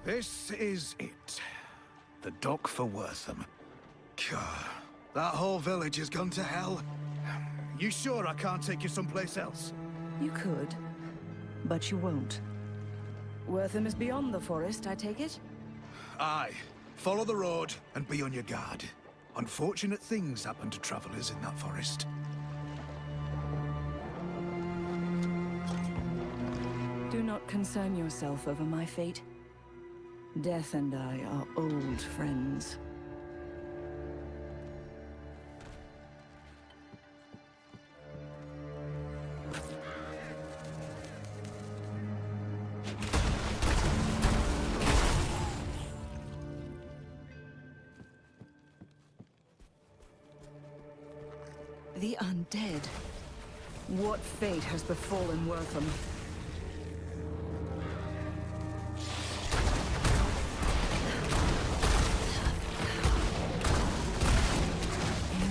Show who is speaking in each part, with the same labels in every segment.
Speaker 1: This is it. The dock for Wortham. God, that whole village has gone to hell. You sure I can't take you someplace else?
Speaker 2: You could, but you won't. Wortham is beyond the forest, I take it?
Speaker 1: Aye. Follow the road and be on your guard. Unfortunate things happen to travelers in that forest.
Speaker 2: Do not concern yourself over my fate. Death and I are old friends. The undead. What fate has befallen Wortham?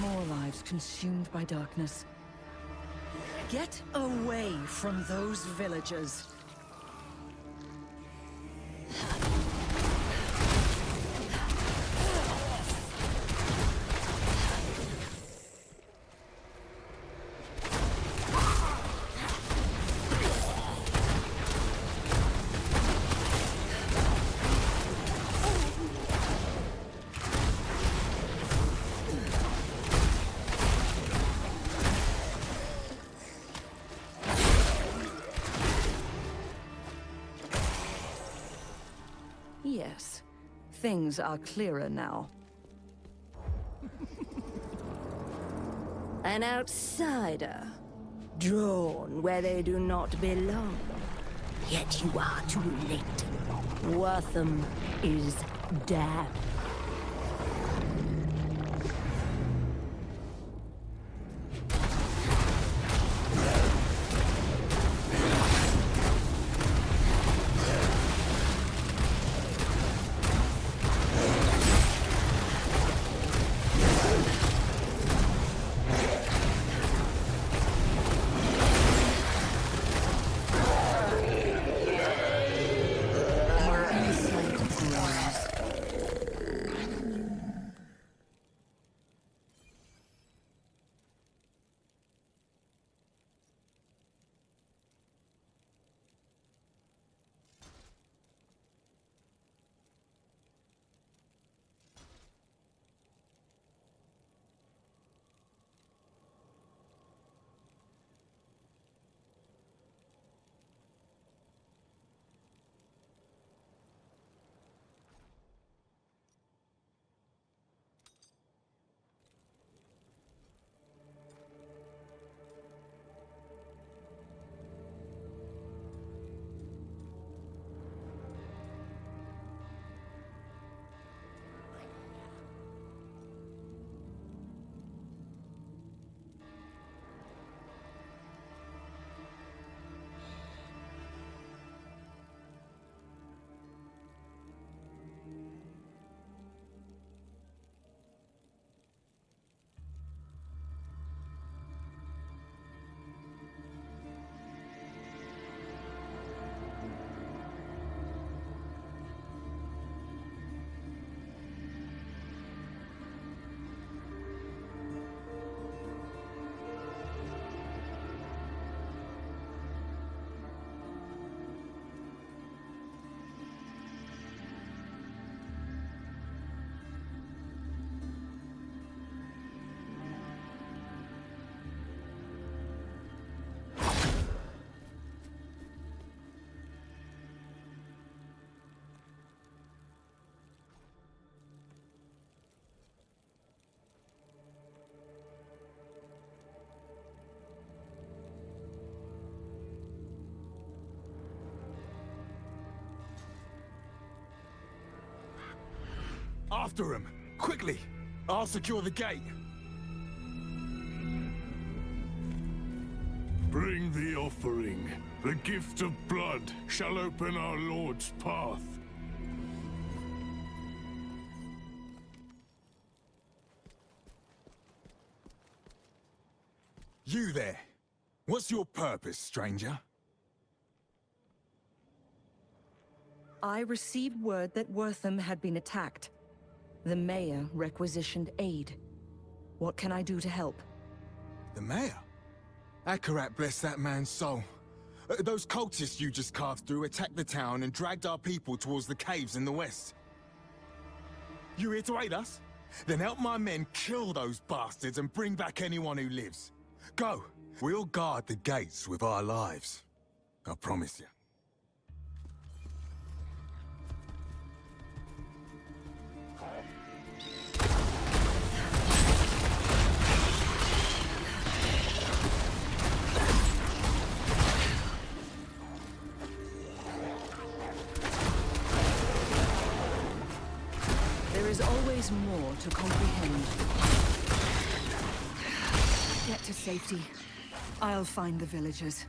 Speaker 2: More lives consumed by darkness. Get away from those villagers. Yes, things are clearer now.
Speaker 3: An outsider, drawn where they do not belong. Yet you are too late. Wortham is damned.
Speaker 4: After him! Quickly! I'll secure the gate!
Speaker 5: Bring the offering. The gift of blood shall open our Lord's path.
Speaker 4: You there! What's your purpose, stranger?
Speaker 2: I received word that Wortham had been attacked. The mayor requisitioned aid. What can I do to help?
Speaker 4: The mayor? Akarat bless that man's soul. Those cultists you just carved through attacked the town and dragged our people towards the caves in the west. You here to aid us? Then help my men kill those bastards and bring back anyone who lives. Go! We'll guard the gates with our lives. I promise you.
Speaker 2: There is always more to comprehend. Get to safety. I'll find the villagers.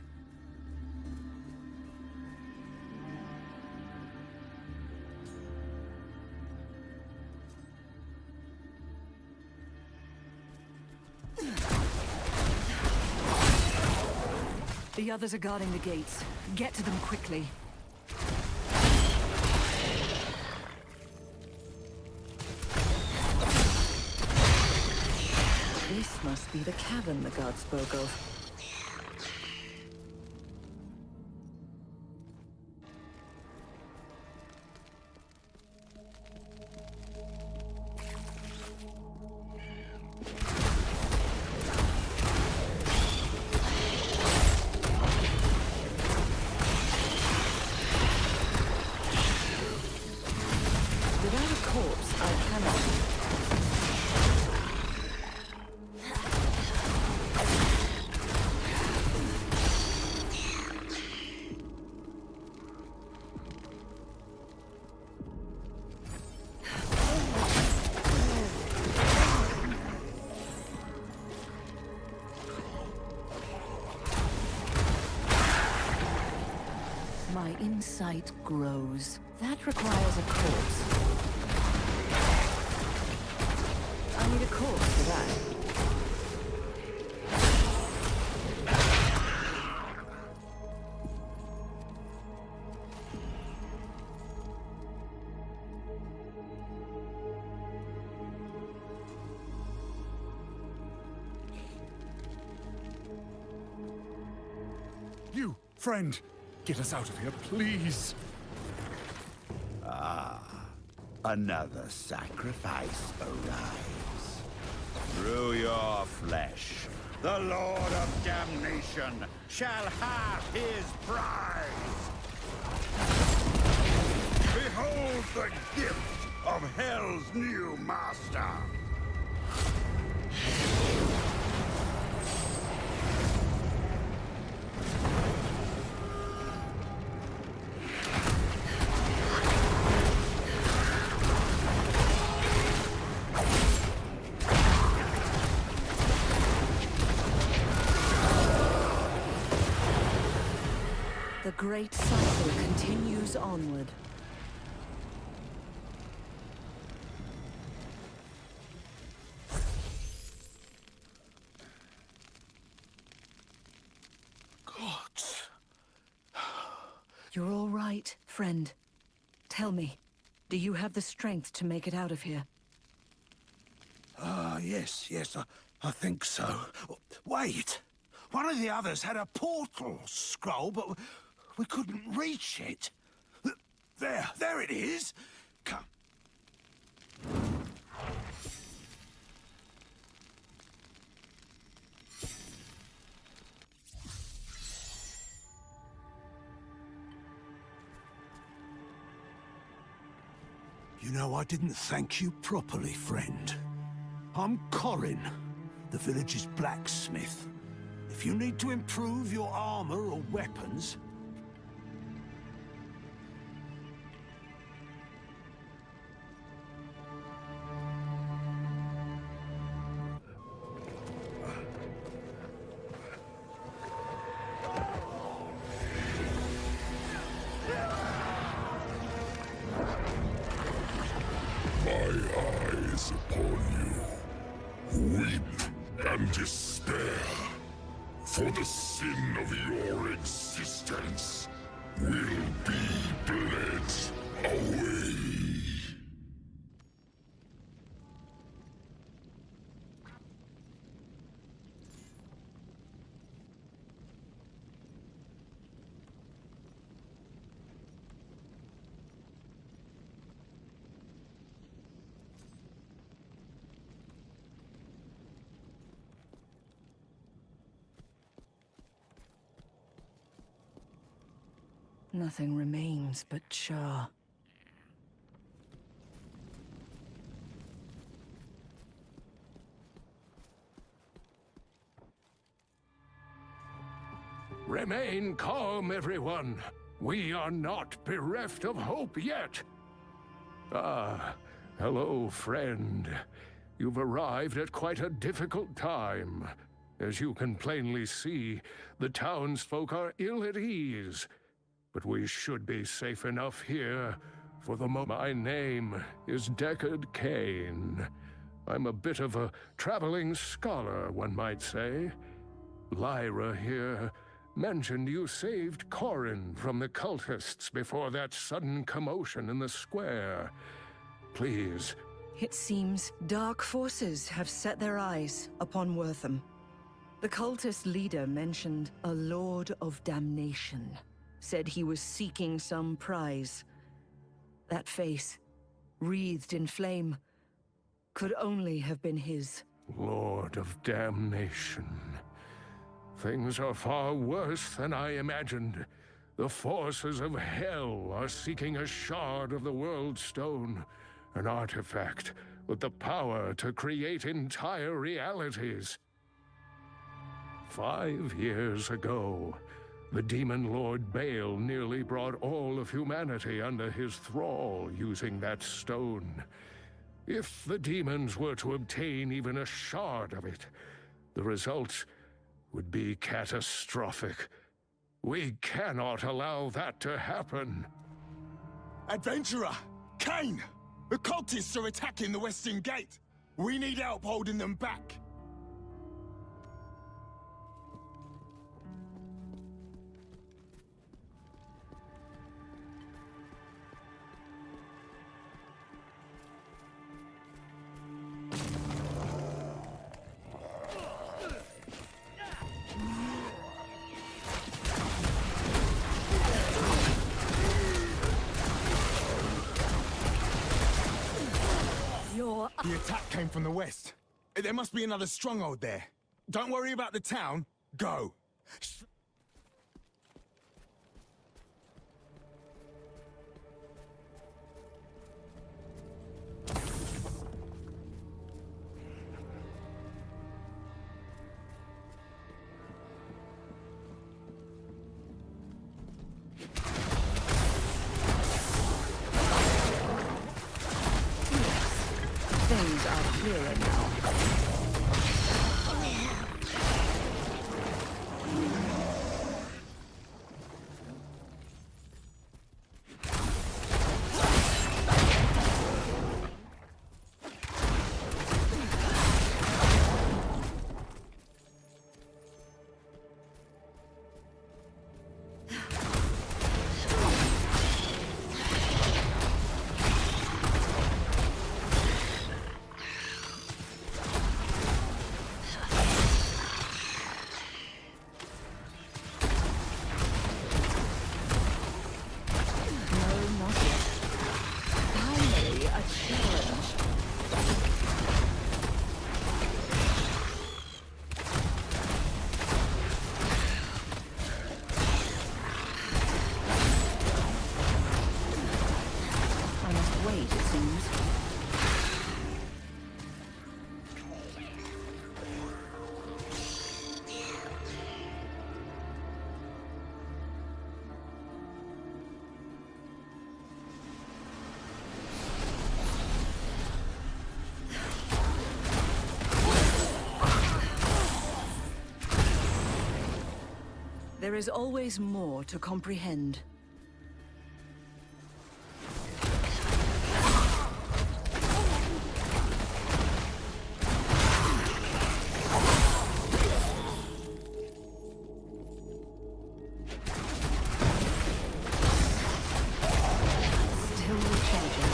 Speaker 2: The others are guarding the gates. Get to them quickly. This must be the cavern the god spoke of. Without a corpse, I cannot. My insight grows. That requires a corpse. I need a corpse for that.
Speaker 5: You, friend, get us out of here, please.
Speaker 1: Another sacrifice arrives. Through your flesh, the Lord of Damnation shall have his prize. Behold the gift of Hell's new master.
Speaker 2: The great cycle continues onward.
Speaker 5: Gods.
Speaker 2: You're all right, friend. Tell me, do you have the strength to make it out of here?
Speaker 1: Yes, I think so. Wait! One of the others had a portal scroll, but we couldn't reach it. There it is! Come. You know, I didn't thank you properly, friend. I'm Corin, the village's blacksmith. If you need to improve your armor or weapons...
Speaker 5: Eyes upon you. Weep and despair. For the sin of your existence will be bled.
Speaker 2: Nothing remains but char.
Speaker 5: Remain calm, everyone. We are not bereft of hope yet. Ah, hello, friend. You've arrived at quite a difficult time. As you can plainly see, the townsfolk are ill at ease. But we should be safe enough here, for the moment. My name is Deckard Cain. I'm a bit of a traveling scholar, one might say. Lyra here mentioned you saved Corin from the cultists before that sudden commotion in the square. Please.
Speaker 2: It seems dark forces have set their eyes upon Wortham. The cultist leader mentioned a Lord of Damnation. Said he was seeking some prize. That face, wreathed in flame, could only have been his.
Speaker 5: Lord of Damnation. Things are far worse than I imagined. The forces of hell are seeking a shard of the World Stone, an artifact with the power to create entire realities. 5 years ago, the demon lord Bale nearly brought all of humanity under his thrall using that stone. If the demons were to obtain even a shard of it, the results would be catastrophic. We cannot allow that to happen.
Speaker 4: Adventurer! Cain! The cultists are attacking the Western Gate! We need help holding them back! The attack came from the west. There must be another stronghold there. Don't worry about the town. Go.
Speaker 2: Things are clearer now. There is always more to comprehend. Still recharging.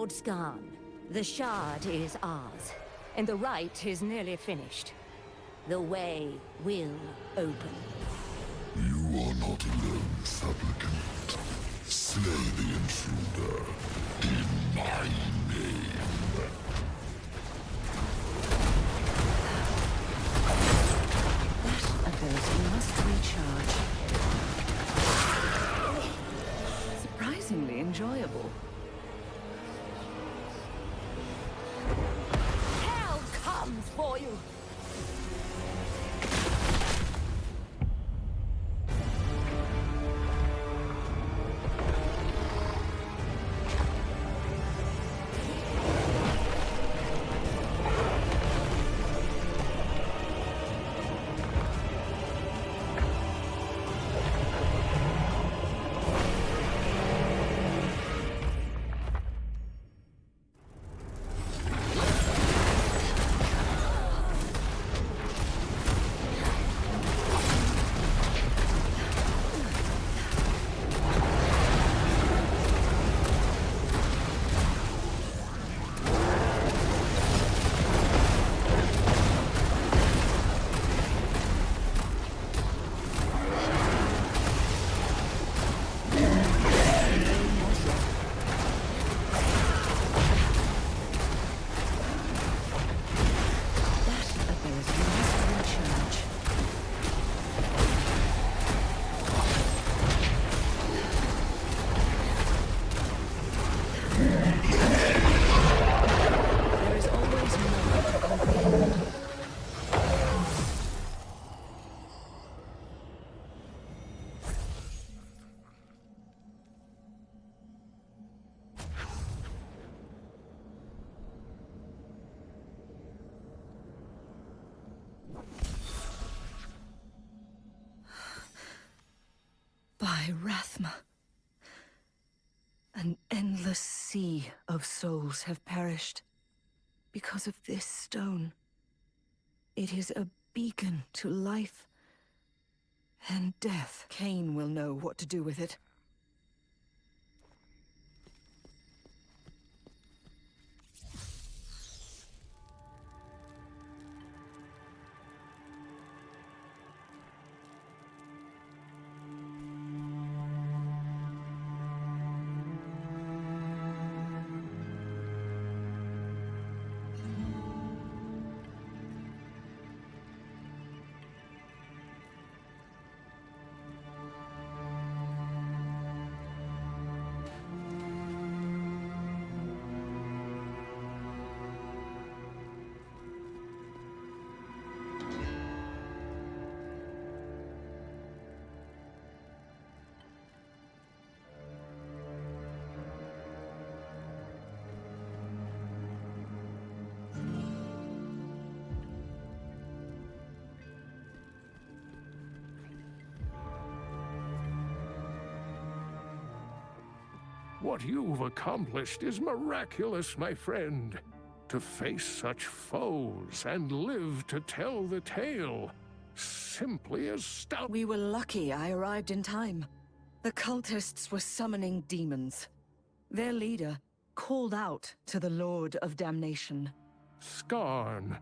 Speaker 3: Lord Skarn, the Shard is ours, and the rite is nearly finished. The way will open.
Speaker 6: You are not alone, supplicant. Slay the intruder in my name.
Speaker 2: That ability must recharge. Surprisingly enjoyable.
Speaker 3: Hell comes for you!
Speaker 2: By Rathma, an endless sea of souls have perished because of this stone. It is a beacon to life and death. Cain will know what to do with it.
Speaker 5: What you've accomplished is miraculous, my friend. To face such foes and live to tell the tale. Simply astounding.
Speaker 2: We were lucky I arrived in time. The cultists were summoning demons. Their leader called out to the Lord of Damnation.
Speaker 5: Skarn.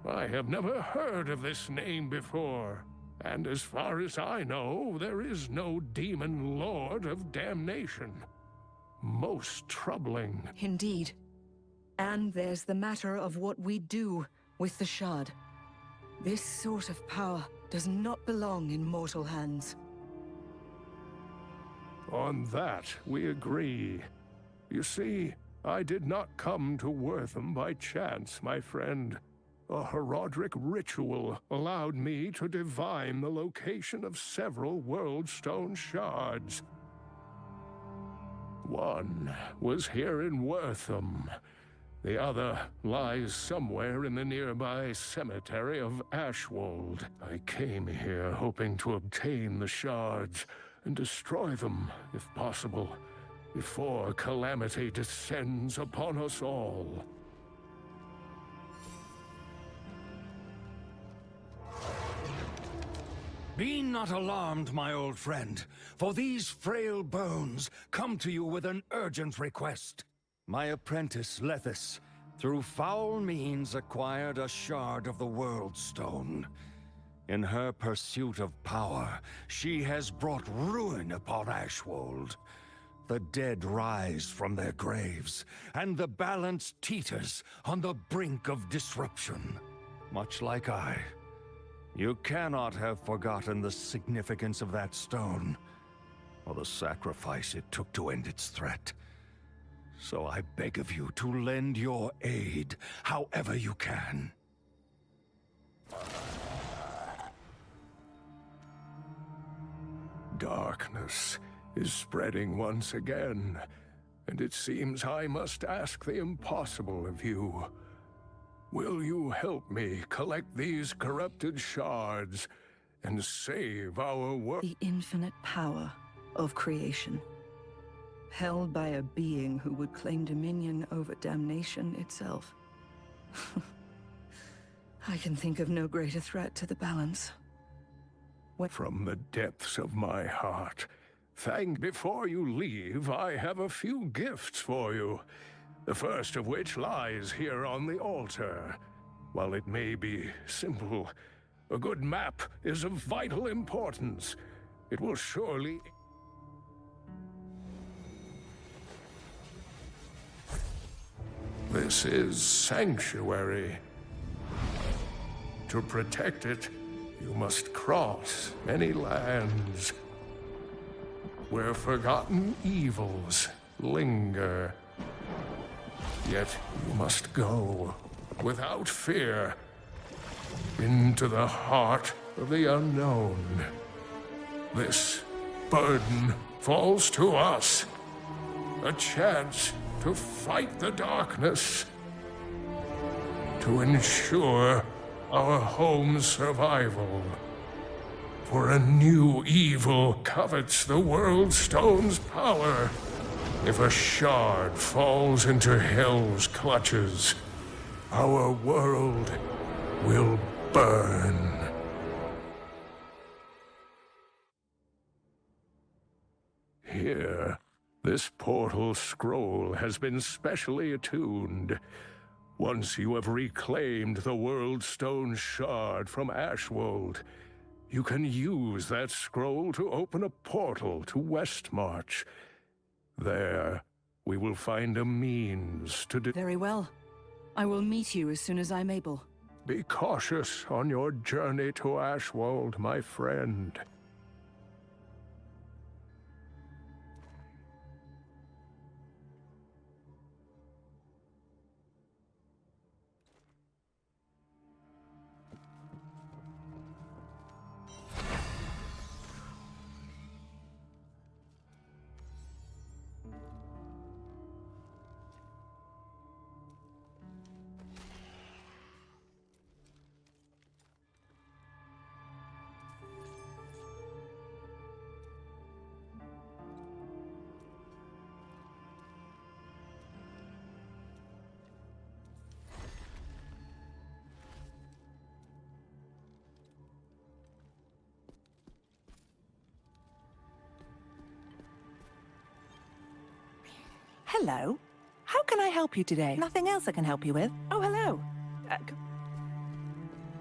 Speaker 5: I have never heard of this name before. And as far as I know, there is no demon Lord of Damnation. Most troubling.
Speaker 2: Indeed. And there's the matter of what we do with the Shard. This sort of power does not belong in mortal hands.
Speaker 5: On that, we agree. You see, I did not come to Wortham by chance, my friend. A Herodric ritual allowed me to divine the location of several Worldstone shards. One was here in Wortham. The other lies somewhere in the nearby cemetery of Ashwold. I came here hoping to obtain the shards and destroy them, if possible, before calamity descends upon us all.
Speaker 7: Be not alarmed, my old friend, for these frail bones come to you with an urgent request. My apprentice, Lethis, through foul means acquired a shard of the World Stone. In her pursuit of power, she has brought ruin upon Ashwold. The dead rise from their graves, and the balance teeters on the brink of disruption. Much like I. You cannot have forgotten the significance of that stone, or the sacrifice it took to end its threat. So I beg of you to lend your aid, however you can.
Speaker 5: Darkness is spreading once again, and it seems I must ask the impossible of you. Will you help me collect these corrupted shards and save our world?
Speaker 2: The infinite power of creation, held by a being who would claim dominion over damnation itself. I can think of no greater threat to the balance.
Speaker 5: From the depths of my heart, before you leave, I have a few gifts for you. The first of which lies here on the altar. While it may be simple, a good map is of vital importance. It will surely... This is Sanctuary. To protect it, you must cross many lands where forgotten evils linger. Yet you must go, without fear, into the heart of the unknown. This burden falls to us. A chance to fight the darkness. To ensure our home's survival. For a new evil covets the World Stone's power. If a shard falls into Hell's clutches, our world will burn. Here, this portal scroll has been specially attuned. Once you have reclaimed the World Stone shard from Ashwold, you can use that scroll to open a portal to Westmarch. There, we will find a means to
Speaker 2: Very well. I will meet you as soon as I'm able.
Speaker 5: Be cautious on your journey to Ashwold, my friend.
Speaker 8: Hello. How can I help you today? Nothing else I can help you with? Oh, hello.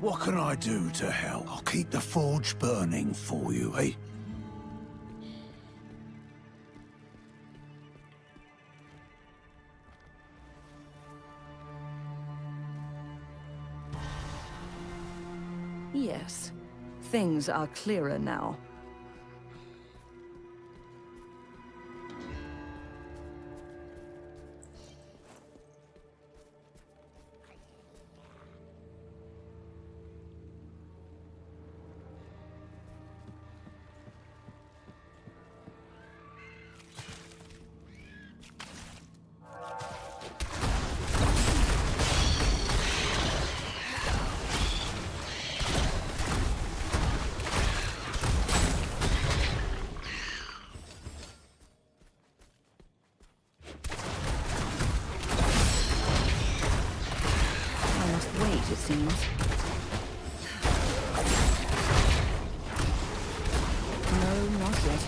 Speaker 1: What can I do to help? I'll keep the forge burning for you, eh?
Speaker 2: Yes. Things are clearer now. It seems. No, not yet.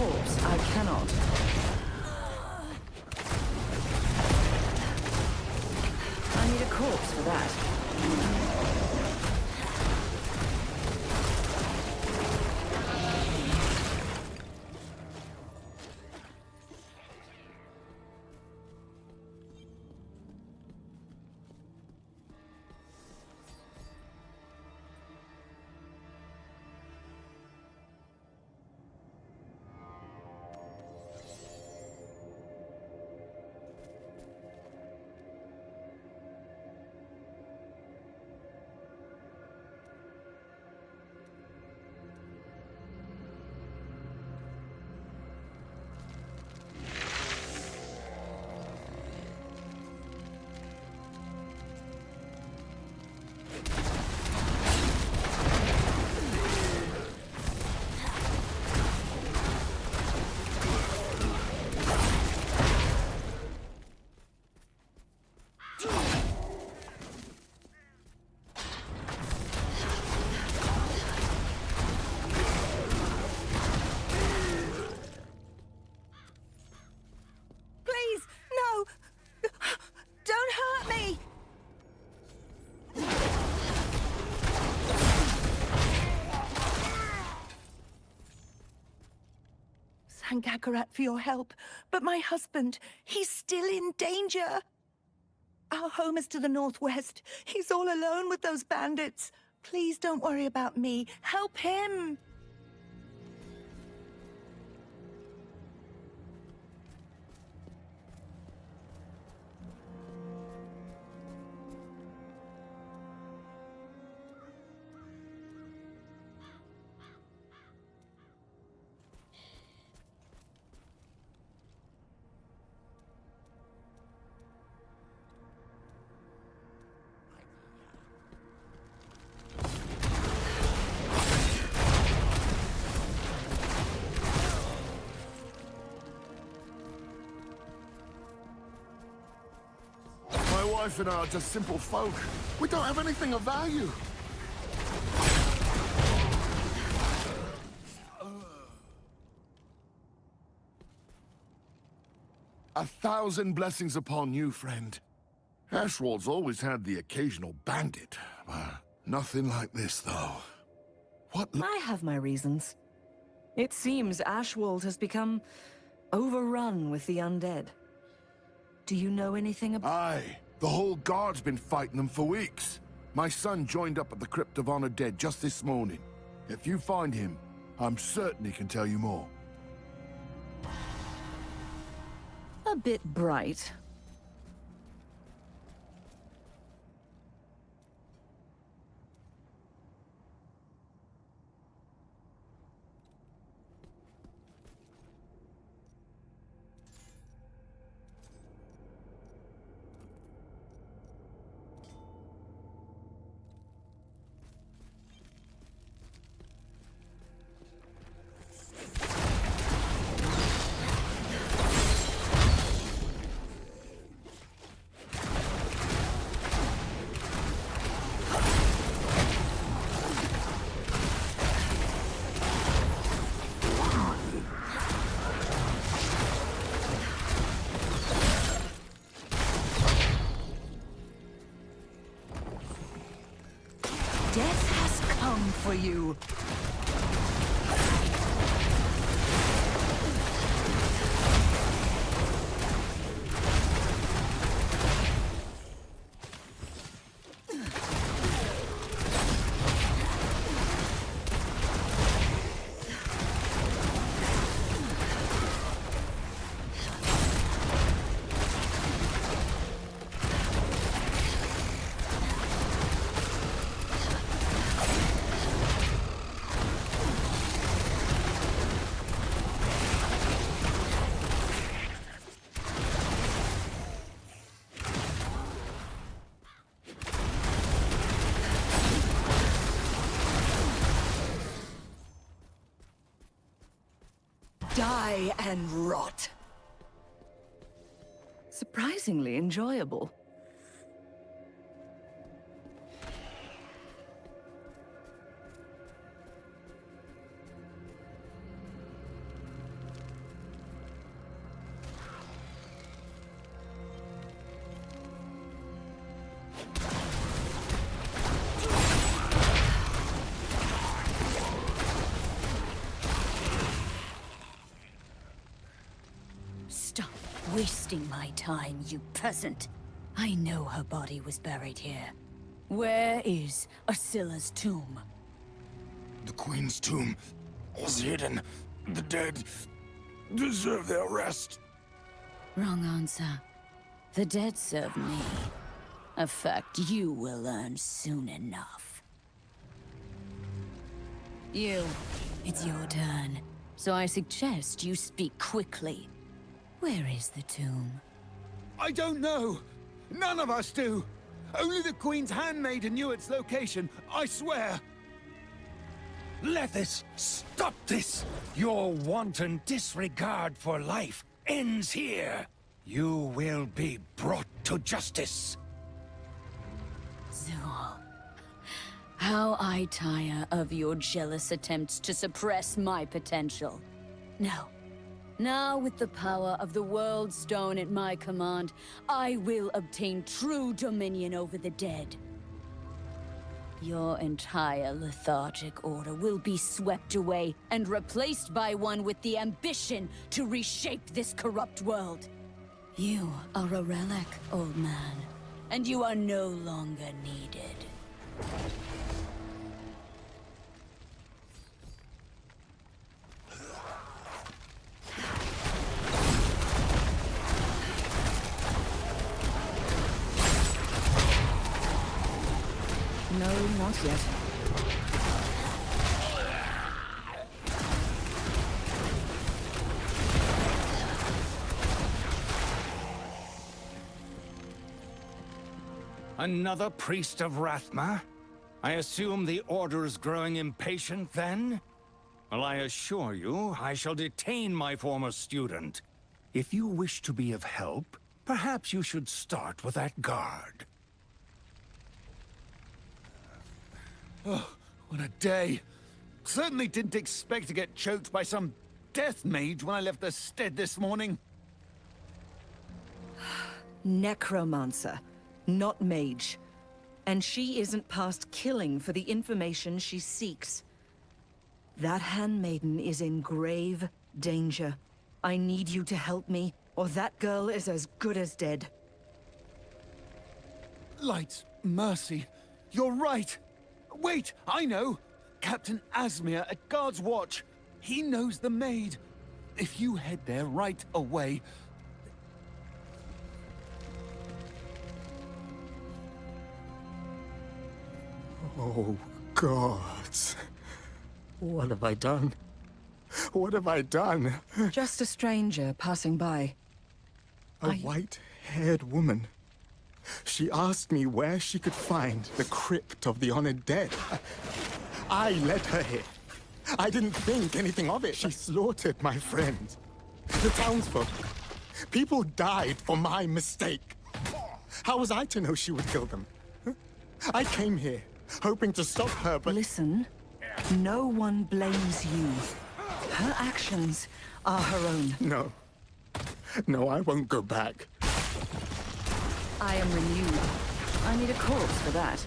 Speaker 2: corpse, I cannot. I need a corpse for that.
Speaker 3: Please, no! Don't hurt me! Thank Akarat for your help, but my husband, he's still in danger. Our home is to the northwest. He's all alone with those bandits. Please don't worry about me. Help him!
Speaker 6: My wife and I are just simple folk. We don't have anything of value. A thousand blessings upon you, friend. Ashwald's always had the occasional bandit. Nothing like this, though. What?
Speaker 2: I have my reasons. It seems Ashwald has become overrun with the undead. Do you know anything about...
Speaker 6: Aye. The whole guard's been fighting them for weeks. My son joined up at the Crypt of Honor Dead just this morning. If you find him, I'm certain he can tell you more.
Speaker 2: A bit bright. Death has come for you. Die and rot. Surprisingly enjoyable.
Speaker 9: wasting my time, you peasant. I know her body was buried here. Where is Asila's tomb?
Speaker 6: The Queen's tomb is hidden. The dead deserve their rest.
Speaker 9: Wrong answer. The dead serve me. A fact you will learn soon enough. You, it's your turn. So I suggest you speak quickly. Where is the tomb?
Speaker 1: I don't know. None of us do. Only the Queen's handmaiden knew its location, I swear.
Speaker 7: Lethis, stop this! Your wanton disregard for life ends here. You will be brought to justice.
Speaker 9: Zool. How I tire of your jealous attempts to suppress my potential. No. Now, with the power of the World Stone at my command, I will obtain true dominion over the dead. Your entire lethargic order will be swept away and replaced by one with the ambition to reshape this corrupt world. You are a relic, old man, and you are no longer needed.
Speaker 2: No, not yet.
Speaker 7: Another priest of Rathma? I assume the Order is growing impatient then? Well, I assure you, I shall detain my former student. If you wish to be of help, perhaps you should start with that guard.
Speaker 1: Oh, what a day. Certainly didn't expect to get choked by some death mage when I left the stead this morning.
Speaker 2: Necromancer, not mage. And she isn't past killing for the information she seeks. That handmaiden is in grave danger. I need you to help me, or that girl is as good as dead.
Speaker 1: Light, mercy, you're right. Wait, I know. Captain Asmir at Guard's Watch. He knows the maid. If you head there right away...
Speaker 4: Oh, gods. What have I done? What have I done?
Speaker 2: Just a stranger passing by.
Speaker 4: A white-haired woman. She asked me where she could find the crypt of the honored dead. I led her here. I didn't think anything of it. She slaughtered my friends. The townsfolk. People died for my mistake. How was I to know she would kill them? I came here, hoping to stop her, but...
Speaker 2: Listen, no one blames you. Her actions are her own.
Speaker 4: No. No, I won't go back.
Speaker 2: I am renewed. I need a corpse for that.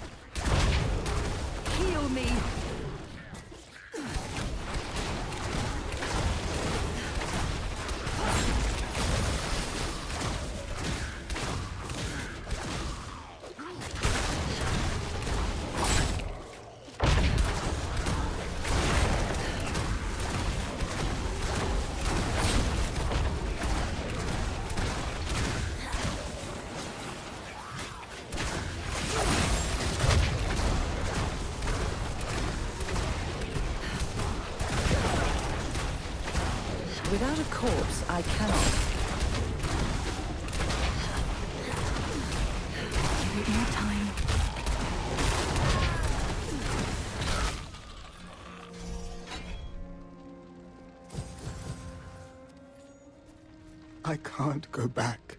Speaker 2: Heal me! Without a corpse, I cannot. Give it more time.
Speaker 4: I can't go back.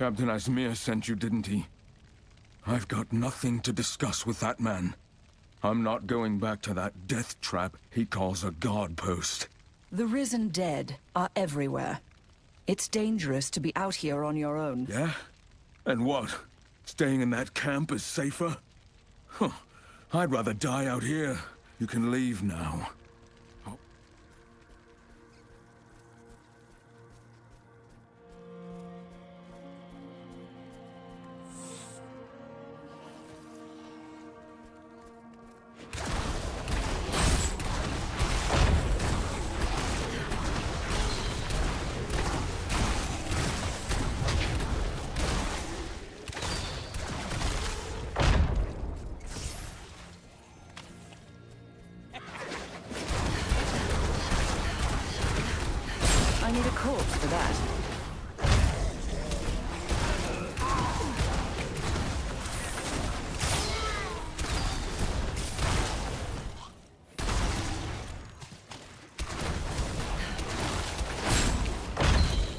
Speaker 4: Captain Asmir sent you, didn't he? I've got nothing to discuss with that man. I'm not going back to that death trap he calls a guard post.
Speaker 2: The risen dead are everywhere. It's dangerous to be out here on your own.
Speaker 4: Yeah? And what? Staying in that camp is safer? Huh. I'd rather die out here. You can leave now.
Speaker 2: I need a corpse for that.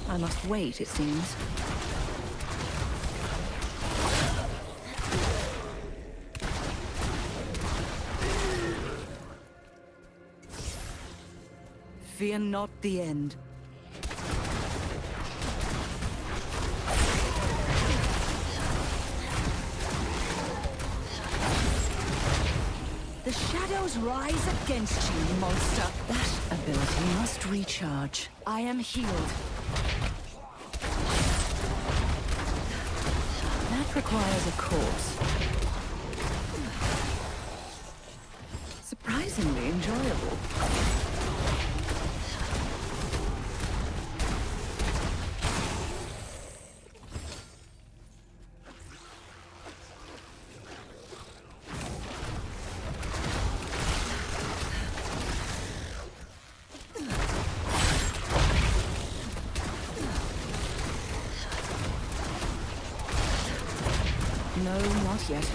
Speaker 2: I must wait, it seems. Fear not the end. The shadows rise against you, monster. That ability must recharge. I am healed. That requires a corpse. Surprisingly enjoyable. No, not yet.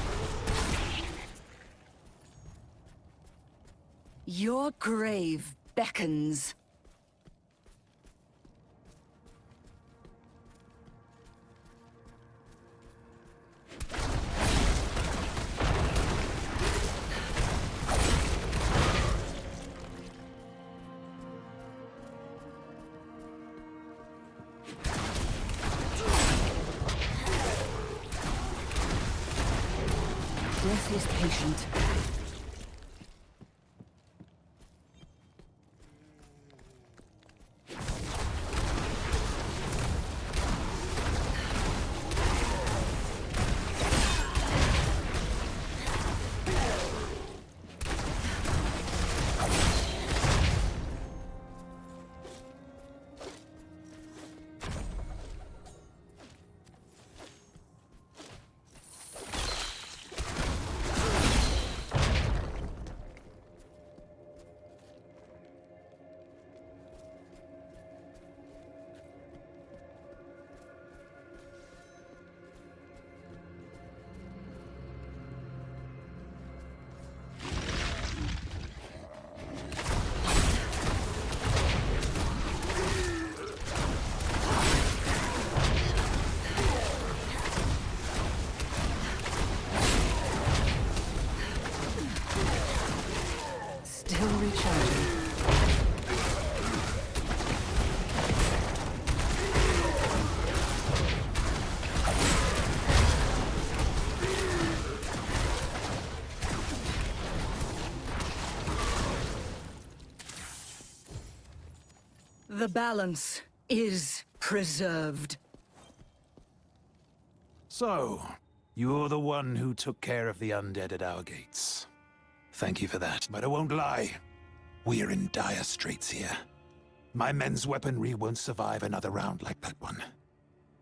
Speaker 2: Your grave beckons. Death is patient. Still recharging. The balance is preserved.
Speaker 10: So, you're the one who took care of the undead at our gates. Thank you for that, but I won't lie. We're in dire straits here. My men's weaponry won't survive another round like that one.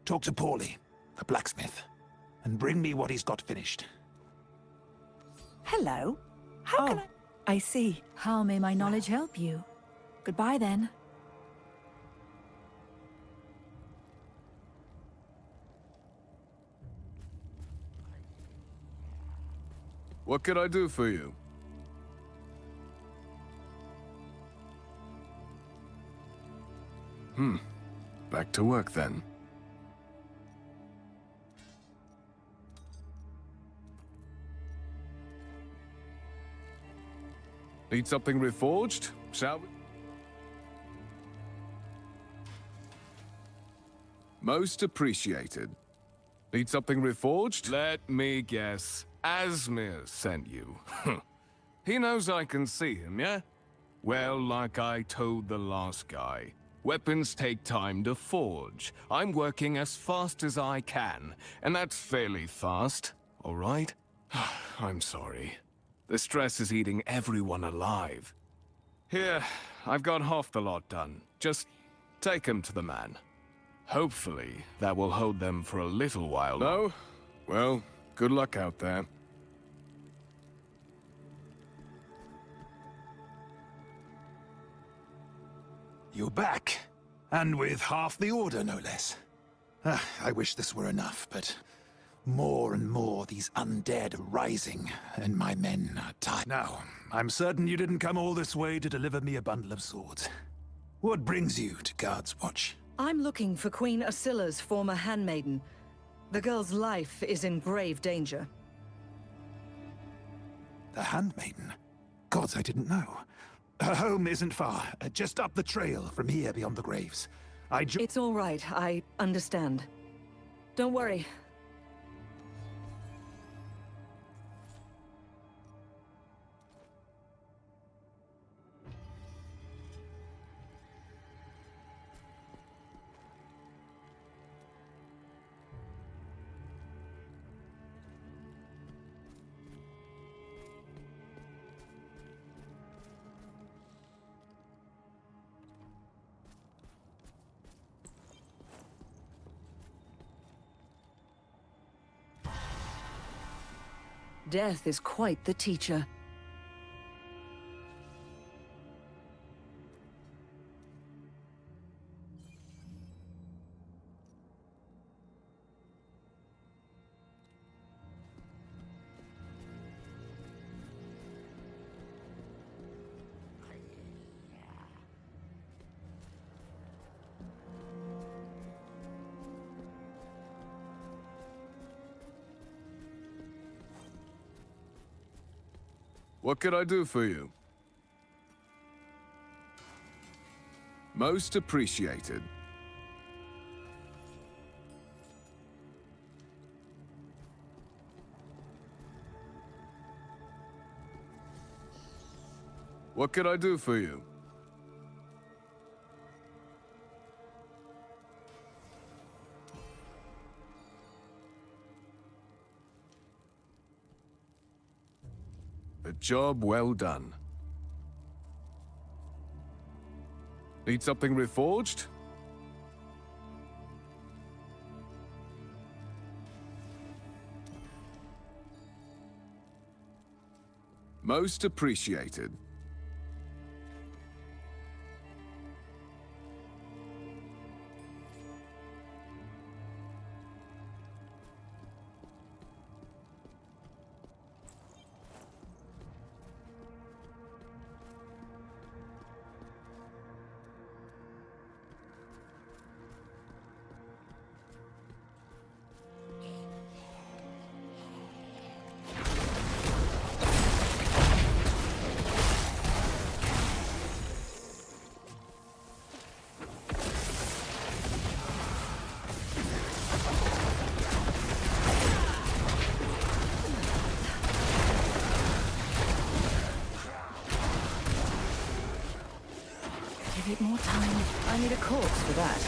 Speaker 10: Talk to Paulie, the blacksmith, and bring me what he's got finished.
Speaker 8: Hello. How can I see. How may my knowledge help you? Goodbye, then.
Speaker 11: What can I do for you? Back to work then. Need something reforged? Shall we? Most appreciated. Need something reforged? Let me guess. Asmir sent you. He knows I can see him, yeah? Well, like I told the last guy, weapons take time to forge. I'm working as fast as I can, and that's fairly fast, all right? I'm sorry. The stress is eating everyone alive. Here, I've got half the lot done. Just take him to the man. Hopefully, that will hold them for a little while. No? Well, good luck out there.
Speaker 10: You're back. And with half the order, no less. I wish this were enough, but more and more these undead are rising, and my men are tired. Now, I'm certain you didn't come all this way to deliver me a bundle of swords. What brings you to Guard's Watch?
Speaker 2: I'm looking for Queen Asilla's former handmaiden. The girl's life is in grave danger.
Speaker 10: The handmaiden? Gods, I didn't know. Her home isn't far, just up the trail from here beyond the graves.
Speaker 2: It's all right, I understand. Don't worry. Death is quite the teacher.
Speaker 11: What could I do for you? Most appreciated. What could I do for you? A job well done. Need something reforged? Most appreciated.
Speaker 2: Give it more time. I need a corpse for that.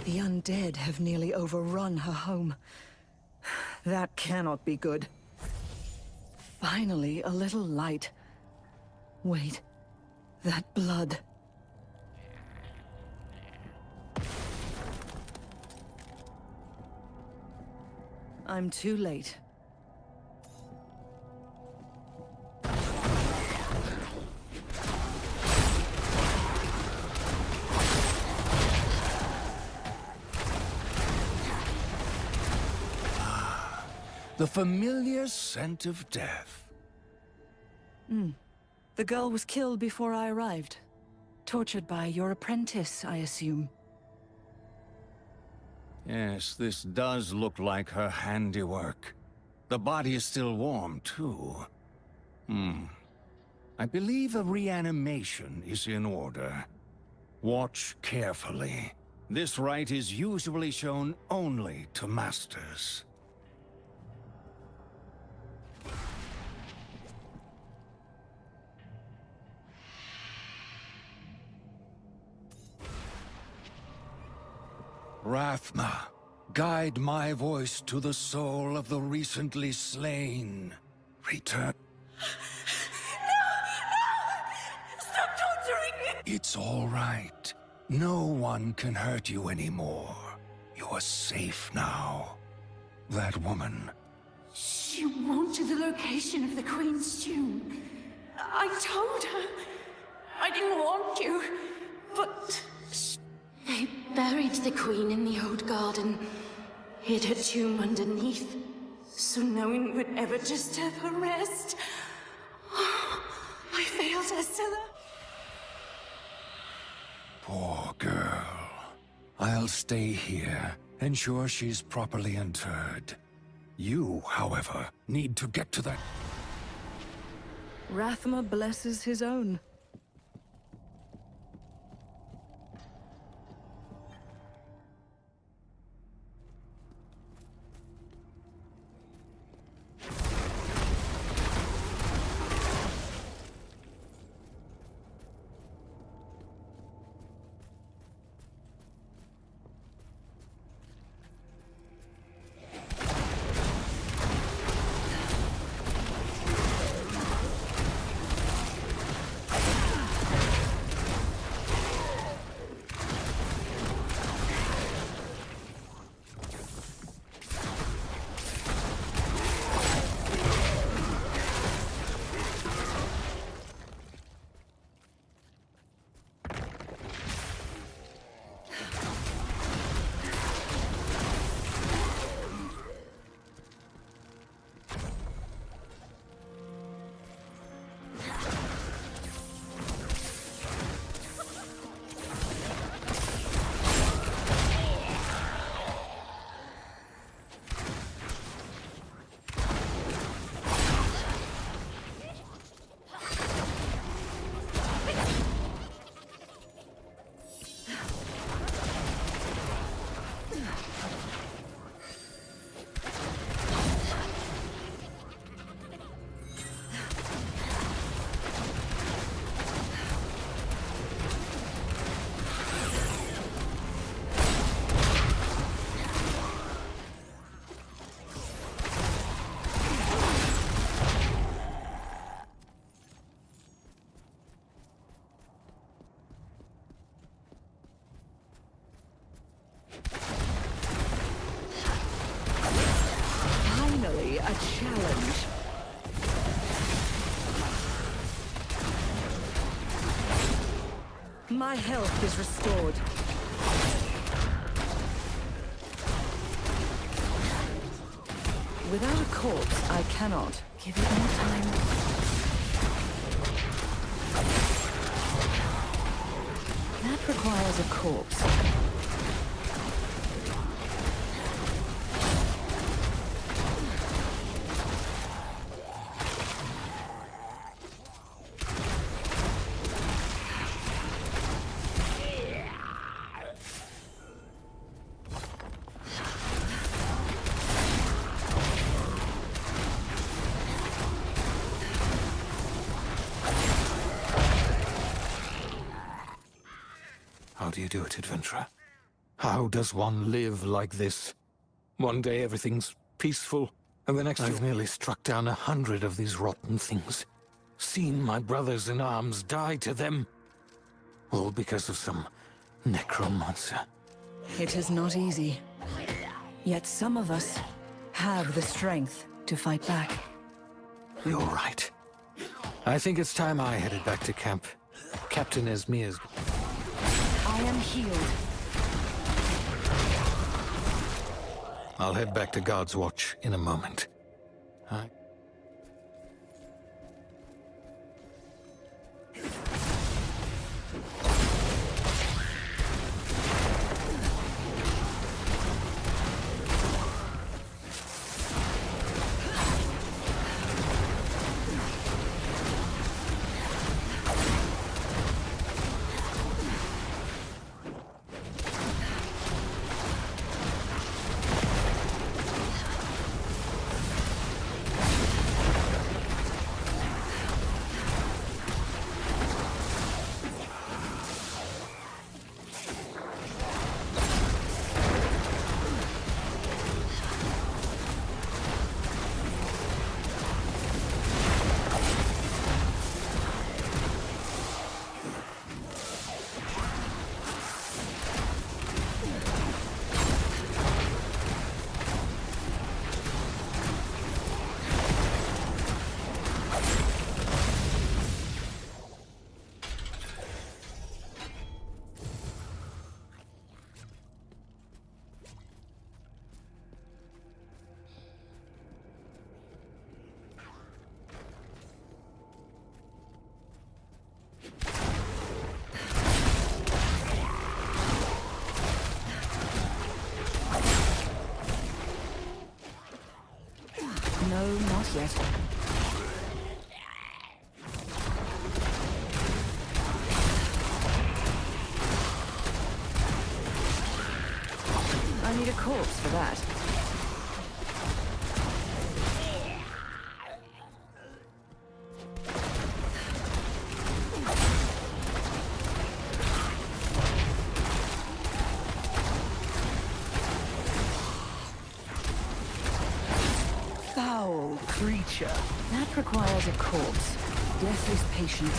Speaker 2: The undead have nearly overrun her home. That cannot be good. Finally, a little light. Wait, that blood. I'm too late.
Speaker 7: The familiar scent of death.
Speaker 2: The girl was killed before I arrived. Tortured by your apprentice, I assume.
Speaker 7: Yes, this does look like her handiwork. The body is still warm, too. I believe a reanimation is in order. Watch carefully. This rite is usually shown only to masters. Rathma, guide my voice to the soul of the recently slain. Return.
Speaker 3: Stop torturing me!
Speaker 7: It's all right. No one can hurt you anymore. You are safe now. That woman.
Speaker 12: She wanted the location of the Queen's tomb. I told her I didn't want you, but... They buried the Queen in the old garden, hid her tomb underneath, so no one would ever disturb her rest. I failed Estella.
Speaker 7: Poor girl. I'll stay here, ensure she's properly interred. You, however, need to get to that...
Speaker 2: Rathma blesses his own. Finally, a challenge. My health is restored. Without a corpse, I cannot. Give it more time. That requires a corpse.
Speaker 10: How do you do it, adventurer? How does one live like this? One day everything's peaceful, and the next I've nearly struck down 100 of these rotten things. Seen my brothers in arms die to them. All because of some necromancer.
Speaker 2: It is not easy. Yet some of us have the strength to fight back.
Speaker 10: You're right. I think it's time I headed back to camp. Captain Esmir's...
Speaker 2: I am healed.
Speaker 10: I'll head back to God's Watch in a moment.
Speaker 2: No, not yet. I need a corpse for that. Foul creature. That requires a corpse. Death is patient.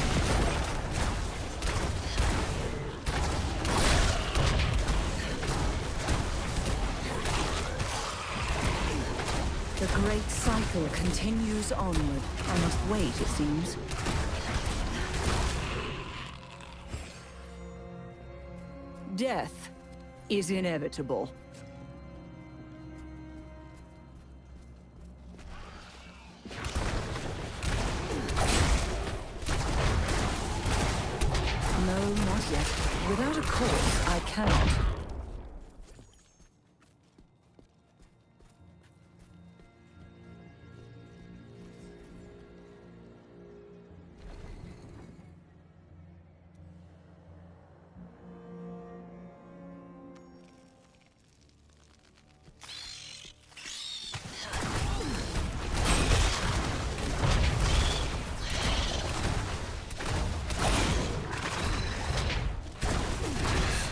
Speaker 2: The great cycle continues onward. I must wait, it seems. Death is inevitable. No, not yet. Without a corpse, I cannot.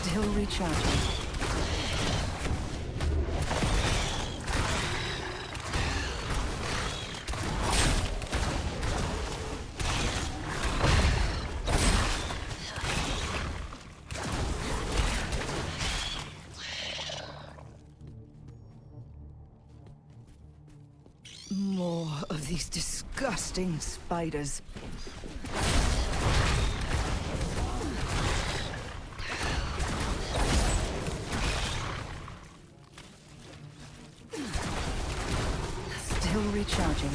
Speaker 2: Still recharging. More of these disgusting spiders. Still recharging.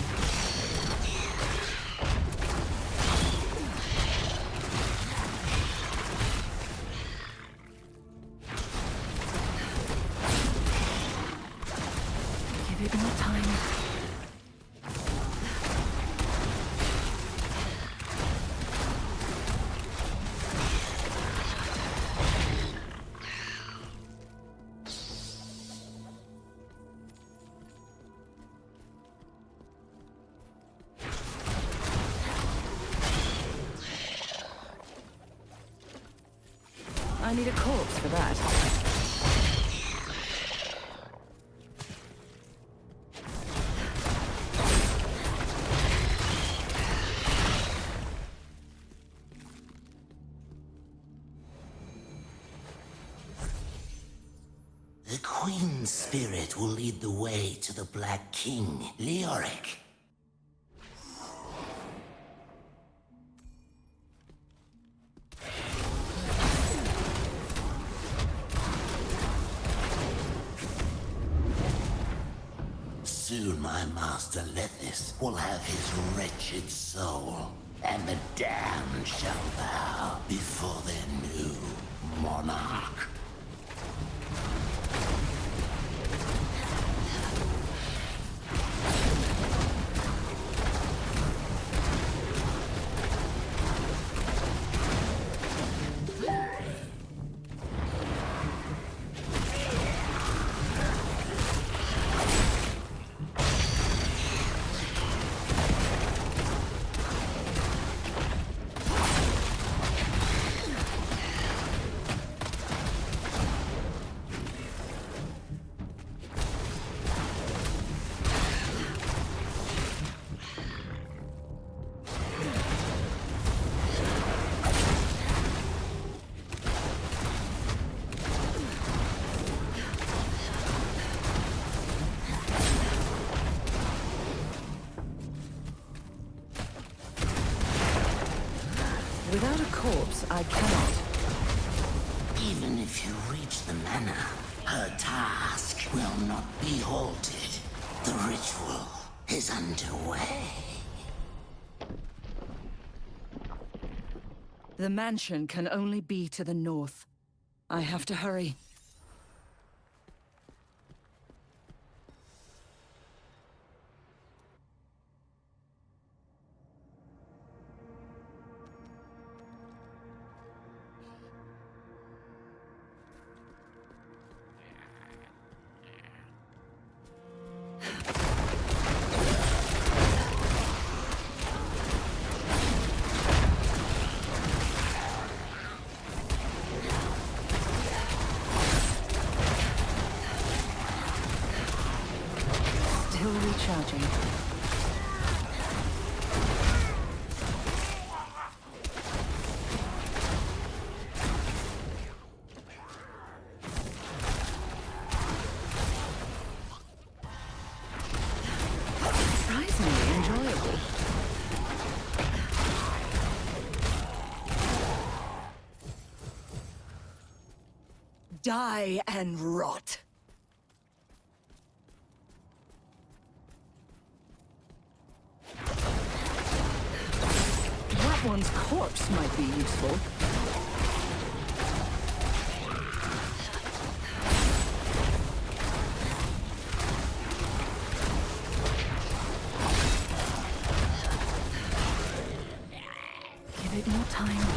Speaker 2: Give it more time. I need a corpse for that.
Speaker 13: Queen Spirit will lead the way to the Black King, Leoric. Soon my master Lethis will have his wretched soul, and the damned shall bow before their new monarch.
Speaker 2: Without a corpse, I cannot.
Speaker 13: Even if you reach the manor, her task will not be halted. The ritual is underway.
Speaker 2: The mansion can only be to the north. I have to hurry. Still recharging. Surprisingly enjoyable. Die and rot. That one's corpse might be useful. Give it more time.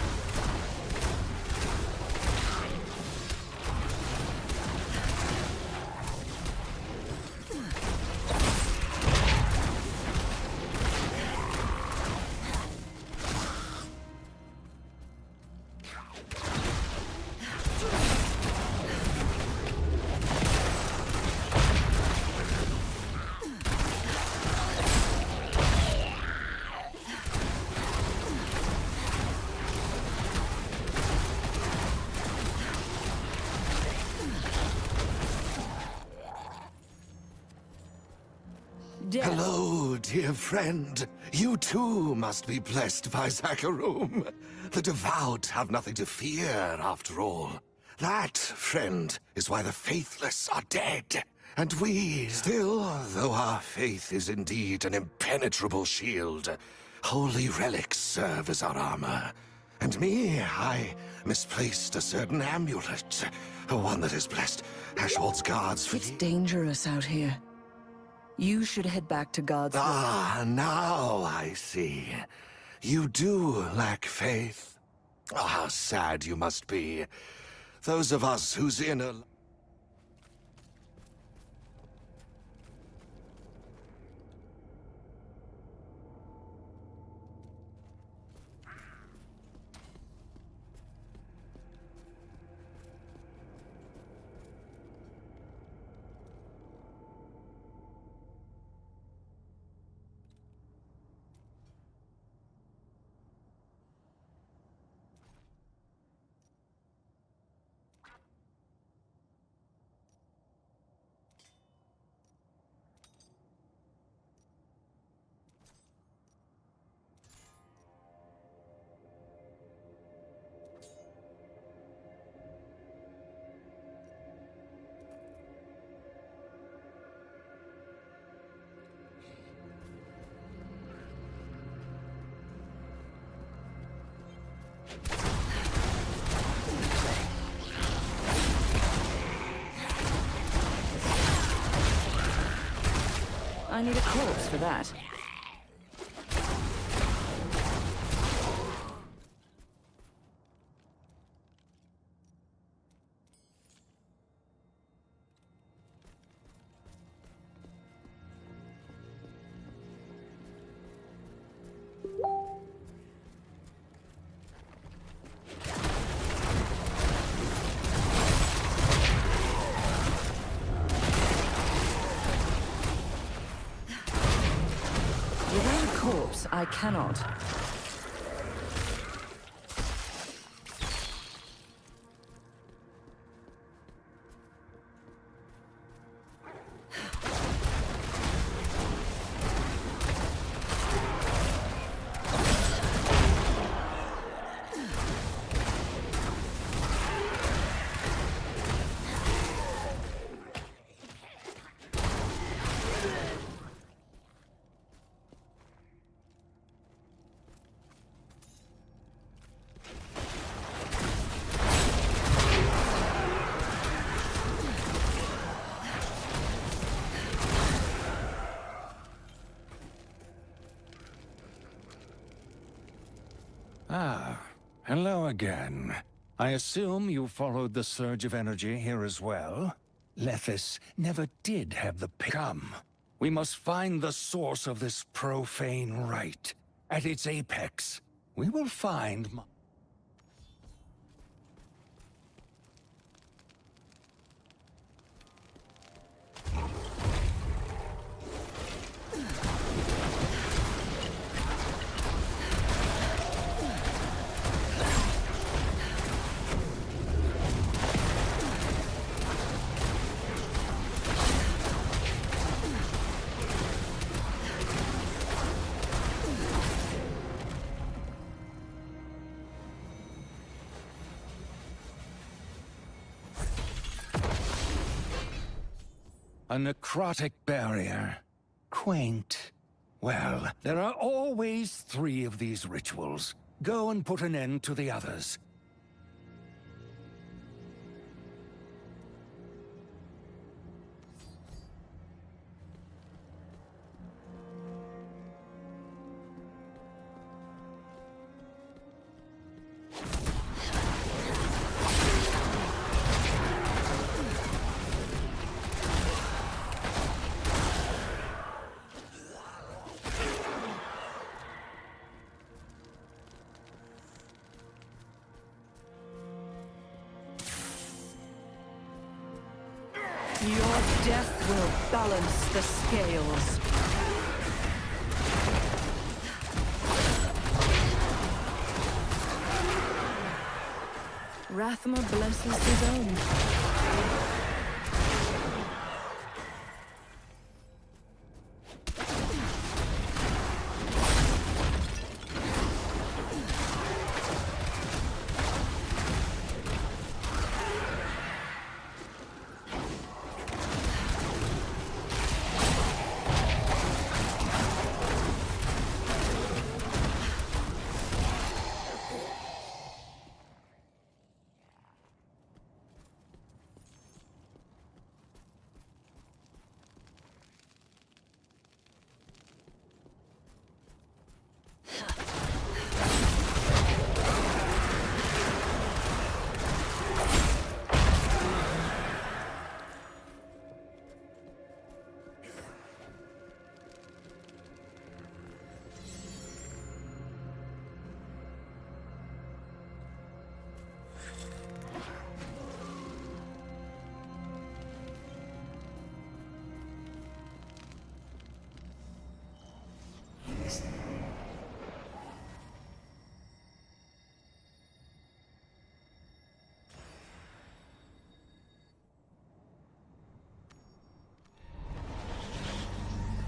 Speaker 14: Hello, dear friend. You too must be blessed by Zakharum. The devout have nothing to fear, after all. That, friend, is why the faithless are dead. And we, still, though our faith is indeed an impenetrable shield, holy relics serve as our armor. And me, I misplaced a certain amulet. One that has blessed Ashwald's guards for
Speaker 2: It's dangerous out here. You should head back to God's...
Speaker 14: Ah, now I see. You do lack faith. Oh, how sad you must be. Those of us whose inner...
Speaker 2: I need a corpse for that. Without a corpse, I cannot.
Speaker 7: Ah, hello again. I assume you followed the surge of energy here as well? Lethis never did have the come. We must find the source of this profane rite. At its apex, we will find... A necrotic barrier. Quaint. Well, there are always 3 of these rituals. Go and put an end to the others.
Speaker 2: Your death will balance the scales. Rathma blesses his own.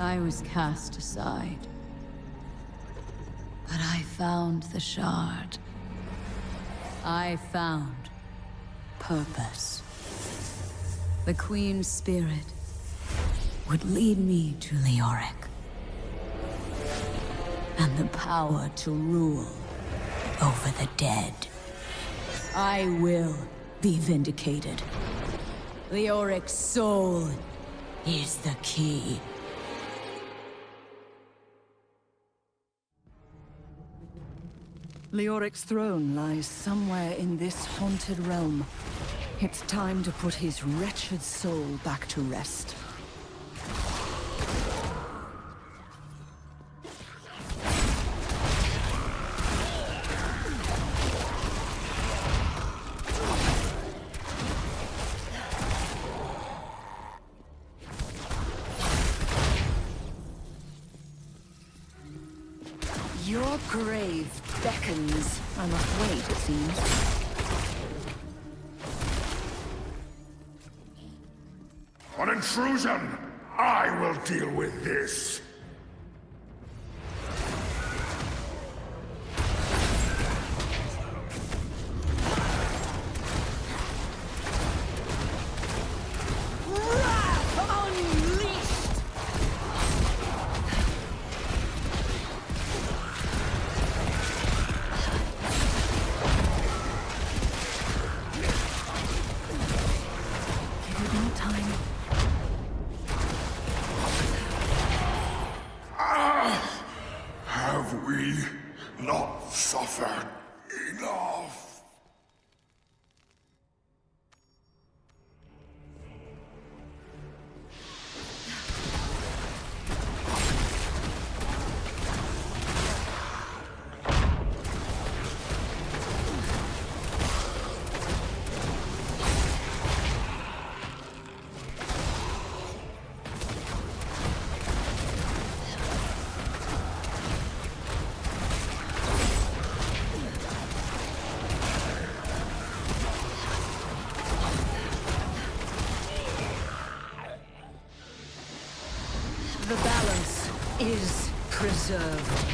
Speaker 9: I was cast aside. But I found the shard. I found purpose. The Queen's spirit would lead me to Leoric. And the power to rule over the dead. I will be vindicated. Leoric's soul is the key.
Speaker 2: Leoric's throne lies somewhere in this haunted realm. It's time to put his wretched soul back to rest. Your grave beckons. I must wait, it seems.
Speaker 6: An intrusion! I will deal with this! Have we not suffered enough?
Speaker 2: The balance is preserved.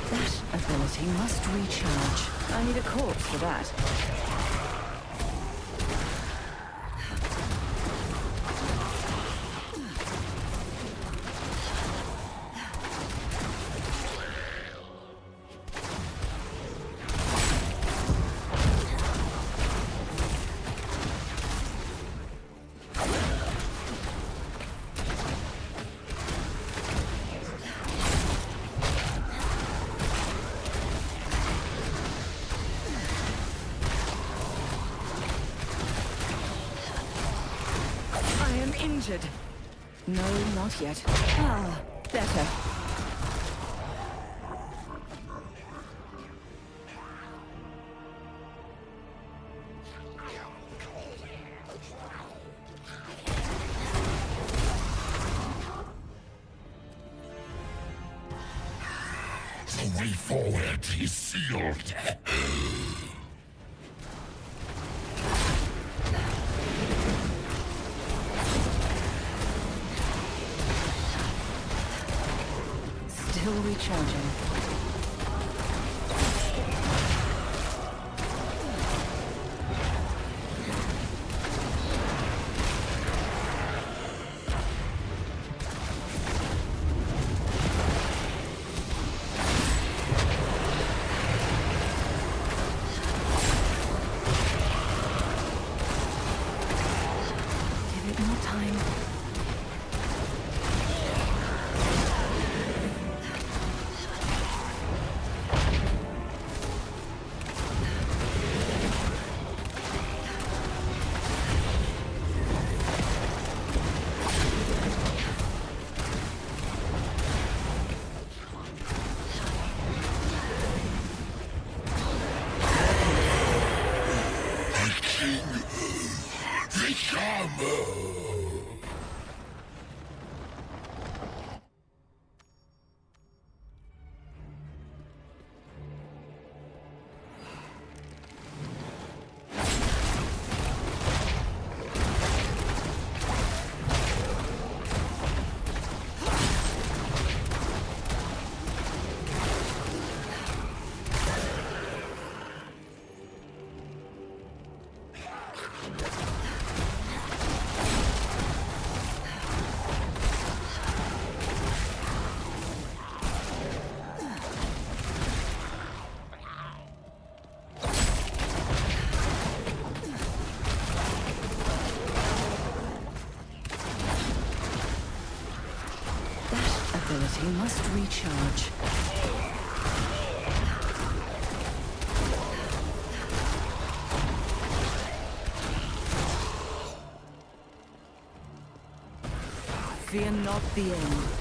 Speaker 2: That ability must recharge. I need a corpse for that. Injured. No, not yet. Ah, better.
Speaker 6: The way forward is sealed.
Speaker 2: Still recharging. Give it more time. We must recharge. Fear not the end.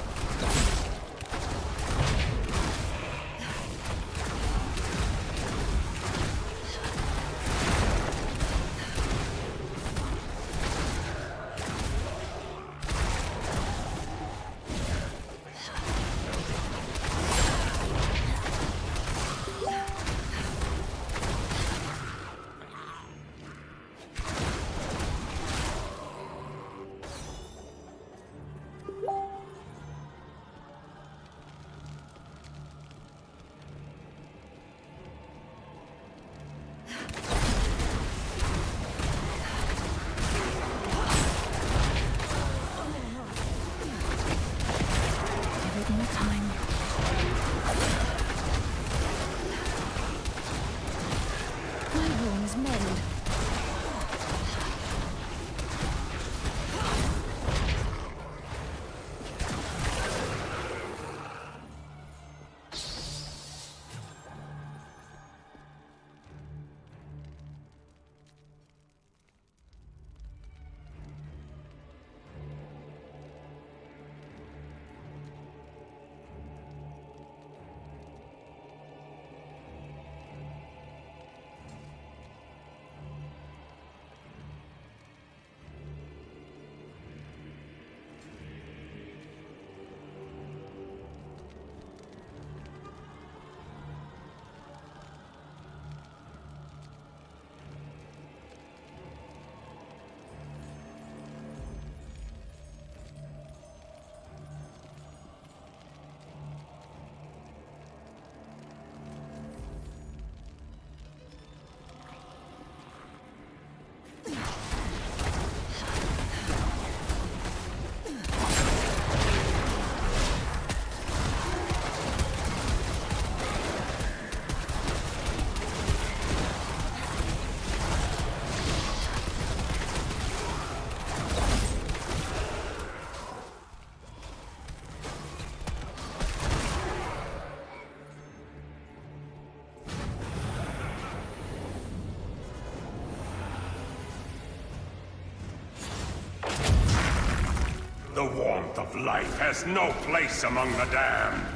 Speaker 15: The warmth of life has no place among the damned.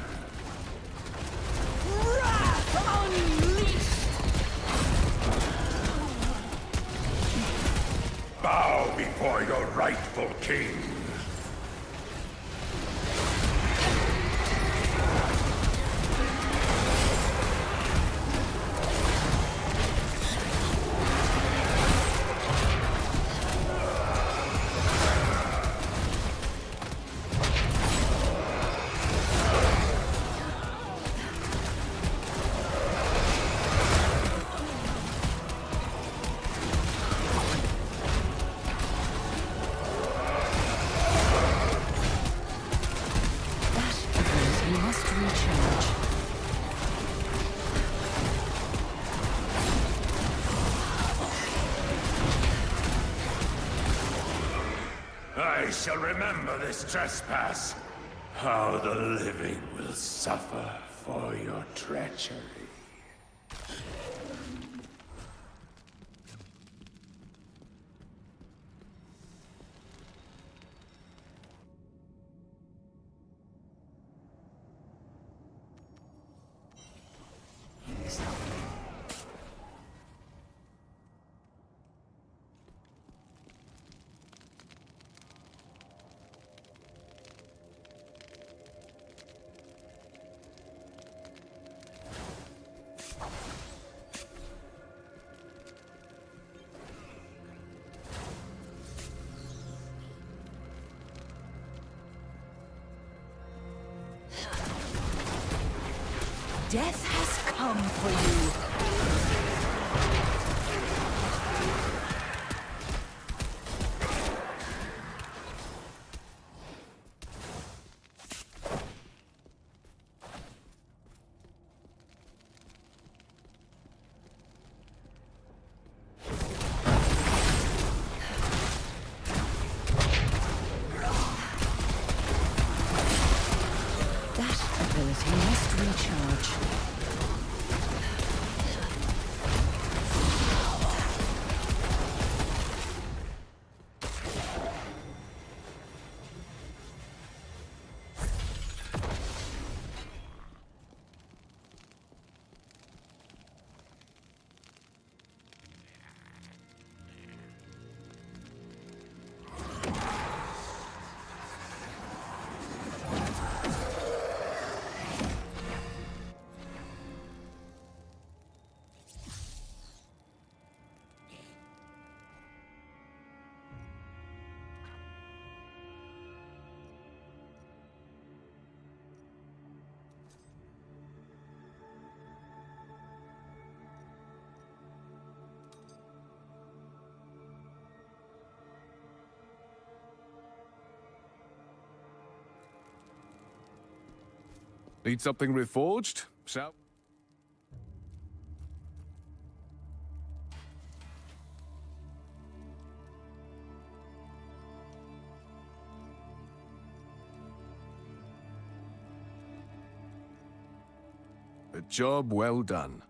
Speaker 12: Wrath unleashed!
Speaker 15: Bow before your rightful king. I shall remember this trespass. How the living will suffer for your treachery.
Speaker 2: Death has come for you. That
Speaker 11: Need something reforged? Shall... A job well done.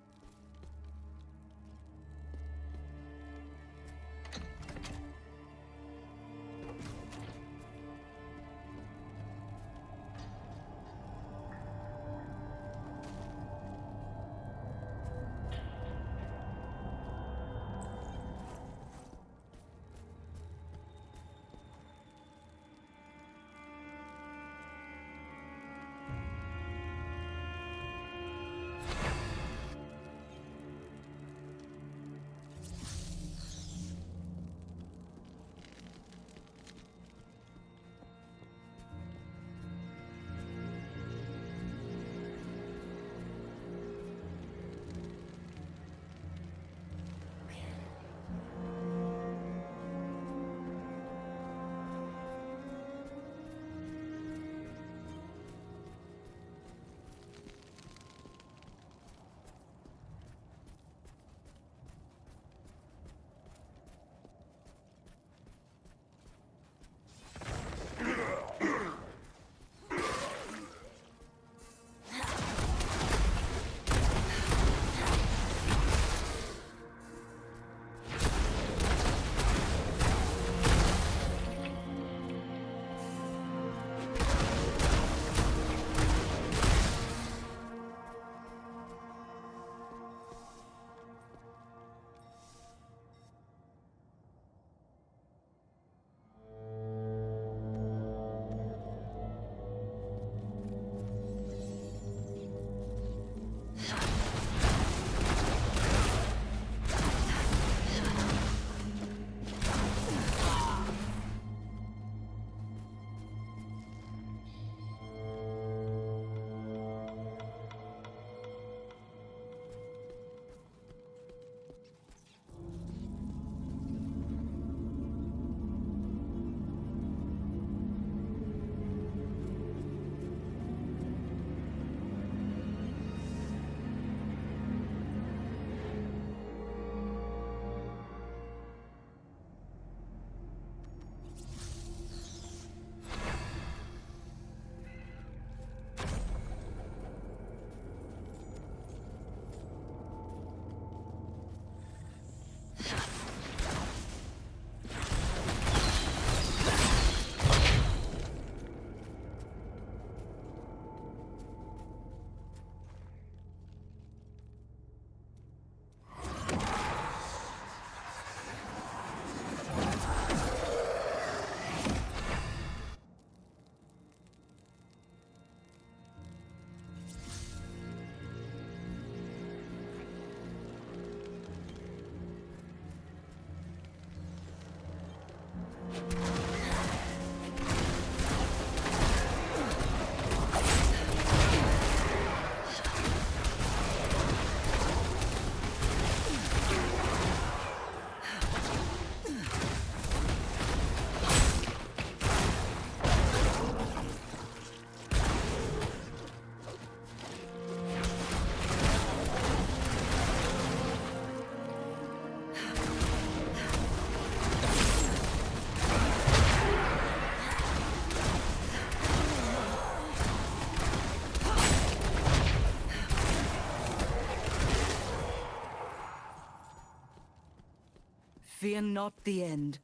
Speaker 2: Fear not the end.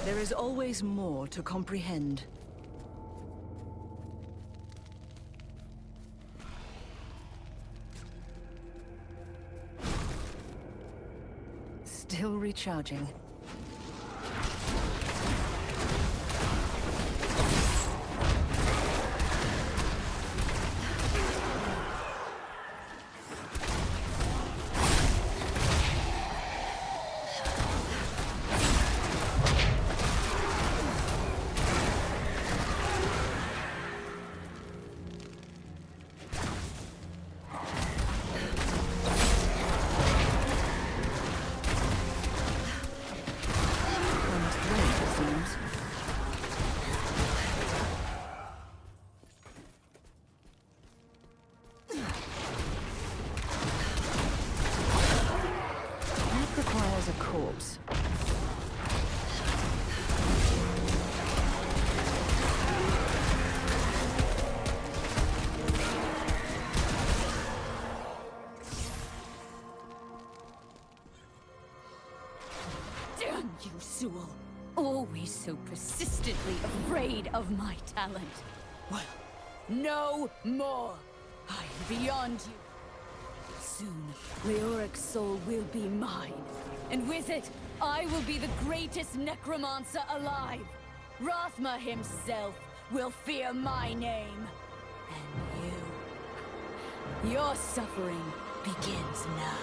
Speaker 2: There is always more to comprehend. Still recharging. A corpse.
Speaker 9: Damn you, Sewell! Always so persistently afraid of my talent. Well, no more! I am beyond you. Soon, Leoric's soul will be mine. And with it, I will be the greatest necromancer alive. Rathma himself will fear my name. And you... your suffering begins now.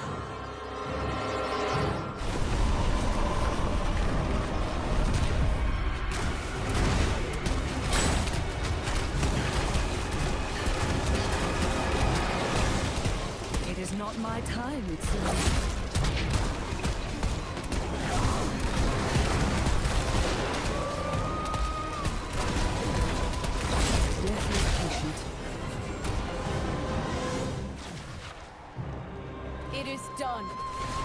Speaker 2: It is not my time, it seems.
Speaker 9: It is done.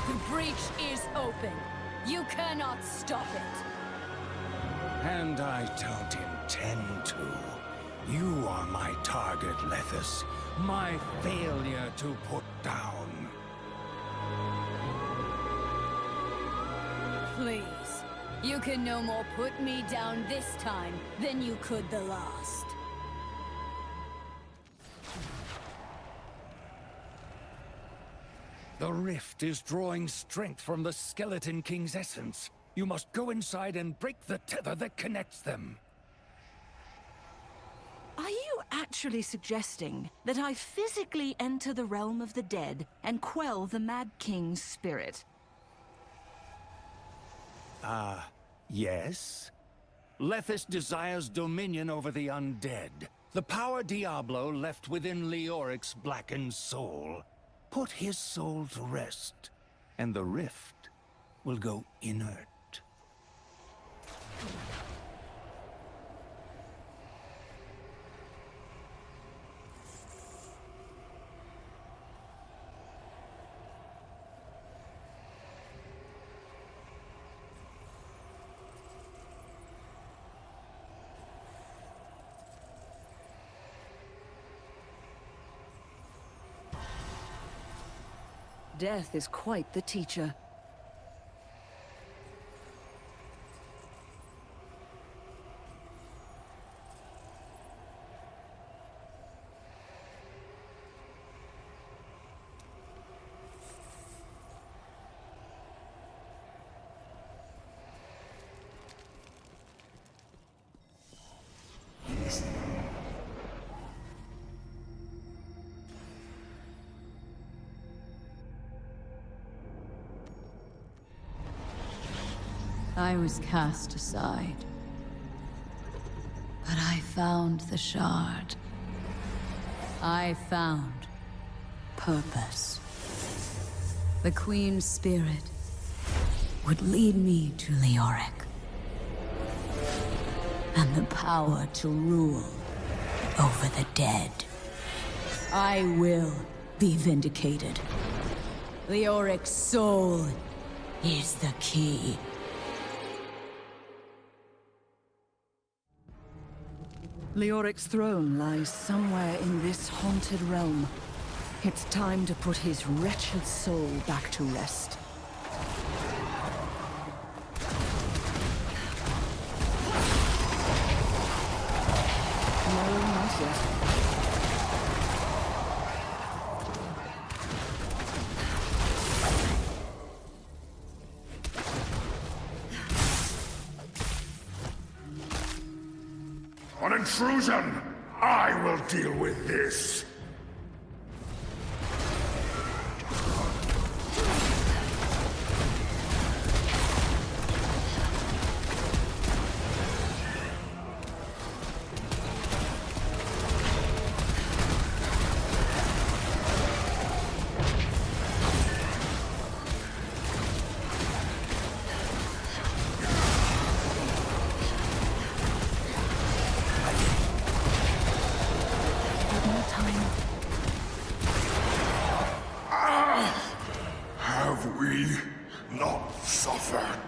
Speaker 9: The breach is open. You cannot stop it.
Speaker 7: And I don't intend to. You are my target, Lethis. My failure to put down.
Speaker 9: Please. You can no more put me down this time than you could the last.
Speaker 7: The rift is drawing strength from the Skeleton King's essence. You must go inside and break the tether that connects them.
Speaker 2: Are you actually suggesting that I physically enter the realm of the dead and quell the Mad King's spirit?
Speaker 7: Yes? Lethis desires dominion over the undead. The power Diablo left within Leoric's blackened soul. Put his soul to rest, and the rift will go inert.
Speaker 2: Death is quite the teacher.
Speaker 9: I was cast aside. But I found the shard. I found purpose. The Queen's spirit would lead me to Leoric. And the power to rule over the dead. I will be vindicated. Leoric's soul is the key.
Speaker 2: Leoric's throne lies somewhere in this haunted realm. It's time to put his wretched soul back to rest. No, not yet.
Speaker 15: An intrusion! I will deal with this! Have we not suffered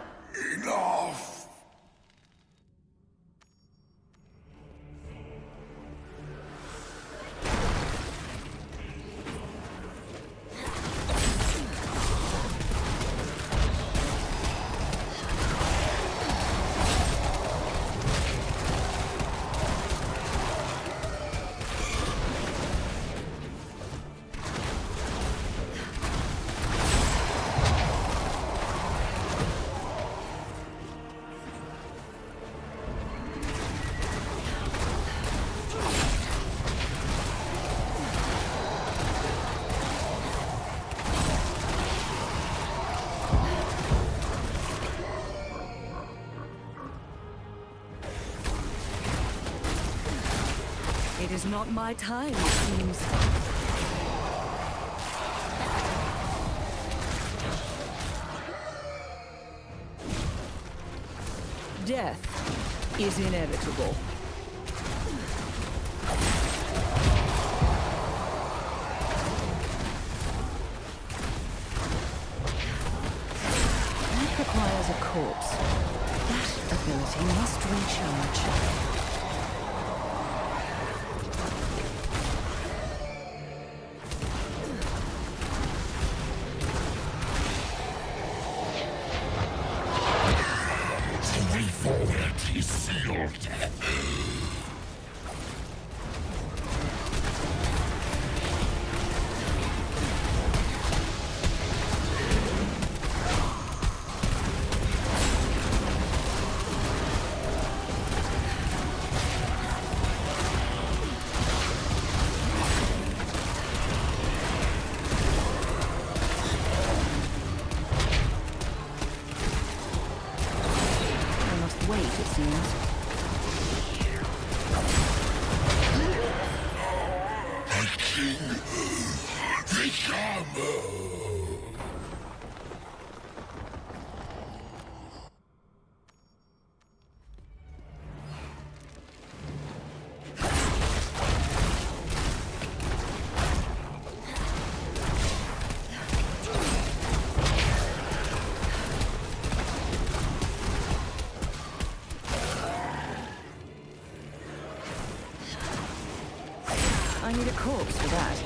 Speaker 15: enough?
Speaker 2: It is not my time, it seems. Death is inevitable. That requires a corpse. That ability must recharge.
Speaker 15: The way forward is sealed.
Speaker 2: Wait, it seems.
Speaker 15: A king! Become!
Speaker 2: I need a corpse for that.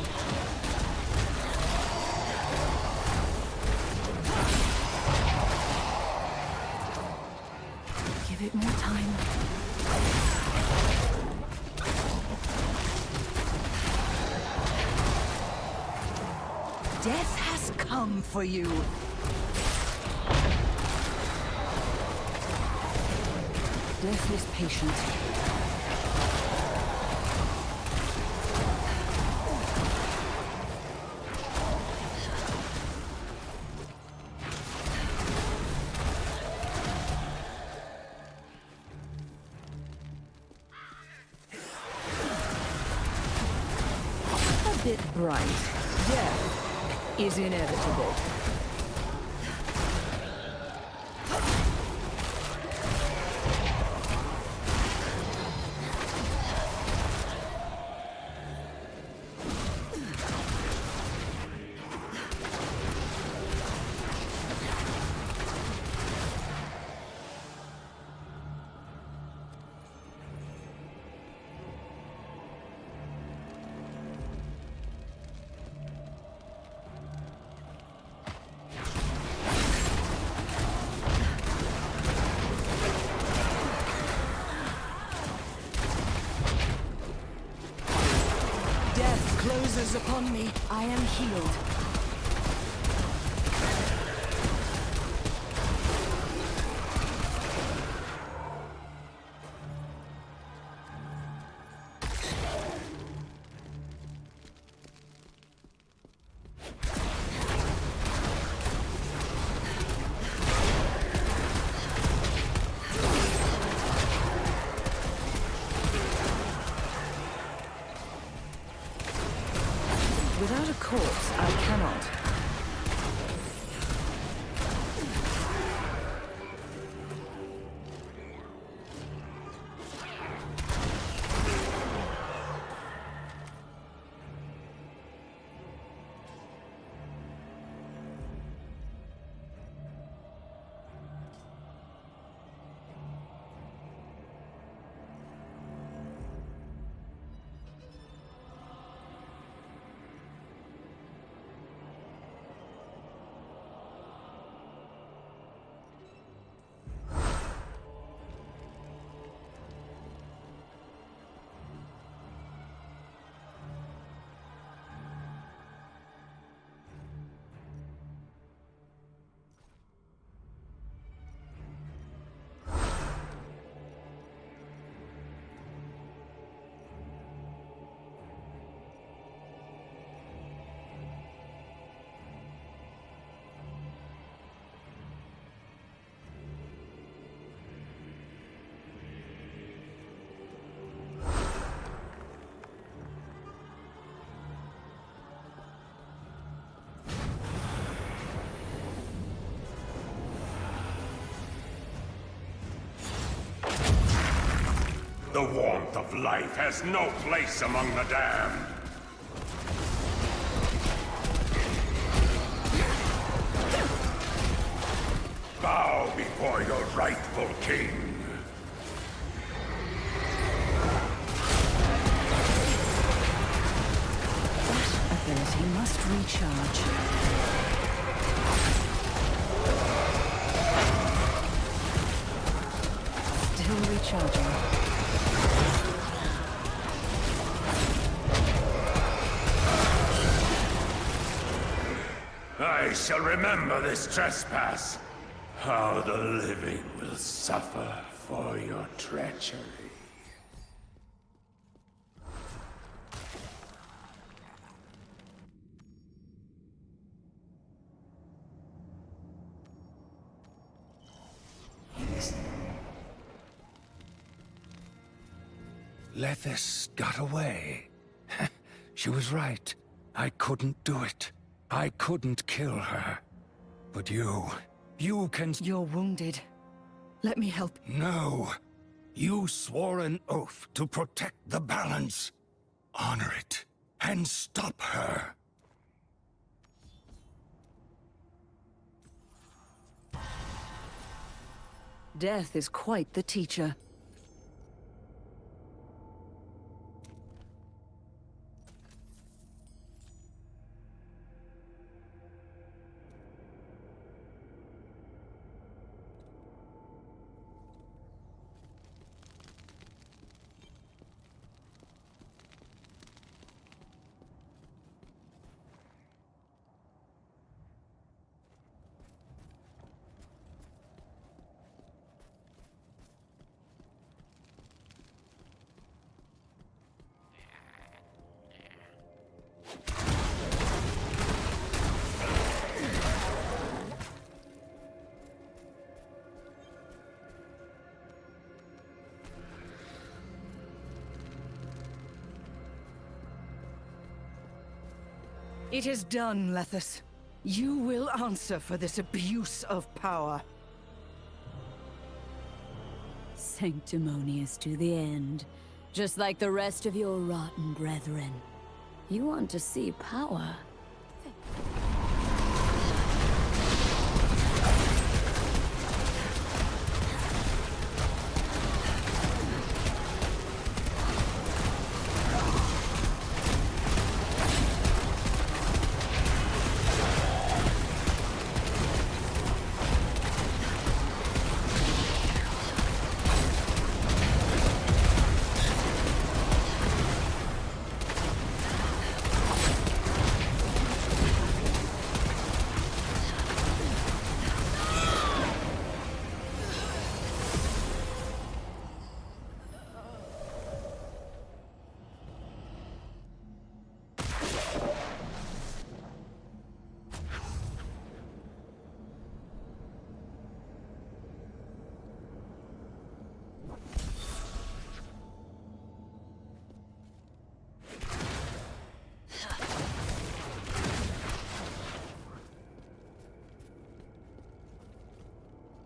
Speaker 2: Give it more time. Death has come for you. Death is patient. A bit bright. Death is inevitable. Closes upon me. I am healed.
Speaker 15: The warmth of life has no place among the damned. Bow before your rightful king.
Speaker 2: Ability must recharge. Still recharging.
Speaker 15: I shall remember this trespass. How the living will suffer for your treachery.
Speaker 7: Lethis got away. She was right. I couldn't do it. I couldn't kill her. But you can...
Speaker 2: You're wounded. Let me help.
Speaker 7: No. You swore an oath to protect the balance. Honor it, and stop her.
Speaker 2: Death is quite the teacher. It is done, Lethis. You will answer for this abuse of power.
Speaker 9: Sanctimonious to the end. Just like the rest of your rotten brethren. You want to see power?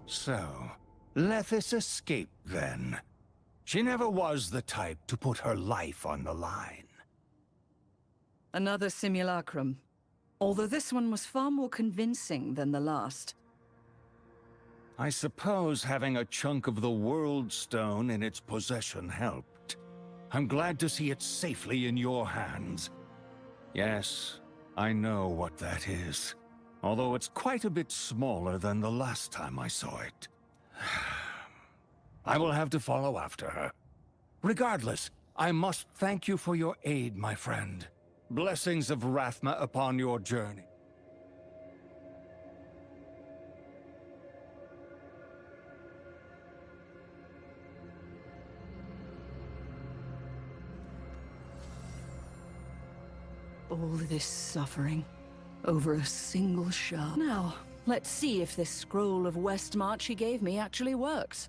Speaker 7: So, Lethis escaped then. She never was the type to put her life on the line.
Speaker 2: Another simulacrum. Although this one was far more convincing than the last.
Speaker 7: I suppose having a chunk of the World Stone in its possession helped. I'm glad to see it safely in your hands. Yes, I know what that is. Although it's quite a bit smaller than the last time I saw it. I will have to follow after her. Regardless, I must thank you for your aid, my friend. Blessings of Rathma upon your journey.
Speaker 2: All this suffering over a single shard. Now, let's see if this scroll of Westmarch she gave me actually works.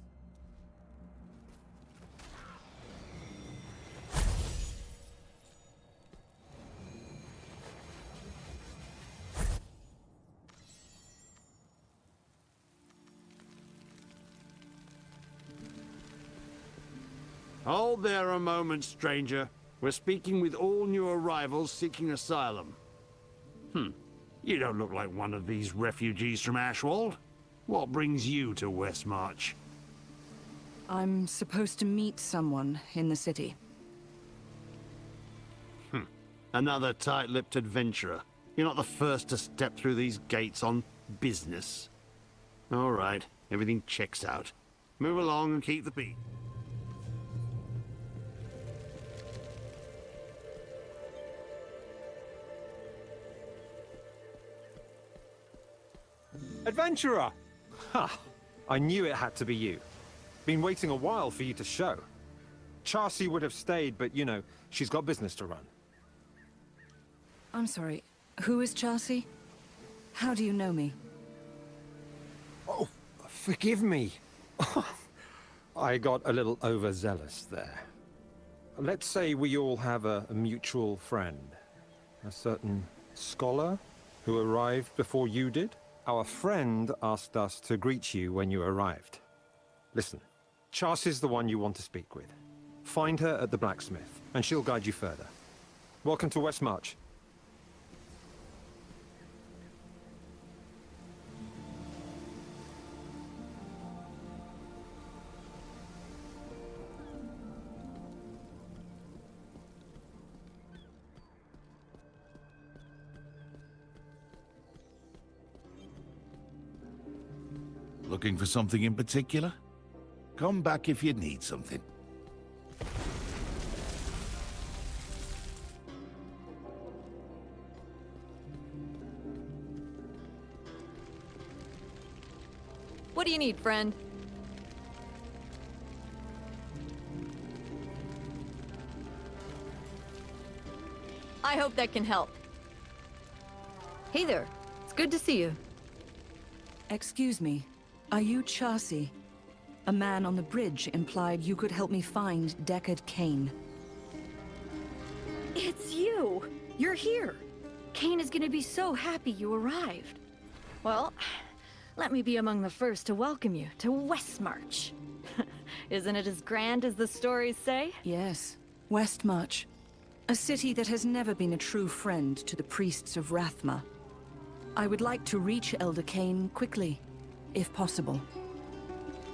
Speaker 16: Hold there a moment, stranger. We're speaking with all new arrivals seeking asylum. You don't look like one of these refugees from Ashwold. What brings you to Westmarch?
Speaker 2: I'm supposed to meet someone in the city.
Speaker 16: Another tight-lipped adventurer. You're not the first to step through these gates on business. All right, everything checks out. Move along and keep the beat.
Speaker 17: Adventurer! Ha! I knew it had to be you. Been waiting a while for you to show. Chassi would have stayed, but you know, she's got business to run.
Speaker 2: I'm sorry, who is Chassi? How do you know me?
Speaker 17: Oh, forgive me. I got a little overzealous there. Let's say we all have a mutual friend. A certain scholar who arrived before you did. Our friend asked us to greet you when you arrived. Listen, Chassi's the one you want to speak with. Find her at the blacksmith, and she'll guide you further. Welcome to Westmarch.
Speaker 1: Looking for something in particular? Come back if you need something.
Speaker 18: What do you need, friend? I hope that can help. Hey there. It's good to see you.
Speaker 2: Excuse me, are you Chassi? A man on the bridge implied you could help me find Deckard Cain.
Speaker 18: It's you! You're here! Cain is gonna be so happy you arrived. Well, let me be among the first to welcome you to Westmarch. Isn't it as grand as the stories say?
Speaker 2: Yes, Westmarch. A city that has never been a true friend to the priests of Rathma. I would like to reach Elder Cain quickly, if possible.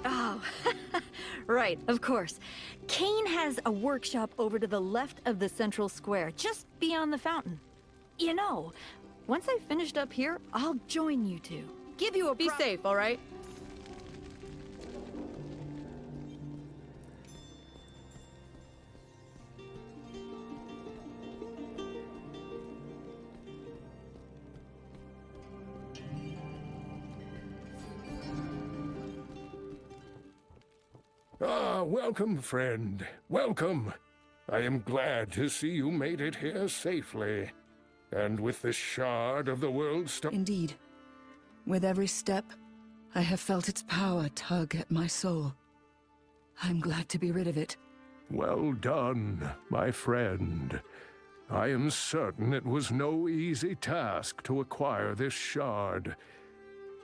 Speaker 18: Oh, right, of course. Cain has a workshop over to the left of the central square, just beyond the fountain. You know, once I've finished up here, I'll join you two. Give you a Be safe, all right?
Speaker 5: Ah, welcome, friend. Welcome. I am glad to see you made it here safely. And with the shard of the world stone...
Speaker 2: Indeed. With every step, I have felt its power tug at my soul. I'm glad to be rid of it.
Speaker 5: Well done, my friend. I am certain it was no easy task to acquire this shard.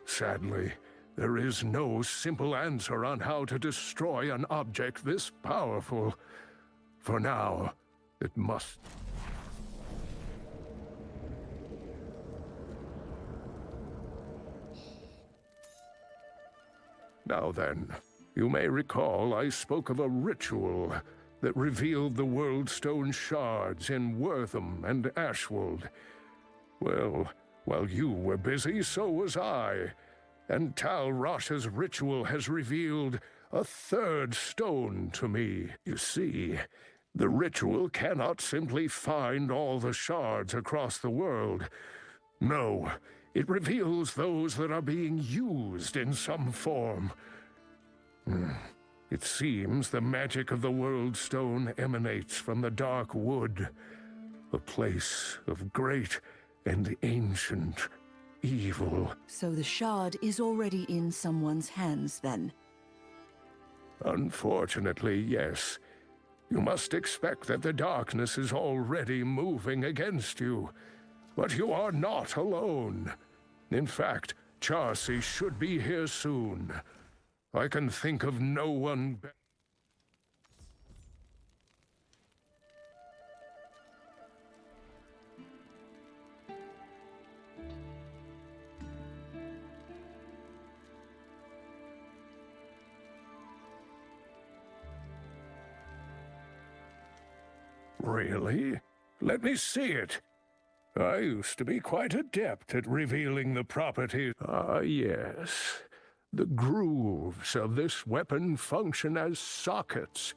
Speaker 5: Sadly, there is no simple answer on how to destroy an object this powerful. For now, it must... Now then, you may recall I spoke of a ritual that revealed the World Stone shards in Wortham and Ashwold. Well, while you were busy, so was I. And Tal Rosh's ritual has revealed a third stone to me. You see, the ritual cannot simply find all the shards across the world. No, it reveals those that are being used in some form. It seems the magic of the World Stone emanates from the Dark Wood, a place of great and ancient evil.
Speaker 2: So the shard is already in someone's hands, then?
Speaker 5: Unfortunately, yes. You must expect that the darkness is already moving against you. But you are not alone. In fact, Chassi should be here soon. I can think of no one better. Really? Let me see it. I used to be quite adept at revealing the properties. Ah, yes. The grooves of this weapon function as sockets.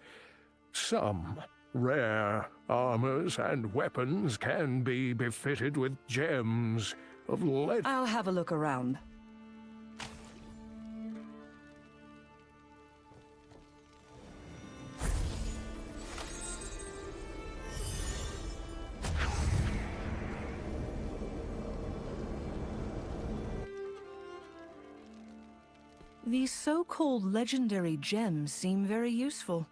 Speaker 5: Some rare armors and weapons can be befitted with gems of lead.
Speaker 2: I'll have a look around. These so-called legendary gems seem very useful.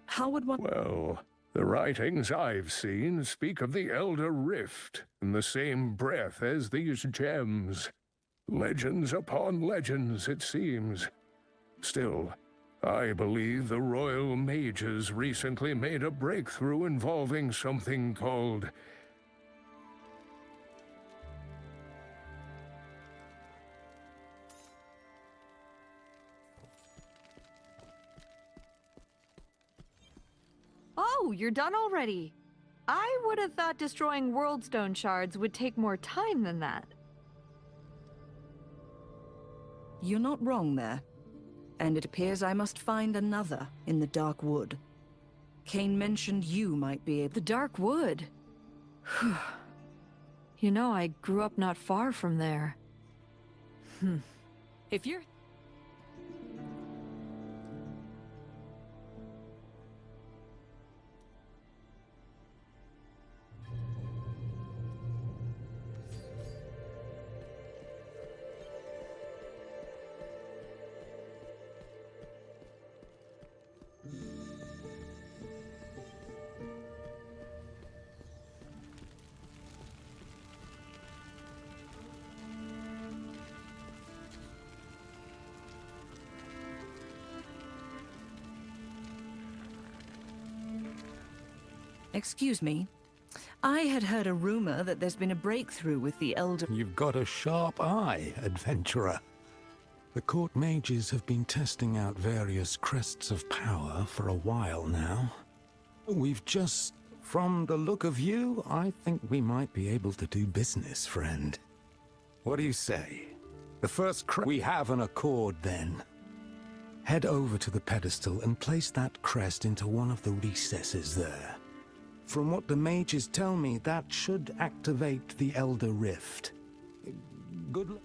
Speaker 2: How would one...
Speaker 5: Well, the writings I've seen speak of the Elder Rift in the same breath as these gems. Legends upon legends, it seems. Still, I believe the Royal Mages recently made a breakthrough involving something called...
Speaker 18: Oh, you're done already. I would have thought destroying Worldstone shards would take more time than that.
Speaker 2: You're not wrong there. And it appears I must find another in the Dark Wood. Cain mentioned you might be able...
Speaker 18: The Dark Wood? You know, I grew up not far from there. If you're...
Speaker 2: Excuse me. I had heard a rumor that there's been a breakthrough with the Elder...
Speaker 10: You've got a sharp eye, adventurer. The court mages have been testing out various crests of power for a while now. We've just... From the look of you, I think we might be able to do business, friend. What do you say? The first we have an accord, then. Head over to the pedestal and place that crest into one of the recesses there. From what the mages tell me, that should activate the Elder Rift. Good luck.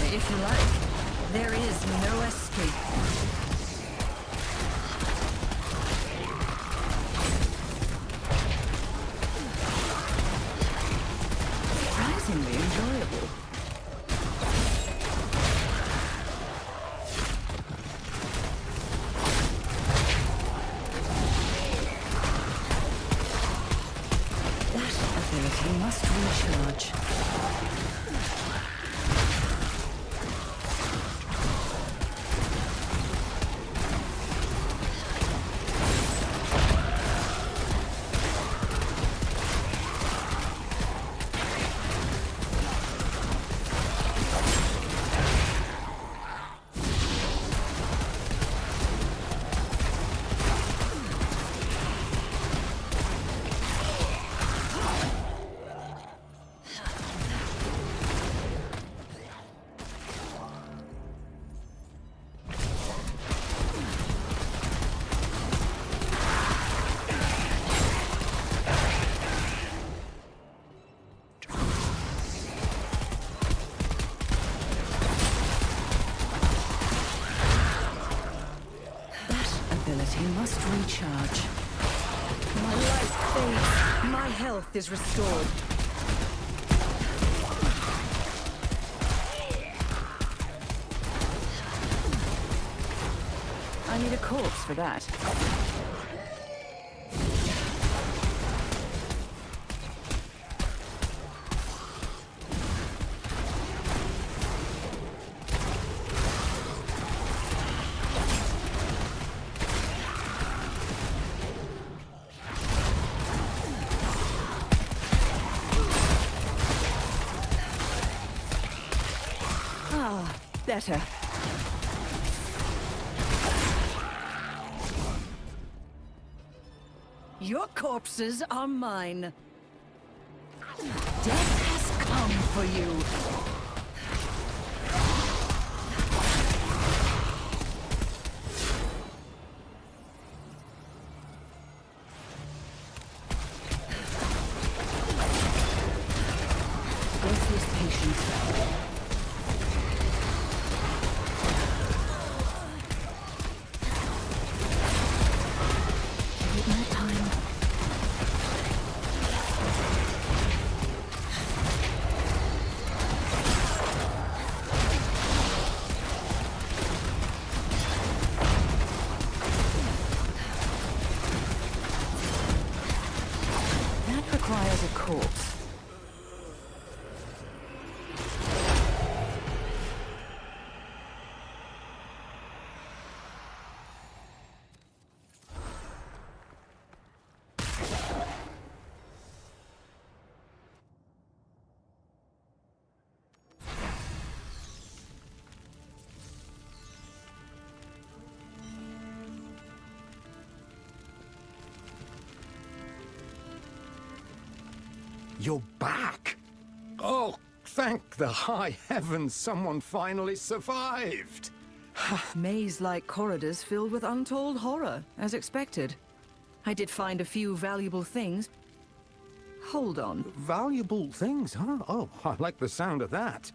Speaker 2: If you like, there is no escape. Surprisingly enjoyable. That ability must recharge. he must recharge. My life fades. My health is restored. I need a corpse for that. Better. Your corpses are mine. Death has come for you. Deathless patience. Requires a corpse.
Speaker 17: You're back! Oh, thank the high heavens someone finally survived!
Speaker 2: Maze-like corridors filled with untold horror, as expected. I did find a few valuable things. Hold on.
Speaker 17: Valuable things, huh? Oh, I like the sound of that.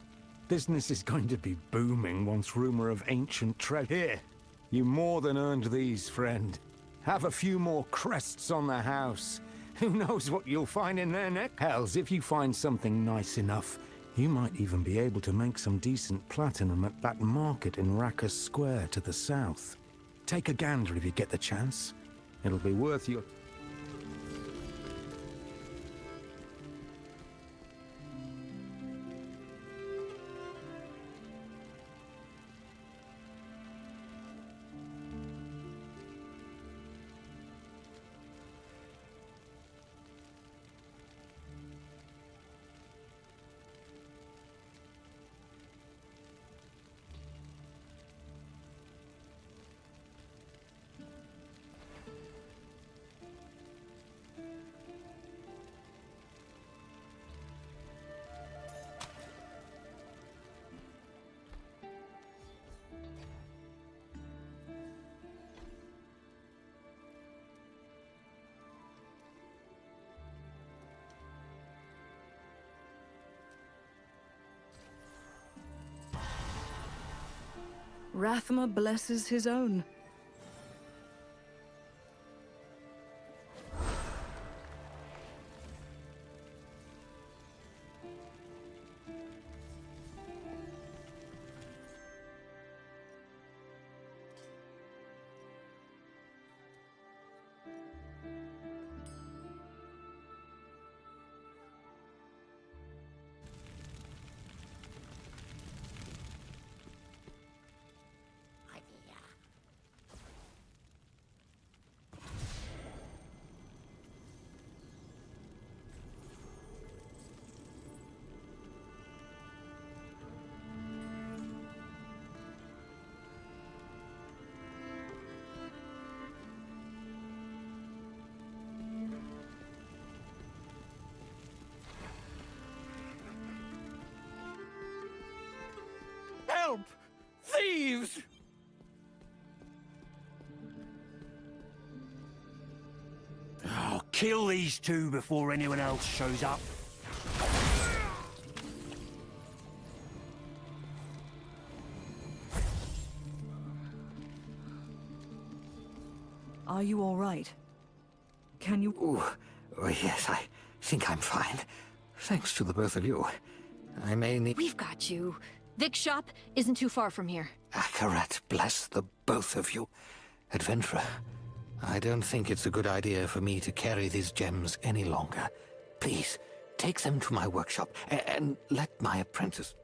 Speaker 17: Business is going to be booming once rumor of ancient treasure. Here, you more than earned these, friend. Have a few more crests on the house. Who knows what you'll find in their neck? Hells, if you find something nice enough, you might even be able to make some decent platinum at that market in Rackus Square to the south. Take a gander if you get the chance. It'll be worth your...
Speaker 2: Rathma blesses his own.
Speaker 16: Help! Thieves!
Speaker 19: I'll kill these two before anyone else shows up.
Speaker 2: Are you all right? Can you...
Speaker 20: Ooh, oh, yes, I think I'm fine. Thanks to the both of you. I may need...
Speaker 18: We've got you. Vic's shop isn't too far from here.
Speaker 20: Akarat bless the both of you. Adventurer, I don't think it's a good idea for me to carry these gems any longer. Please, take them to my workshop and let my apprentice...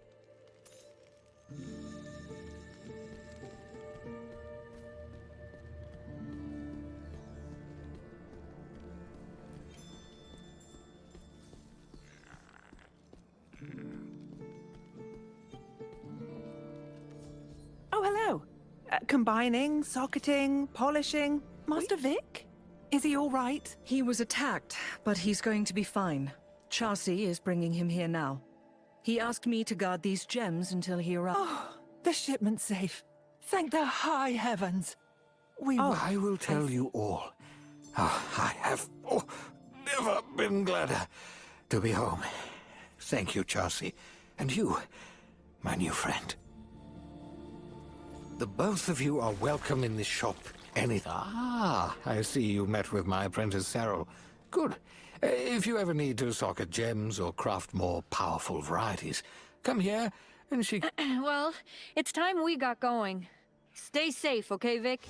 Speaker 3: Oh, hello. Combining, socketing, polishing. Master Vic? Is he all right?
Speaker 2: He was attacked, but he's going to be fine. Chassi is bringing him here now. He asked me to guard these gems until he arrives.
Speaker 3: Oh, the shipment's safe. Thank the high heavens.
Speaker 20: I will tell you all. Oh, I have never been gladder to be home. Thank you, Chassi. And you, my new friend. The both of you are welcome in this shop anytime. Ah, I see you met with my apprentice, Cyril. Good. If you ever need to socket gems or craft more powerful varieties, come here and she...
Speaker 18: Well, it's time we got going. Stay safe, okay, Vic?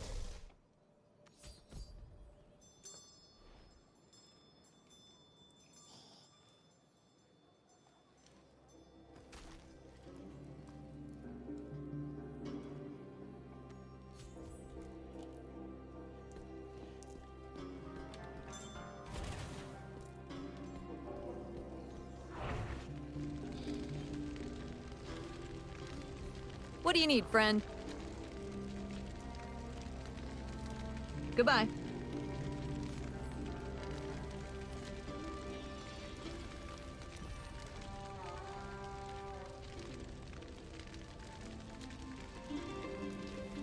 Speaker 18: What do you need, friend? Goodbye.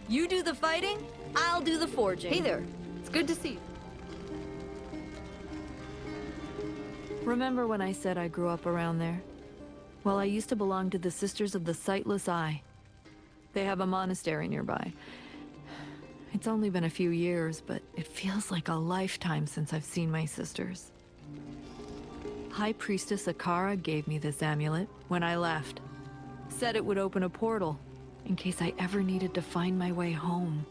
Speaker 18: You do the fighting, I'll do the forging. Hey there. It's good to see you. Remember when I said I grew up around there? Well, I used to belong to the Sisters of the Sightless Eye. They have a monastery nearby. It's only been a few years, but it feels like a lifetime since I've seen my sisters. High Priestess Akara gave me this amulet when I left. Said it would open a portal in case I ever needed to find my way home.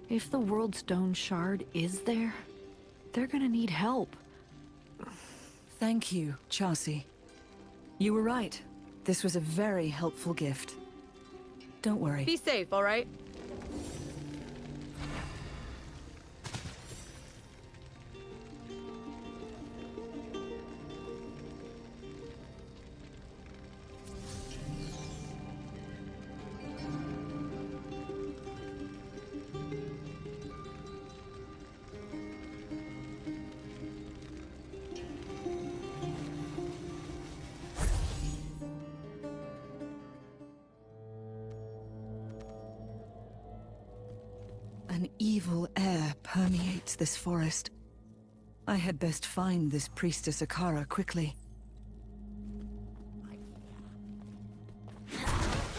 Speaker 18: If the World Stone Shard is there, they're gonna need help.
Speaker 2: Thank you, Chassi. You were right. This was a very helpful gift. Don't worry.
Speaker 18: Be safe, all right?
Speaker 2: An evil air permeates this forest. I had best find this Priestess Akara quickly.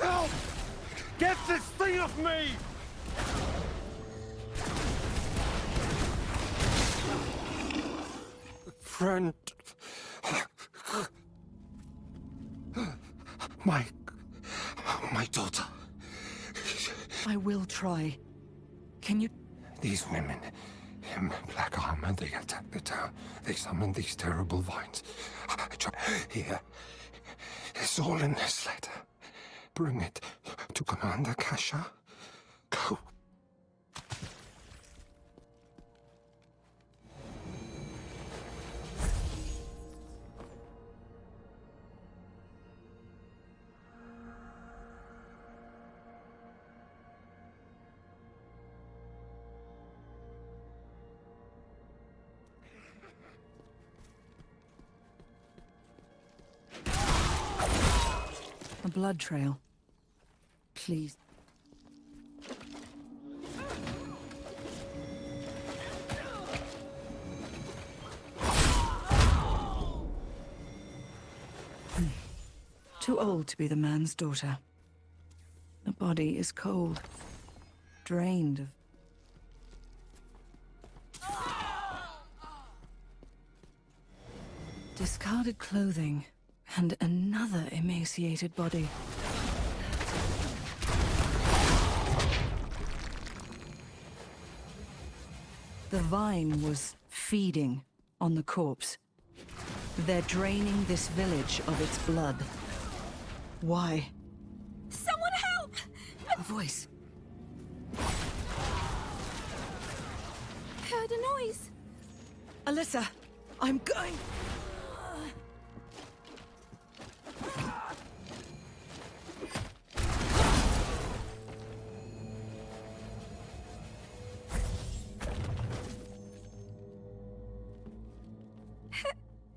Speaker 17: Help! Get this thing off me! Friend... My daughter.
Speaker 2: I will try. Can you...
Speaker 14: These women, in black armor, they attacked the town. They summoned these terrible vines. Here. It's all in this letter. Bring it to Commander Kasha. Go.
Speaker 2: A blood trail. Please. Too old to be the man's daughter. The body is cold, drained of... Discarded clothing, and another emaciated body. The vine was feeding on the corpse. They're draining this village of its blood. Why?
Speaker 12: Someone help!
Speaker 2: A voice.
Speaker 12: Heard a noise.
Speaker 2: Alyssa, I'm going.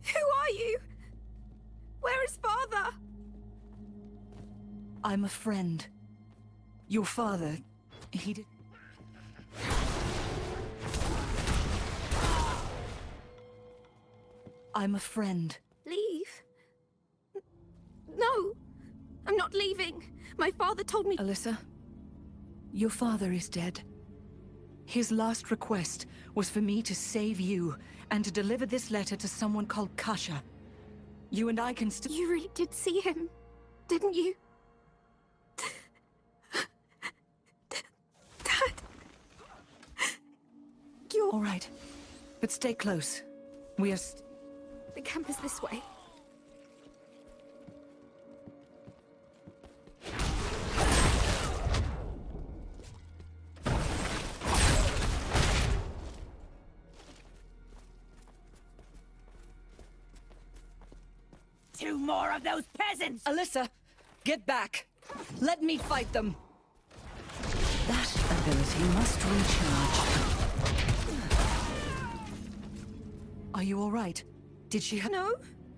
Speaker 12: Who are you? Where is Father?
Speaker 2: I'm a friend. Your father, he did... I'm a friend.
Speaker 12: Leave? No, I'm not leaving. My father told me...
Speaker 2: Alyssa, your father is dead. His last request was for me to save you and to deliver this letter to someone called Kasha. You and I can still...
Speaker 12: You really did see him, didn't you? Dad... You're...
Speaker 2: All right, but stay close. We are...
Speaker 12: The camp is this way.
Speaker 2: Two more of those peasants! Alyssa, get back. Let me fight them. That ability must recharge. Are you all right? Did she have...
Speaker 12: No,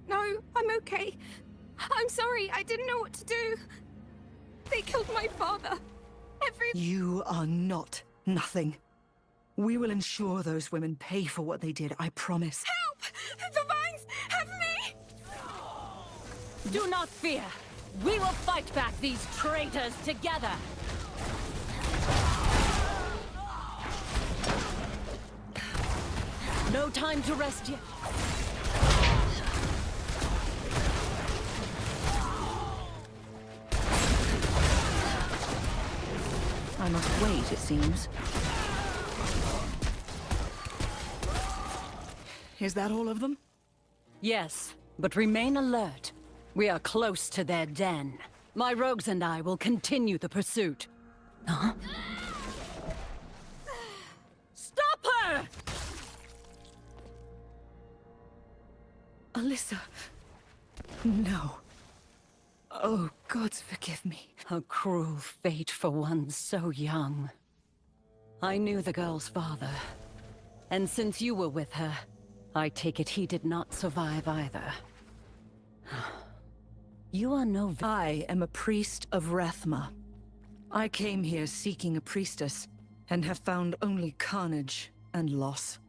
Speaker 12: I'm okay. I'm sorry, I didn't know what to do. They killed my father.
Speaker 2: You are not nothing. We will ensure those women pay for what they did, I promise.
Speaker 12: Help! The vines have me!
Speaker 9: Do not fear. We will fight back these traitors together. No time to rest yet.
Speaker 2: I must wait, it seems. Is that all of them?
Speaker 9: Yes, but remain alert. We are close to their den. My rogues and I will continue the pursuit. Huh? Stop her!
Speaker 2: Alyssa. No. Oh, gods forgive me.
Speaker 9: A cruel fate for one so young. I knew the girl's father. And since you were with her, I take it he did not survive either. You are no...
Speaker 2: I am a priest of Rathma. I came here seeking a priestess, and have found only carnage and loss.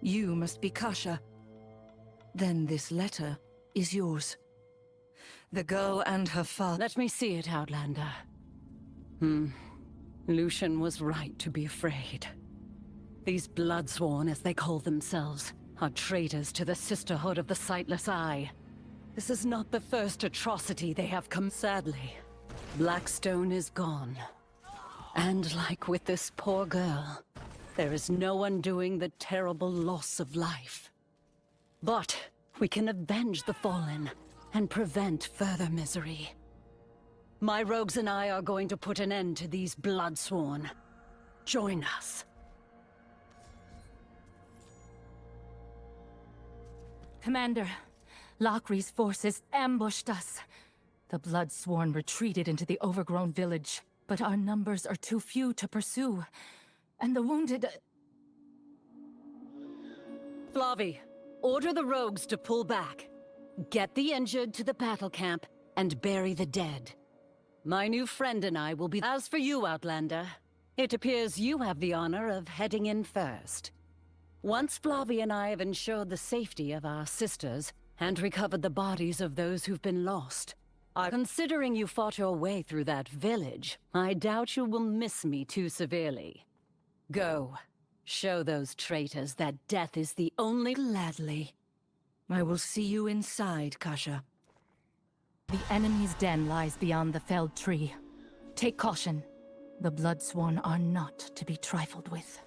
Speaker 2: You must be Kasha. Then this letter is yours. The girl and her father...
Speaker 9: Let me see it, Outlander. Lucian was right to be afraid. These Bloodsworn, as they call themselves, are traitors to the Sisterhood of the Sightless Eye. This is not the first atrocity they have come. Sadly, Blackstone is gone. And like with this poor girl, there is no undoing the terrible loss of life. But we can avenge the fallen and prevent further misery. My rogues and I are going to put an end to these Bloodsworn. Join us.
Speaker 21: Commander, Locri's forces ambushed us. The Bloodsworn retreated into the overgrown village, but our numbers are too few to pursue. And the wounded...
Speaker 9: Flavi, order the rogues to pull back. Get the injured to the battle camp, and bury the dead. My new friend and I will be... As for you, Outlander, it appears you have the honor of heading in first. Once Flavi and I have ensured the safety of our sisters, and recovered the bodies of those who've been lost, considering you fought your way through that village, I doubt you will miss me too severely. Go. Show those traitors that death is the only...
Speaker 2: Gladly. I will see you inside, Kasha.
Speaker 21: The enemy's den lies beyond the felled tree. Take caution. The Bloodsworn are not to be trifled with.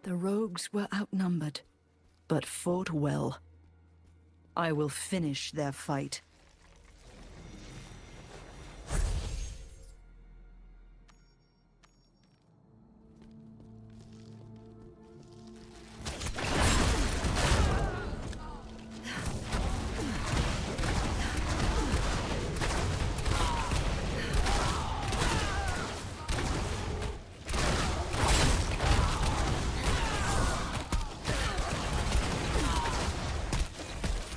Speaker 2: The rogues were outnumbered, but fought well. I will finish their fight.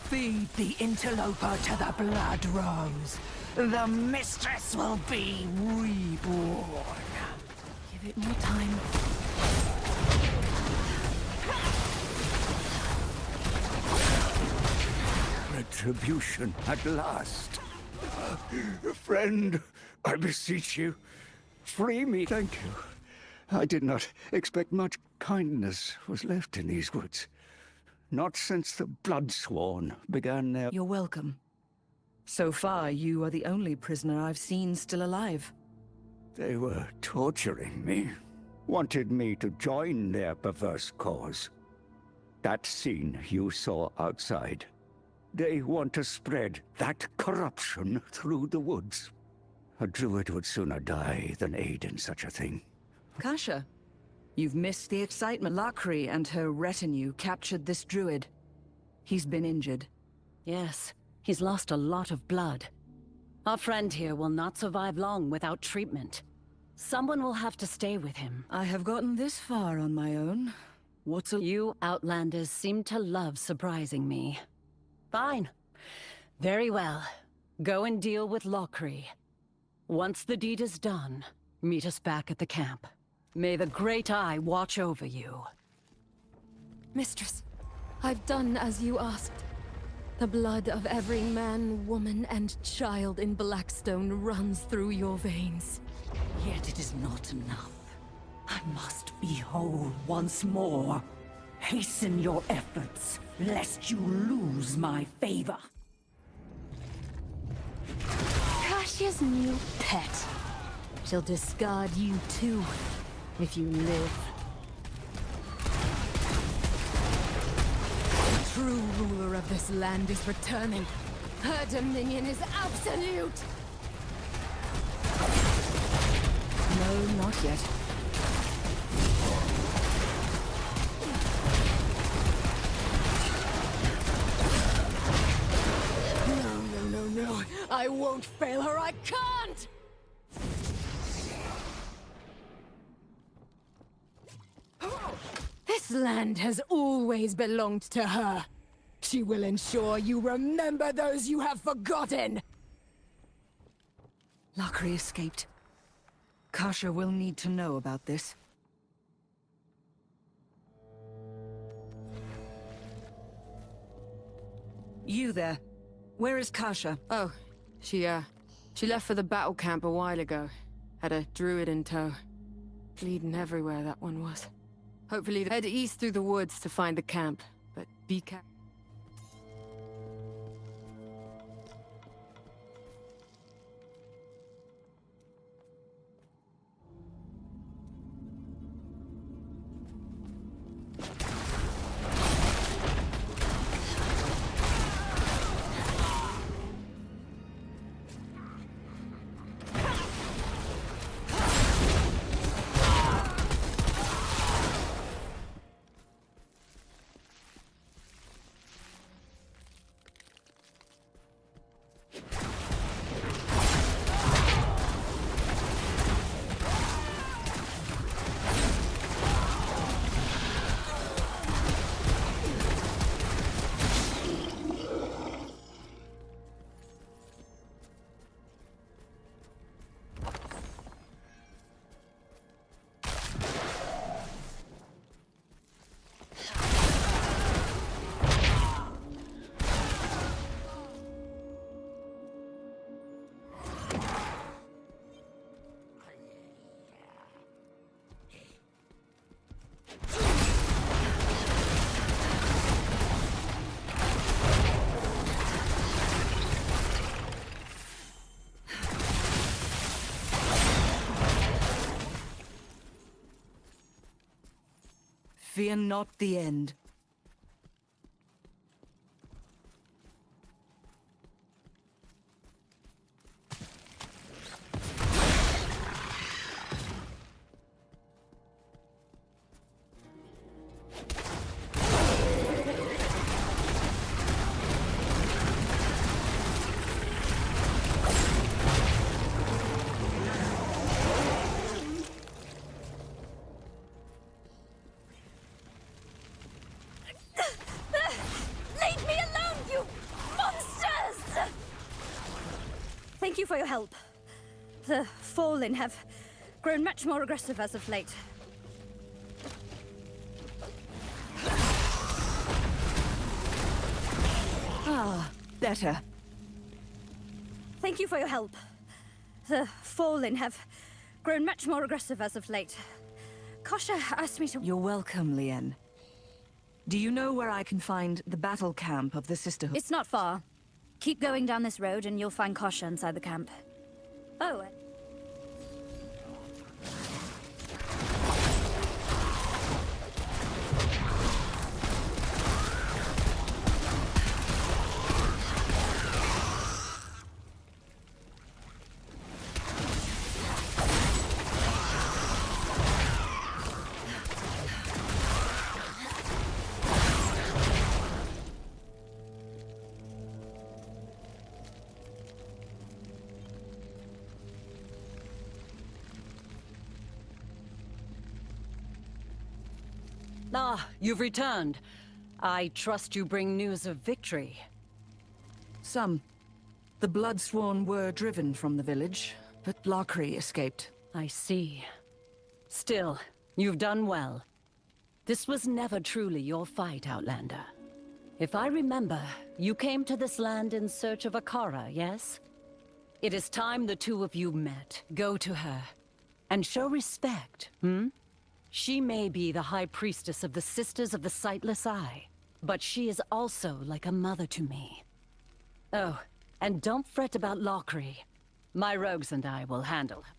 Speaker 3: Feed the interloper to the blood rose. The mistress will be reborn.
Speaker 21: Give it more time.
Speaker 19: Retribution at last. Friend, I beseech you, free me. Thank you. I did not expect much kindness was left in these woods. Not since the Bloodsworn began their...
Speaker 2: You're welcome. So far, you are the only prisoner I've seen still alive.
Speaker 19: They were torturing me. Wanted me to join their perverse cause. That scene you saw outside. They want to spread that corruption through the woods. A druid would sooner die than aid in such a thing.
Speaker 2: Kasha, you've missed the excitement. Lakri and her retinue captured this druid. He's been injured.
Speaker 9: Yes, he's lost a lot of blood. Our friend here will not survive long without treatment. Someone will have to stay with him.
Speaker 2: I have gotten this far on my own.
Speaker 9: You Outlanders seem to love surprising me. Fine. Very well. Go and deal with Lakri. Once the deed is done, meet us back at the camp. May the Great Eye watch over you.
Speaker 21: Mistress, I've done as you asked. The blood of every man, woman, and child in Blackstone runs through your veins.
Speaker 3: Yet it is not enough. I must be whole once more. Hasten your efforts, lest you lose my favor.
Speaker 21: Kasha's new pet. She'll discard you too, if you live. The true ruler of this land is returning. Her dominion is absolute!
Speaker 2: No, not yet.
Speaker 21: No. I won't fail her, I can't! This land has always belonged to her. She will ensure you remember those you have forgotten!
Speaker 2: Lakri escaped. Kasha will need to know about this. You there. Where is Kasha?
Speaker 4: Oh, she left for the battle camp a while ago. Had a druid in tow. Bleeding everywhere, that one was. Hopefully head east through the woods to find the camp, but be careful.
Speaker 2: fear not the end.
Speaker 18: Leave me alone, you monsters! Thank you for your help. The Fallen have grown much more aggressive as of late.
Speaker 2: Ah, better.
Speaker 18: Thank you for your help. The Fallen have grown much more aggressive as of late. Kosha asked me to...
Speaker 2: You're welcome, Lien. Do you know where I can find the battle camp of the Sisterhood?
Speaker 18: It's not far. Keep going down this road and you'll find Kosha inside the camp. Oh,
Speaker 8: Ah, you've returned. I trust you bring news of victory.
Speaker 2: Some. The Bloodsworn were driven from the village, but Lachri escaped.
Speaker 8: I see. Still, you've done well. This was never truly your fight, Outlander. If I remember, you came to this land in search of Akara, yes? It is time the two of you met. Go to her. And show respect, hmm? She may be the High Priestess of the Sisters of the Sightless Eye, but she is also like a mother to me. Oh, and don't fret about Lachri. My rogues and I will handle her.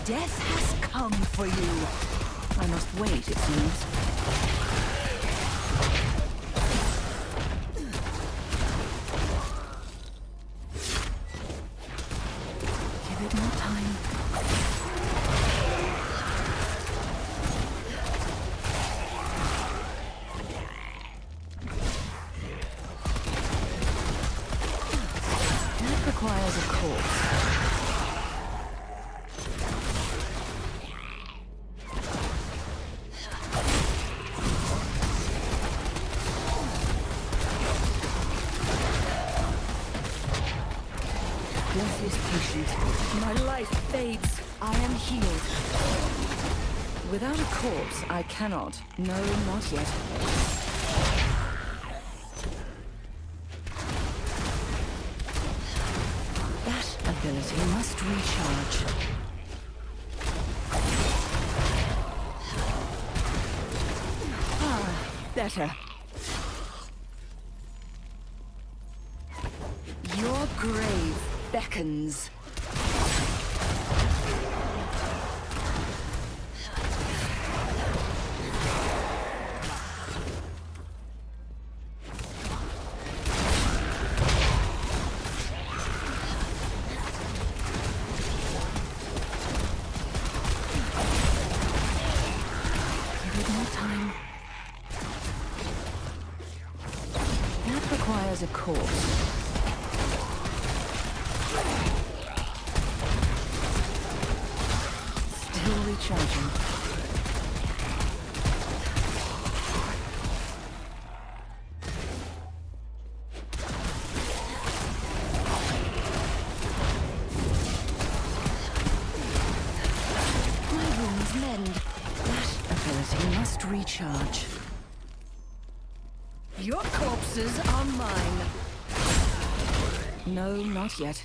Speaker 2: Death has come for you. I must wait, it seems. Give it more time. That requires a corpse. Death is patient. My life fades. I am healed. Without a corpse, I cannot. No, not yet. That ability must recharge. Ah, better. Your grave beckons. beckons. Give it more time. That requires a corpse. Still recharging. My wounds mend. That ability must recharge. Your corpses are mine. No, not yet.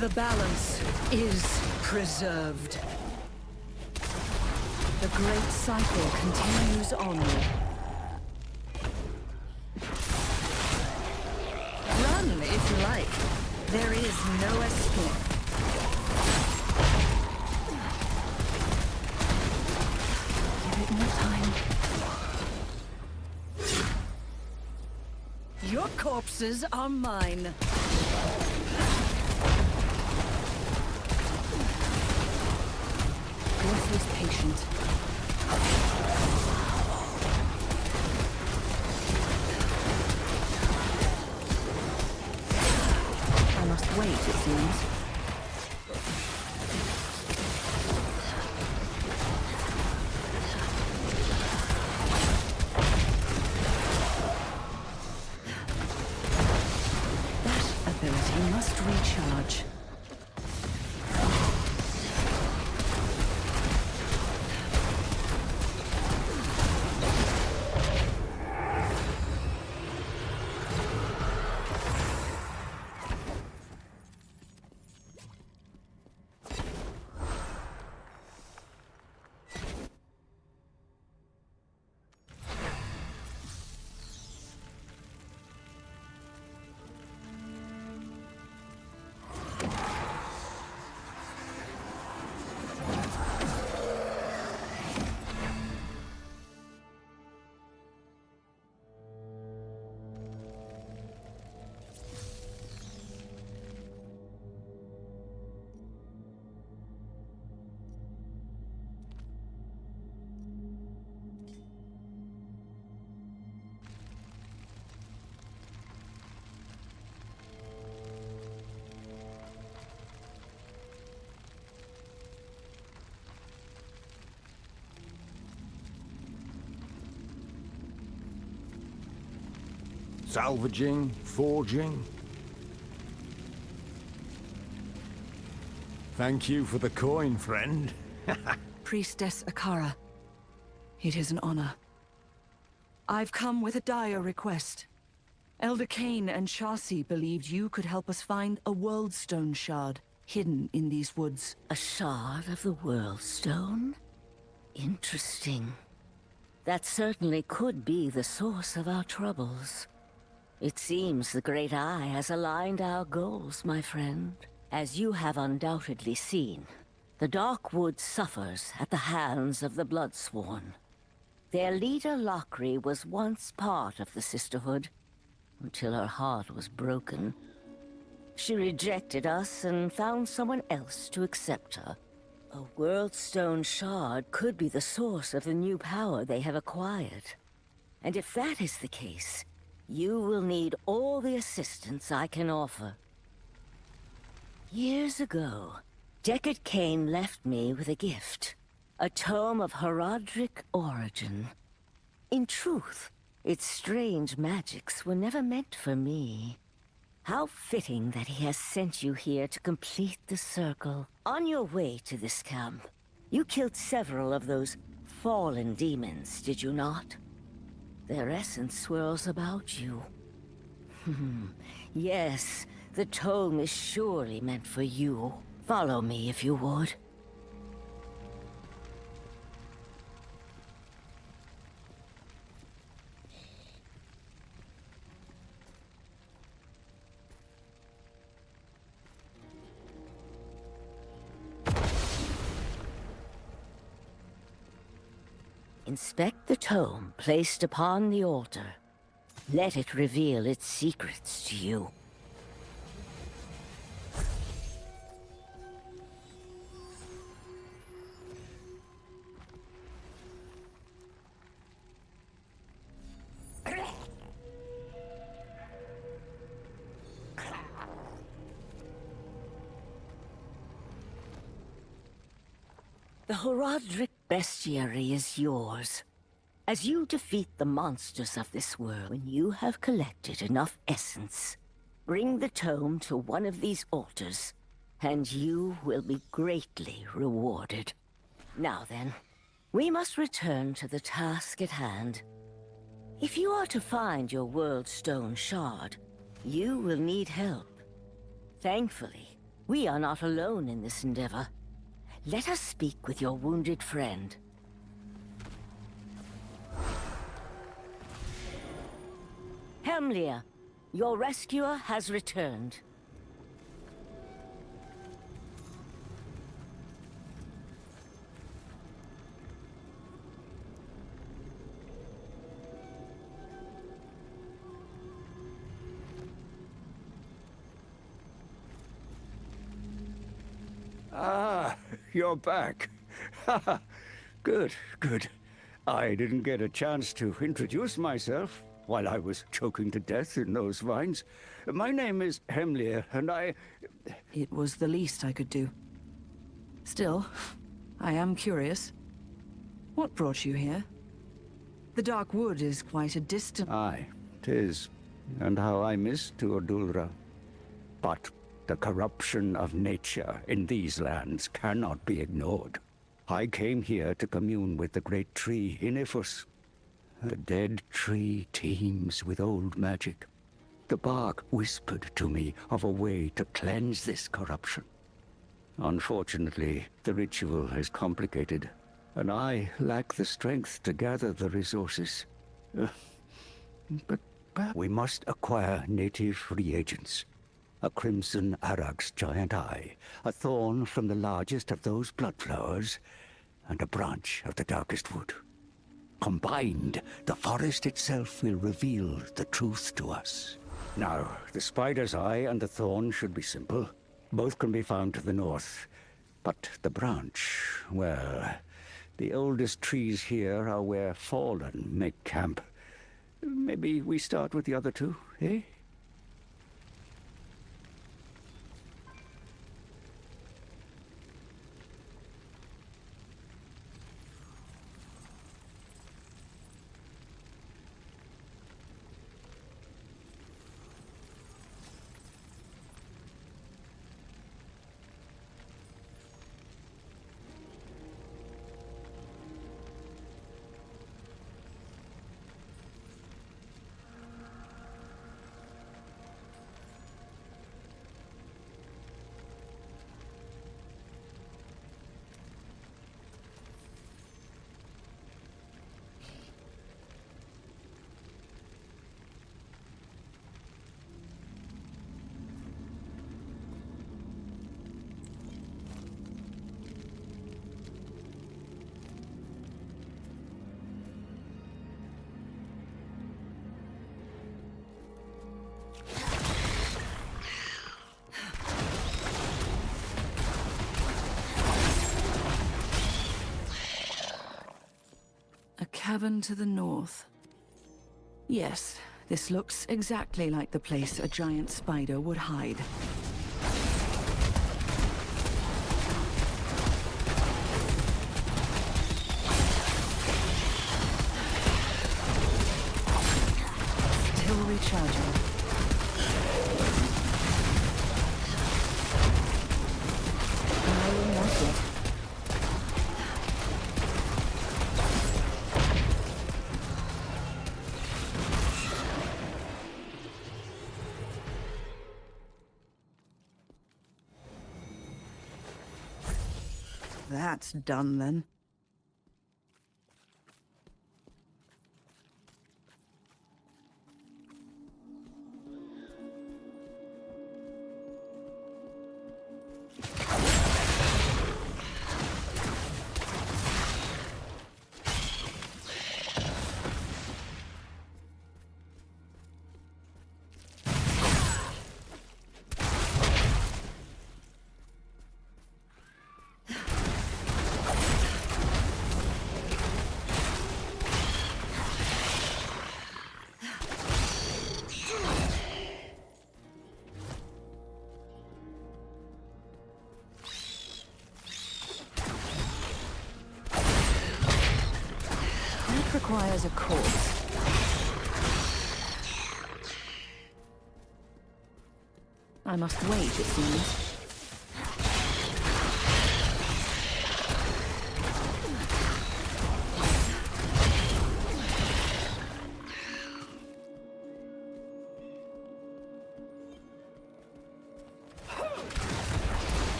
Speaker 2: The balance is preserved. The great cycle continues onward. Run if you like. There is no escape. Give it more time. Your corpses are mine. Worthless patient. I must wait, it seems. That ability must recharge.
Speaker 7: Salvaging, forging. Thank you for the coin, friend.
Speaker 2: Priestess Akara. It is an honor. I've come with a dire request. Elder Cain and Chassi believed you could help us find a World Stone shard hidden in these woods.
Speaker 13: A shard of the World Stone? Interesting. That certainly could be the source of our troubles. It seems the Great Eye has aligned our goals, my friend. As you have undoubtedly seen, the Darkwood suffers at the hands of the Bloodsworn. Their leader, Lockery, was once part of the Sisterhood, until her heart was broken. She rejected us and found someone else to accept her. A World Stone shard could be the source of the new power they have acquired. And if that is the case, you will need all the assistance I can offer. Years ago, Deckard Cain left me with a gift. A tome of Herodric origin. In truth, its strange magics were never meant for me. How fitting that he has sent you here to complete the circle. On your way to this camp, you killed several of those fallen demons, did you not? Their essence swirls about you. Yes, The tome is surely meant for you. Follow me if you would. Inspect the tome placed upon the altar. Let it reveal its secrets to you. The Horadric bestiary is yours. As you defeat the monsters of this world, when you have collected enough essence, bring the tome to one of these altars, and you will be greatly rewarded. Now then, we must return to the task at hand. If you are to find your World Stone shard, you will need help. Thankfully, we are not alone in this endeavor. Let us speak with your wounded friend. Hemlia, your rescuer has returned.
Speaker 19: Ah, you're back. Good, good. I didn't get a chance to introduce myself while I was choking to death in those vines. My name is Hemlia, and I...
Speaker 2: It was the least I could do. Still, I am curious. What brought you here? The Dark Wood is quite a distance.
Speaker 19: Aye, 'tis. And how I miss Tuodulra. But the corruption of nature in these lands cannot be ignored. I came here to commune with the great tree in Ifus. The dead tree teems with old magic. The bark whispered to me of a way to cleanse this corruption. Unfortunately, the ritual is complicated, and I lack the strength to gather the resources. But we must acquire native reagents. A crimson Arag's giant eye, a thorn from the largest of those blood flowers, and a branch of the darkest wood. Combined, the forest itself will reveal the truth to us. Now, the spider's eye and the thorn should be simple. Both can be found to the north. But the branch, well, the oldest trees here are where Fallen make camp. Maybe we start with the other two, eh?
Speaker 2: A cavern to the north. Yes, this looks exactly like the place a giant spider would hide. Still recharging. No, not yet. That's done then. Requires a corpse. I must wait, it seems.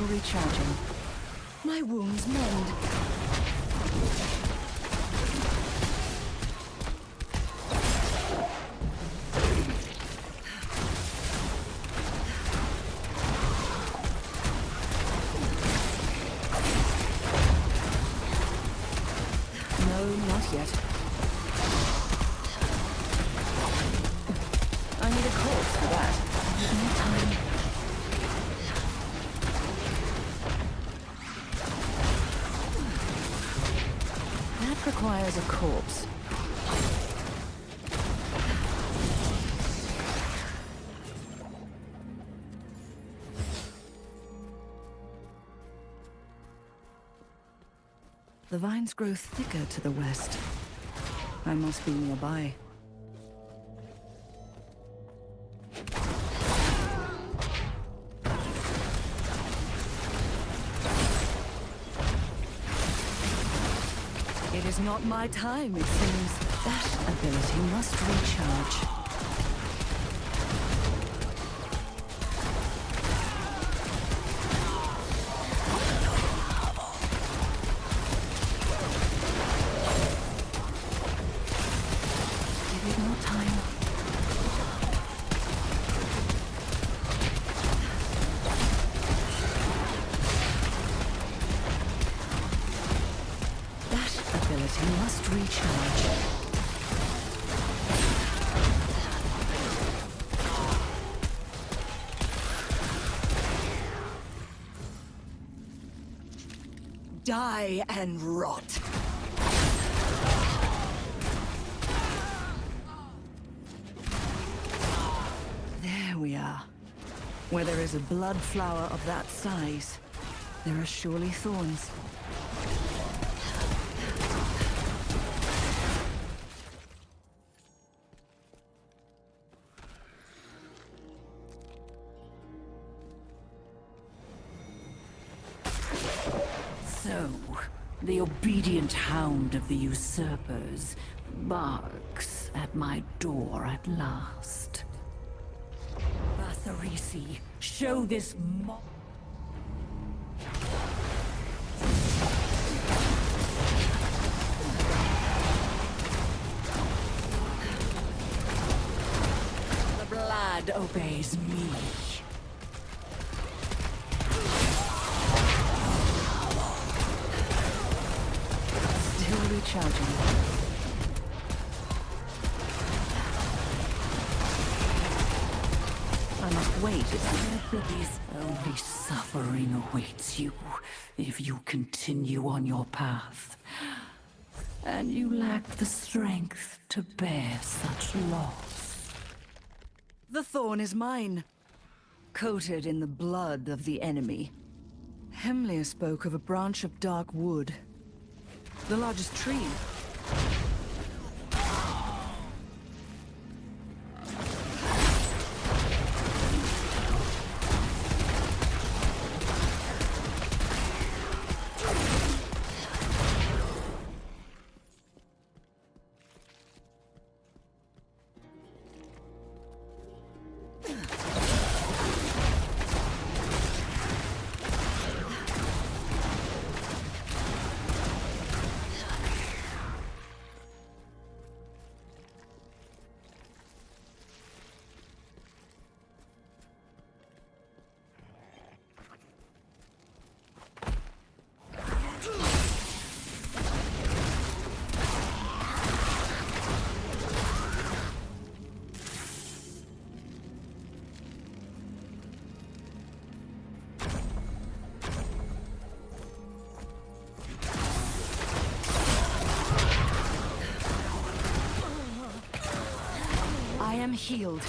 Speaker 2: Recharging. My wounds mend. No, not yet. I need a corpse for that. There's no time. Requires a corpse. The vines grow thicker to the west. I must be nearby. It is not my time, it seems. That ability must recharge. Give it more time. He must recharge. Die and rot. There we are. Where there is a blood flower of that size, there are surely thorns. So, the obedient hound of the usurpers barks at my door at last. Batharisi, show this mo- The blood obeys me. Recharging. I must wait. Only suffering awaits you if you continue on your path. And you lack the strength to bear such loss. The thorn is mine, coated in the blood of the enemy. Hemlir spoke of a branch of dark wood. The largest tree. am healed.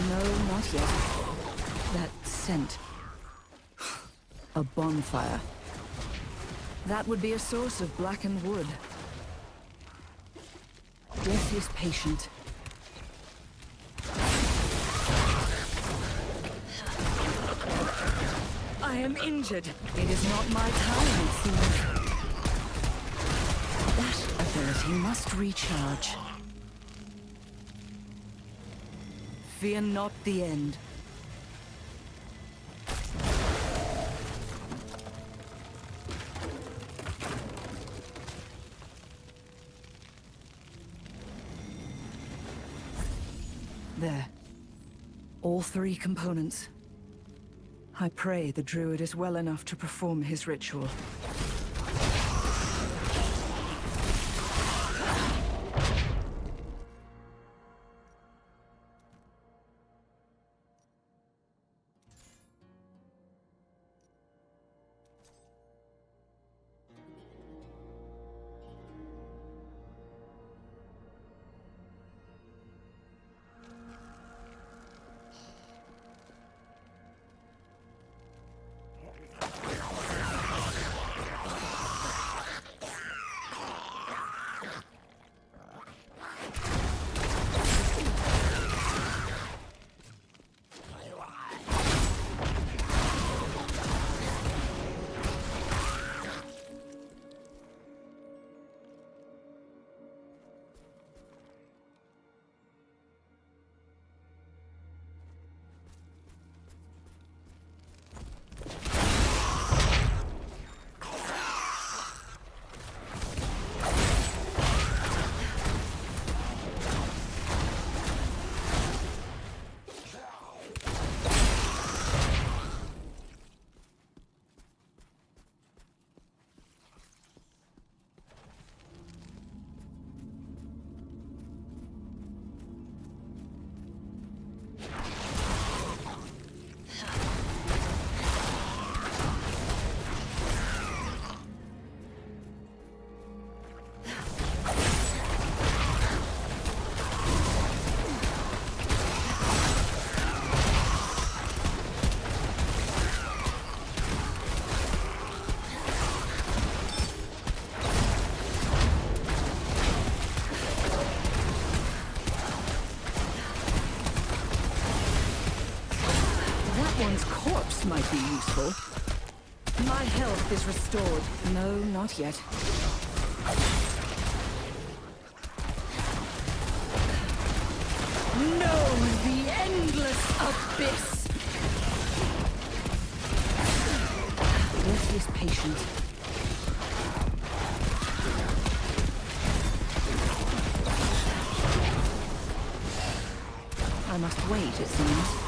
Speaker 2: No, not yet. That scent. A bonfire. That would be a source of blackened wood. Death is patient. I am injured. It is not my time, it seems. That ability must recharge. Fear not the end. There. All three components. I pray the druid is well enough to perform his ritual. One's corpse might be useful. My health is restored. No, not yet. No, the endless abyss! Death is patient. I must wait, it seems.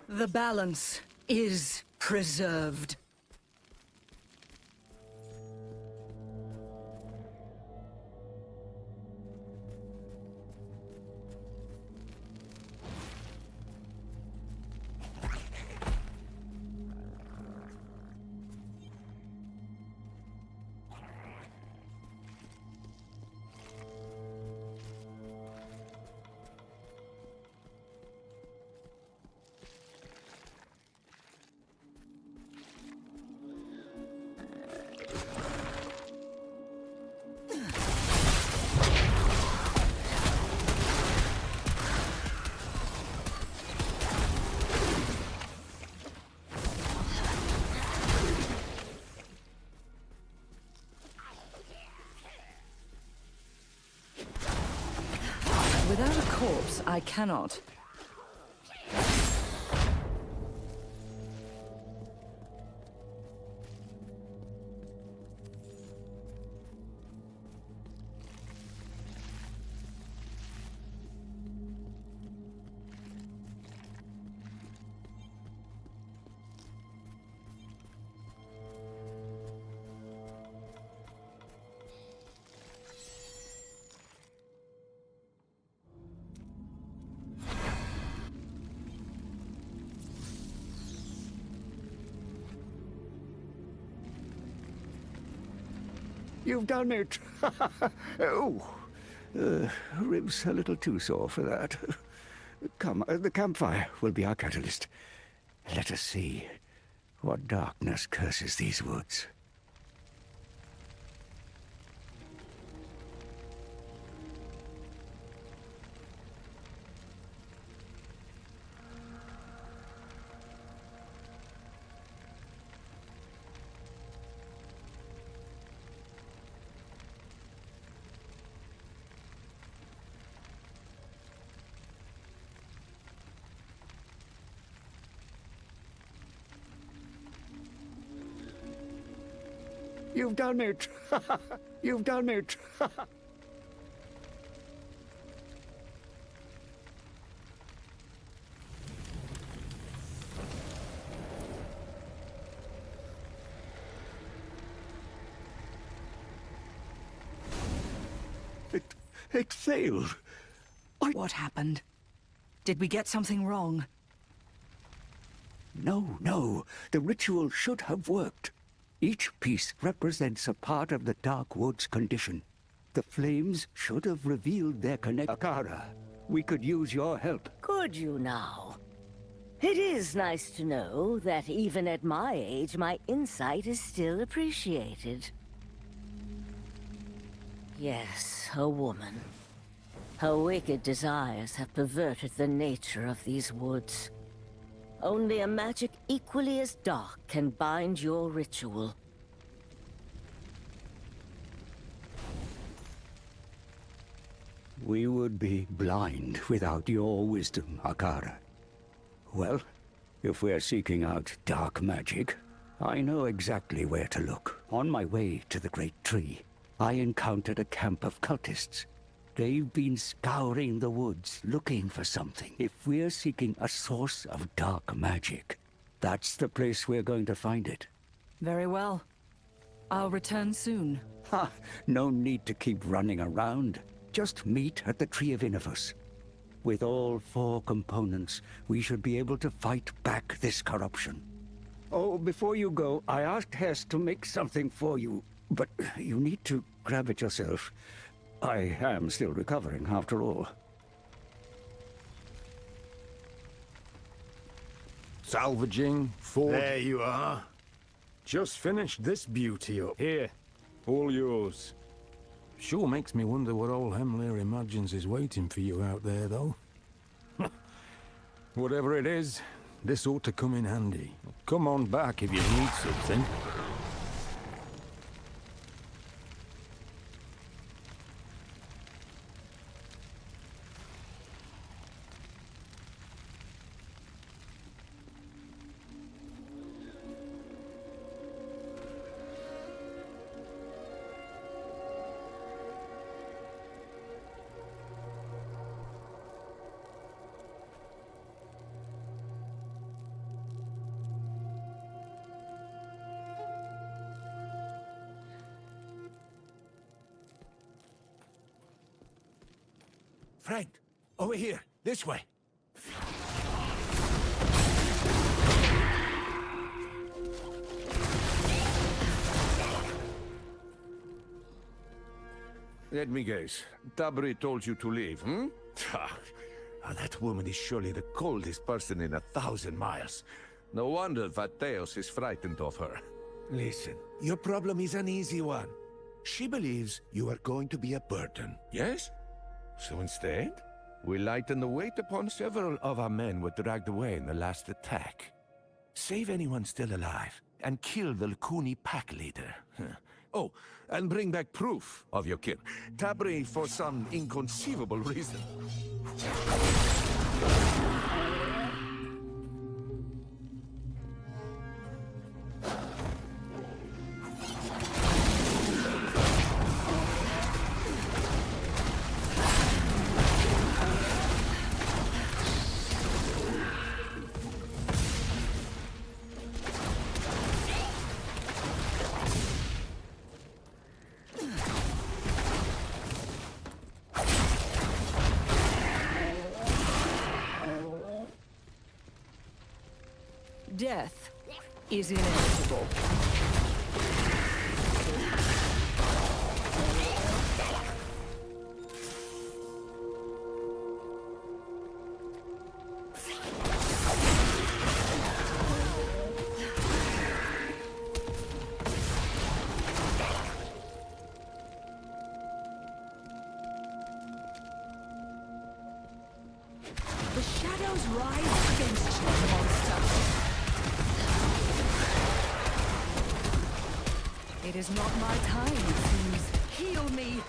Speaker 2: The balance is preserved. corpse, I cannot.
Speaker 19: You've done it! Oh, ribs a little too sore for that. Come, the campfire will be our catalyst. Let us see what darkness curses these woods. You've done it! You've done it! It failed.
Speaker 2: What happened? Did we get something wrong?
Speaker 19: No. The ritual should have worked. Each piece represents a part of the Dark Wood's condition. The flames should have revealed their connection. Akara, we could use your help.
Speaker 13: Could you now? It is nice to know that even at my age, my insight is still appreciated. Yes, a woman. Her wicked desires have perverted the nature of these woods. Only a magic equally as dark can bind your ritual.
Speaker 19: We would be blind without your wisdom, Akara. Well, if we're seeking out dark magic, I know exactly where to look. On my way to the Great Tree, I encountered a camp of cultists. They've been scouring the woods, looking for something. If we're seeking a source of dark magic, that's the place we're going to find it.
Speaker 2: Very well. I'll return soon.
Speaker 19: Ha! No need to keep running around. Just meet at the Tree of Innovus. With all 4 components, we should be able to fight back this corruption. Oh, before you go, I asked Hess to make something for you, but you need to grab it yourself. I am still recovering, after all.
Speaker 17: Salvaging, forge...
Speaker 16: There you are.
Speaker 17: Just finished this beauty up. Here, all yours.
Speaker 6: Sure makes me wonder what old Hemler imagines is waiting for you out there, though. Whatever it is, this ought to come in handy. Come on back if you need something.
Speaker 1: Frank, over here, this way.
Speaker 5: Let me guess. Tabri told you to leave, hmm?
Speaker 1: That woman is surely the coldest person in 1,000 miles.
Speaker 5: No wonder Vateos is frightened of her.
Speaker 1: Listen, your problem is an easy one. She believes you are going to be a burden.
Speaker 5: Yes?
Speaker 1: So instead,
Speaker 5: we lighten the weight upon
Speaker 1: several of our men were dragged away in the last attack. Save anyone still alive, and kill the Lakuni pack leader.
Speaker 14: Oh, and bring back proof of your kin. Tabri for some inconceivable reason.
Speaker 2: Death is inevitable. The shadows rise against you, monster. It is not my time, it seems. Heal me!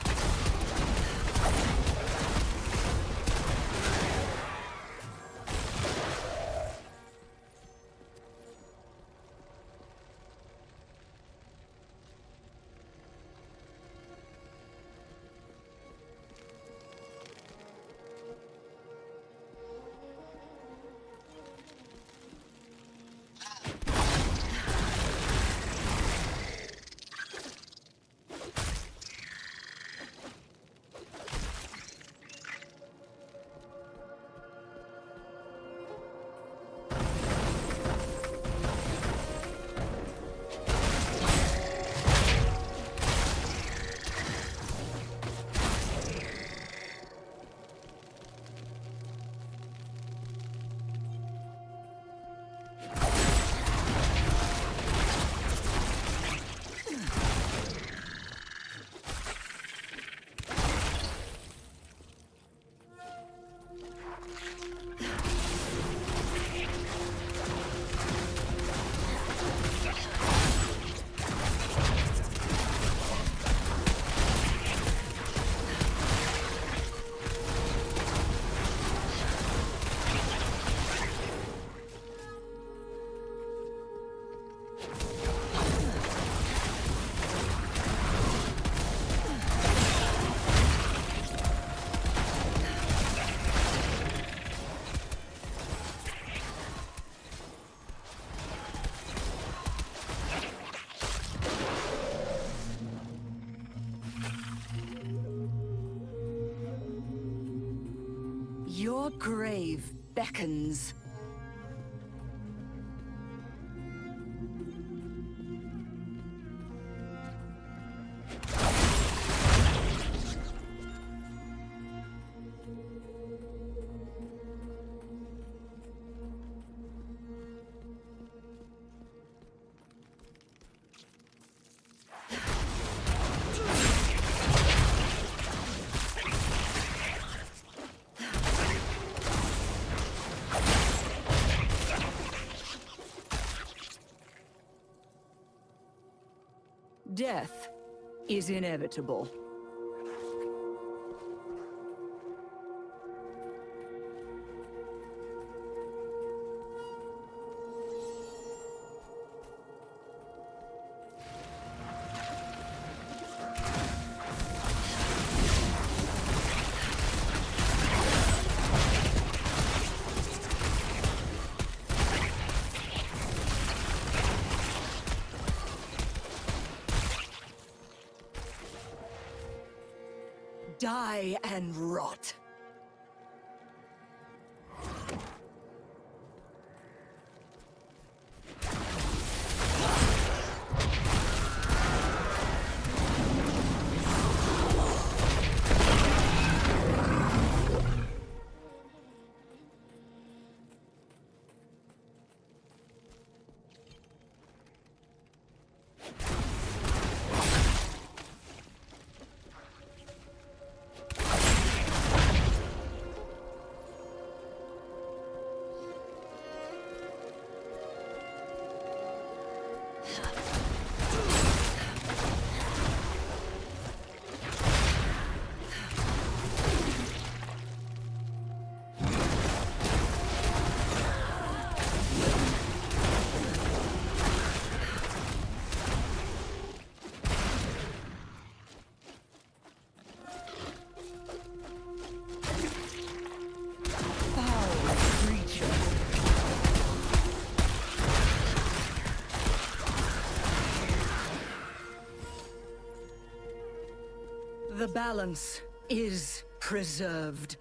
Speaker 2: Your grave beckons. Death is inevitable. Die and rot. The balance is preserved.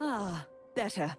Speaker 2: Ah, better.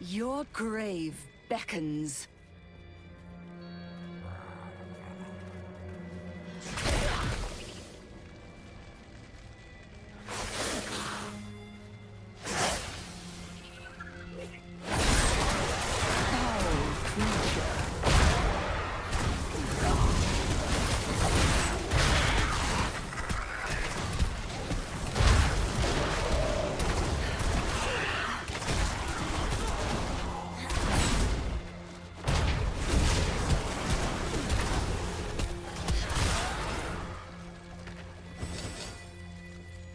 Speaker 2: Your grave beckons.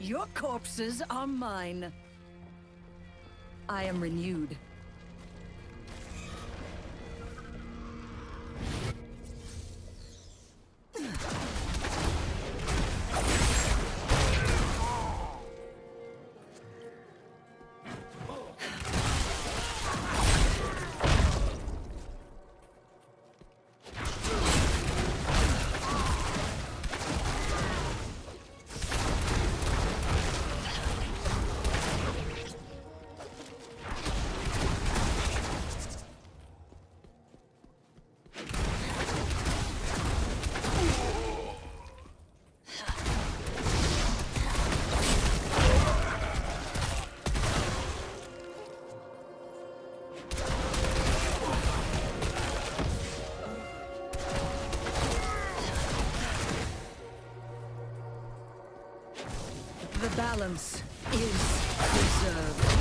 Speaker 2: Your corpses are mine. I am renewed. The balance is preserved.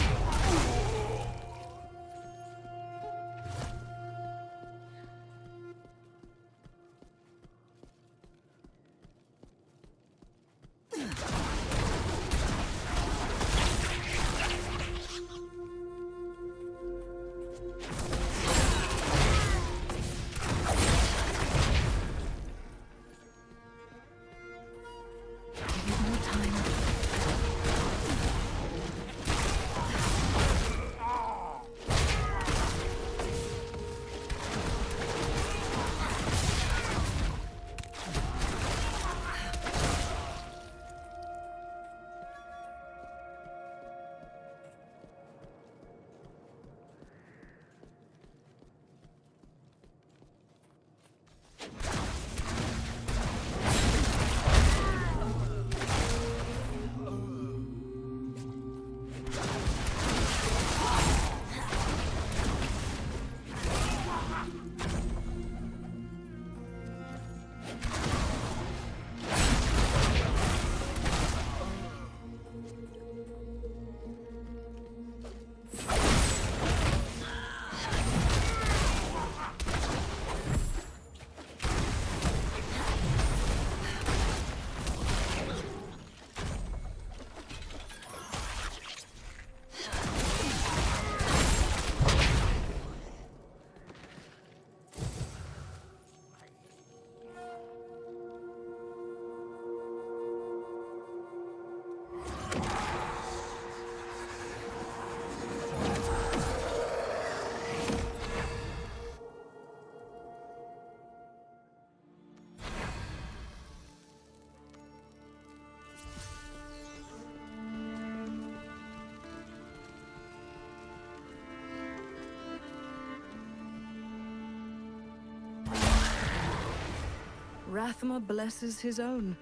Speaker 2: Rathma blesses his own.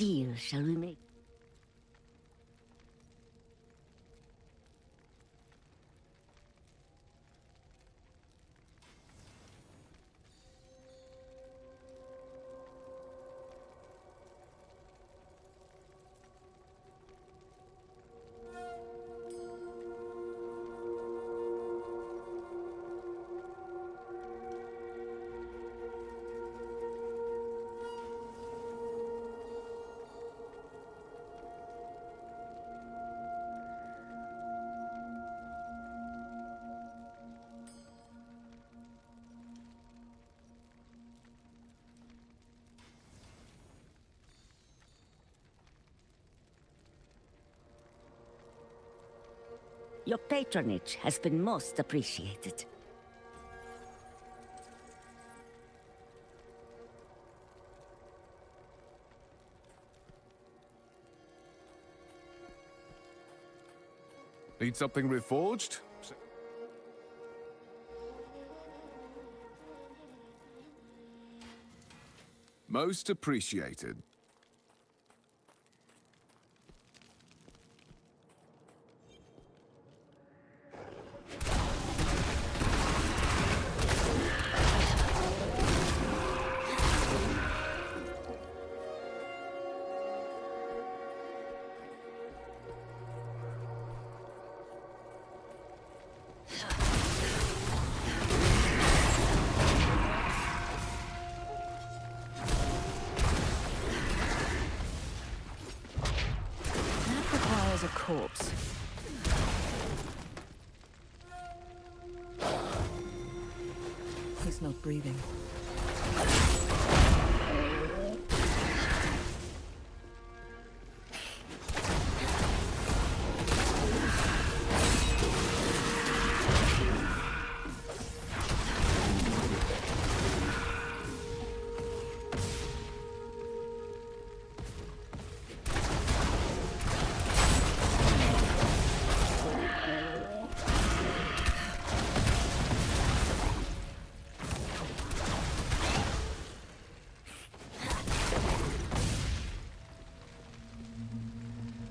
Speaker 13: deal shall we make? Your patronage has been most appreciated.
Speaker 5: Need something reforged? Most appreciated.
Speaker 2: A corpse. He's not breathing.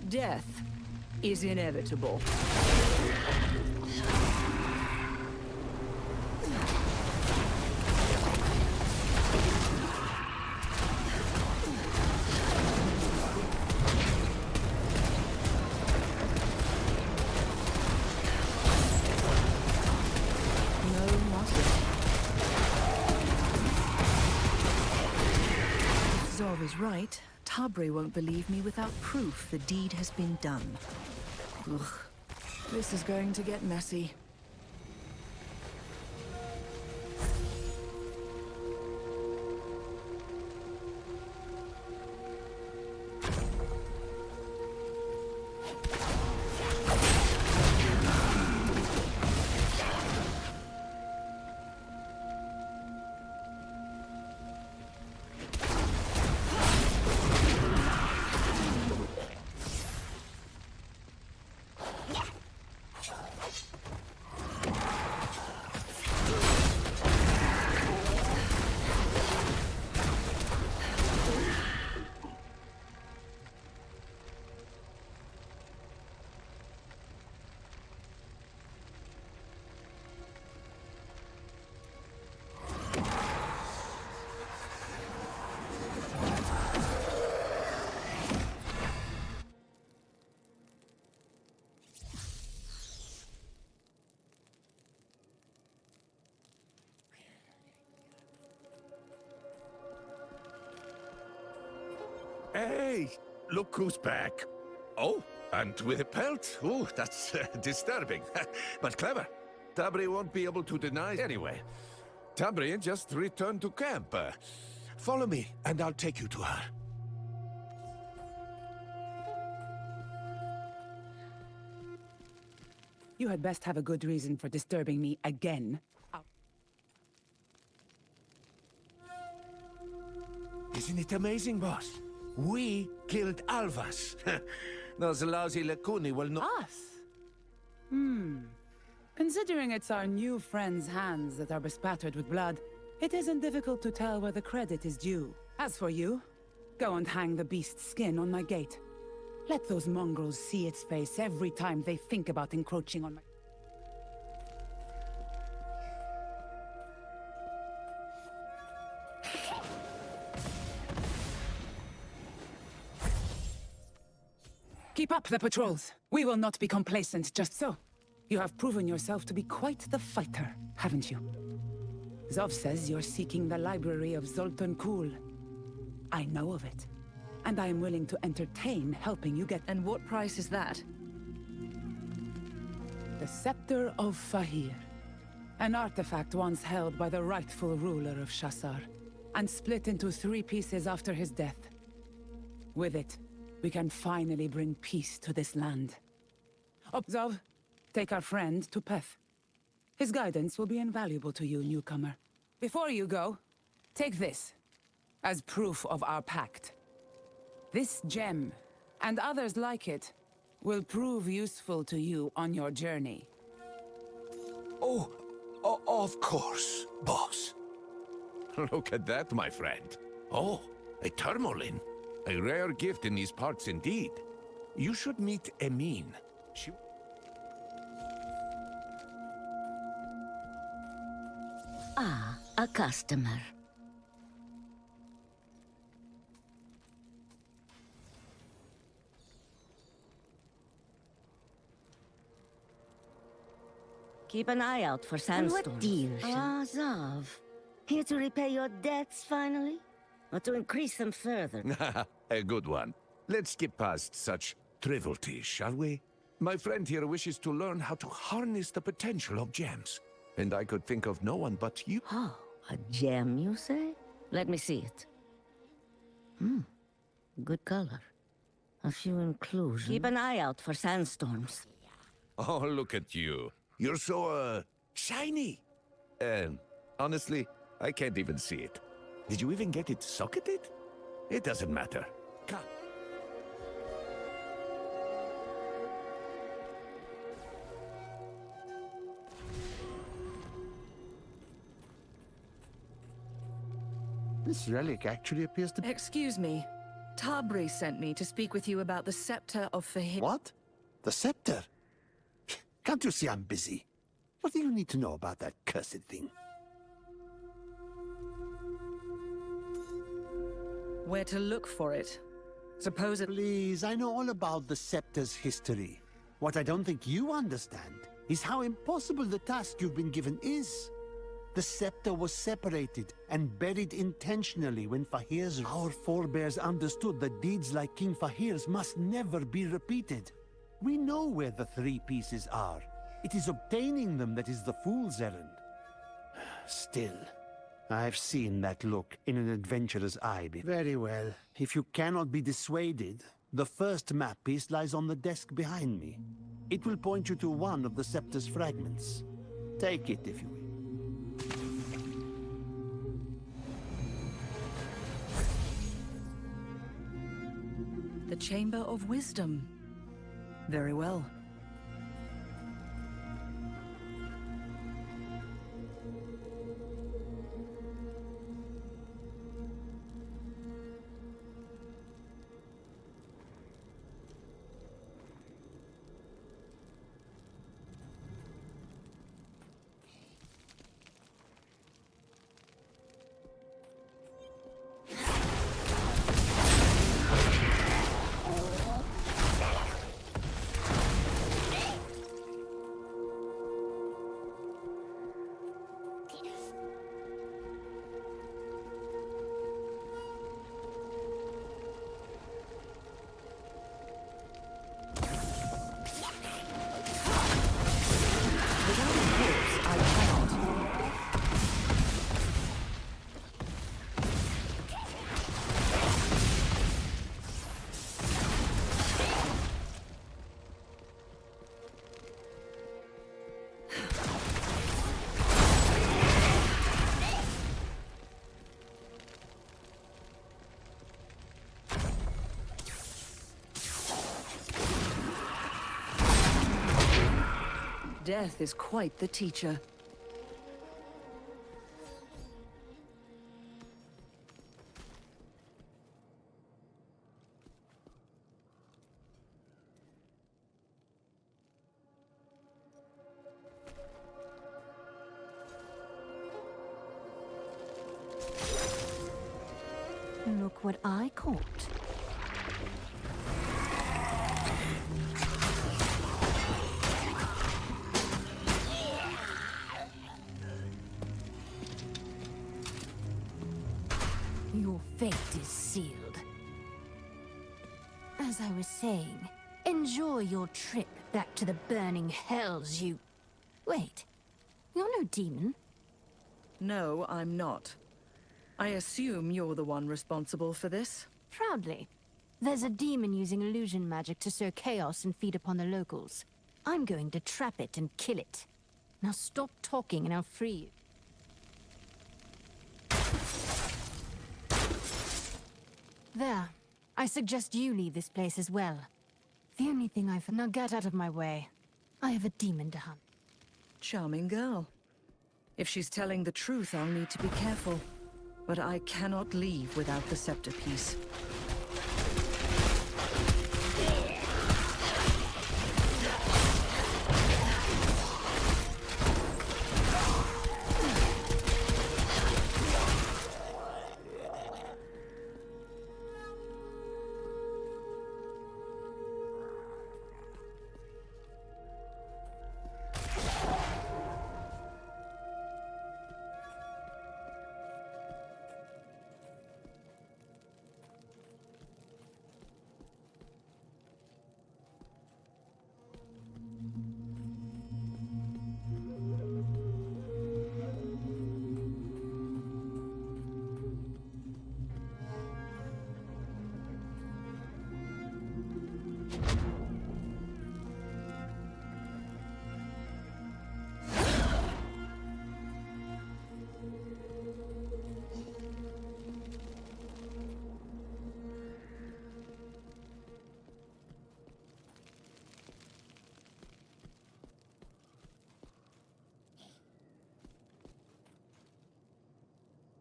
Speaker 2: Death is inevitable. No, not yet. If Zov is right, Tabri won't believe me without proof the deed has been done. Ugh. This is going to get messy.
Speaker 15: Hey, look who's back. Oh, and with a pelt. Oh, that's disturbing, but clever. Tabri won't be able to deny anyway. Tabri just returned to camp. Follow me, and I'll take you to her.
Speaker 11: You had best have a good reason for disturbing me again.
Speaker 15: Isn't it amazing, boss? We killed Alvas. Those lousy Lakuni will not...
Speaker 11: Us? Considering it's our new friend's hands that are bespattered with blood, it isn't difficult to tell where the credit is due. As for you, Go and hang the beast's skin on my gate. Let those mongrels see its face every time they think about encroaching on my... Keep up the patrols. We will not be complacent just so. You have proven yourself to be quite the fighter, haven't you? Zov says you're seeking the library of Zoltan Kuhl. I know of it, and I am willing to entertain helping you get...
Speaker 2: And what price is that?
Speaker 11: The Scepter of Fahir. An artifact once held by the rightful ruler of Shassar, and split into 3 pieces after his death. With it, we can finally bring peace to this land. Zov, take our friend to Peth. His guidance will be invaluable to you, newcomer. Before you go, take this, as proof of our pact. This gem, and others like it, will prove useful to you on your journey.
Speaker 14: Oh, of course, boss.
Speaker 15: Look at that, my friend. Oh, a tourmaline. A rare gift in these parts indeed. You should meet Emin. She...
Speaker 13: Ah, a customer. Keep an eye out for sandstorms. And what deal? Ah, Zav. Here to repay your debts, finally? Or to increase them further?
Speaker 15: A good one. Let's skip past such trivialities, shall we? My friend here wishes to learn how to harness the potential of gems. And I could think of no one but you.
Speaker 13: Oh, a gem, you say? Let me see it. Good color. A few inclusions. Keep an eye out for sandstorms.
Speaker 15: Oh, look at you. You're so, shiny. Honestly, I can't even see it. Did you even get it socketed? It doesn't matter. Come.
Speaker 10: This relic actually appears to...
Speaker 2: Excuse me. Tabri sent me to speak with you about the Scepter of Fahir.
Speaker 10: What? The scepter? Can't you see I'm busy? What do you need to know about that cursed thing?
Speaker 2: Where to look for it? Supposedly...
Speaker 10: Please, I know all about the scepter's history. What I don't think you understand is how impossible the task you've been given is. The scepter was separated and buried intentionally when Fahir's... Our forebears understood that deeds like King Fahir's must never be repeated. We know where the 3 pieces are. It is obtaining them that is the fool's errand. Still, I've seen that look in an adventurer's eye. Very well. If you cannot be dissuaded, the first map piece lies on the desk behind me. It will point you to one of the scepter's fragments. Take it if you will.
Speaker 2: The Chamber of Wisdom. Very well. Death is quite the teacher.
Speaker 20: like what I caught. Your fate is sealed. As I was saying, enjoy your trip back to the burning hells, you... Wait, you're no demon.
Speaker 2: No, I'm not. I assume you're the one responsible for this?
Speaker 20: Proudly. There's a demon using illusion magic to sow chaos and feed upon the locals. I'm going to trap it and kill it. Now stop talking and I'll free you. There. I suggest you leave this place as well. The only thing I've... Now get out of my way. I have a demon to hunt.
Speaker 2: Charming girl. If she's telling the truth, I'll need to be careful. But I cannot leave without the scepter piece.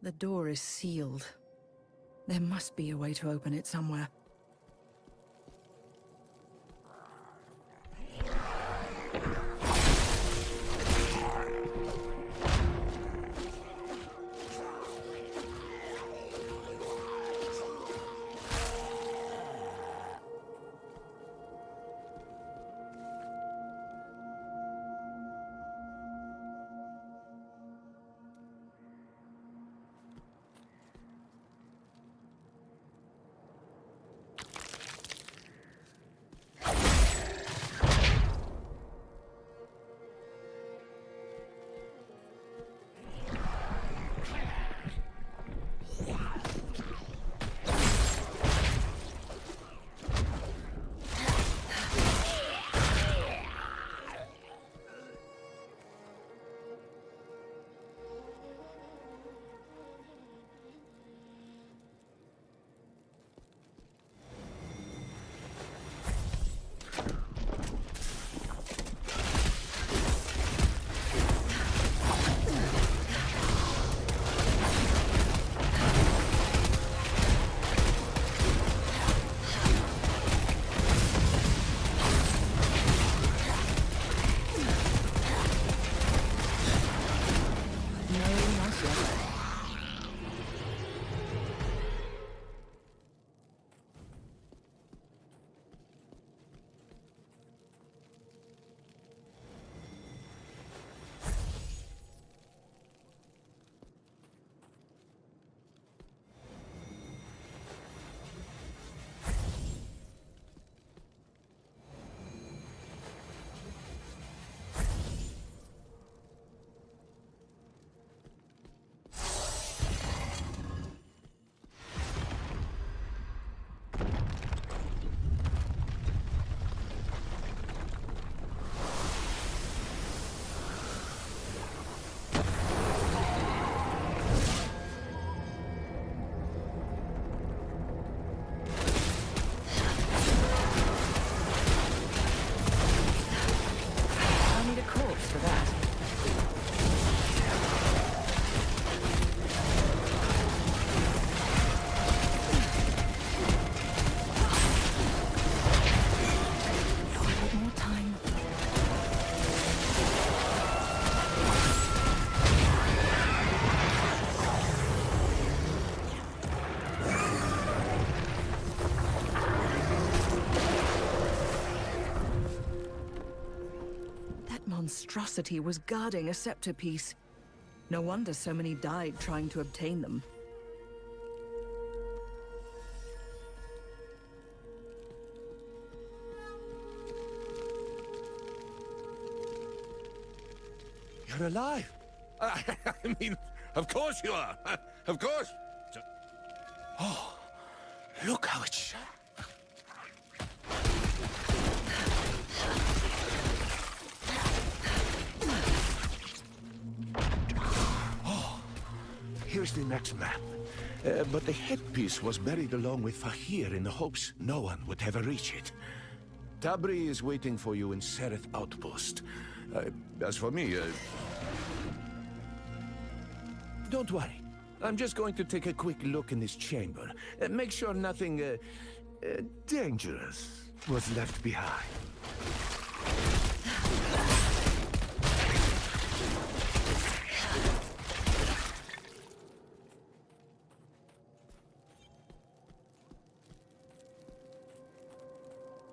Speaker 2: The door is sealed. There must be a way to open it somewhere. monstrosity was guarding a scepter piece. No wonder so many died trying to obtain them.
Speaker 15: You're alive. I mean, of course you are. Of course.
Speaker 1: Oh, look how it's... Oh, here's the next map. But the headpiece was buried along with Fahir in the hopes no one would ever reach it. Tabri is waiting for you in Sereth Outpost. As for me, don't worry. I'm just going to take a quick look in this chamber. Make sure nothing, dangerous was left behind.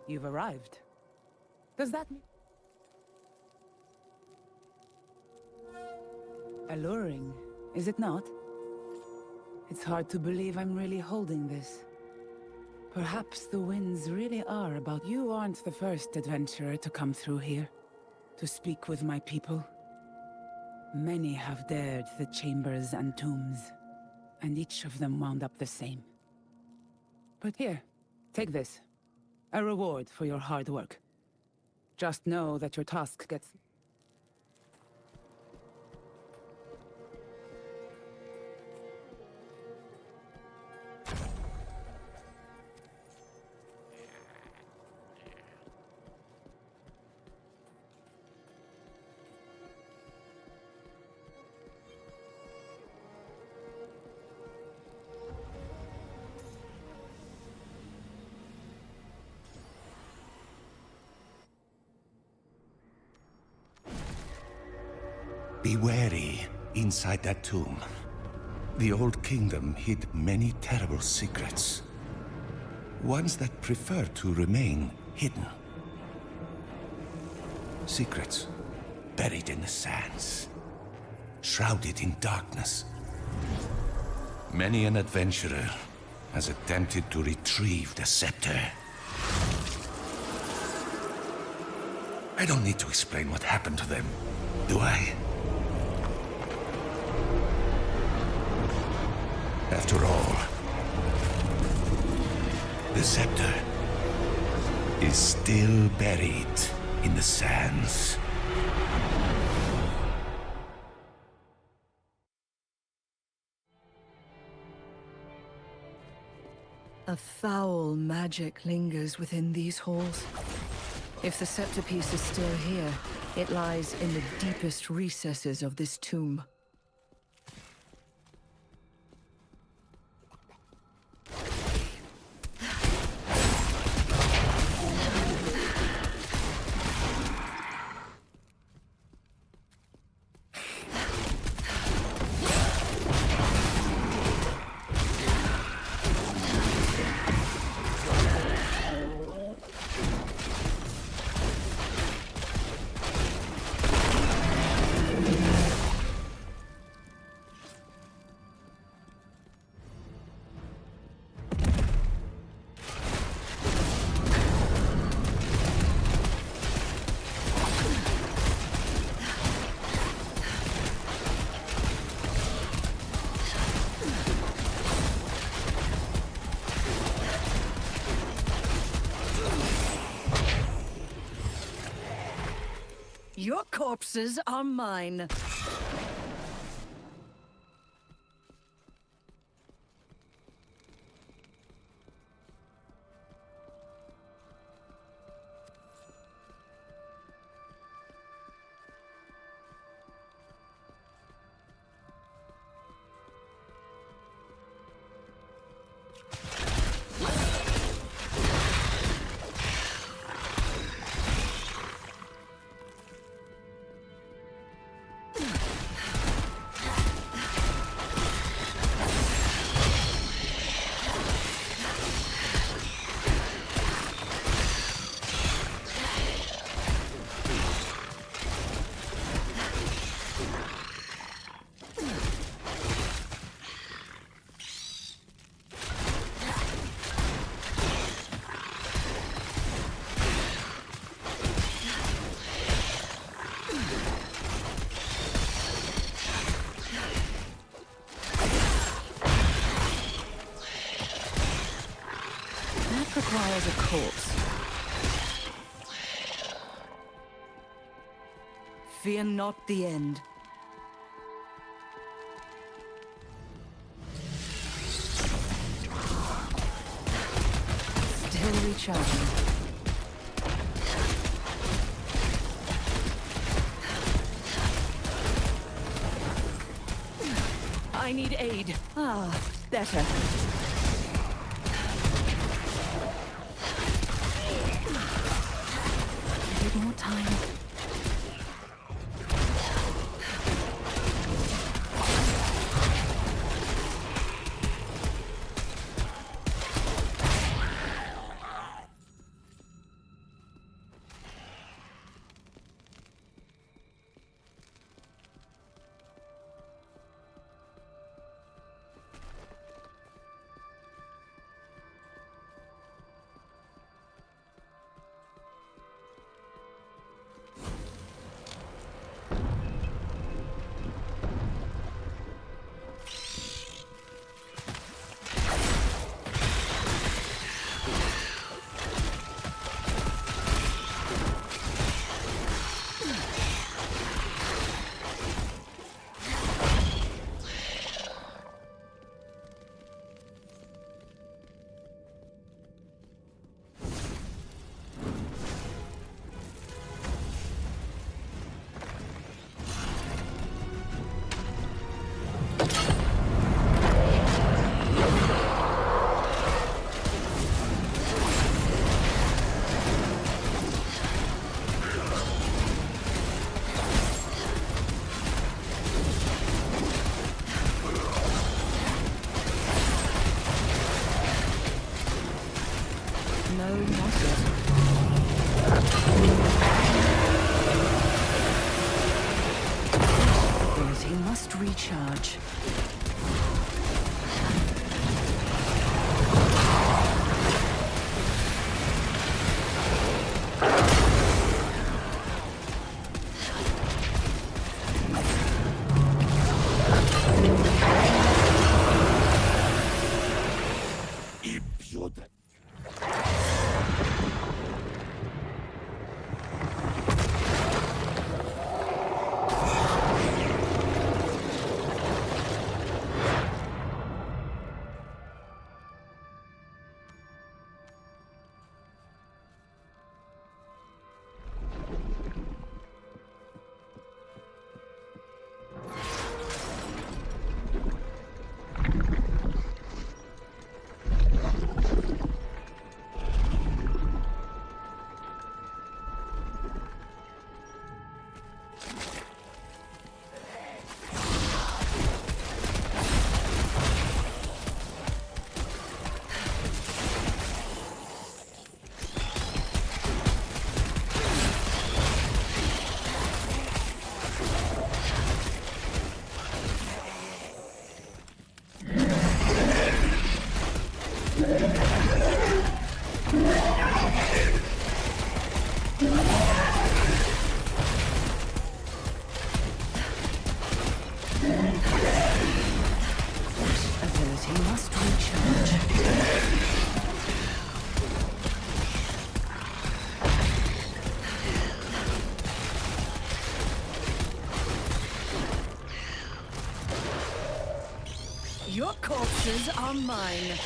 Speaker 11: You've arrived. Does that mean... Alluring, is it not? It's hard to believe I'm really holding this. Perhaps the winds really are about... You aren't the first adventurer to come through here, to speak with my people. Many have dared the chambers and tombs, and each of them wound up the same. But here, take this. A reward for your hard work. Just know that your task gets...
Speaker 1: Be wary inside that tomb. The old kingdom hid many terrible secrets. Ones that prefer to remain hidden. Secrets buried in the sands. Shrouded in darkness. Many an adventurer has attempted to retrieve the scepter. I don't need to explain what happened to them, do I? After all, the scepter is still buried in the sands.
Speaker 2: A foul magic lingers within these halls. If the scepter piece is still here, it lies in the deepest recesses of this tomb. Your corpses are mine. requires a corpse. Fear not the end. Still recharging. I need aid. Ah, better. A little more time. No, not yet. Ability must recharge. Ability must recharge. Your corpses are mine.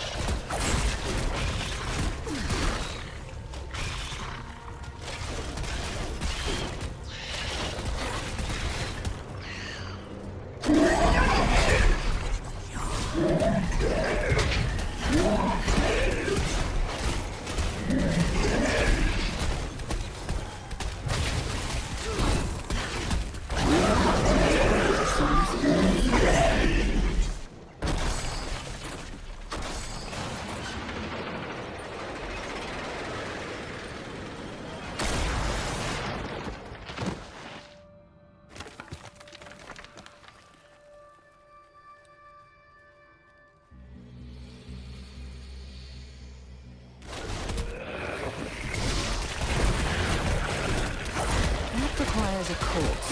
Speaker 2: Requires a corpse.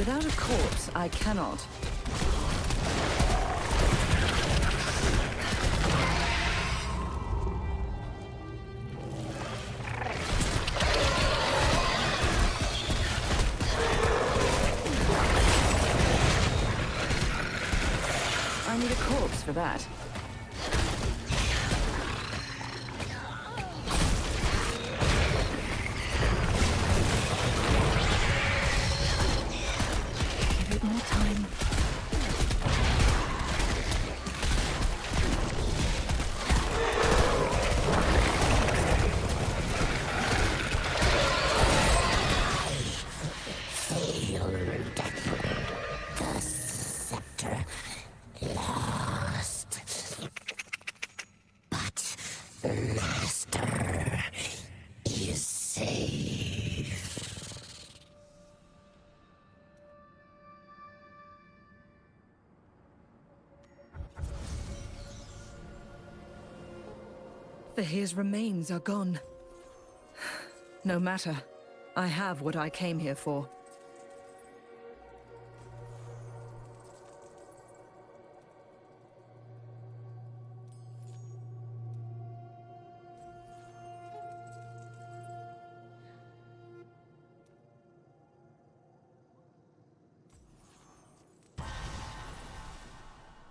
Speaker 2: Without a corpse, I cannot. I need a corpse for that. Give it more time.
Speaker 13: The scepter lost. But the Master is safe.
Speaker 2: Fahir's remains are gone. No matter. I have what I came here for.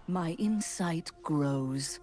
Speaker 2: My insight grows.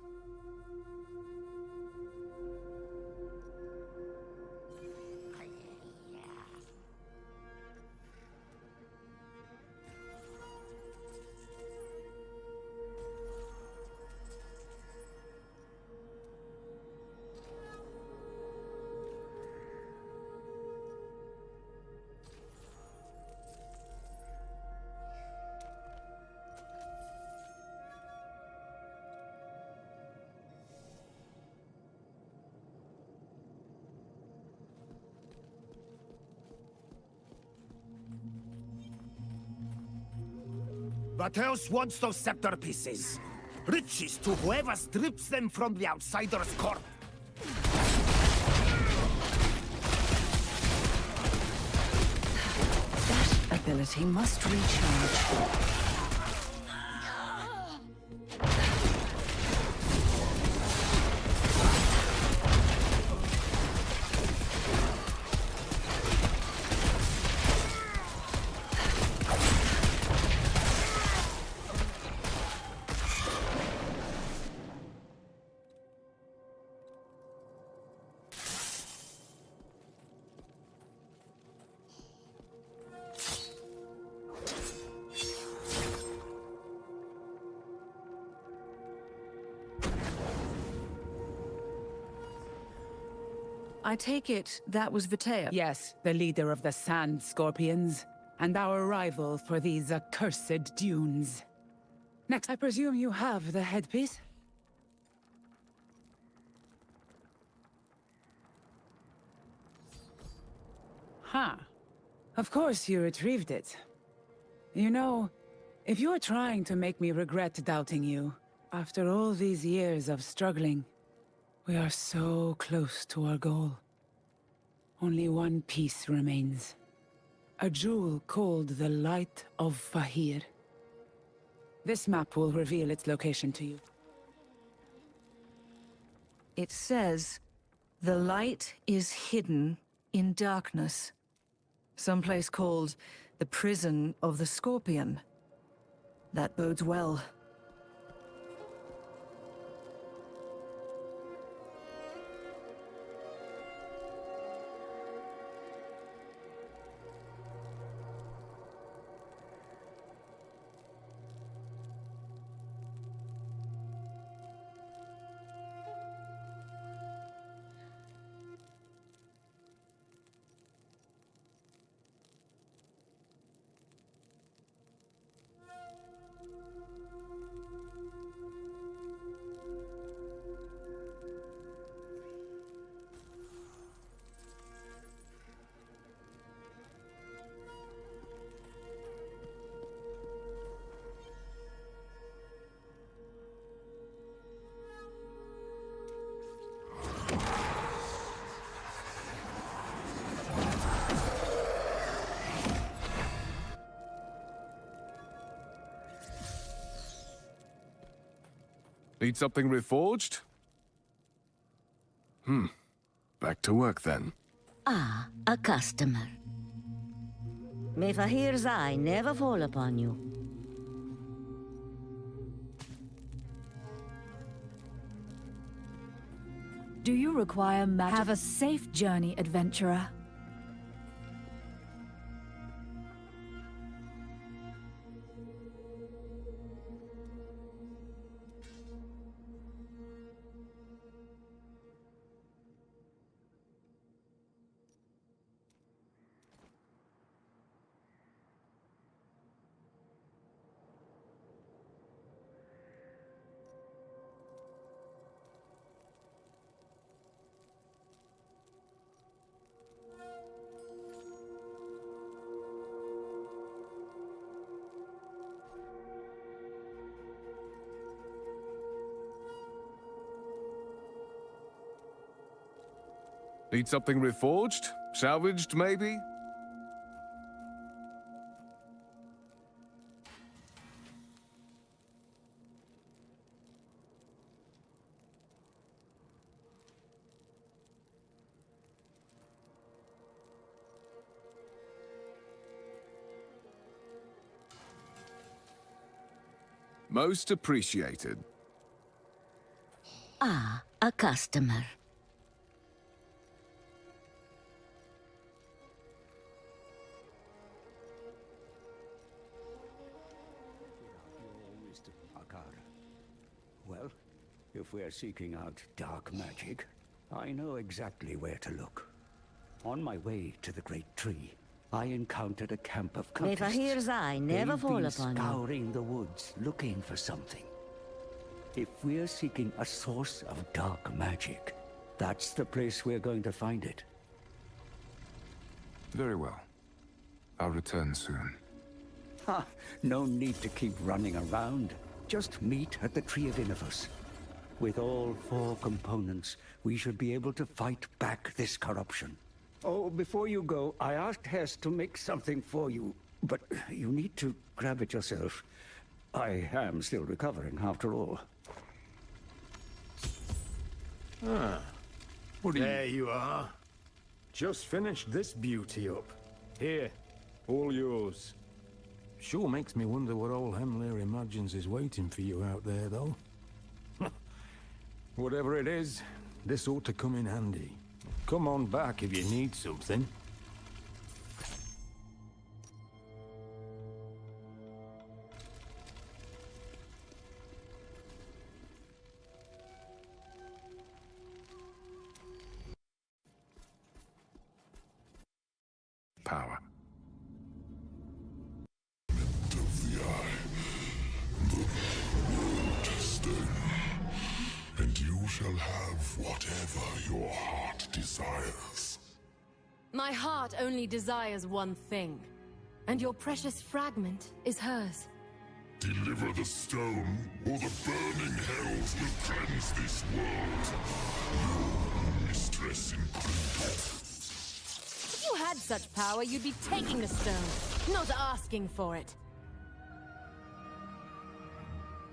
Speaker 1: What else wants those scepter pieces? Riches to whoever strips them from the outsider's corp.
Speaker 2: That ability must recharge. I take it that was Vitea?
Speaker 11: Yes, the leader of the Sand Scorpions, and our rival for these accursed dunes. Next, I presume you have the headpiece? Huh. Of course you retrieved it. You know, if you are trying to make me regret doubting you, after all these years of struggling, we are so close to our goal. Only one piece remains. A jewel called the Light of Fahir. This map will reveal its location to you.
Speaker 2: It says, the light is hidden in darkness. Someplace called the Prison of the Scorpion. That bodes well.
Speaker 5: Need something reforged? Back to work then.
Speaker 13: Ah, a customer. May Fahir's eye never fall upon you.
Speaker 12: Do you require magic? Have a safe journey, adventurer.
Speaker 5: Need something reforged? Salvaged, maybe? Most appreciated.
Speaker 13: Ah, a customer.
Speaker 19: Well, if we're seeking out dark magic, I know exactly where to look. On my way to the Great Tree, I encountered a camp of
Speaker 13: May
Speaker 19: cultists.
Speaker 13: Fahir's eye never
Speaker 19: They've
Speaker 13: fall
Speaker 19: been
Speaker 13: upon you.
Speaker 19: scouring the woods, looking for something. If we're seeking a source of dark magic, that's the place we're going to find it.
Speaker 5: Very well. I'll return soon.
Speaker 19: Ha! No need to keep running around. Just meet at the Tree of Innovus. With all 4 components, we should be able to fight back this corruption. Oh, before you go, I asked Hess to make something for you, but you need to grab it yourself. I am still recovering, after all.
Speaker 6: Ah, what are
Speaker 17: There you are. Just finished this beauty up. Here, all yours.
Speaker 6: Sure makes me wonder what old Hemlir imagines is waiting for you out there, though. Whatever it is, this ought to come in handy. Come on back if you need something.
Speaker 5: Power.
Speaker 22: And you shall have whatever your heart desires.
Speaker 4: My heart only desires one thing, and your precious fragment is hers.
Speaker 22: Deliver the stone, or the burning hells will cleanse this world. Your mistress included.
Speaker 4: If you had such power, you'd be taking the stone, not asking for it.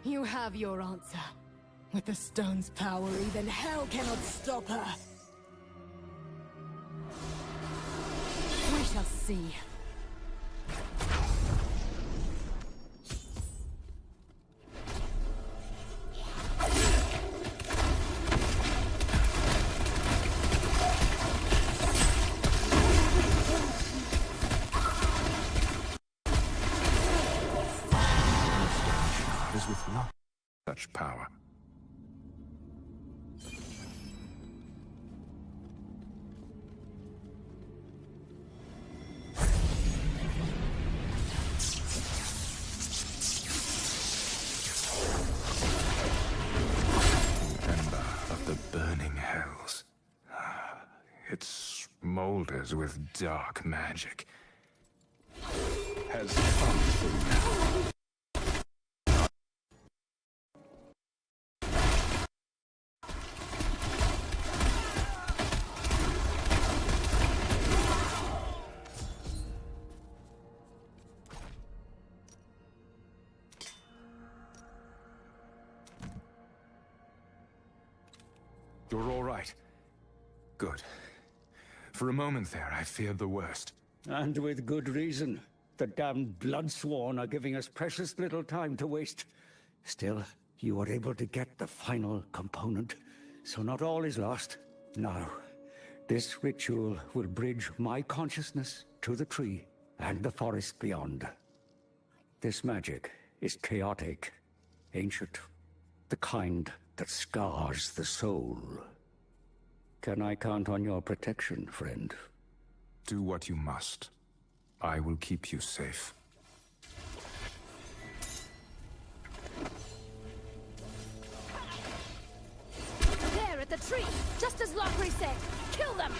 Speaker 4: You have your answer. With the stone's power, even hell cannot stop her. We shall see.
Speaker 5: Is with not such power. It smolders with dark magic. Has fun for now.
Speaker 3: You're all right. Good. For a moment there, I feared the worst.
Speaker 19: And with good reason. The damned Bloodsworn are giving us precious little time to waste. Still, you were able to get the final component, so not all is lost. Now, this ritual will bridge my consciousness to the tree and the forest beyond. This magic is chaotic, ancient, the kind that scars the soul. Can I count on your protection, friend?
Speaker 3: Do what you must. I will keep you safe.
Speaker 12: There at the tree! Just as Lockery said! Kill them!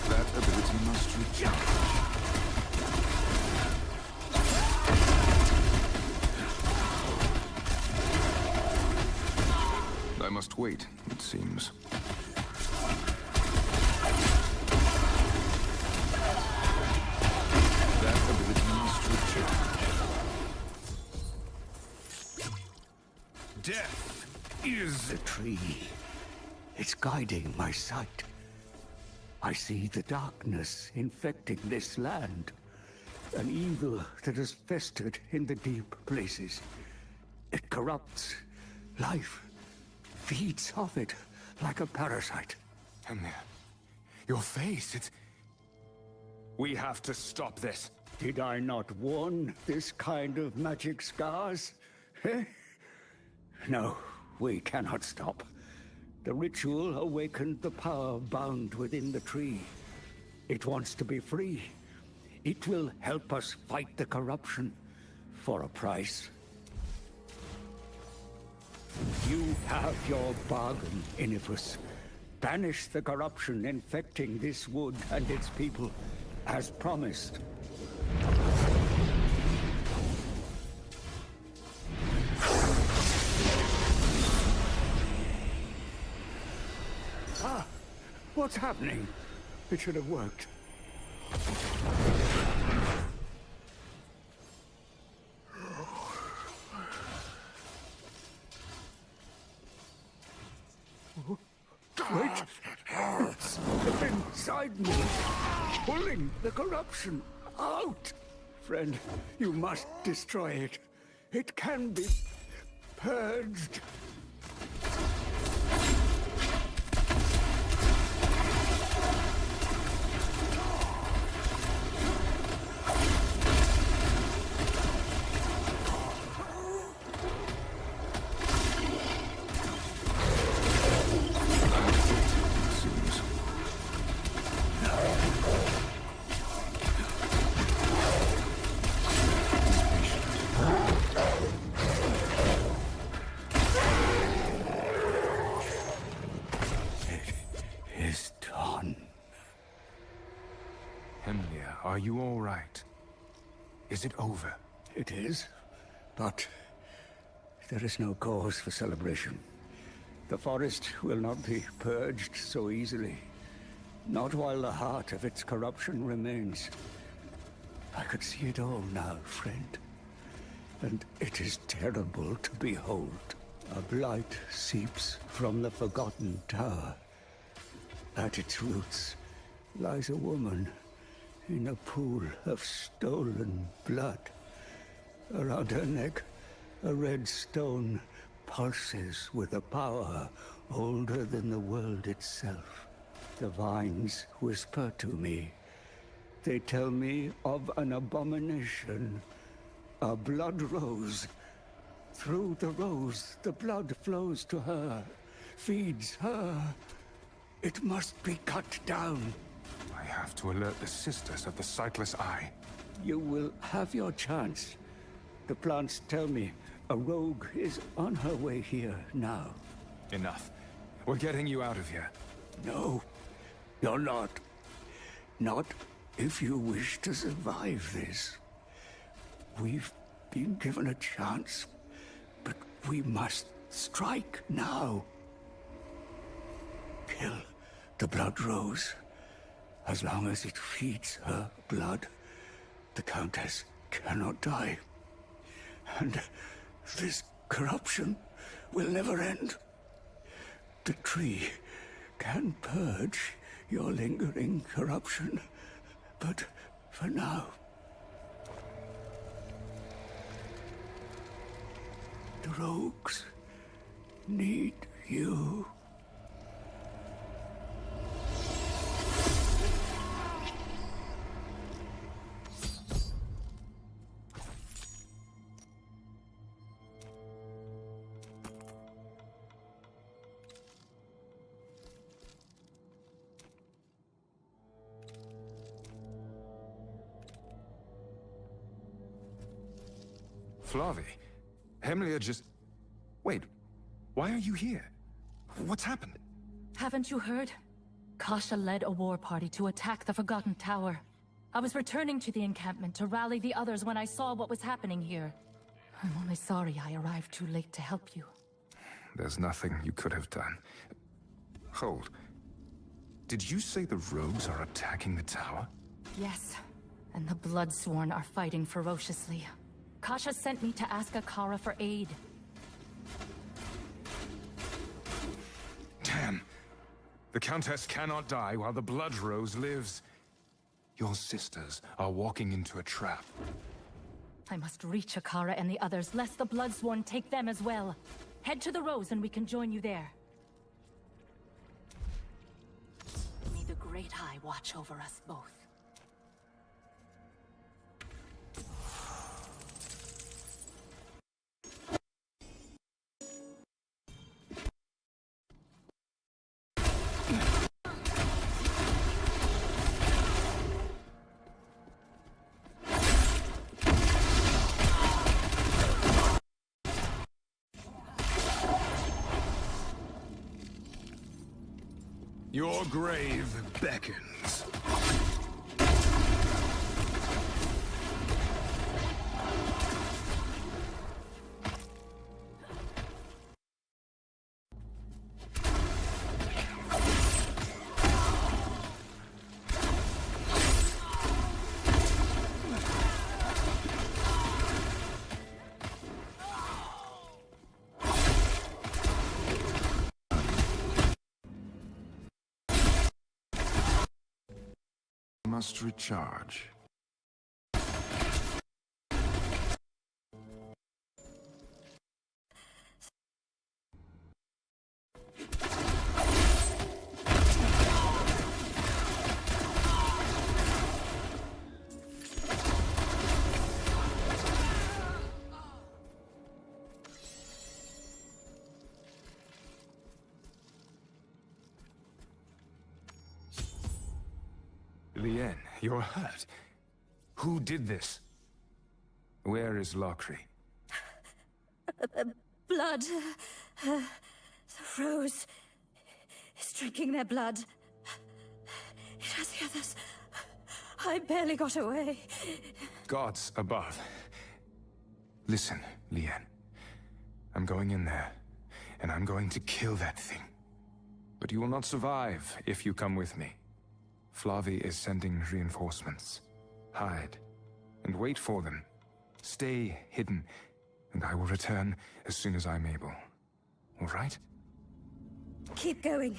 Speaker 3: That ability must recharge. I must wait, it seems. That ability must recharge.
Speaker 19: Death is the tree. It's guiding my sight. I see the darkness infecting this land. An evil that has festered in the deep places. It corrupts life, feeds off it like a parasite.
Speaker 3: And your face, it's... We have to stop this.
Speaker 19: Did I not warn this kind of magic scars? Eh? No, we cannot stop. The ritual awakened the power bound within the tree. It wants to be free. It will help us fight the corruption for a price. You have your bargain, Inifus. Banish the corruption infecting this wood and its people, as promised. Ah! What's happening? It should have worked. Wait! It's inside me, pulling the corruption out. Friend, you must destroy it. It can be purged.
Speaker 3: Are you all right? Is it over?
Speaker 19: It is, but there is no cause for celebration. The forest will not be purged so easily. Not while the heart of its corruption remains. I could see it all now, friend. And it is terrible to behold. A blight seeps from the forgotten tower. At its roots lies a woman in a pool of stolen blood. Around her neck, a red stone pulses with a power older than the world itself. The vines whisper to me. They tell me of an abomination, a blood rose. Through the rose, the blood flows to her, feeds her. It must be cut down.
Speaker 3: I have to alert the Sisters of the Sightless Eye.
Speaker 19: You will have your chance. The plants tell me a rogue is on her way here now.
Speaker 3: Enough. We're getting you out of here.
Speaker 19: No, you're not. Not if you wish to survive this. We've been given a chance, but we must strike now. the blood rose. As long as it feeds her blood, the Countess cannot die. And this corruption will never end. The tree can purge your lingering corruption, but for now, the rogues need you.
Speaker 3: Flavi, Hemlia just... Wait, why are you here? What's happened?
Speaker 9: Haven't you heard? Kasha led a war party to attack the Forgotten Tower. I was returning to the encampment to rally the others when I saw what was happening here. I'm only sorry I arrived too late to help you.
Speaker 3: There's nothing you could have done. Hold. Did you say the rogues are attacking the tower?
Speaker 9: Yes, and the Bloodsworn are fighting ferociously. Kasha sent me to ask Akara for aid.
Speaker 3: Damn. The Countess cannot die while the Blood Rose lives. Your sisters are walking into a trap.
Speaker 9: I must reach Akara and the others, lest the Bloodsworn take them as well. Head to the Rose and we can join you there. May the Great Eye watch over us both.
Speaker 3: Your grave beckons. Must recharge. Lien, you're hurt. Who did this? Where is Lockery?
Speaker 18: Blood. The Rose is drinking their blood. It has the others. I barely got away.
Speaker 3: Gods above. Listen, Lien. I'm going in there, and I'm going to kill that thing. But you will not survive if you come with me. Flavi is sending reinforcements. Hide, and wait for them. Stay hidden, and I will return as soon as I'm able. All right?
Speaker 18: Keep going.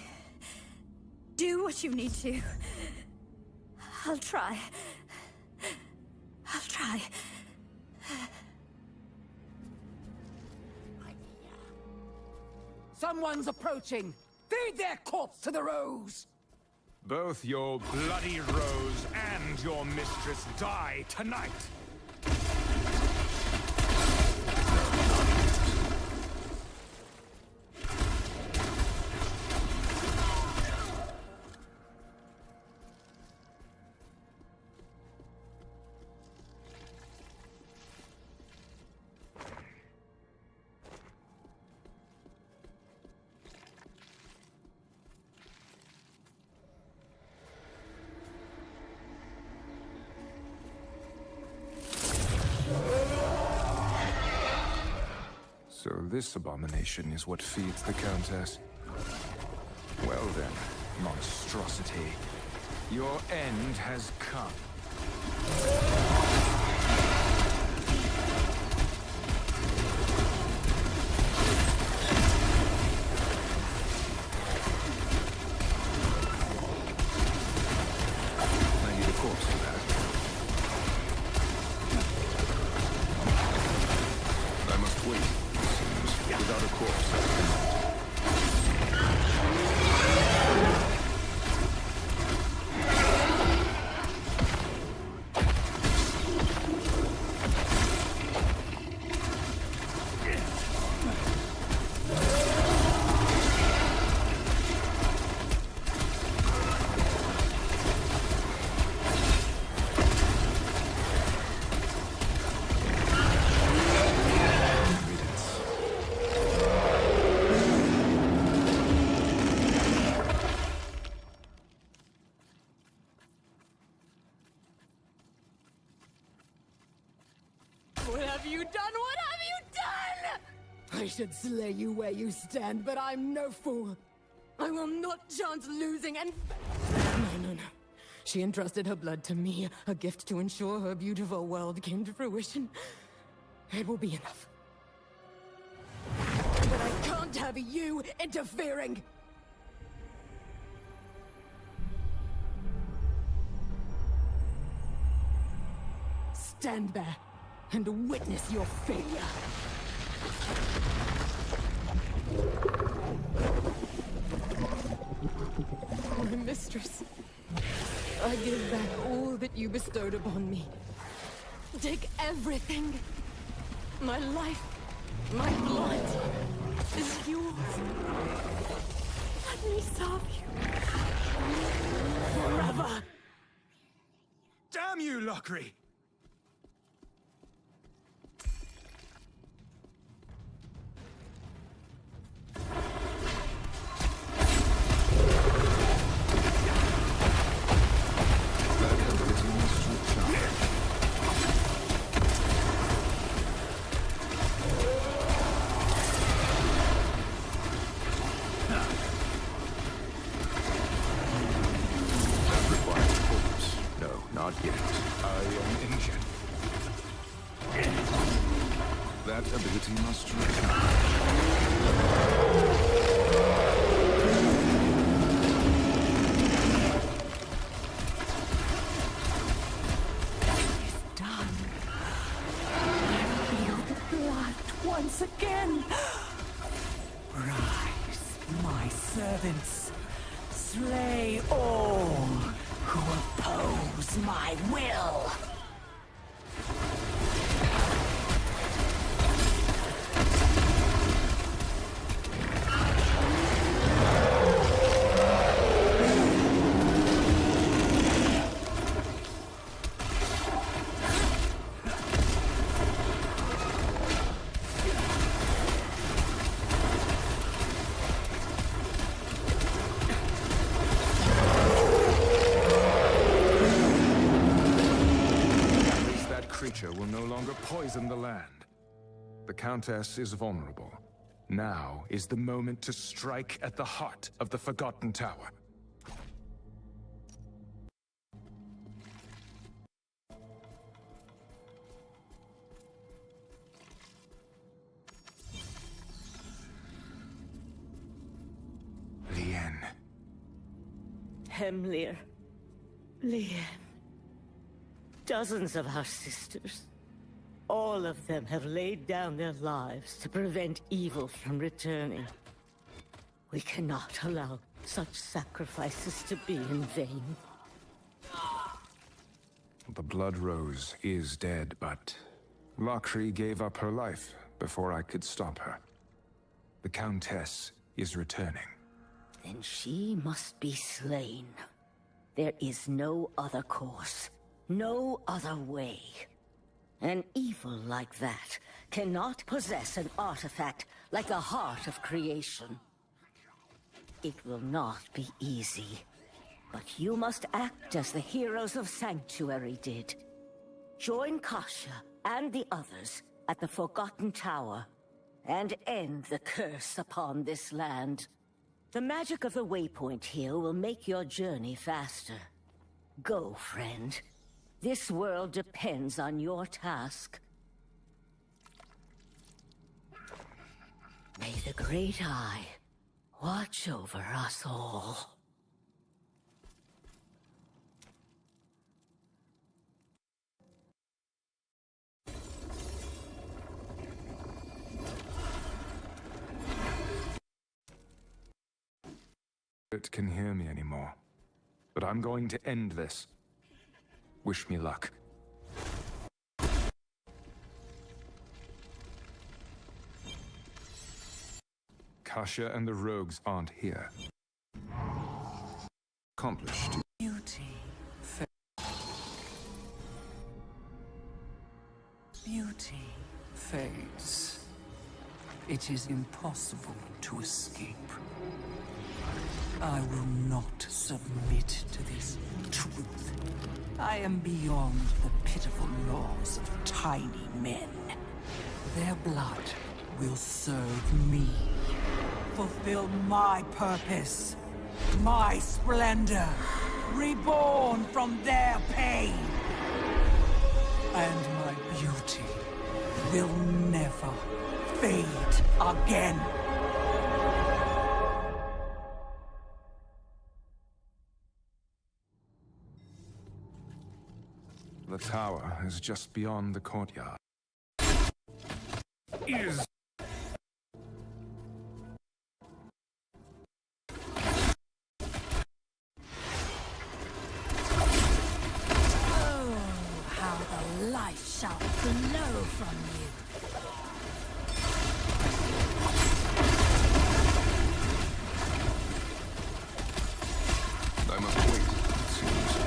Speaker 18: Do what you need to. I'll try. I'll try.
Speaker 11: Someone's approaching! Feed their corpse to the Rose!
Speaker 3: Both your bloody Rose and your mistress die tonight! So this abomination is what feeds the Countess. Well then, monstrosity. Your end has come. I need a corpse for that. I must wait, it seems. Without a corpse, I cannot.
Speaker 4: What have you done? What have you done? I should slay you where you stand, but I'm no fool. I will not chance losing and... No. She entrusted her blood to me, a gift to ensure her beautiful world came to fruition. It will be enough. But I can't have you interfering! Stand there and witness your failure. My mistress, I give back all that you bestowed upon me. Take everything. My life, my blood is yours. Let me serve you. Forever.
Speaker 3: Damn you, Lockery! Not yet. I am injured. That ability must return.
Speaker 2: Done. I feel the blood once again. Rise, my servants. Slay all who oppose my will.
Speaker 3: Will no longer poison the land. The Countess is vulnerable. Now is the moment to strike at the heart of the Forgotten Tower. Lien.
Speaker 13: Hemlir. Lien. Dozens of our sisters. All of them have laid down their lives to prevent evil from returning. We cannot allow such sacrifices to be in vain.
Speaker 3: The Blood Rose is dead, but Lockery gave up her life before I could stop her. The Countess is returning.
Speaker 13: Then she must be slain. There is no other course. No other way. An evil like that cannot possess an artifact like the heart of creation. It will not be easy, but you must act as the heroes of Sanctuary did. Join Kasha and the others at the Forgotten Tower and end the curse upon this land. The magic of the waypoint here will make your journey faster. Go, friend. This world depends on your task. May the Great Eye watch over us all.
Speaker 3: It can hear me anymore. But I'm going to end this. Wish me luck. Kasha and the rogues aren't here. Accomplished.
Speaker 8: Beauty. Beauty fades. It is impossible to escape. I will not submit to this truth. I am beyond the pitiful laws of tiny men. Their blood will serve me. Fulfill my purpose. My splendor. Reborn from their pain. And my beauty will never fade again.
Speaker 3: The tower is just beyond the courtyard.
Speaker 5: Is...
Speaker 12: Oh, how the life shall flow from you.
Speaker 3: I must wait, it seems.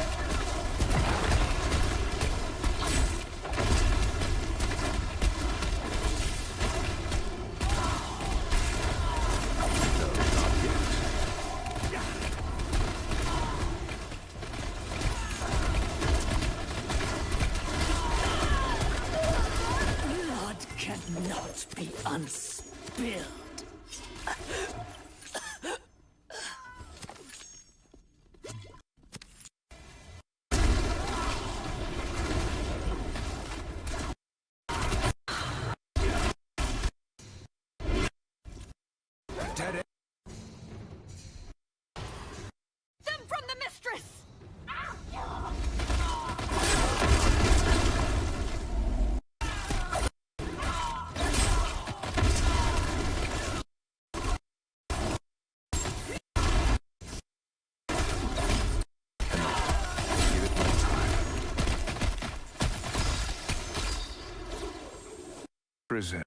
Speaker 8: Blood cannot be unspilled.
Speaker 3: Dead end.
Speaker 12: Them from the mistress!
Speaker 3: Prison.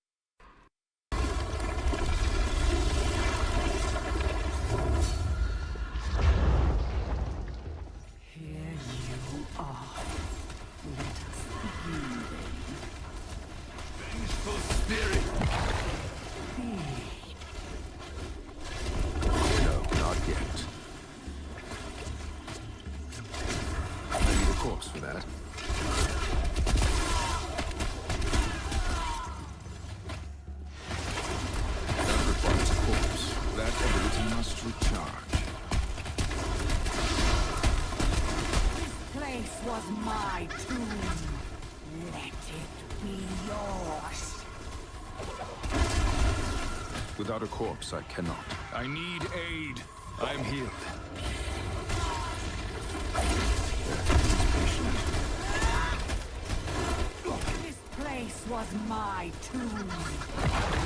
Speaker 8: Here you are. Let us begin then.
Speaker 15: Vengeful spirit!
Speaker 3: No, not yet. I need a corpse for that. That requires a corpse. That ability must recharge.
Speaker 8: This place was my tomb. Let it be yours.
Speaker 3: Without a corpse, I cannot. I need aid. I'm healed.
Speaker 8: This place was my tomb.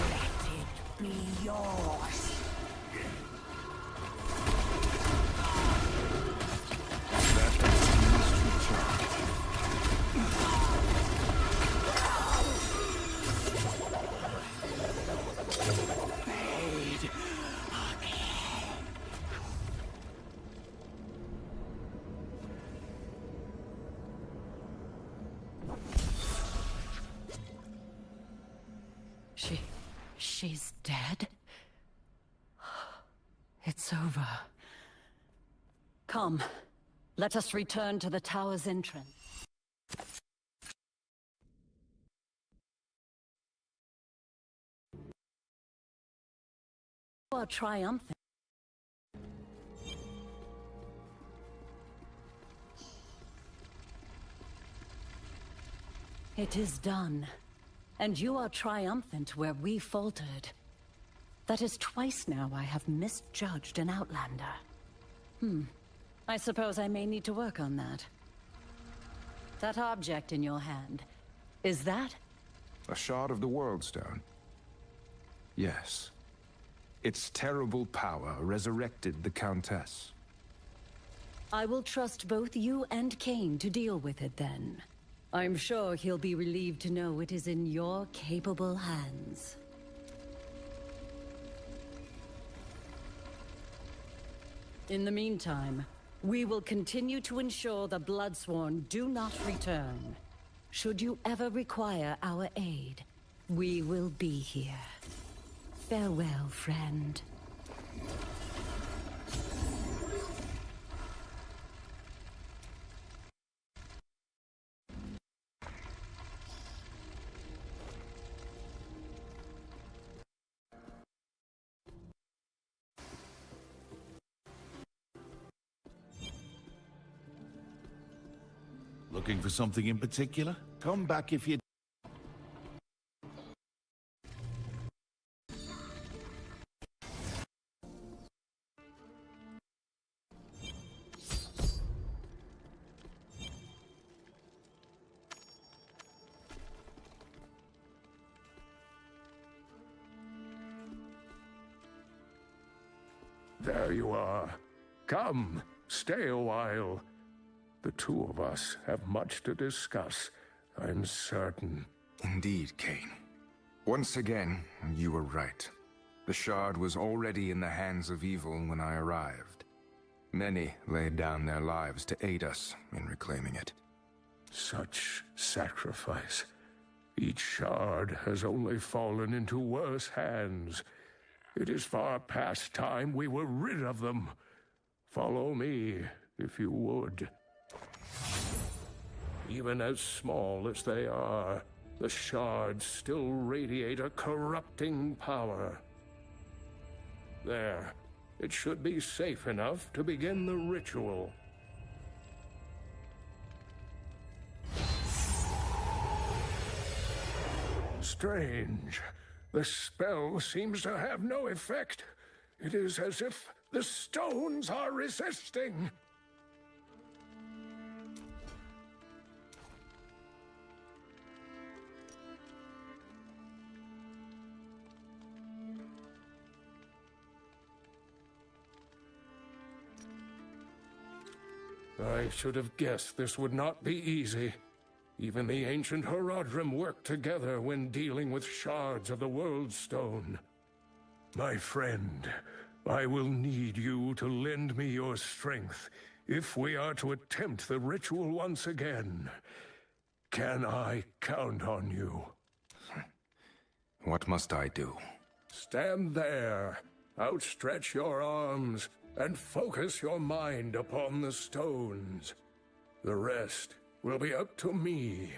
Speaker 8: Let it be yours.
Speaker 3: That ability must recharge.
Speaker 8: Fade.
Speaker 2: She's dead? It's over. Come, let us return to the tower's entrance.
Speaker 13: You are triumphant.
Speaker 2: It is done. And you are triumphant where we faltered. That is twice now I have misjudged an outlander. I suppose I may need to work on that. That object in your hand, is that?
Speaker 3: A shard of the World Stone? Yes. Its terrible power resurrected the Countess.
Speaker 2: I will trust both you and Cain to deal with it then. I'm sure he'll be relieved to know it is in your capable hands. In the meantime, we will continue to ensure the Bloodsworn do not return. Should you ever require our aid, we will be here. Farewell, friend.
Speaker 1: Looking for something in particular? Come back if you...
Speaker 5: There you are. Come, stay a while. The two of us have much to discuss, I'm certain.
Speaker 3: Indeed, Cain. Once again, you were right. The shard was already in the hands of evil when I arrived. Many laid down their lives to aid us in reclaiming it.
Speaker 5: Such sacrifice. Each shard has only fallen into worse hands. It is far past time we were rid of them. Follow me, if you would. Even as small as they are, the shards still radiate a corrupting power. There, it should be safe enough to begin the ritual. Strange. The spell seems to have no effect. It is as if the stones are resisting. I should have guessed this would not be easy. Even the ancient Horadrim worked together when dealing with shards of the World Stone. My friend, I will need you to lend me your strength if we are to attempt the ritual once again. Can I count on you?
Speaker 3: What must I do?
Speaker 5: Stand there, outstretch your arms, and focus your mind upon the stones. The rest will be up to me.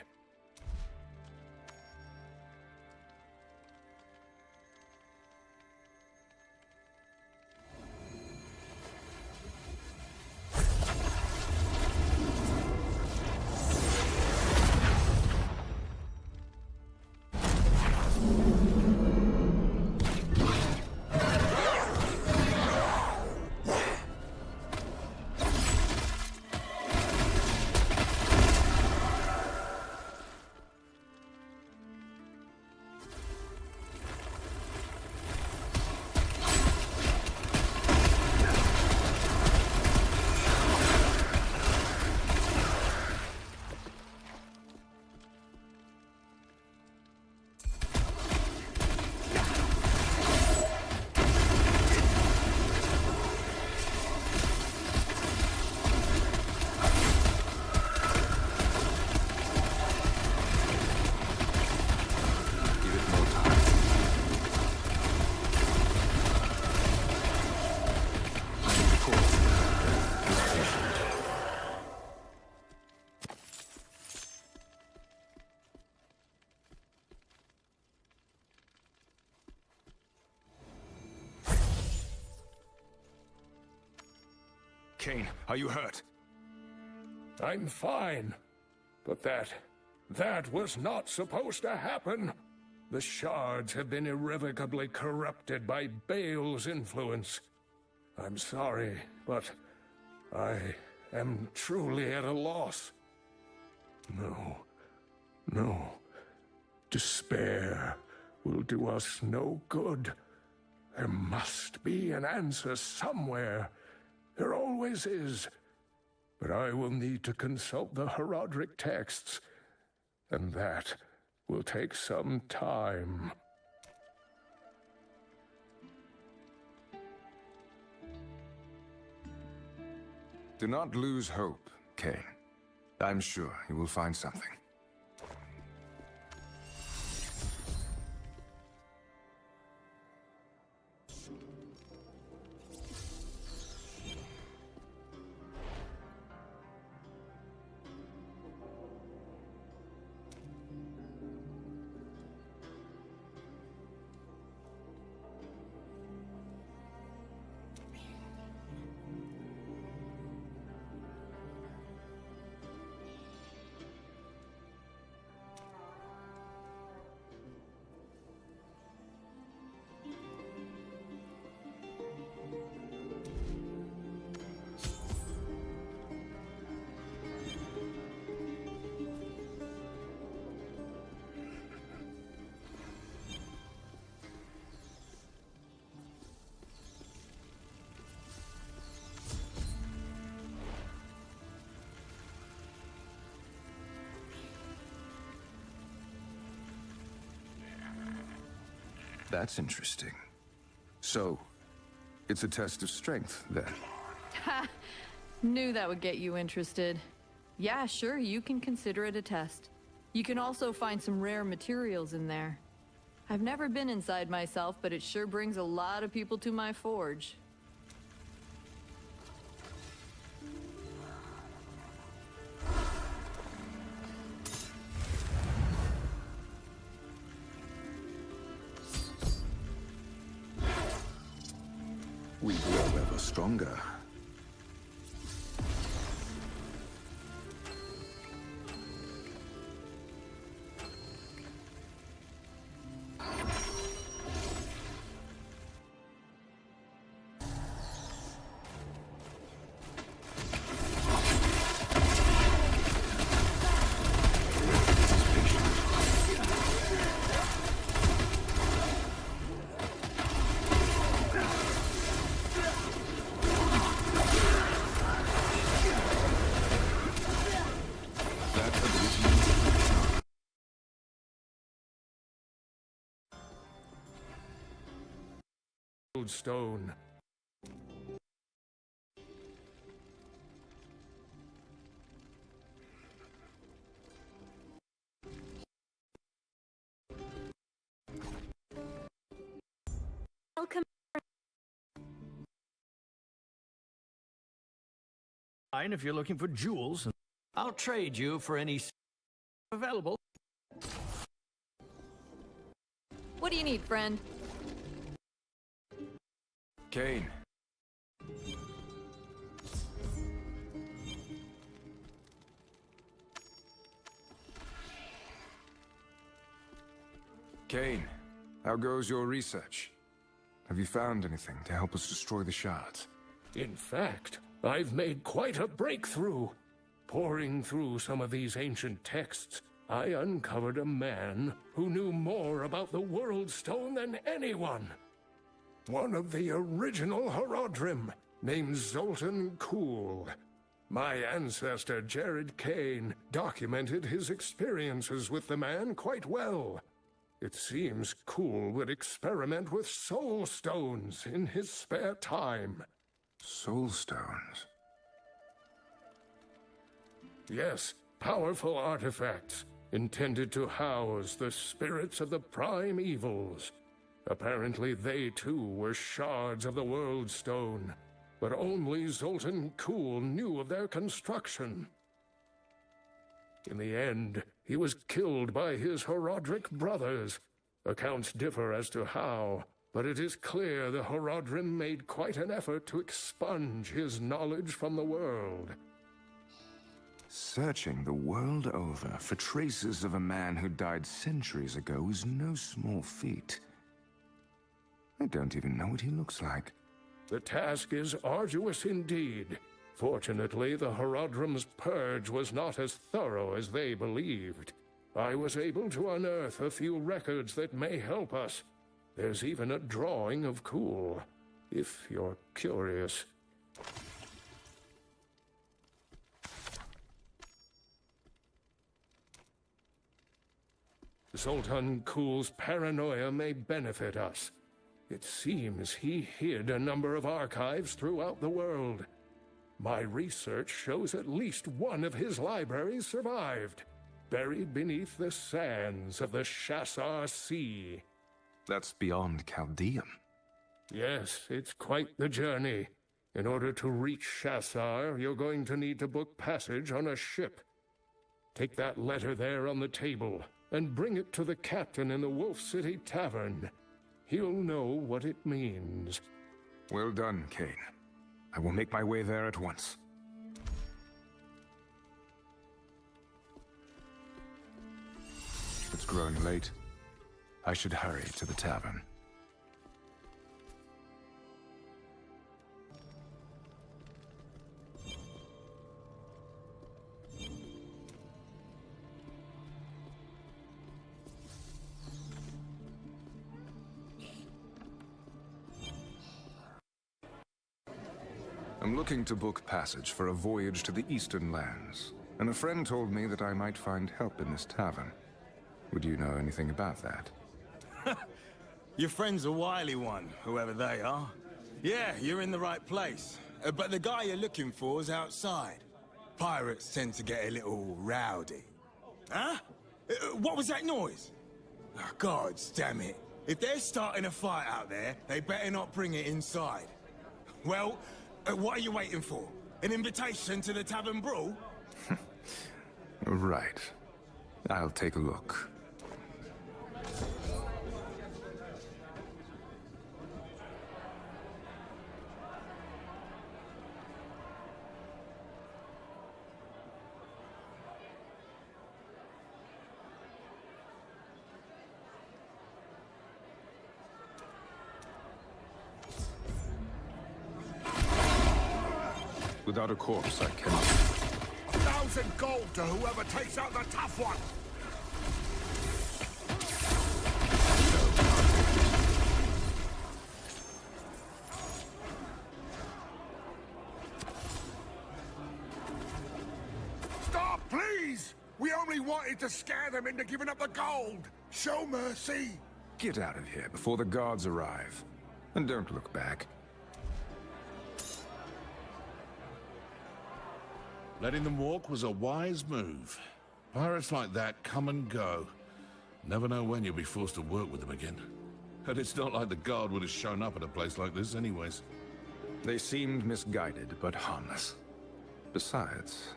Speaker 3: Cain, are you hurt?
Speaker 5: I'm fine, but that That was not supposed to happen. The shards have been irrevocably corrupted by Baal's influence. I'm sorry, but I am truly at a loss. No. Despair will do us no good. There must be an answer somewhere. There always is. But I will need to consult the Herodric texts, and that will take some time.
Speaker 3: Do not lose hope, Cain. I'm sure you will find something. That's interesting. So, it's a test of strength, then?
Speaker 18: Ha! Knew that would get you interested. Yeah, sure, you can consider it a test. You can also find some rare materials in there. I've never been inside myself, but it sure brings a lot of people to my forge.
Speaker 3: We grow ever stronger.
Speaker 5: Stone.
Speaker 18: Welcome.
Speaker 7: Fine if you're looking for jewels. I'll trade you for any available.
Speaker 18: What do you need, friend?
Speaker 3: Cain. Cain, how goes your research? Have you found anything to help us destroy the shards?
Speaker 5: In fact, I've made quite a breakthrough. Poring through some of these ancient texts, I uncovered a man who knew more about the World Stone than anyone. One of the original Horodrim, named Zoltan Kuhl. My ancestor, Jared Cain, documented his experiences with the man quite well. It seems Kuhl would experiment with soul stones in his spare time.
Speaker 3: Soul stones?
Speaker 5: Yes, powerful artifacts, intended to house the spirits of the prime evils. Apparently they too were shards of the World Stone, but only Zoltan Kuhl knew of their construction. In the end, he was killed by his Horodric brothers. Accounts differ as to how, but it is clear the Horodrim made quite an effort to expunge his knowledge from the world.
Speaker 3: Searching the world over for traces of a man who died centuries ago is no small feat. I don't even know what he looks like.
Speaker 5: The task is arduous indeed. Fortunately, the Horadrim's purge was not as thorough as they believed. I was able to unearth a few records that may help us. There's even a drawing of Kuhl, if you're curious. Zoltan Kuhl's paranoia may benefit us. It seems he hid a number of archives throughout the world. My research shows at least one of his libraries survived, buried beneath the sands of the Shassar Sea.
Speaker 3: That's beyond Chaldean.
Speaker 5: Yes, it's quite the journey. In order to reach Shassar, you're going to need to book passage on a ship. Take that letter there on the table, and bring it to the captain in the Wolf City Tavern. He'll know what it means.
Speaker 3: Well done, Kane. I will make my way there at once. It's growing late. I should hurry to the tavern. I'm looking to book passage for a voyage to the Eastern Lands, and a friend told me that I might find help in this tavern. Would you know anything about that?
Speaker 16: Your friend's a wily one, whoever they are. Yeah, you're in the right place. But the guy you're looking for is outside. Pirates tend to get a little rowdy. Huh? What was that noise? Oh, gods damn it. If they're starting a fight out there, they better not bring it inside. Well, what are you waiting for? An invitation to the tavern brawl?
Speaker 3: Right. I'll take a look. Without a corpse, I cannot.
Speaker 22: 1,000 gold to whoever takes out the tough one! Stop, please! We only wanted to scare them into giving up the gold! Show mercy!
Speaker 3: Get out of here before the guards arrive. And don't look back.
Speaker 22: Letting them walk was a wise move. Pirates like that come and go. Never know when you'll be forced to work with them again. And it's not like the guard would have shown up at a place like this anyways.
Speaker 3: They seemed misguided, but harmless. Besides,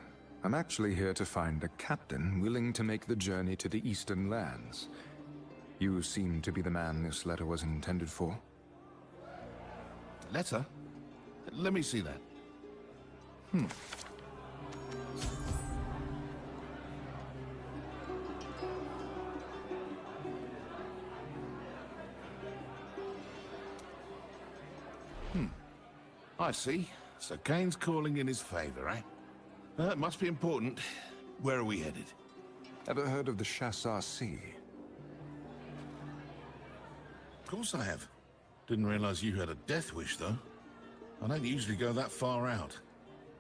Speaker 3: I'm actually here to find a captain willing to make the journey to the Eastern Lands. You seem to be the man this letter was intended for.
Speaker 22: Letter? Let me see that. I see. So Kane's calling in his favor, eh? That must be important. Where are we headed?
Speaker 3: Ever heard of the Shassar Sea?
Speaker 22: Of course I have. Didn't realize you had a death wish, though. I don't usually go that far out.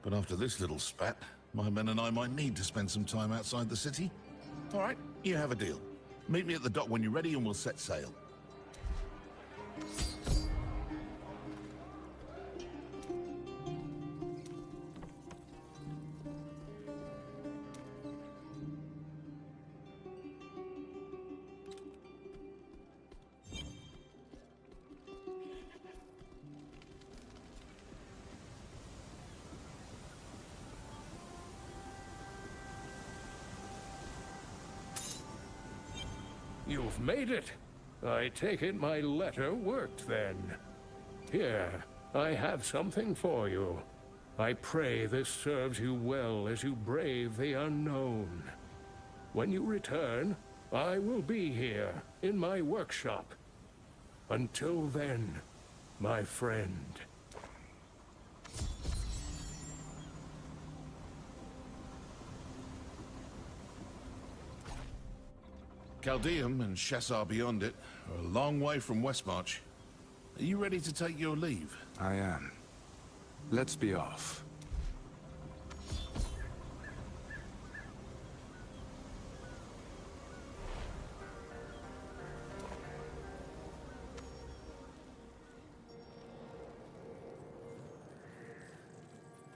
Speaker 22: But after this little spat, my men and I might need to spend some time outside the city. All right, you have a deal. Meet me at the dock when you're ready and we'll set sail.
Speaker 5: You've made it. I take it my letter worked then. Here, I have something for you. I pray this serves you well as you brave the unknown. When you return, I will be here, in my workshop. Until then, my friend.
Speaker 22: Chaldeum and Shassar beyond it are a long way from Westmarch. Are you ready to take your leave?
Speaker 3: I am. Let's be off.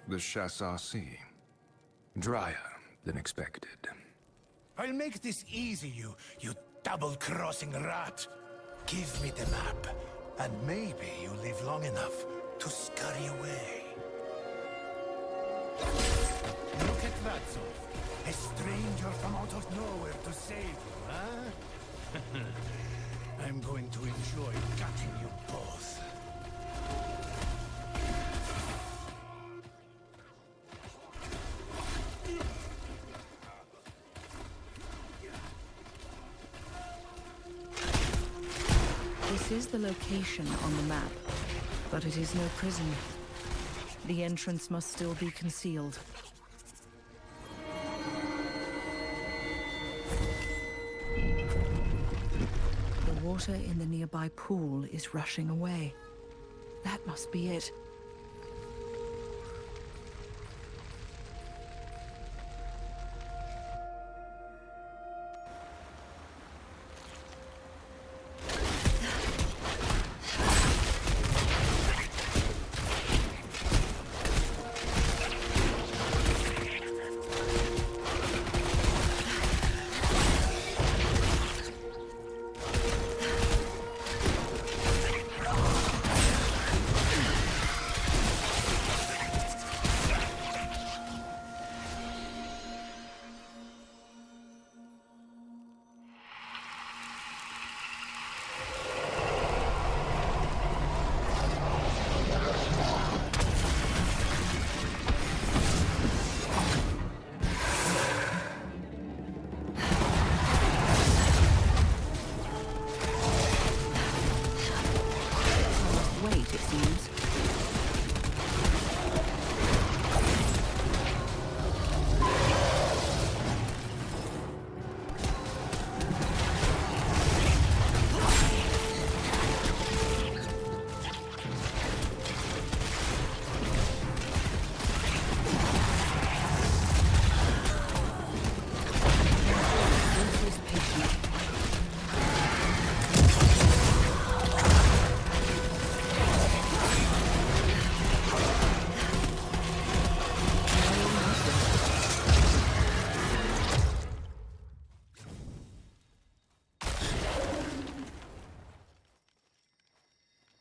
Speaker 3: The Shassar Sea. Drier than expected.
Speaker 1: I'll make this easy, you double-crossing rat. Give me the map, and maybe you live long enough to scurry away. Look at that, Zolf. A stranger from out of nowhere to save you, huh? I'm going to enjoy gutting you both.
Speaker 2: This is the location on the map, but it is no prison. The entrance must still be concealed. The water in the nearby pool is rushing away. That must be it.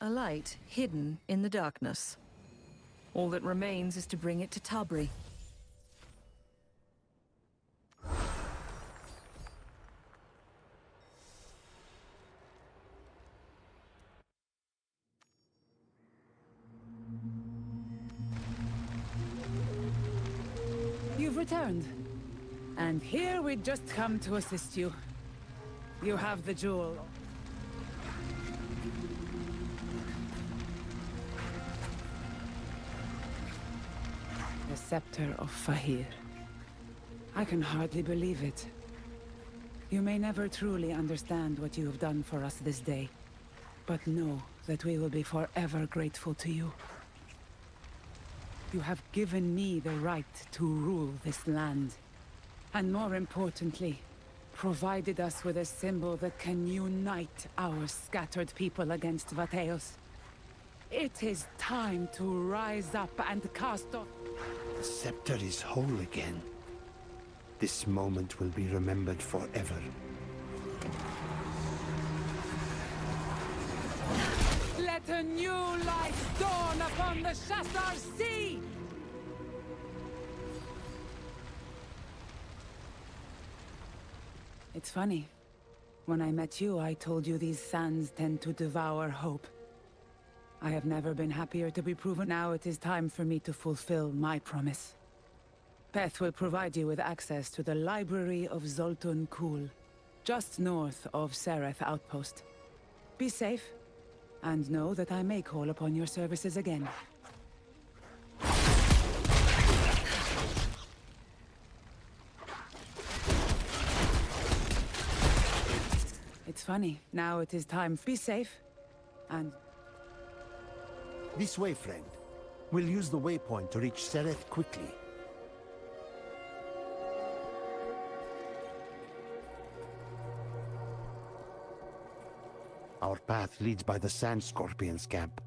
Speaker 2: A light hidden in the darkness. All that remains is to bring it to Tabri.
Speaker 11: You've returned. And here we just come to assist you. You have the jewel. The scepter of Fahir. I can hardly believe it. You may never truly understand what you have done for us this day, but know that we will be forever grateful to you. You have given me the right to rule this land, and more importantly, provided us with a symbol that can unite our scattered people against Vateos. It is time to rise up and cast off.
Speaker 10: The scepter is whole again. This moment will be remembered forever.
Speaker 11: Let a new light dawn upon the Shassar Sea! It's funny. When I met you, I told you these sands tend to devour hope. I have never been happier to be proven. Now it is time for me to fulfill my promise. Peth will provide you with access to the Library of Zoltun Kuhl, just north of Sereth Outpost. Be safe, and know that I may call upon your services again. It's funny. Now it is time. Be safe, and...
Speaker 10: This way, friend. We'll use the waypoint to reach Sereth quickly. Our path leads by the Sand Scorpion's camp,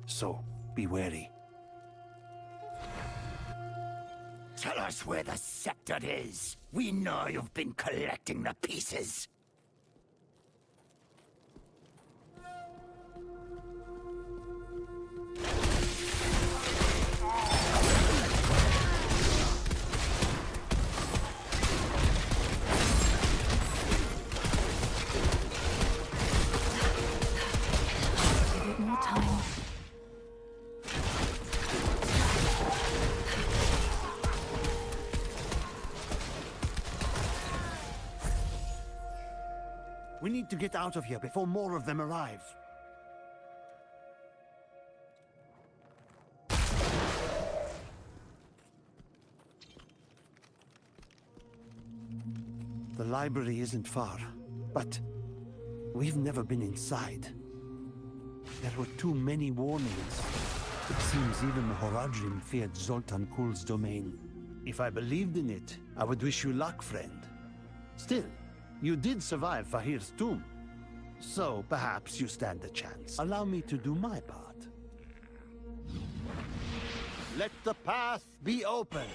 Speaker 10: so be wary.
Speaker 1: Tell us where the scepter is. We know you've been collecting the pieces.
Speaker 10: We need to get out of here before more of them arrive. The library isn't far, but we've never been inside. There were too many warnings. It seems even the Horadrim feared Zoltan Kuhl's domain. If I believed in it, I would wish you luck, friend. Still, you did survive Fahir's tomb, so perhaps you stand a chance. Allow me to do my part. Let the path be open.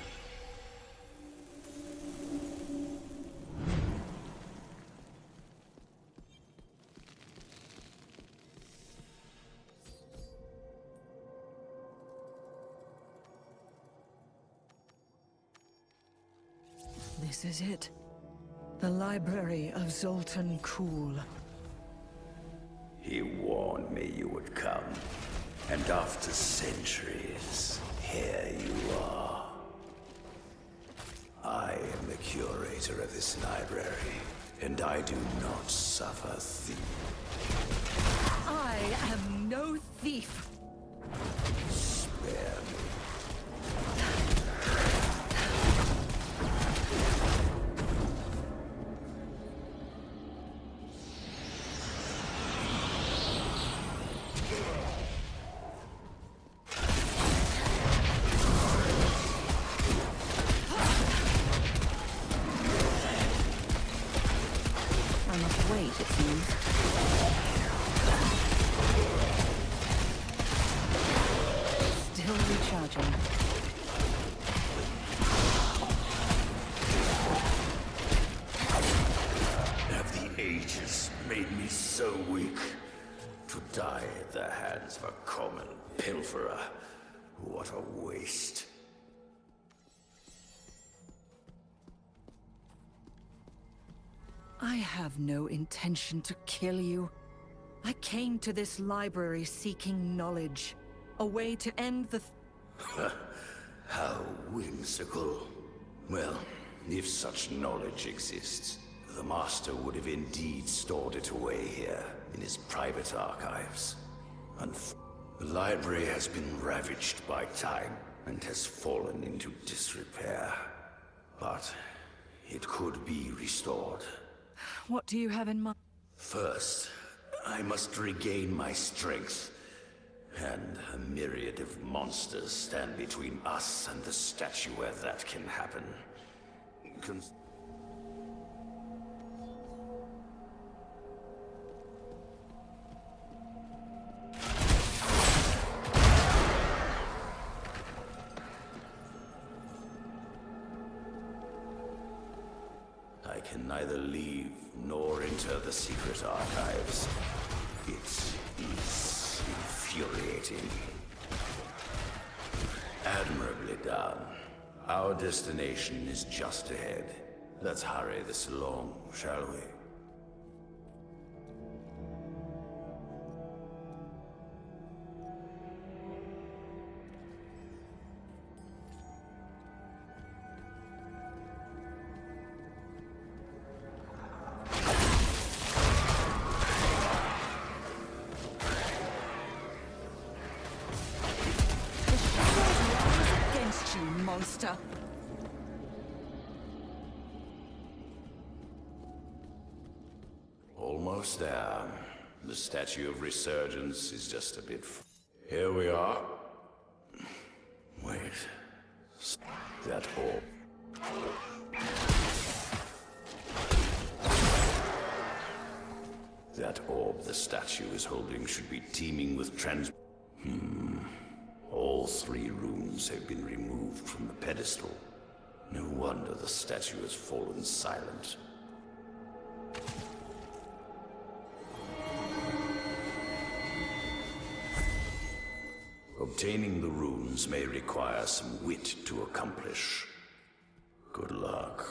Speaker 2: This is it. The Library of Zoltun Kuhl.
Speaker 14: He warned me you would come. And after centuries, here you are. I am the curator of this library, and I do not suffer thieves.
Speaker 2: I am no thief.
Speaker 14: Spare me.
Speaker 2: I must wait, it seems. Still recharging.
Speaker 14: Have the ages made me so weak to die at the hands of a common pilferer? What a waste.
Speaker 2: I have no intention to kill you. I came to this library seeking knowledge. A way to end the...
Speaker 14: How whimsical. Well, if such knowledge exists, the Master would have indeed stored it away here, in his private archives. The library has been ravaged by time, and has fallen into disrepair. But it could be restored.
Speaker 2: What do you have in mind?
Speaker 14: First, I must regain my strength. And a myriad of monsters stand between us and the statue where that can happen. I can neither leave nor enter the secret archives. It is infuriating. Admirably done. Our destination is just ahead. Let's hurry this along, shall we? Almost there. The Statue of Resurgence is just a bit... Here we are. Wait. That orb. That orb the statue is holding should be teeming with All 3 rooms have been removed from the pedestal. No wonder the statue has fallen silent. Obtaining the runes may require some wit to accomplish. Good luck.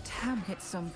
Speaker 2: Tam hit some...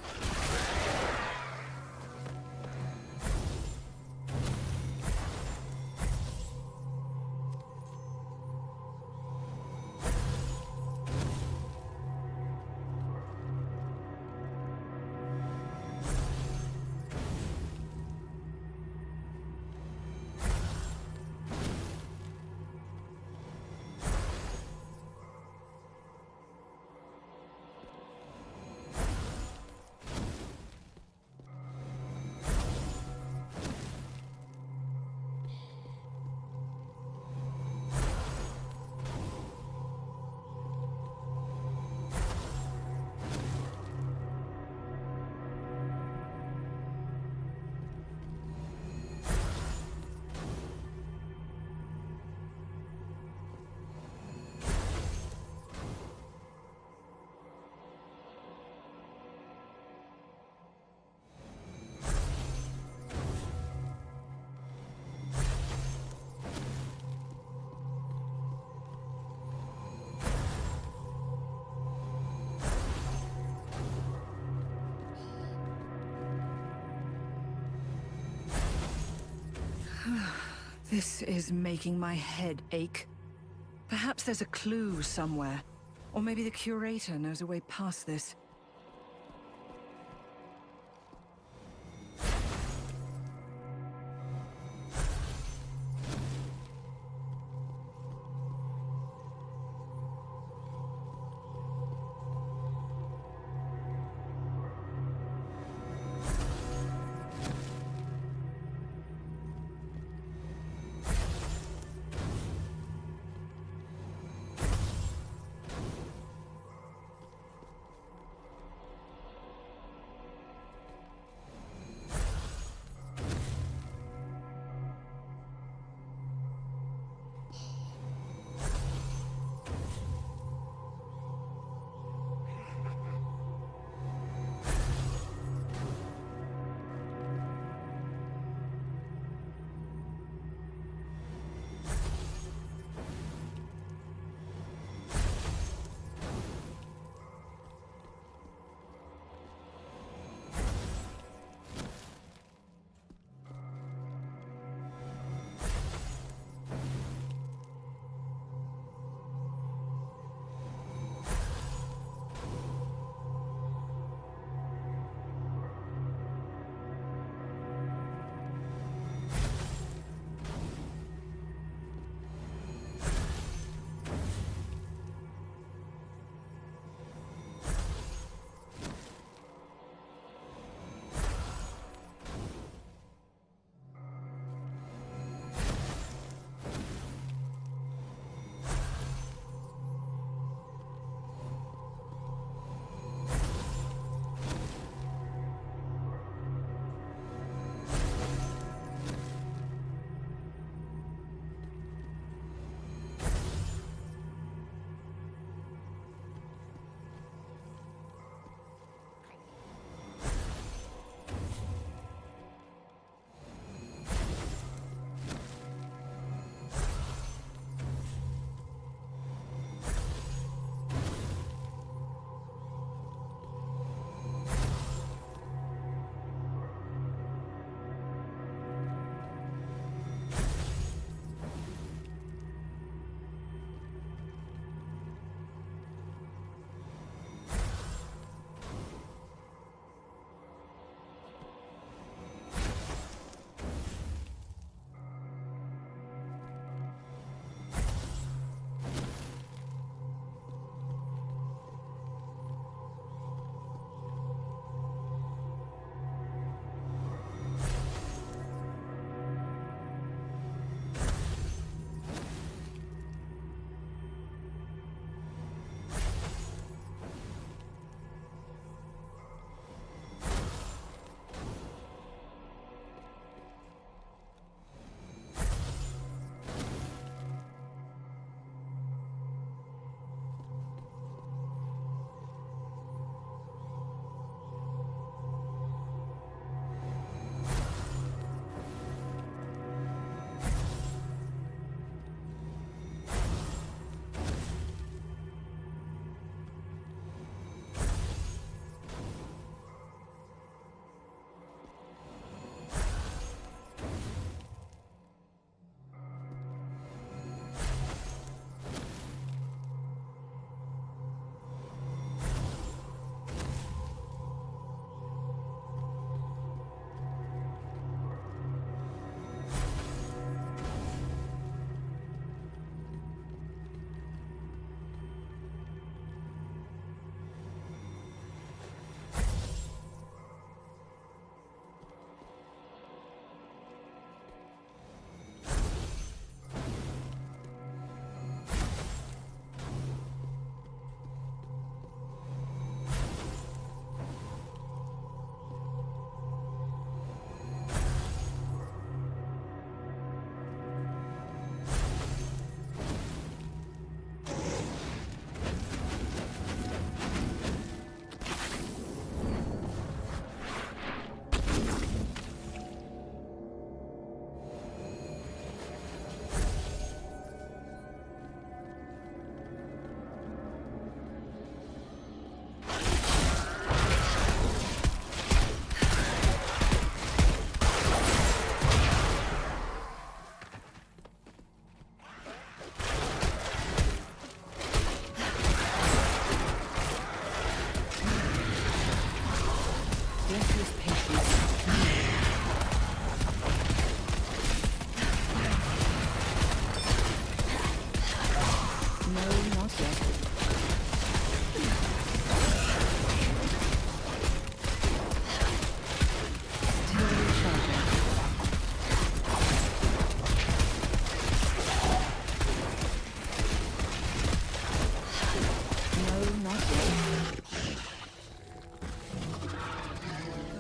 Speaker 2: This is making my head ache. Perhaps there's a clue somewhere. Or maybe the curator knows a way past this.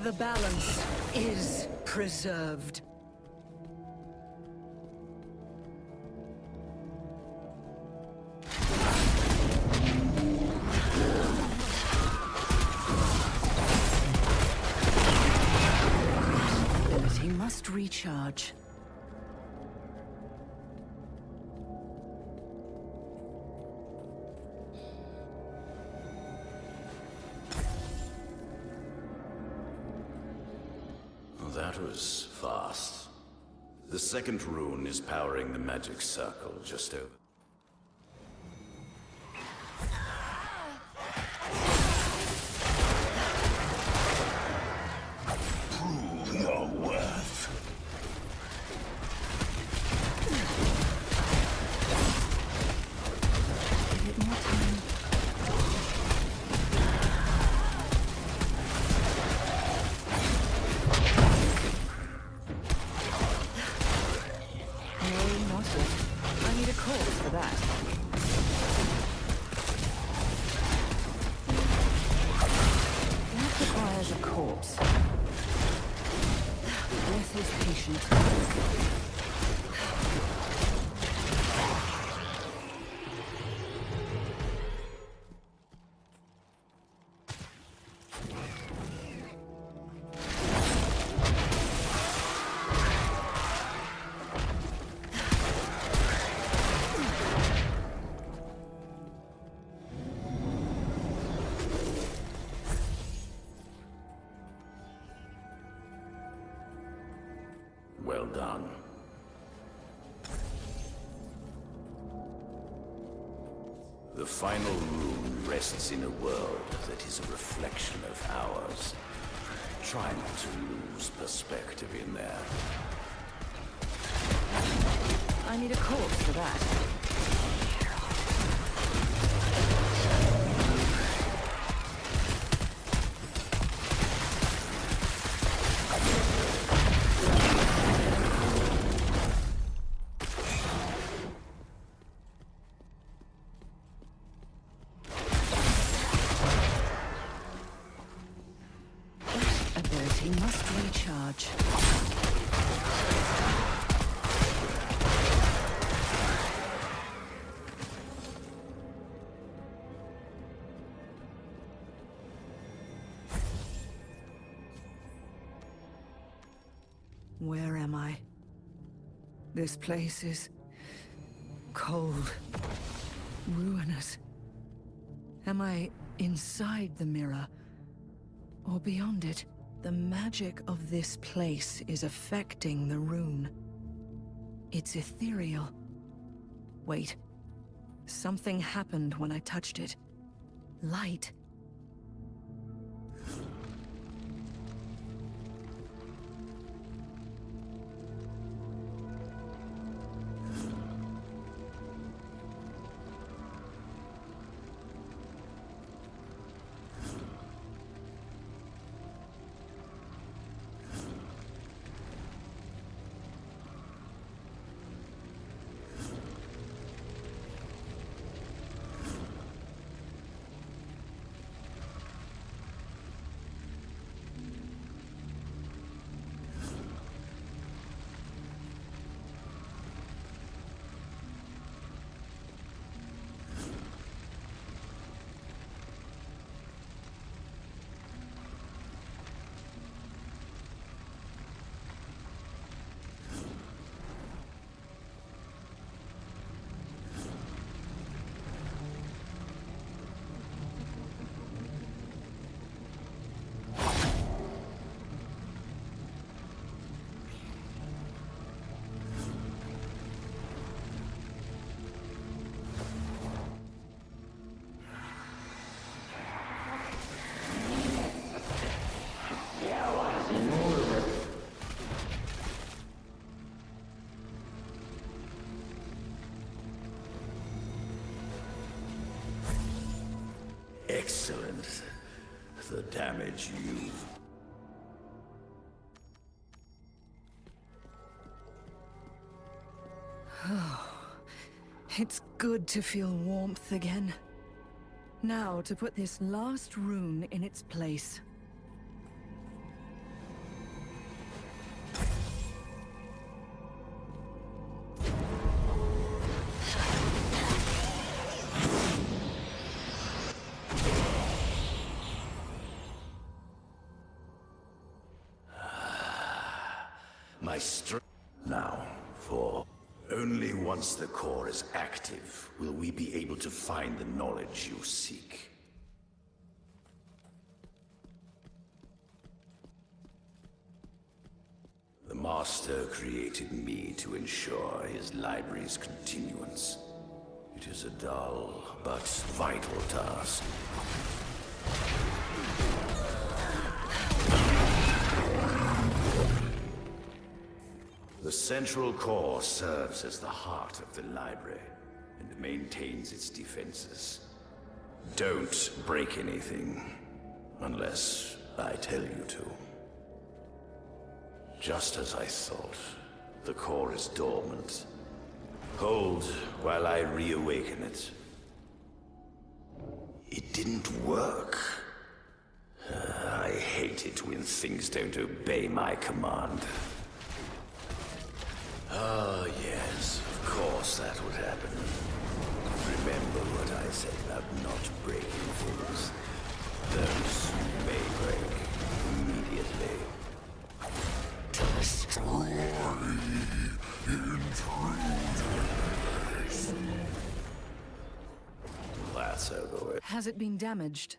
Speaker 2: The balance is preserved. Ability must recharge.
Speaker 14: That was fast. The second rune is powering the magic circle just over. Prove your worth.
Speaker 2: Give it more time. I need a corpse for that. That requires a corpse. Death is patient.
Speaker 14: Well done. The final rune rests in a world that is a reflection of ours. Try not to lose perspective in there.
Speaker 2: I need a corpse for that. Ability must recharge. Where am I? This place is cold, ruinous. Am I inside the mirror? Or beyond it? The magic of this place is affecting the rune. It's ethereal. Wait. Something happened when I touched it. Light.
Speaker 14: Excellent. The damage you've...
Speaker 2: It's good to feel warmth again. Now to put this last rune in its place.
Speaker 14: My strength. Now, for only once the core is active will we be able to find the knowledge you seek. The Master created me to ensure his library's continuance. It is a dull but vital task. The central core serves as the heart of the library and maintains its defenses. Don't break anything, unless I tell you to. Just as I thought, the core is dormant. Hold while I reawaken it. It didn't work. I hate it when things don't obey my command. Ah, yes, of course that would happen. Remember what I said about not breaking things. Those may break immediately. Destroy intruders. That's over with.
Speaker 2: Has it been damaged?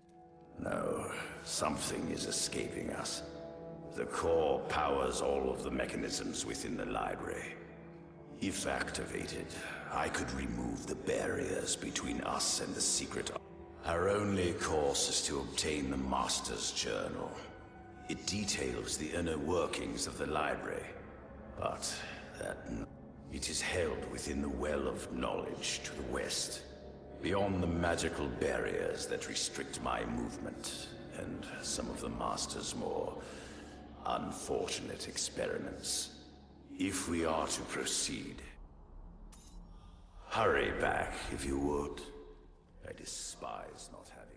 Speaker 14: No, something is escaping us. The core powers all of the mechanisms within the library. If activated, I could remove the barriers between us and the secret. Our only course is to obtain the Master's Journal. It details the inner workings of the library, but it is held within the well of knowledge to the west, beyond the magical barriers that restrict my movement and some of the Master's more unfortunate experiments. If we are to proceed, hurry back if you would. I despise not having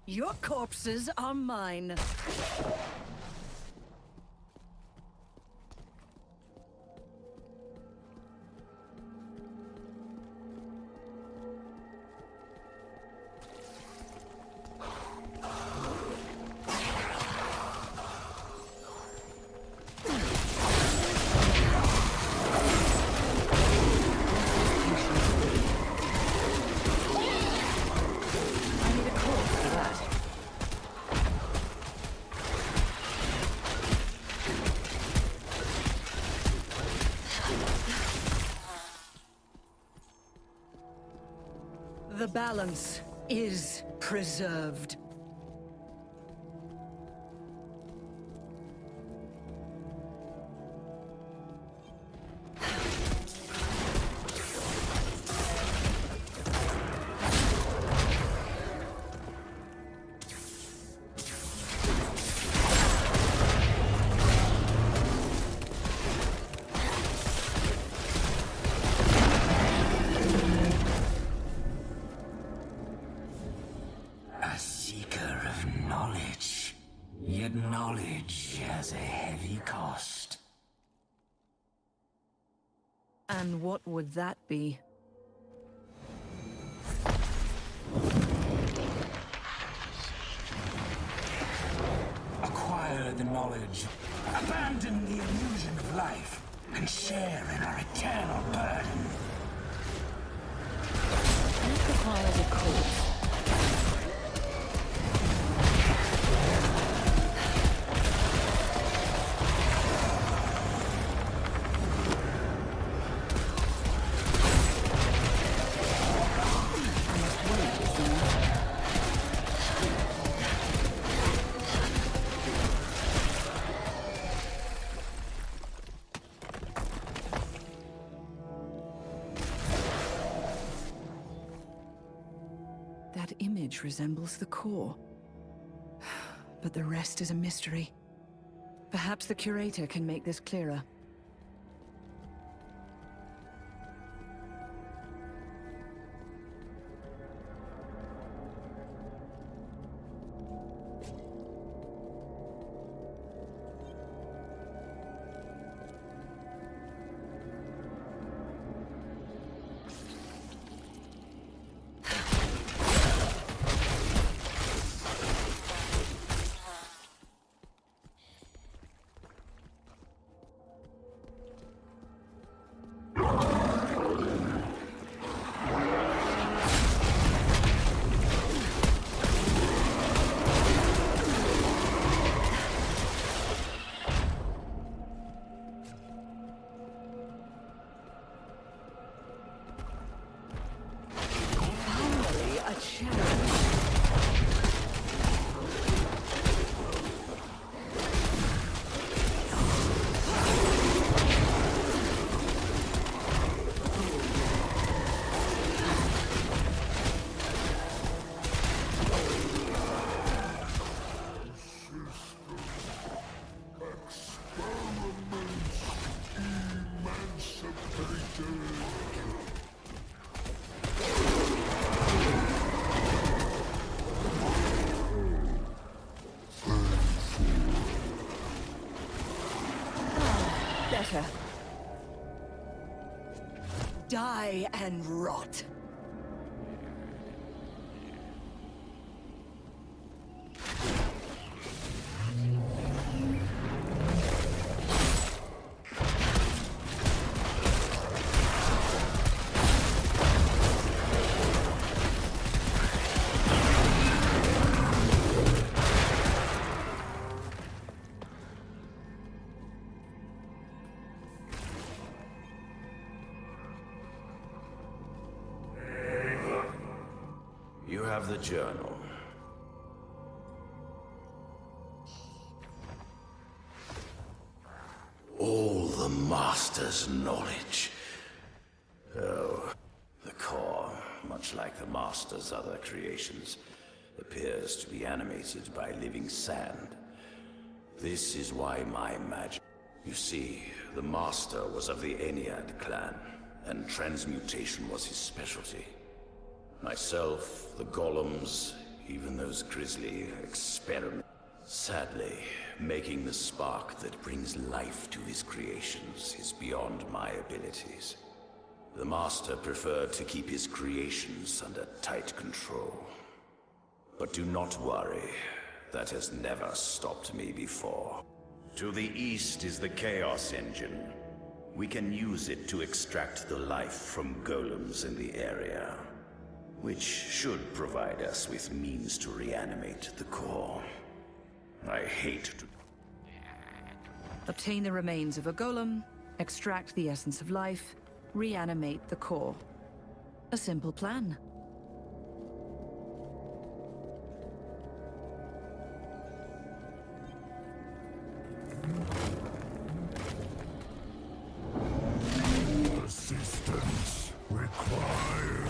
Speaker 2: Your corpses are mine. The balance is preserved. And what would that be?
Speaker 20: Acquire the knowledge, abandon the illusion of life, and share in our eternal burden.
Speaker 9: like the quality cool.
Speaker 2: That image resembles the core. But the rest is a mystery. Perhaps the curator can make this clearer. Better. Die and rot.
Speaker 14: You have the journal. All the Master's knowledge. Oh, the core, much like the Master's other creations, appears to be animated by living sand. This is why my magic... You see, the Master was of the Ennead clan, and transmutation was his specialty. Myself, the golems, even those grisly experiments. Sadly, making the spark that brings life to his creations is beyond my abilities. The Master preferred to keep his creations under tight control. But do not worry, that has never stopped me before. To the east is the Chaos Engine. We can use it to extract the life from golems in the area, which should provide us with means to reanimate the core. I hate to...
Speaker 2: Obtain the remains of a golem, extract the essence of life, reanimate the core. A simple plan.
Speaker 1: Assistance required.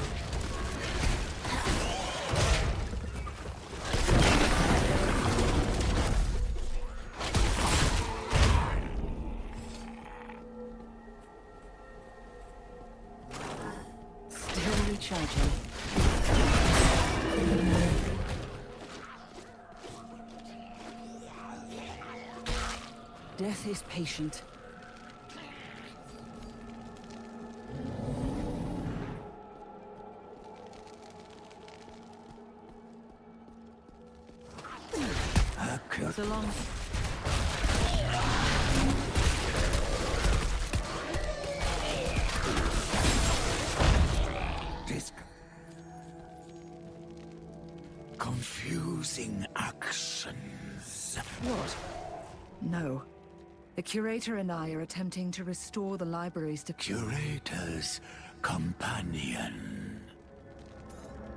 Speaker 2: Still recharging. Death is patient. Goes along.
Speaker 1: confusing actions.
Speaker 2: What? No. The Curator and I are attempting to restore the libraries to...
Speaker 1: Curator's companion.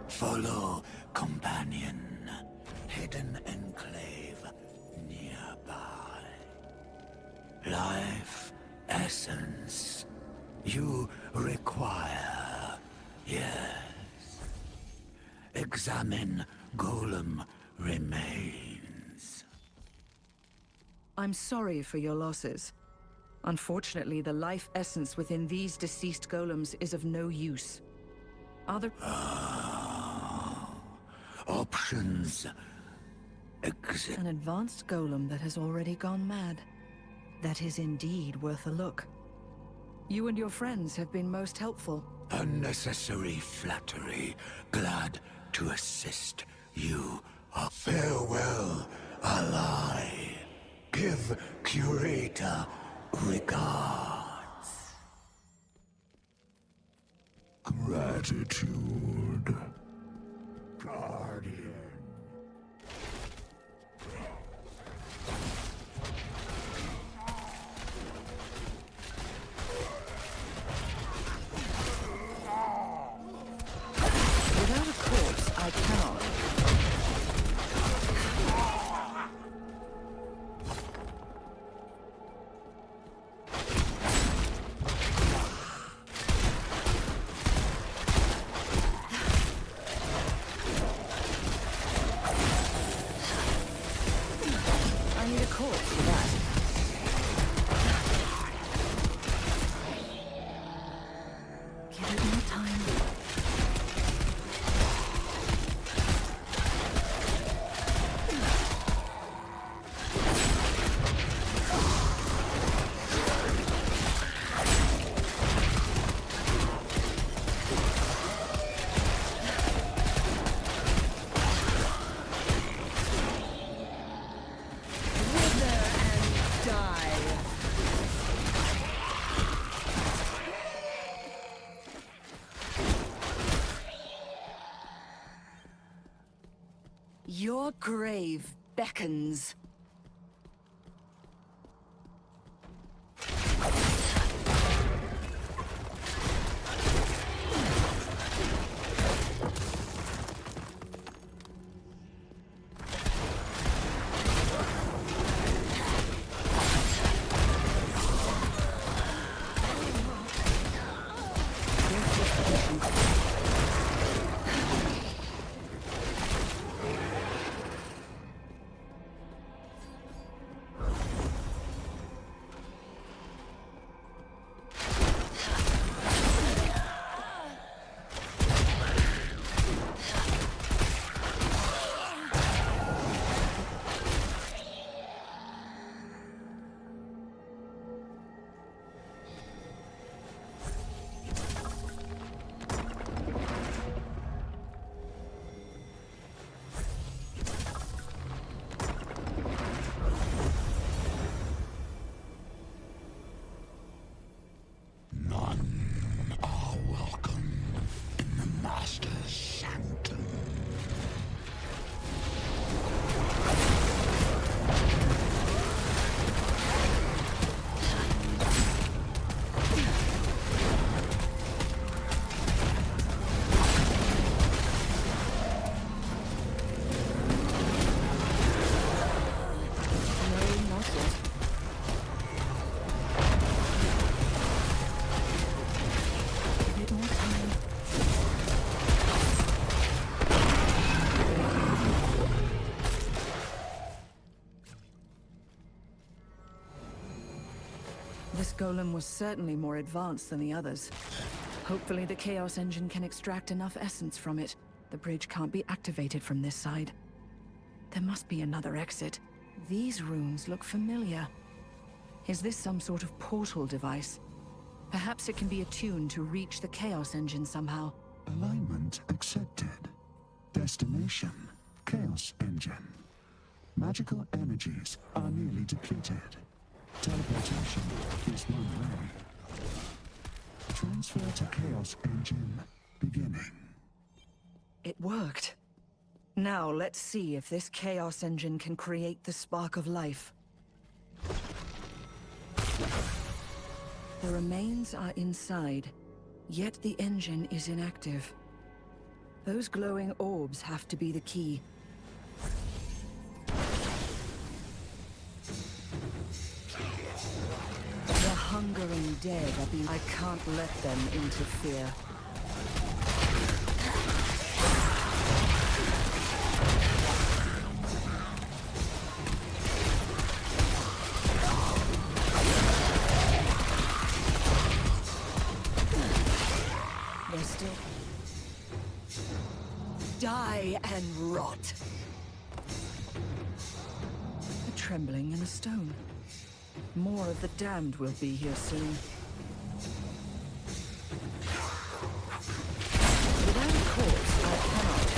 Speaker 1: Follow companion. Hidden enclave nearby. Life essence you require. Yes. Examine golem remains.
Speaker 2: I'm sorry for your losses. Unfortunately, the life essence within these deceased golems is of no use. Other...
Speaker 1: Options
Speaker 2: An advanced golem that has already gone mad. That is indeed worth a look. You and your friends have been most helpful.
Speaker 1: Unnecessary flattery. Glad to assist you. Farewell, ally. Give Curator regards. Gratitude. Guardian.
Speaker 2: Without a corpse, I cannot. I need a corpse for that. Give it more time. Your grave beckons. This golem was certainly more advanced than the others. Hopefully the Chaos Engine can extract enough essence from it. The bridge can't be activated from this side. There must be another exit. These runes look familiar. Is this some sort of portal device? Perhaps it can be attuned to reach the Chaos Engine somehow.
Speaker 1: Alignment accepted. Destination, Chaos Engine. Magical energies are nearly depleted. Teleportation is one way. Transfer to Chaos Engine beginning.
Speaker 2: It worked. Now let's see if this Chaos Engine can create the spark of life. The remains are inside, yet the engine is inactive. Those glowing orbs have to be the key. The hungering dead are being... I can't let them interfere. They're still... Die and rot. A trembling in a stone. More of the damned will be here soon. Without a corpse, I cannot.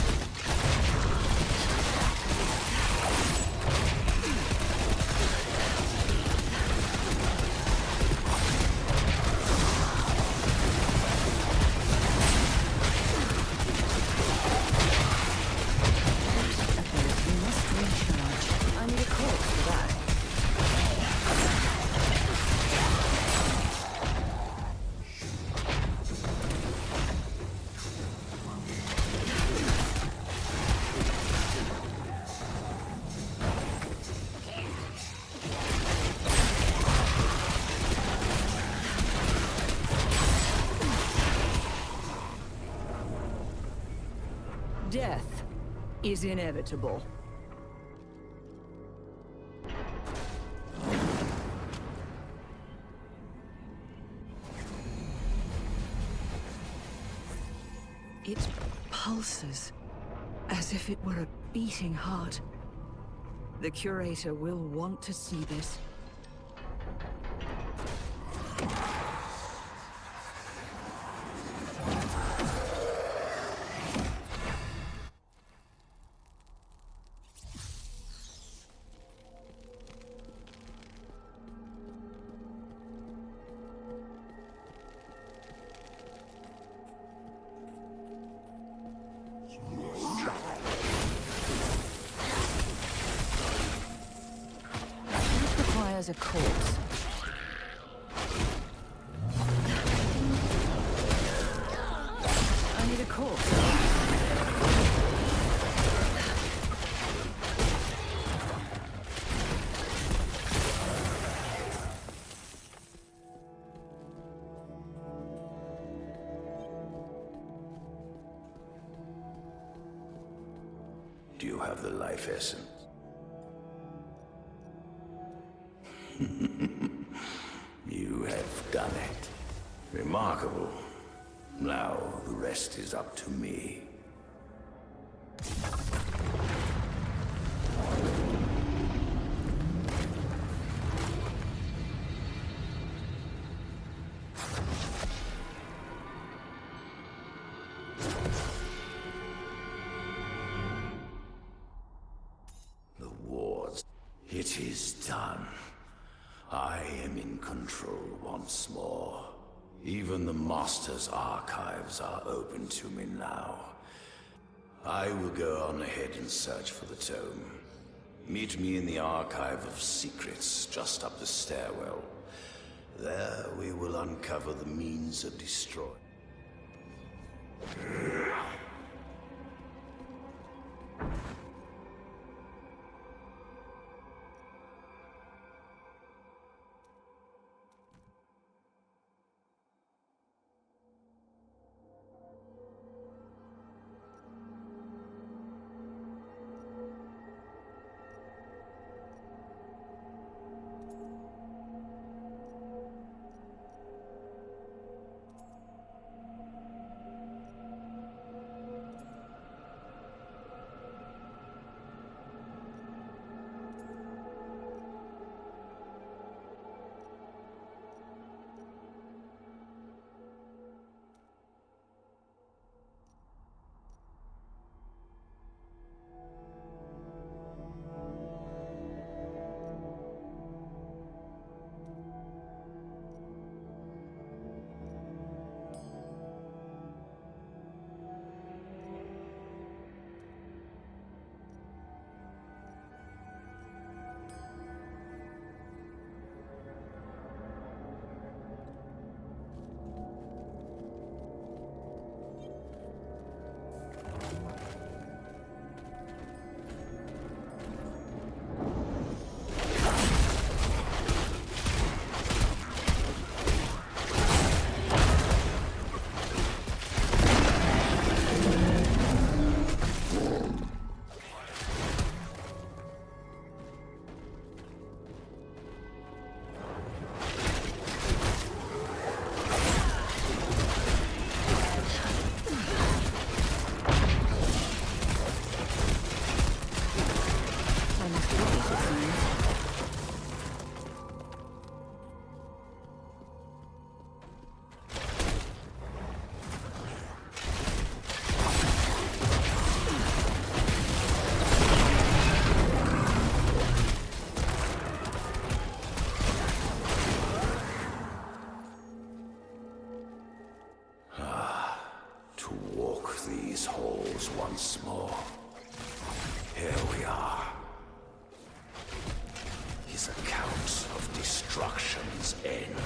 Speaker 2: We must recharge. I need a corpse for that. Death is inevitable. It pulses, as if it were a beating heart. The Curator will want to see this. Requires a corpse. I need a corpse.
Speaker 14: Do you have the life essence? You have done it. Remarkable. Now the rest is up to me. The wars. It is done. I am in control once more. Even the Master's archives are open to me now. I will go on ahead and search for the tome. Meet me in the Archive of Secrets just up the stairwell. There we will uncover the means of destroy. these halls once more. Here we are. His account of destruction's end.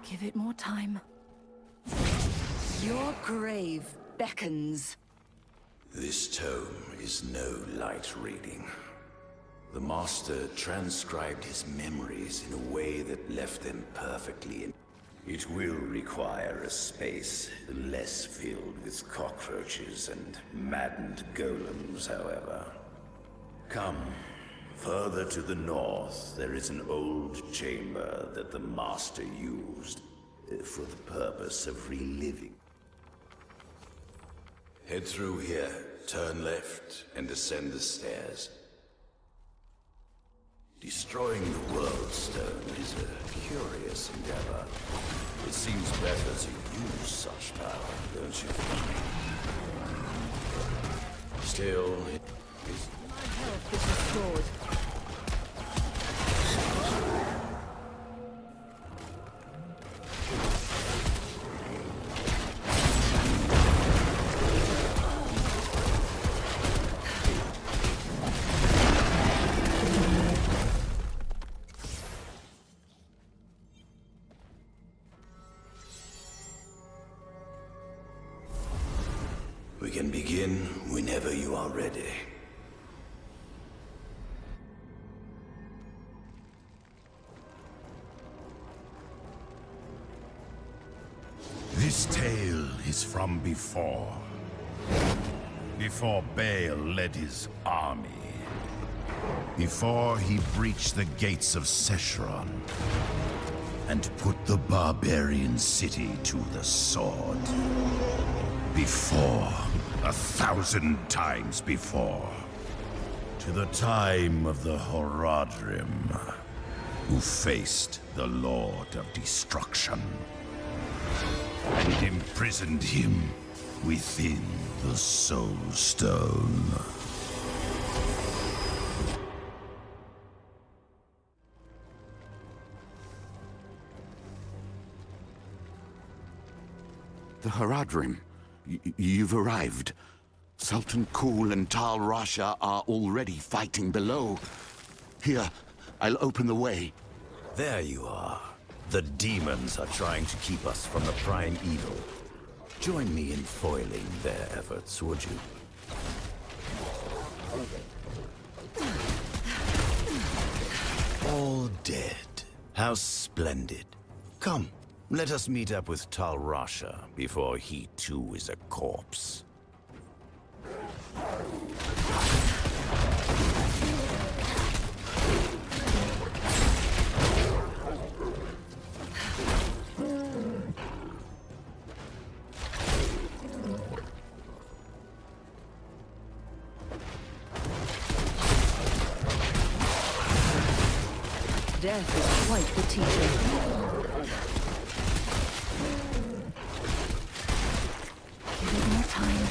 Speaker 2: Give it more time. Your grave beckons.
Speaker 14: This tome is no light reading. The Master transcribed his memories in a way that left them perfectly in. It will require a space less filled with cockroaches and maddened golems, however. Come. Further to the north, there is an old chamber that the Master used for the purpose of reliving. Head through here, turn left, and descend the stairs. Destroying the World Stone is a curious endeavor. It seems better to use such power, don't you think? Still, it is...
Speaker 2: My health is restored.
Speaker 14: We can begin whenever you are ready.
Speaker 17: This tale is from before. Before Baal led his army. Before he breached the gates of Seshron and put the barbarian city to the sword. Before, 1,000 times before. To the time of the Horadrim, who faced the Lord of Destruction and imprisoned him within the Soul Stone.
Speaker 21: The Horadrim. You've arrived. Sultan Kul and Tal Rasha are already fighting below. Here, I'll open the way.
Speaker 14: There you are. The demons are trying to keep us from the prime evil. Join me in foiling their efforts, would you? All dead. How splendid. Come, let us meet up with Tal Rasha before he too is a corpse.
Speaker 2: Death is quite the teacher. Give it more time.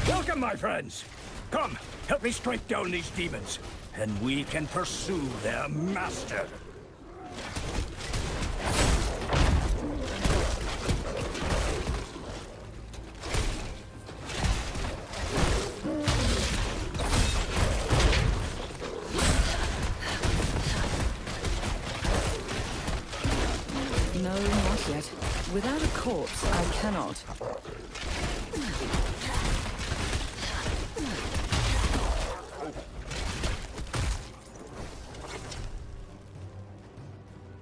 Speaker 20: Welcome, my friends. Come, help me strike down these demons, and we can pursue their master.
Speaker 2: No, not yet. Without a corpse, I cannot.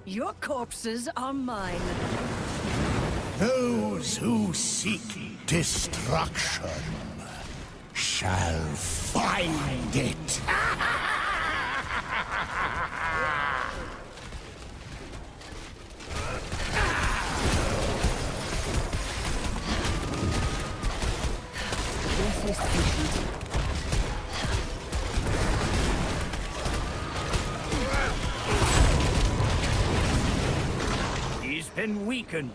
Speaker 2: Your corpses are mine.
Speaker 17: Those who seek destruction shall find it.
Speaker 2: this patient.
Speaker 20: He's been weakened.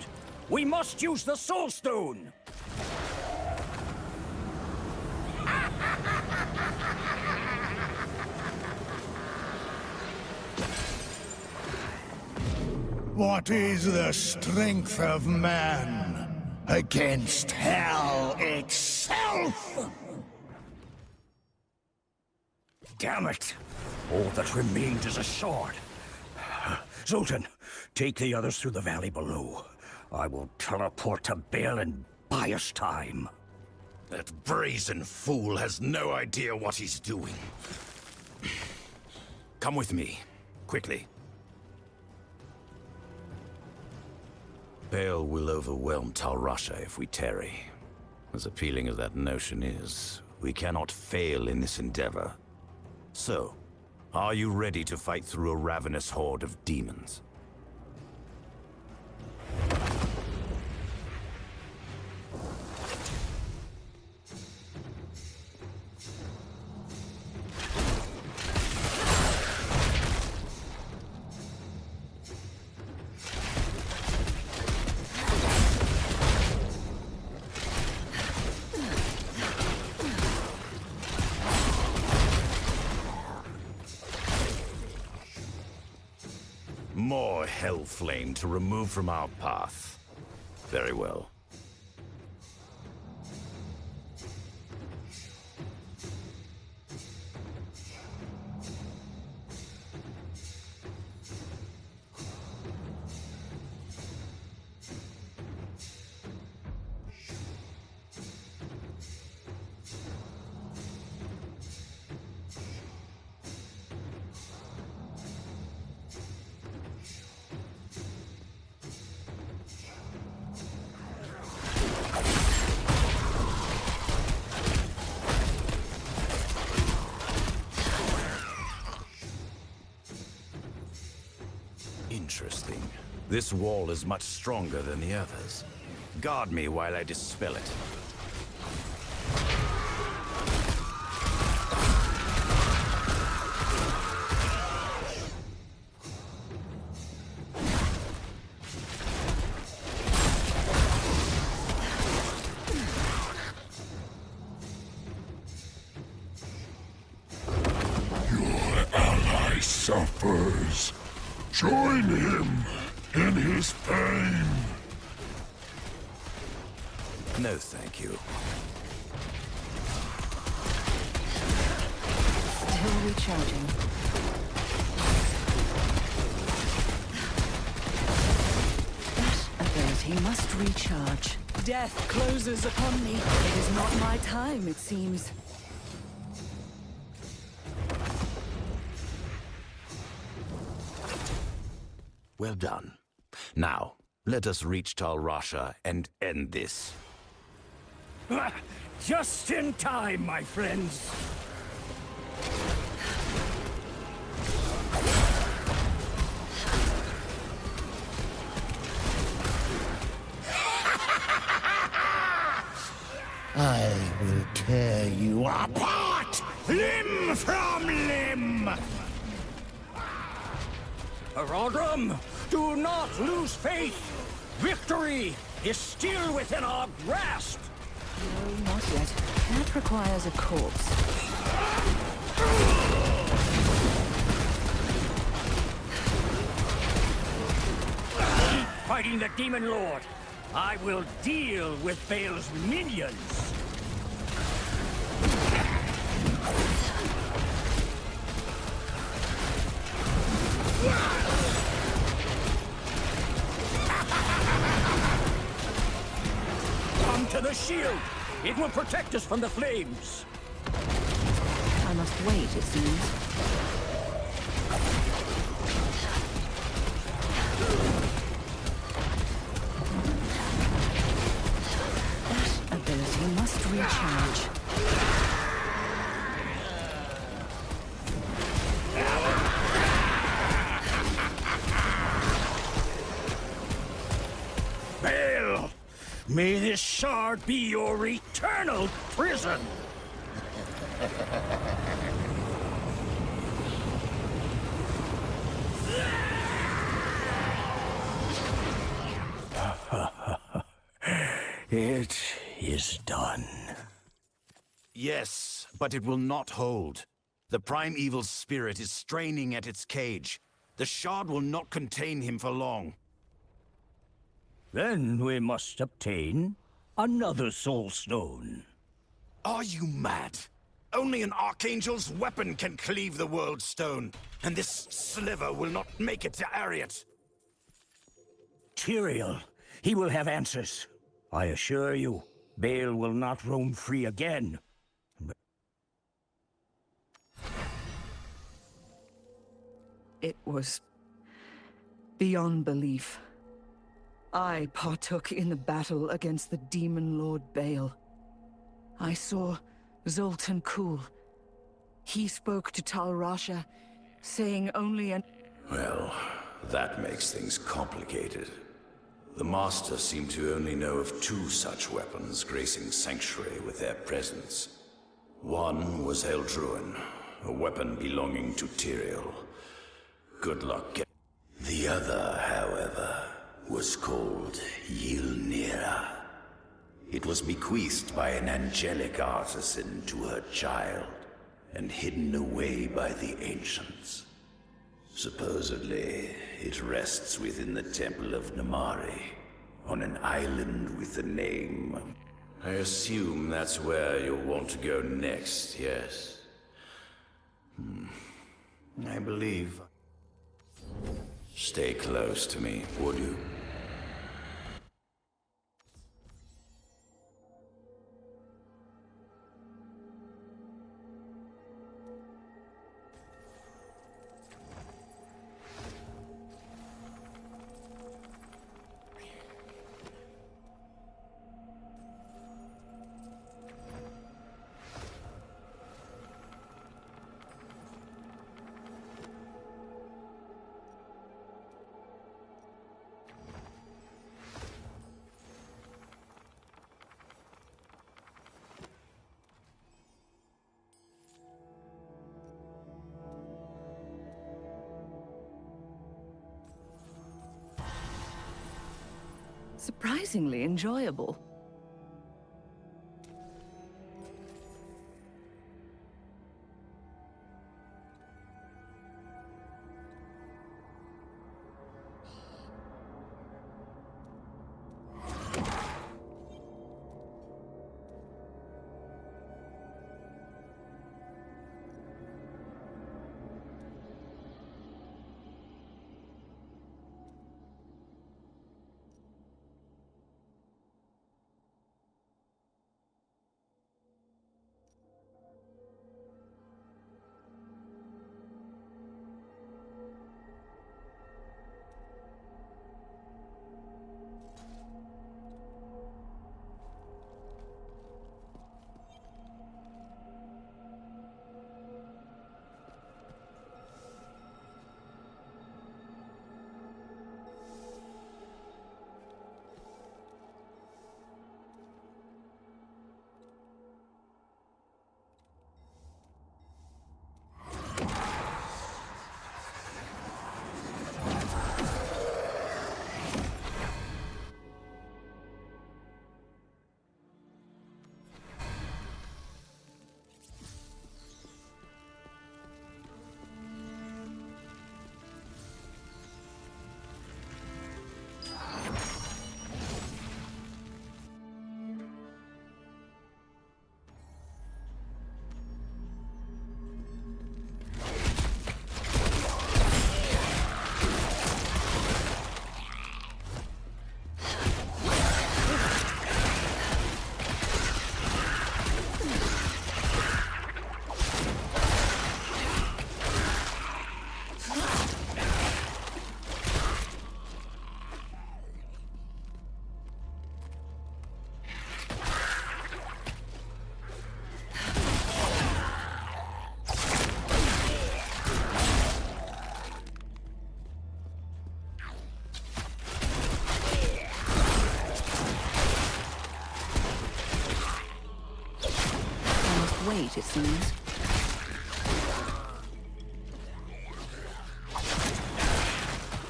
Speaker 20: We must use the Soul Stone!
Speaker 1: What is the strength of man against hell itself?
Speaker 20: Damn it! All that remains is a sword. Zoltan, take the others through the valley below. I will teleport to Bale and buy us time.
Speaker 14: That brazen fool has no idea what he's doing. Come with me, quickly. Bale will overwhelm Tal Rasha if we tarry. As appealing as that notion is, we cannot fail in this endeavor. So, are you ready to fight through a ravenous horde of demons? More hellflame to remove from our path. Very well. Interesting. This wall is much stronger than the others. Guard me while I dispel it.
Speaker 1: Your ally suffers. Join him in his pain.
Speaker 14: No, thank you.
Speaker 2: Still recharging. That ability must recharge. Death closes upon me. It is not my time, it seems.
Speaker 14: Well done. Now, let us reach Tal Rasha and end this.
Speaker 20: Just in time, my friends.
Speaker 1: I will tear you apart, limb from limb!
Speaker 20: Arodram, do not lose faith! Victory is still within our grasp!
Speaker 2: No, not yet. That requires a corpse.
Speaker 20: Keep fighting the Demon Lord. I will deal with Bale's minions. Come to the shield! It will protect us from the flames!
Speaker 2: I must wait, it seems. That ability must recharge.
Speaker 20: Bale! May this sword be your eternal prison! It is done.
Speaker 6: Yes, but it will not hold. The primeval's spirit is straining at its cage. The shard will not contain him for long.
Speaker 20: Then we must obtain another soul stone.
Speaker 6: Are you mad? Only an archangel's weapon can cleave the world stone, and this sliver will not make it to Ariat.
Speaker 20: Tyrael, he will have answers. I assure you, Bale will not roam free again.
Speaker 2: It was beyond belief. I partook in the battle against the demon lord Bale. I saw Zoltan Kuhl. He spoke to Tal Rasha, saying only an...
Speaker 14: Well, that makes things complicated. The Master seemed to only know of 2 such weapons gracing Sanctuary with their presence. One was Eldruin, a weapon belonging to Tyrael. Good luck. The other, however, was called Ylnira. It was bequeathed by an angelic artisan to her child, and hidden away by the ancients. Supposedly, it rests within the Temple of Namari, on an island with a name. I assume that's where you'll want to go next, yes? I believe. Stay close to me, would you?
Speaker 2: surprisingly enjoyable. fate, it seems.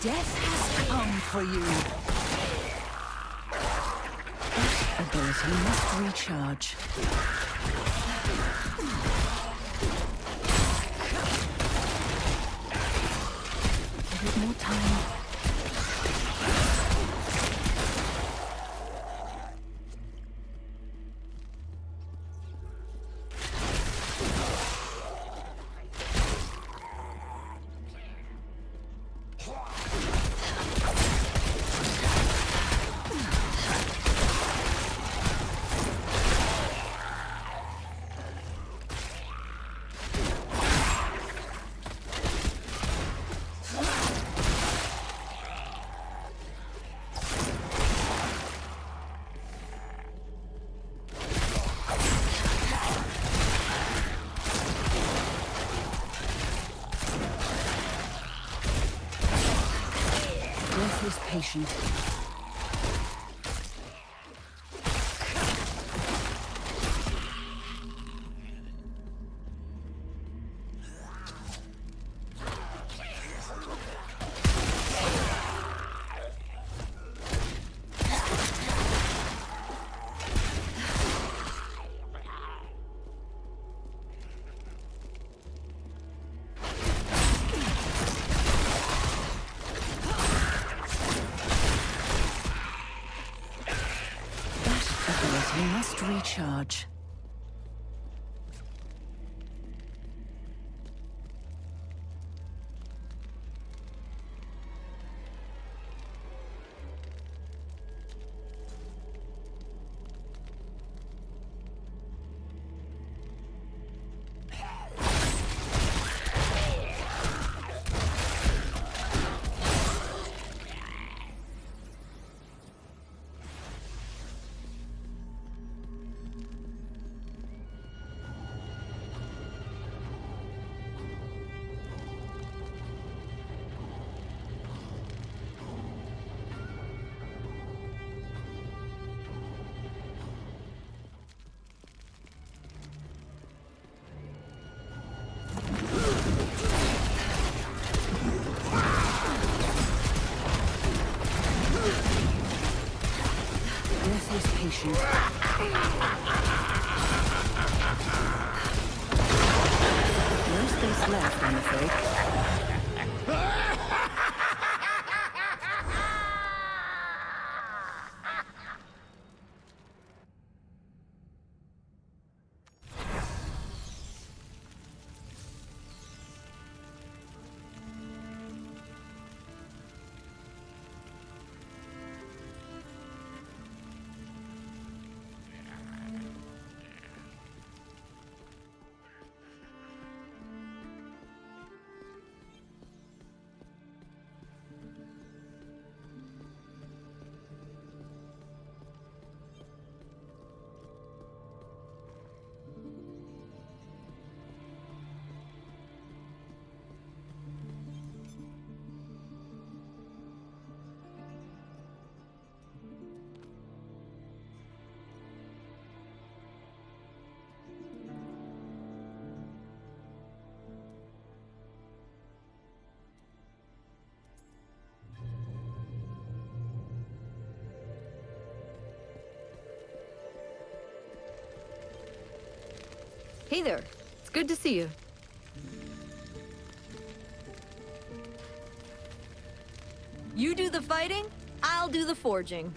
Speaker 2: Death has come for you. That ability must recharge. Give it more time. Death is patient. Ability must recharge. Death is patient. No space left, I'm afraid.
Speaker 18: Hey there. It's good to see you. You do the fighting, I'll do the forging.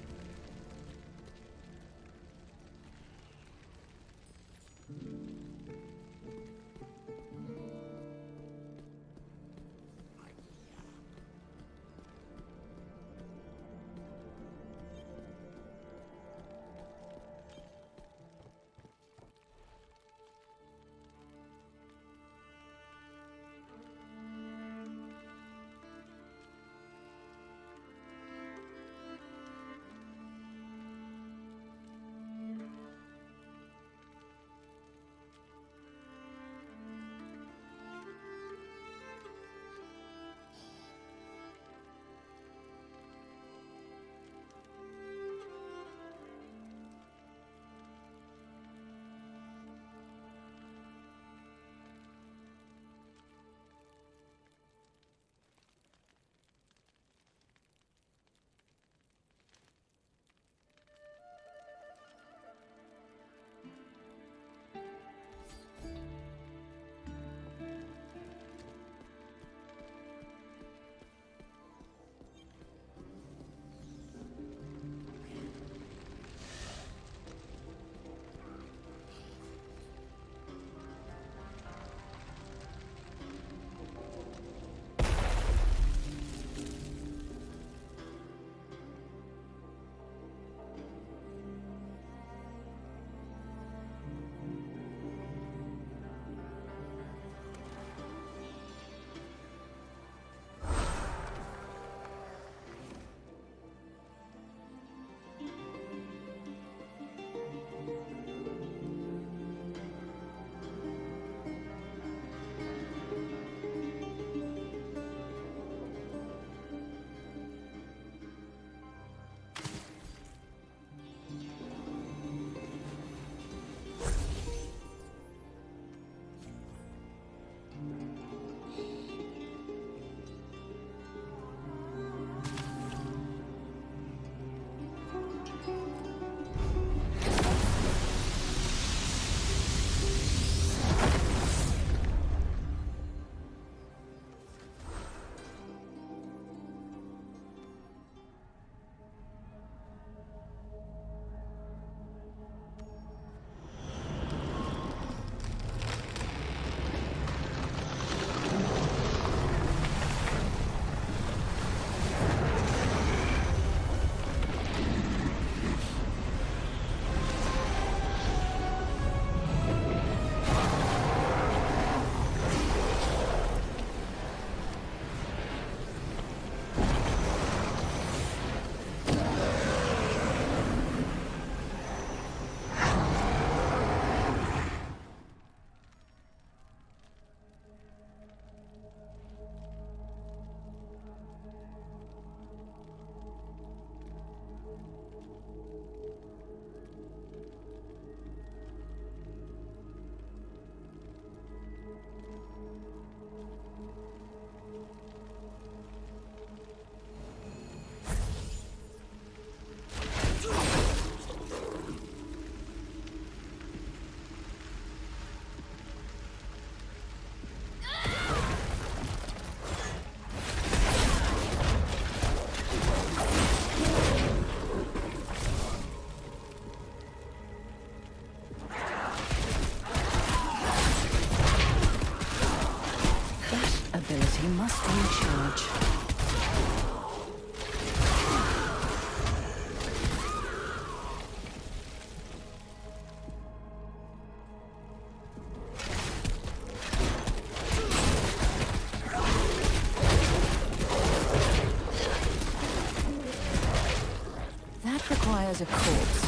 Speaker 2: is a corpse.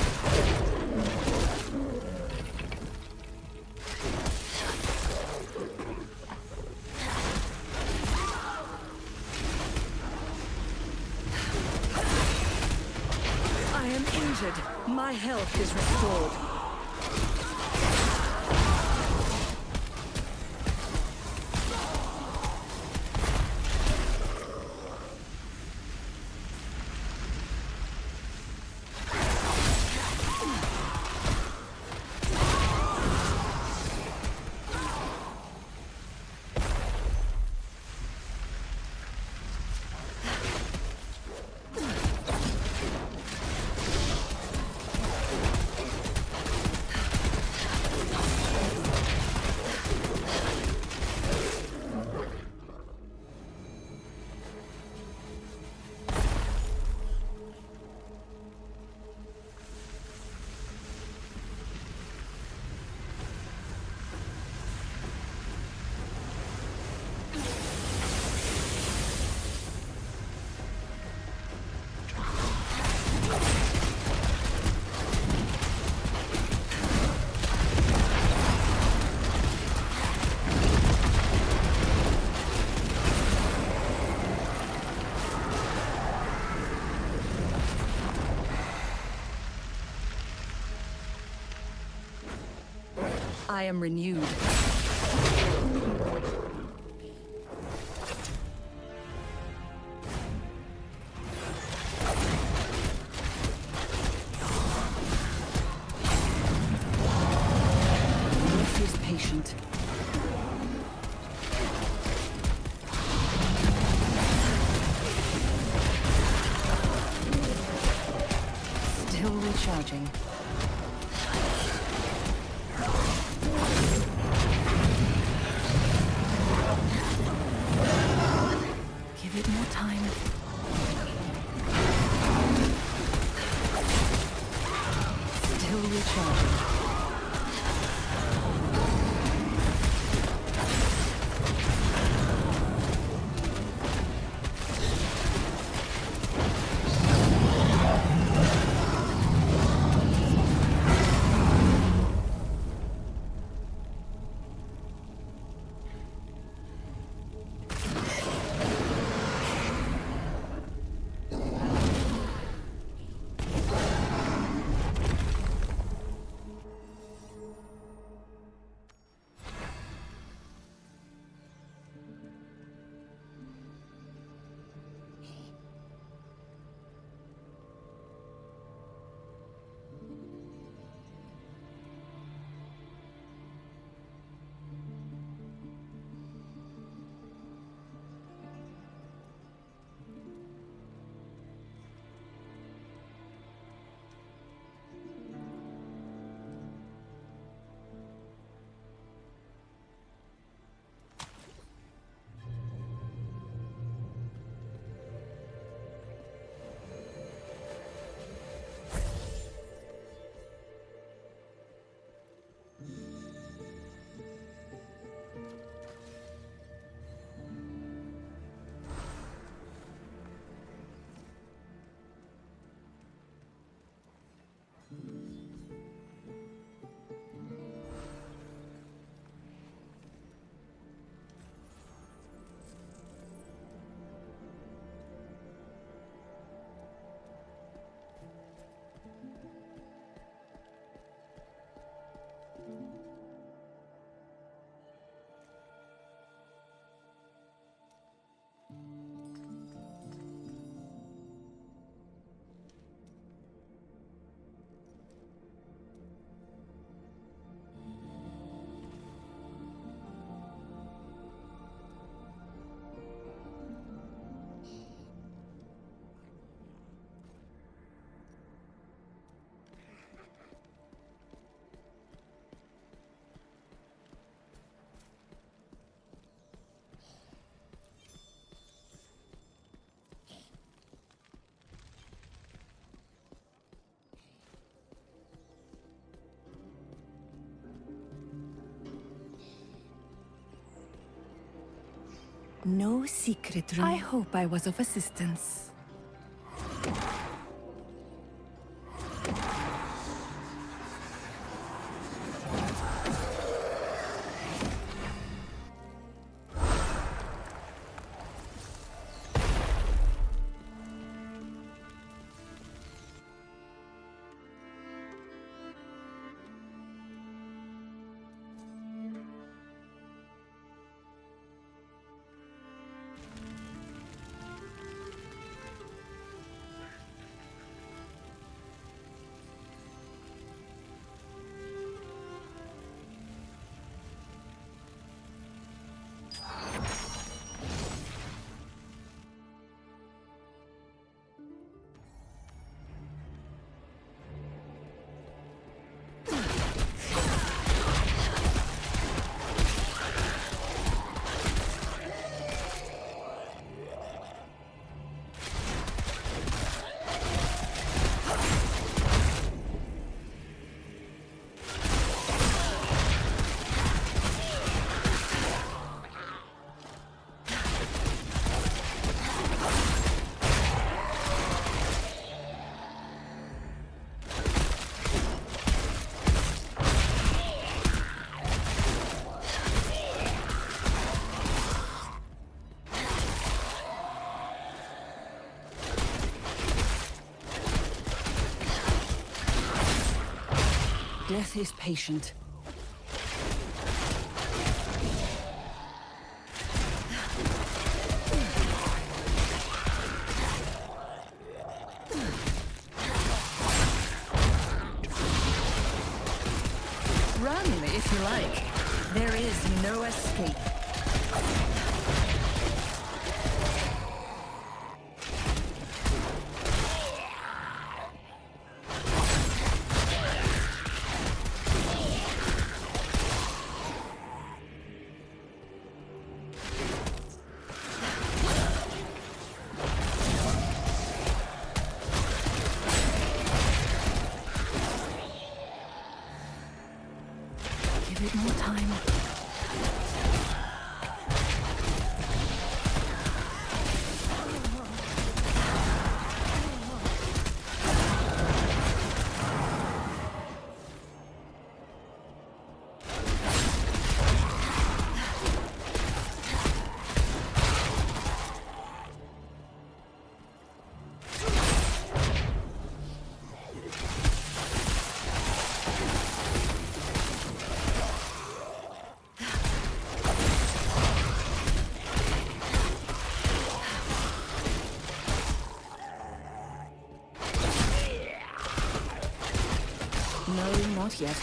Speaker 2: I am injured. My health is restored. I am renewed. Life is patient. Still recharging. Give it more time. Still recharging.
Speaker 8: No secret room.
Speaker 4: I hope I was of assistance.
Speaker 2: Death is patient. Run if you like. There is no escape. Give it more time. No, not yet.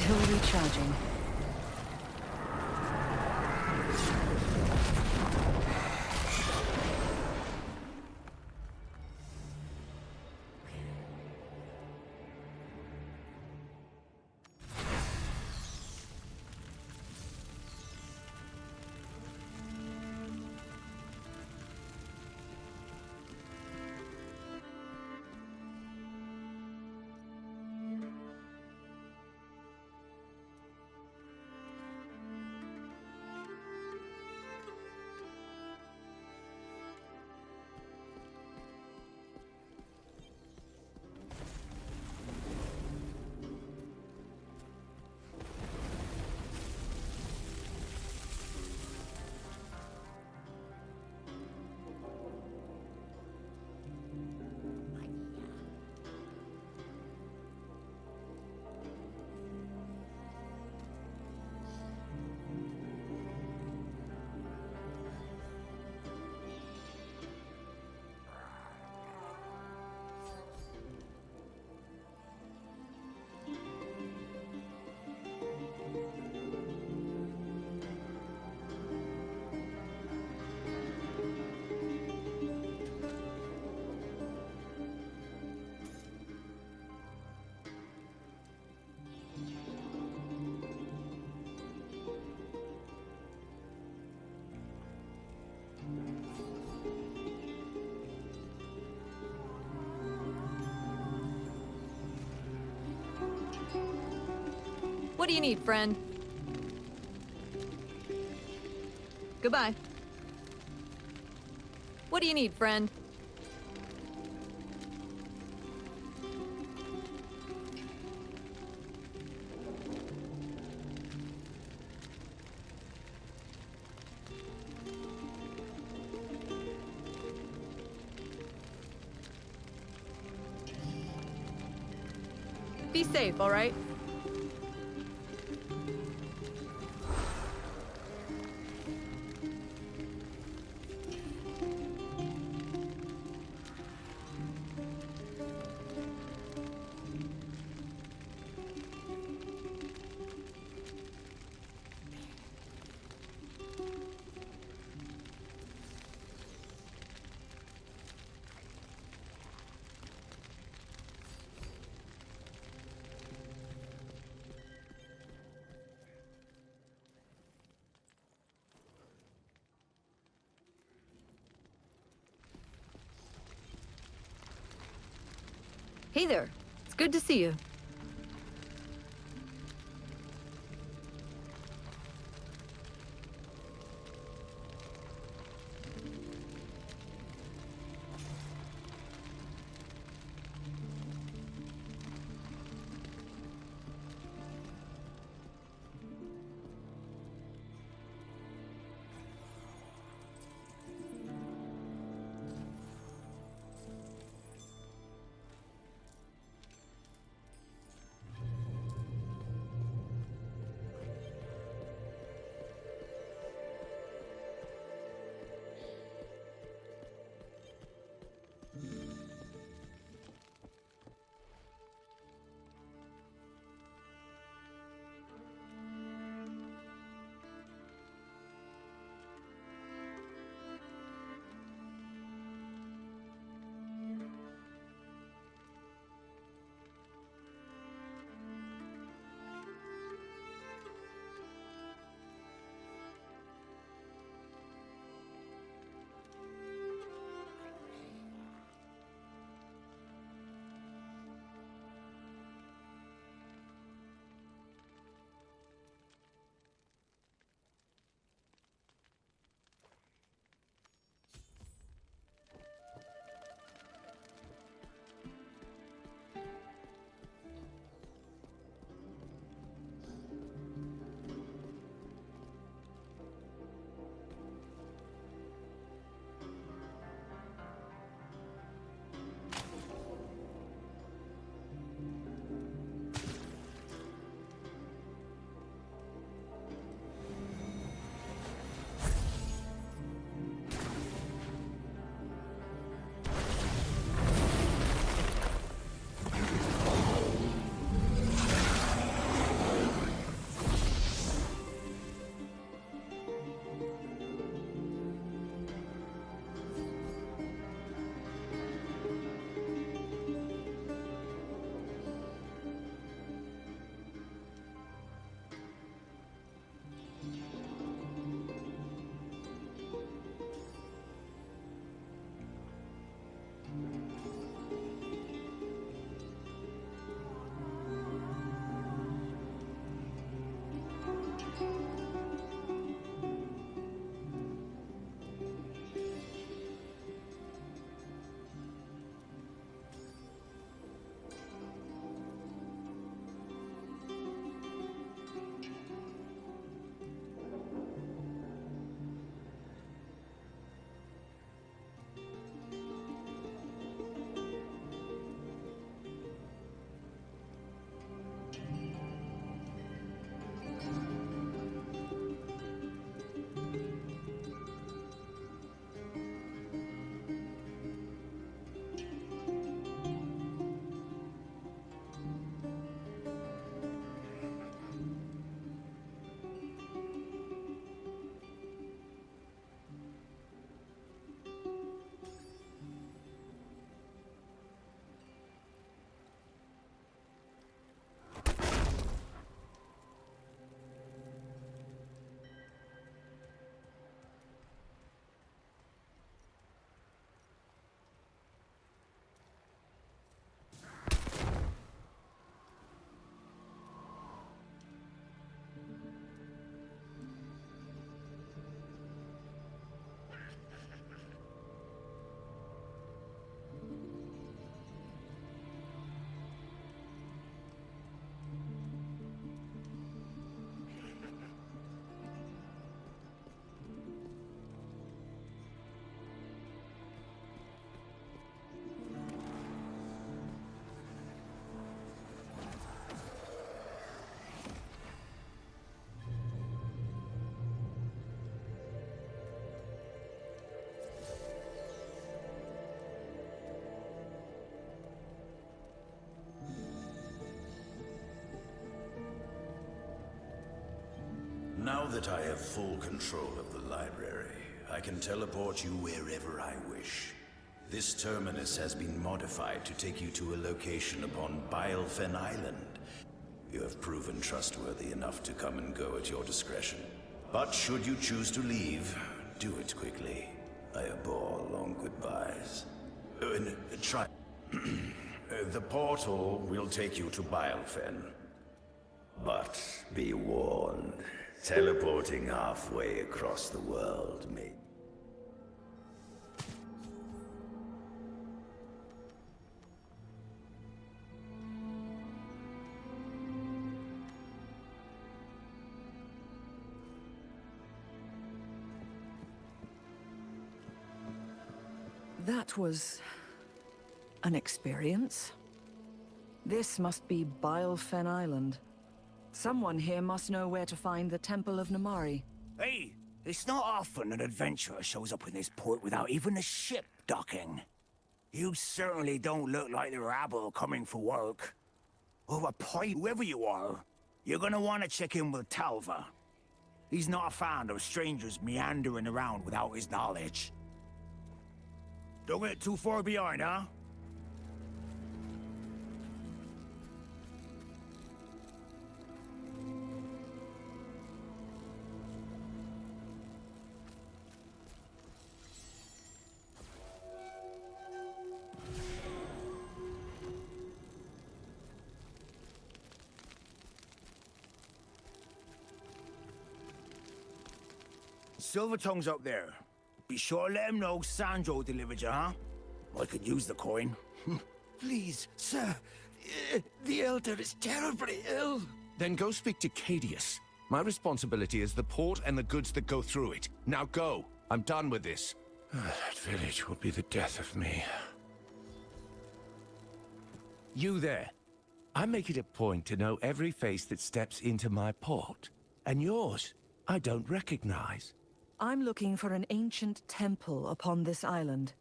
Speaker 2: Still recharging.
Speaker 4: What do you need, friend? Goodbye. What do you need, friend? Be safe, all right? Hey there. It's good to see you.
Speaker 14: Now that I have full control of the library, I can teleport you wherever I wish. This terminus has been modified to take you to a location upon Bilefen Island. You have proven trustworthy enough to come and go at your discretion. But should you choose to leave, do it quickly. I abhor long goodbyes. Try... The portal will take you to Bilefen. But be warned, teleporting halfway across the world may...
Speaker 2: That was an experience. This must be Bilefen Island. Someone here must know where to find the Temple of Namari.
Speaker 6: Hey, it's not often an adventurer shows up in this port without even a ship docking. You certainly don't look like the rabble coming for work. Or a pipe, whoever you are. You're gonna want to check in with Talva. He's not a fan of strangers meandering around without his knowledge. Don't get too far behind, huh? Silvertongue's up there. Be sure to let him know Sandro delivered you, huh? I could use the coin.
Speaker 12: Please, sir. The Elder is terribly ill.
Speaker 15: Then go speak to Cadius. My responsibility is the port and the goods that go through it. Now go. I'm done with this.
Speaker 5: That village will be the death of me.
Speaker 15: You there. I make it a point to know every face that steps into my port. And yours, I don't recognize.
Speaker 2: I'm looking for an ancient temple upon this island.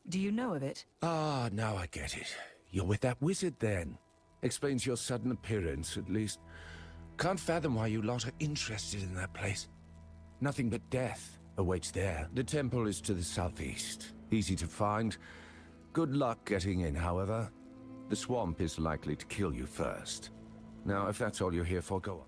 Speaker 2: Do you know of it?
Speaker 15: Ah, now I get it. You're with that wizard, then. Explains your sudden appearance, at least. Can't fathom why you lot are interested in that place. Nothing but death awaits there. The temple is to the southeast. Easy to find. Good luck getting in, however. The swamp is likely to kill you first. Now, if that's all you're here for, go on.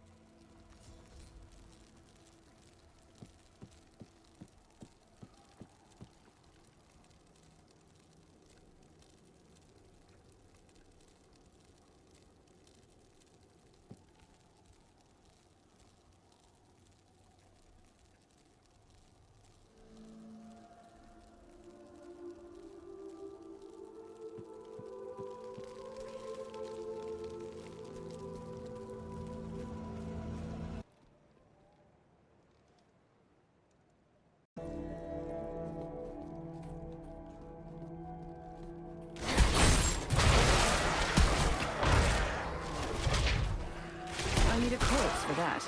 Speaker 2: I need a corpse for that.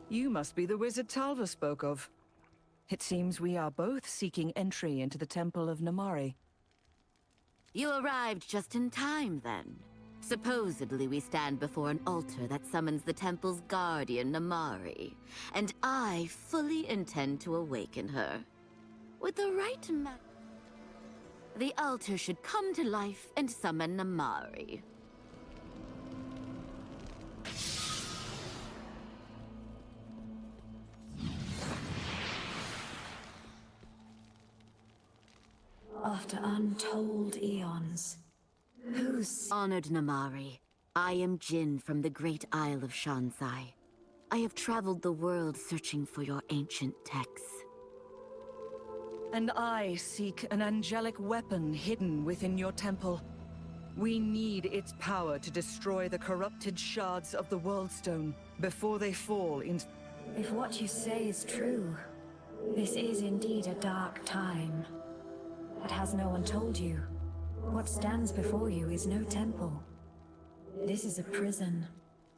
Speaker 2: You must be the wizard Talva spoke of. It seems we are both seeking entry into the Temple of Namari.
Speaker 13: You arrived just in time, then. Supposedly we stand before an altar that summons the temple's guardian, Namari, and I fully intend to awaken her. With the right the altar should come to life and summon Namari.
Speaker 8: After untold eons, who's...
Speaker 13: Honored Namari, I am Jin from the Great Isle of Shansai. I have traveled the world searching for your ancient texts.
Speaker 2: And I seek an angelic weapon hidden within your temple. We need its power to destroy the corrupted shards of the Worldstone before they fall into...
Speaker 8: If what you say is true, this is indeed a dark time. But has no one told you? What stands before you is no temple. This is a prison.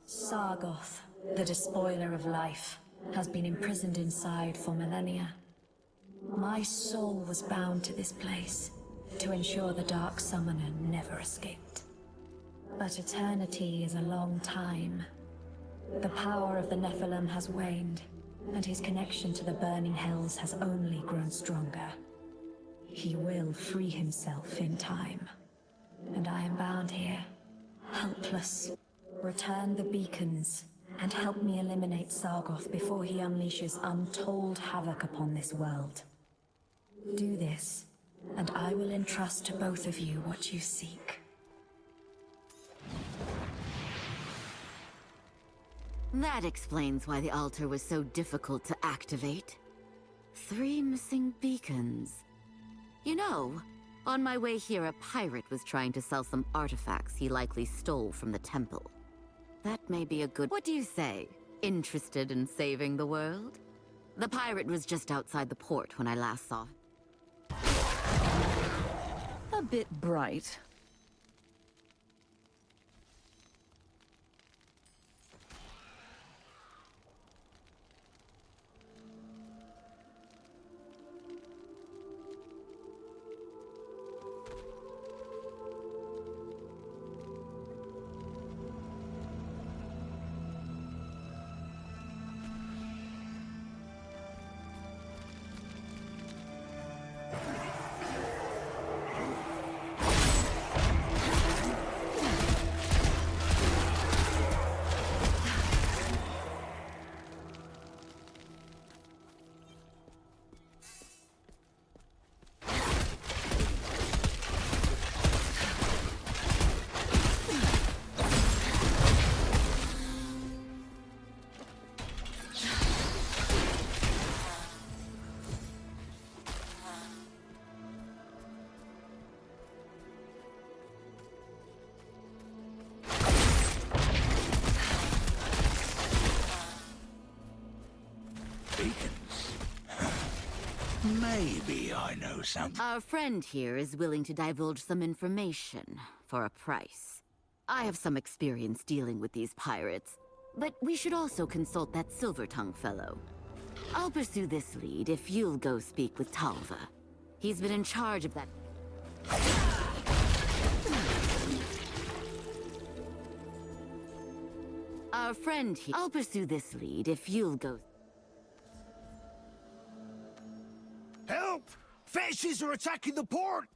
Speaker 8: Sargoth, the despoiler of life, has been imprisoned inside for millennia. My soul was bound to this place, to ensure the Dark Summoner never escaped. But eternity is a long time. The power of the Nephilim has waned, and his connection to the burning hells has only grown stronger. He will free himself in time. And I am bound here, helpless. Return the beacons, and help me eliminate Sargoth before he unleashes untold havoc upon this world. Do this, and I will entrust to both of you what you seek.
Speaker 13: That explains why the altar was so difficult to activate. 3 missing beacons. You know, on my way here, a pirate was trying to sell some artifacts he likely stole from the temple. That may be a good... What do you say? Interested in saving the world? The pirate was just outside the port when I last saw him.
Speaker 2: A bit bright.
Speaker 1: Maybe I know something.
Speaker 13: Our friend here is willing to divulge some information for a price. I have some experience dealing with these pirates, but we should also consult that Silver-Tongue fellow. I'll pursue this lead if you'll go speak with Talva. He's been in charge of that... Our friend here... I'll pursue this lead if you'll go...
Speaker 1: Help! Fetishes are attacking the port!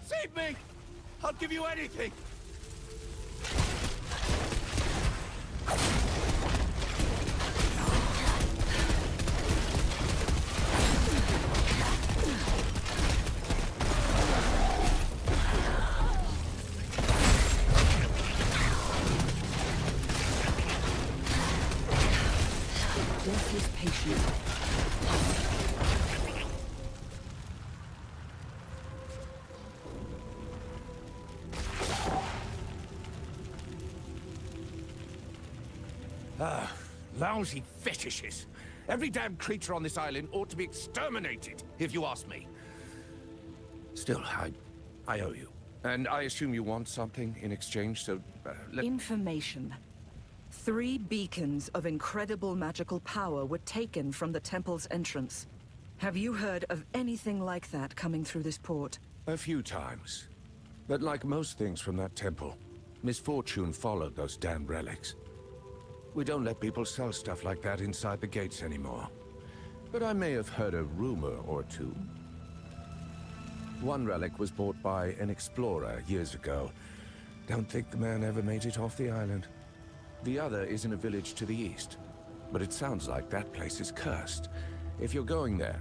Speaker 12: Save me! I'll give you anything!
Speaker 15: Lousy fetishes. Every damn creature on this island ought to be exterminated, if you ask me. Still, I owe you. And I assume you want something in exchange, so
Speaker 2: Information. 3 beacons of incredible magical power were taken from the temple's entrance. Have you heard of anything like that coming through this port?
Speaker 5: A few times. But like most things from that temple, misfortune followed those damn relics. We don't let people sell stuff like that inside the gates anymore. But I may have heard a rumor or two. One relic was bought by an explorer years ago. Don't think the man ever made it off the island. The other is in a village to the east. But it sounds like that place is cursed. If you're going there,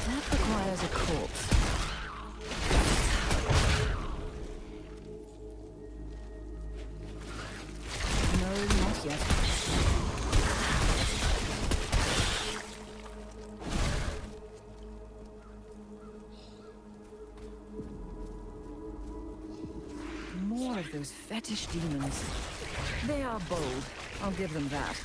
Speaker 2: that requires a corpse. No, not yet. More of those fetish demons. They are bold. I'll give them that.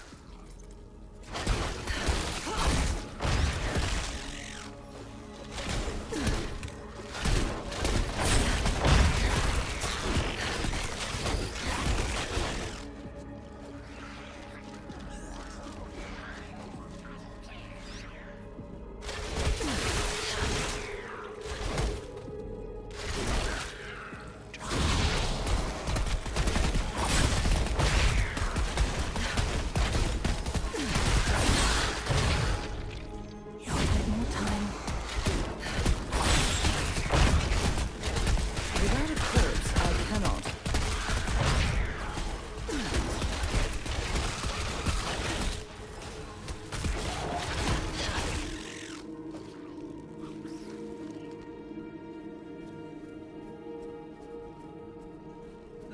Speaker 2: Without a corpse, I cannot.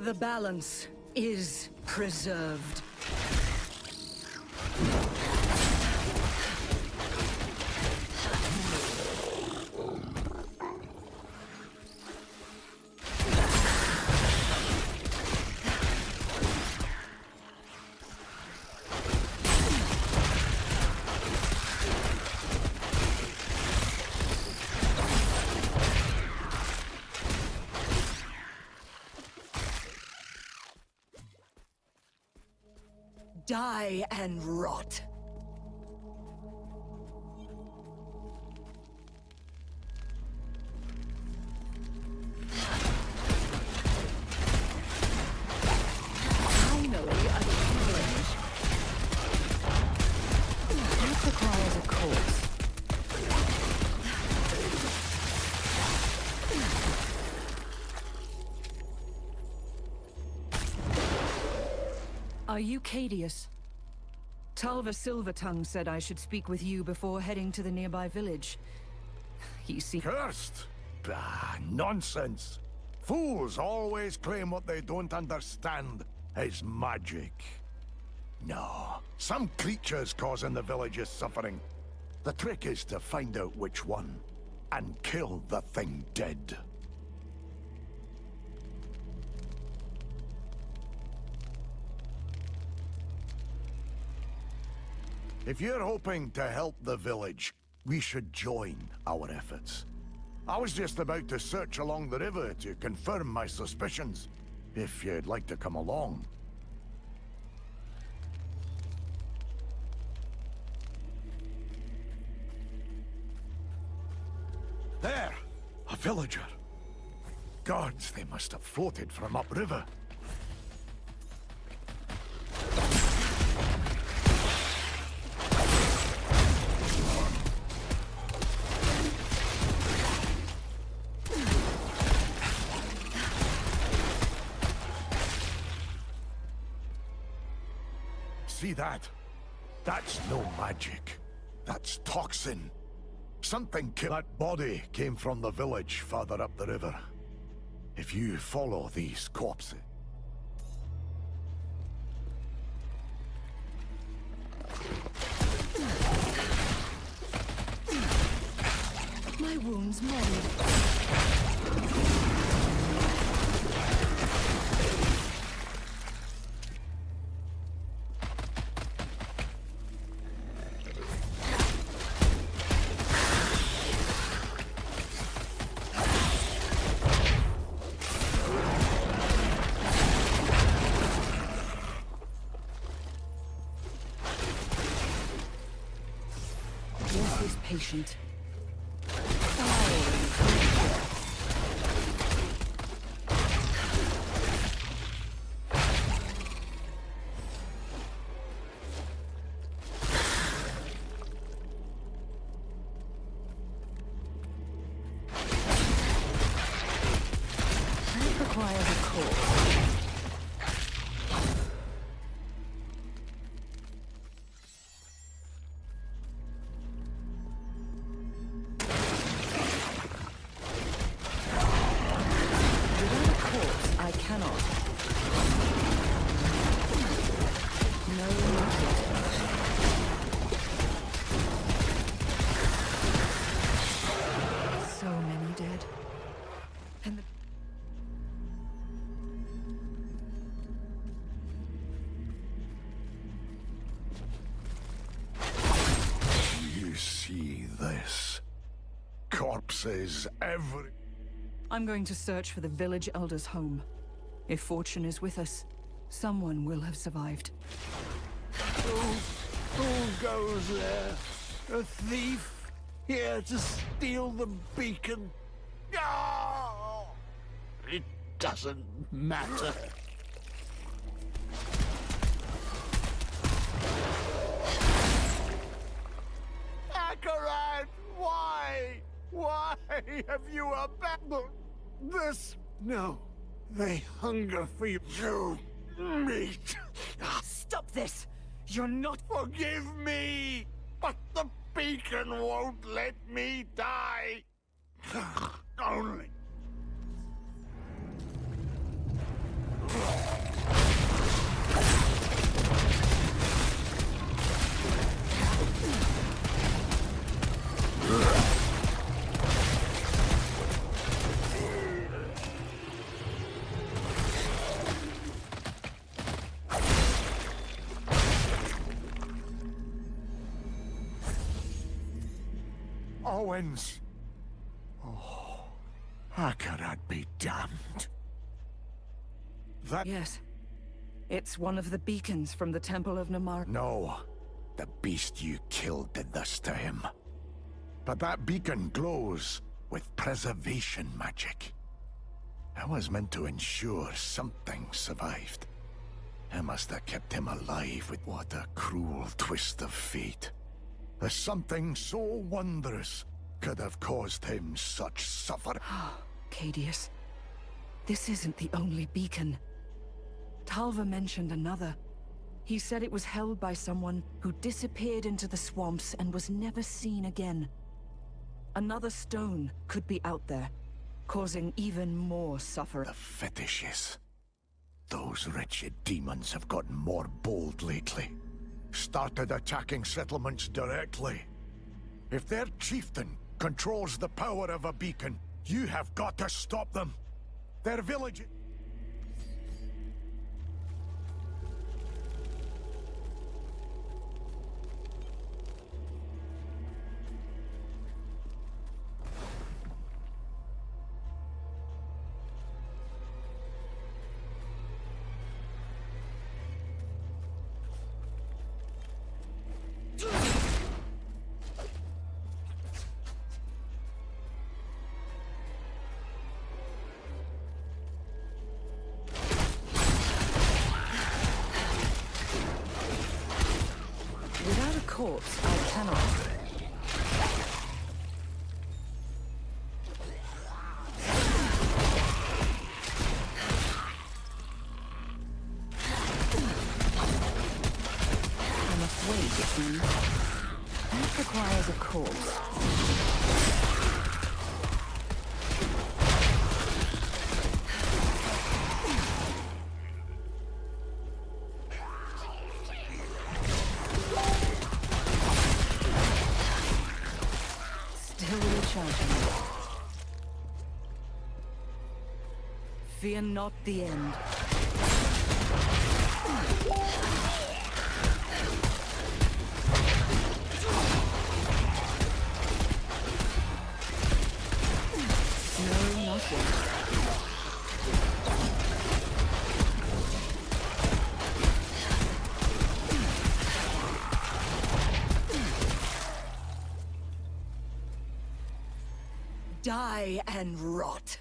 Speaker 2: The balance is preserved. Die and rot. Finally, a challenge. That requires a corpse. Are you Cadius? Talva Silvertongue said I should speak with you before heading to the nearby village. He seems
Speaker 1: Cursed? Ah, nonsense. Fools always claim what they don't understand is magic. No, some creature's causing the village's suffering. The trick is to find out which one, and kill the thing dead. If you're hoping to help the village, we should join our efforts. I was just about to search along the river to confirm my suspicions, if you'd like to come along. There! A villager! Gods, they must have floated from upriver. See that? That's no magic. That's toxin. Something killed. That body came from the village farther up the river. If you follow these corpses...
Speaker 2: My wounds mend. Death is patient. That requires a corpse. Without a corpse, I cannot. No, not yet. So many dead. And the...
Speaker 1: You see this? Corpses every...
Speaker 2: I'm going to search for the village elder's home. If fortune is with us, someone will have survived.
Speaker 12: Who goes there? A thief? Here to steal the beacon? No! It doesn't matter. Akarat, why? Why have you abandoned this? No, they hunger for you. Meat.
Speaker 2: Stop this! You're not...
Speaker 12: Forgive me! But the beacon won't let me die! Only...
Speaker 1: Owens! Oh, Akarat be damned. That...
Speaker 2: Yes. It's one of the beacons from the Temple of Namar.
Speaker 1: No. The beast you killed did this to him. But that beacon glows with preservation magic. It was meant to ensure something survived. It must have kept him alive with what a cruel twist of fate. The something so wondrous could have caused him such suffering.
Speaker 2: Cadius, this isn't the only beacon. Talva mentioned another. He said it was held by someone who disappeared into the swamps and was never seen again. Another stone could be out there, causing even more suffering.
Speaker 1: The fetishes. Those wretched demons have gotten more bold lately. Started attacking settlements directly. If their chieftain controls the power of a beacon, you have got to stop them. Their village...
Speaker 2: Without a corpse, I cannot. I must wait, it seems. That requires corpse. Still recharging. Fear not the end. No, not yet. Die and rot.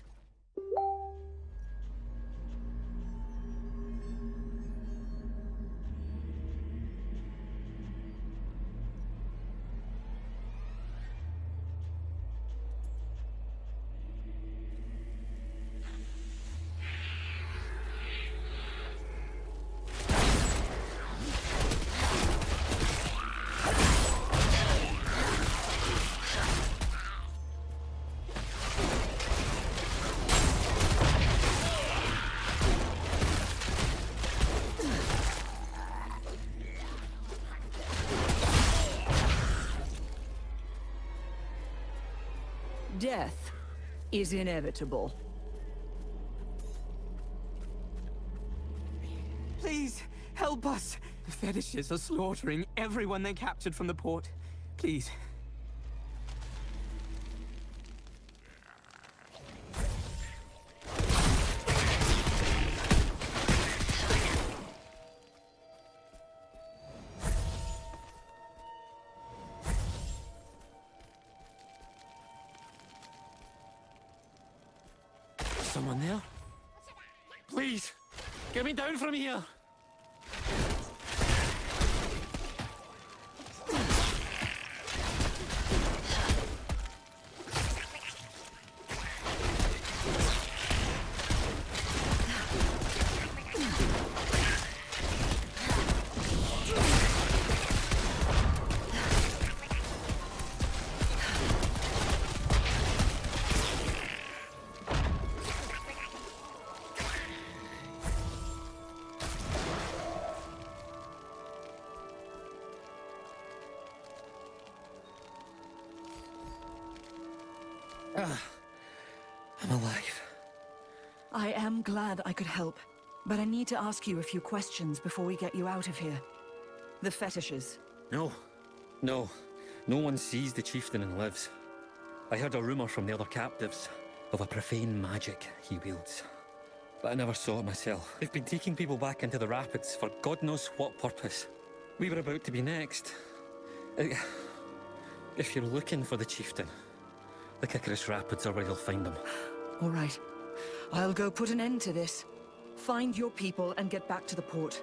Speaker 2: Death is inevitable.
Speaker 7: Please, help us! The fetishes are slaughtering everyone they captured from the port. Please. Someone there? Please, get me down from here! I'm alive.
Speaker 2: I am glad I could help, but I need to ask you a few questions before we get you out of here. The fetishes.
Speaker 19: No. No one sees the chieftain and lives. I heard a rumor from the other captives of a profane magic he wields. But I never saw it myself. They've been taking people back into the rapids for God knows what purpose. We were about to be next. If you're looking for the chieftain, the Kikaris Rapids are where you'll find him.
Speaker 2: All right. I'll go put an end to this. Find your people and get back to the port.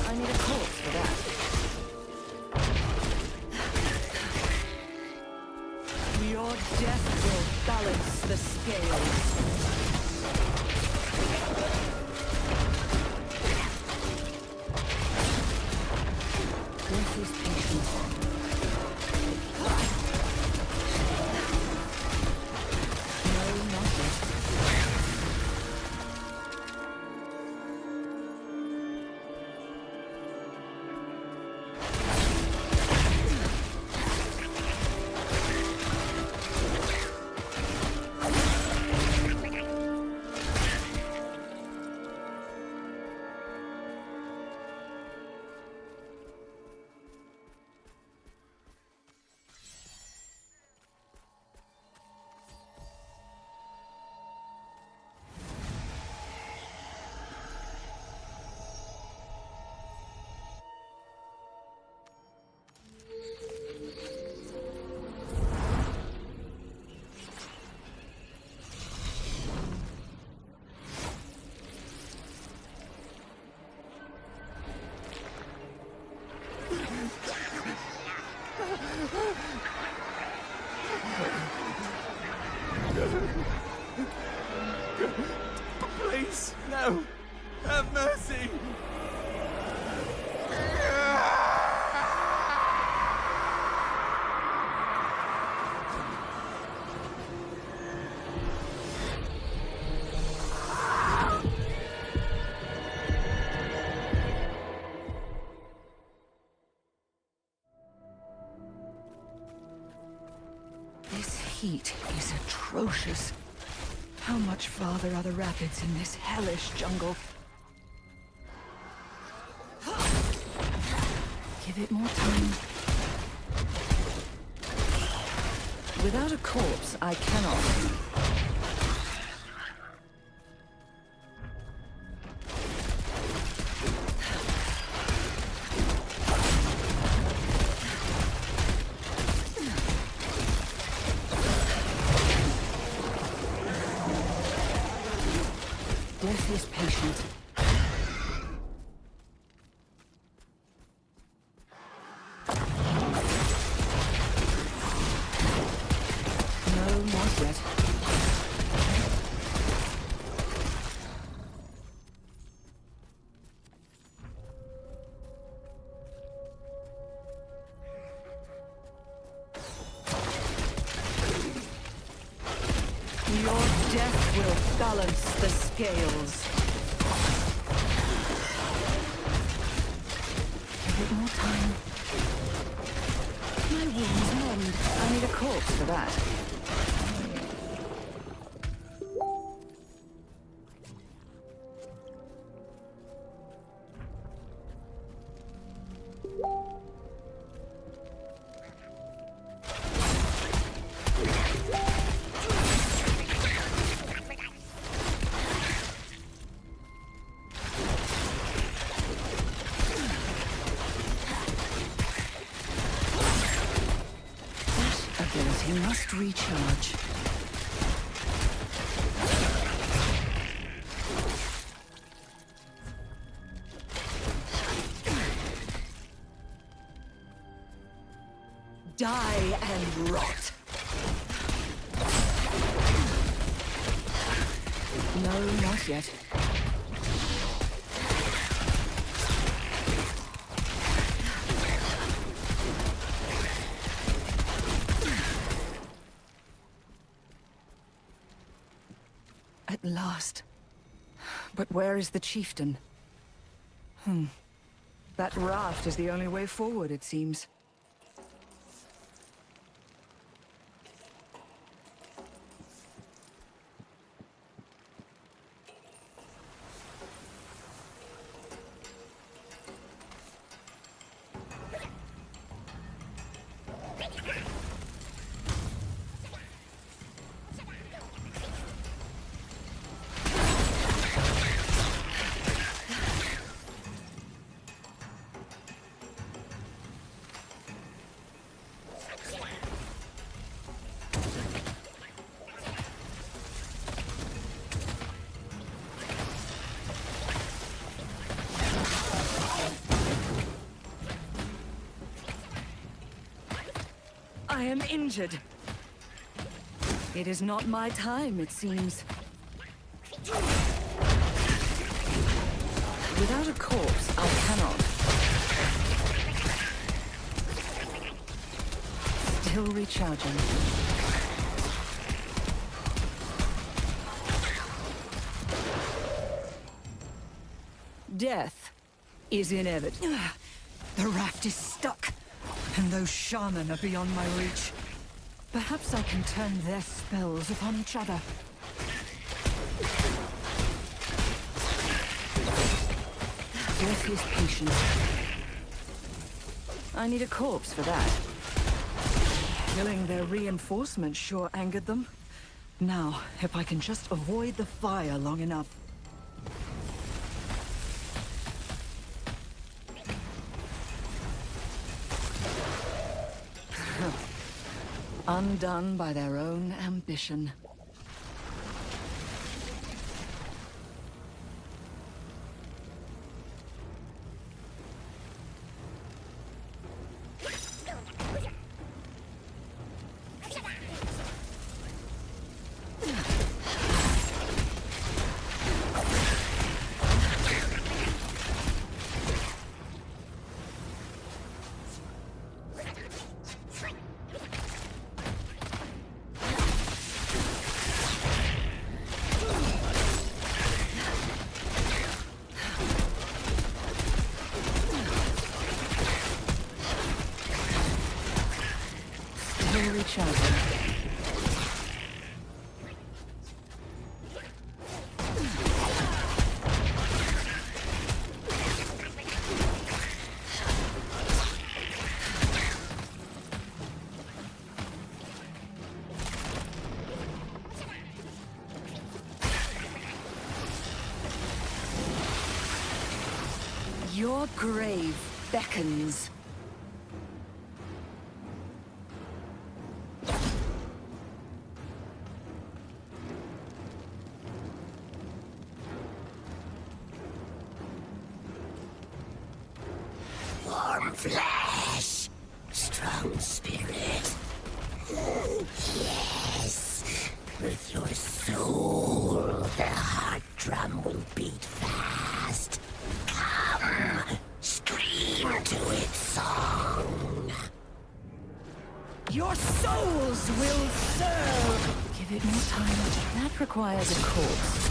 Speaker 2: I need a corpse for that. Your death will balance the scales. Death is patient. No, not yet.
Speaker 12: Please, no. Have mercy.
Speaker 2: This heat is atrocious. How much farther are the rapids in this hellish jungle? Give it more time. Without a corpse, I cannot. Death is patient. No, not yet. Your death will balance the scales. Give it more time. My wounds mend. I need a corpse for that. Ability must recharge. Die and rot. No, not yet. At last. But where is the chieftain? That raft is the only way forward, it seems. I am injured. It is not my time, it seems. Without a corpse, I cannot. Still recharging. Death is inevitable. The raft is stuck. And those shaman are beyond my reach. Perhaps I can turn their spells upon each other. Death is patient. I need a corpse for that. Killing their reinforcements sure angered them. Now, if I can just avoid the fire long enough. Undone by their own ambition. recharging. Your grave beckons.
Speaker 16: Warm flesh, strong spirit. Yes, with your soul, the heart drum will beat fast. Come, scream to its song.
Speaker 2: Your souls will serve!
Speaker 9: Give it more time. That requires a corpse.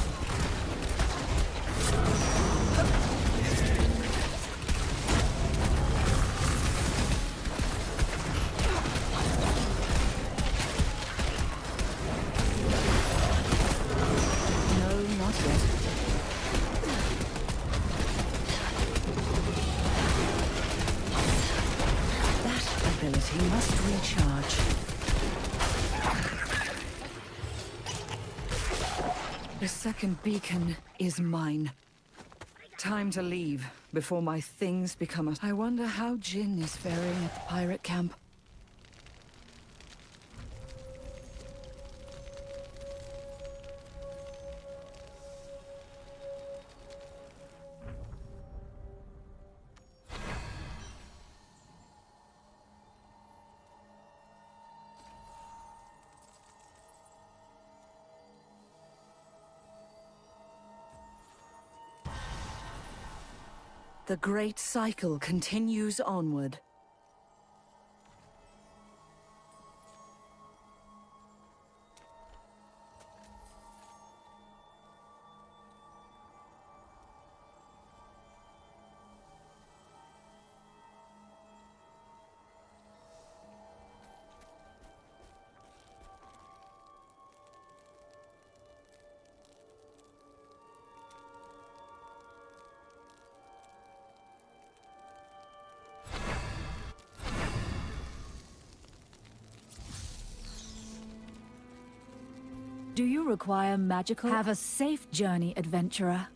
Speaker 2: He must recharge. The second beacon is mine. Time to leave before my things become a... I wonder how Jin is faring at the pirate camp. The great cycle continues onward.
Speaker 8: Do you require magical? Have a safe journey, adventurer.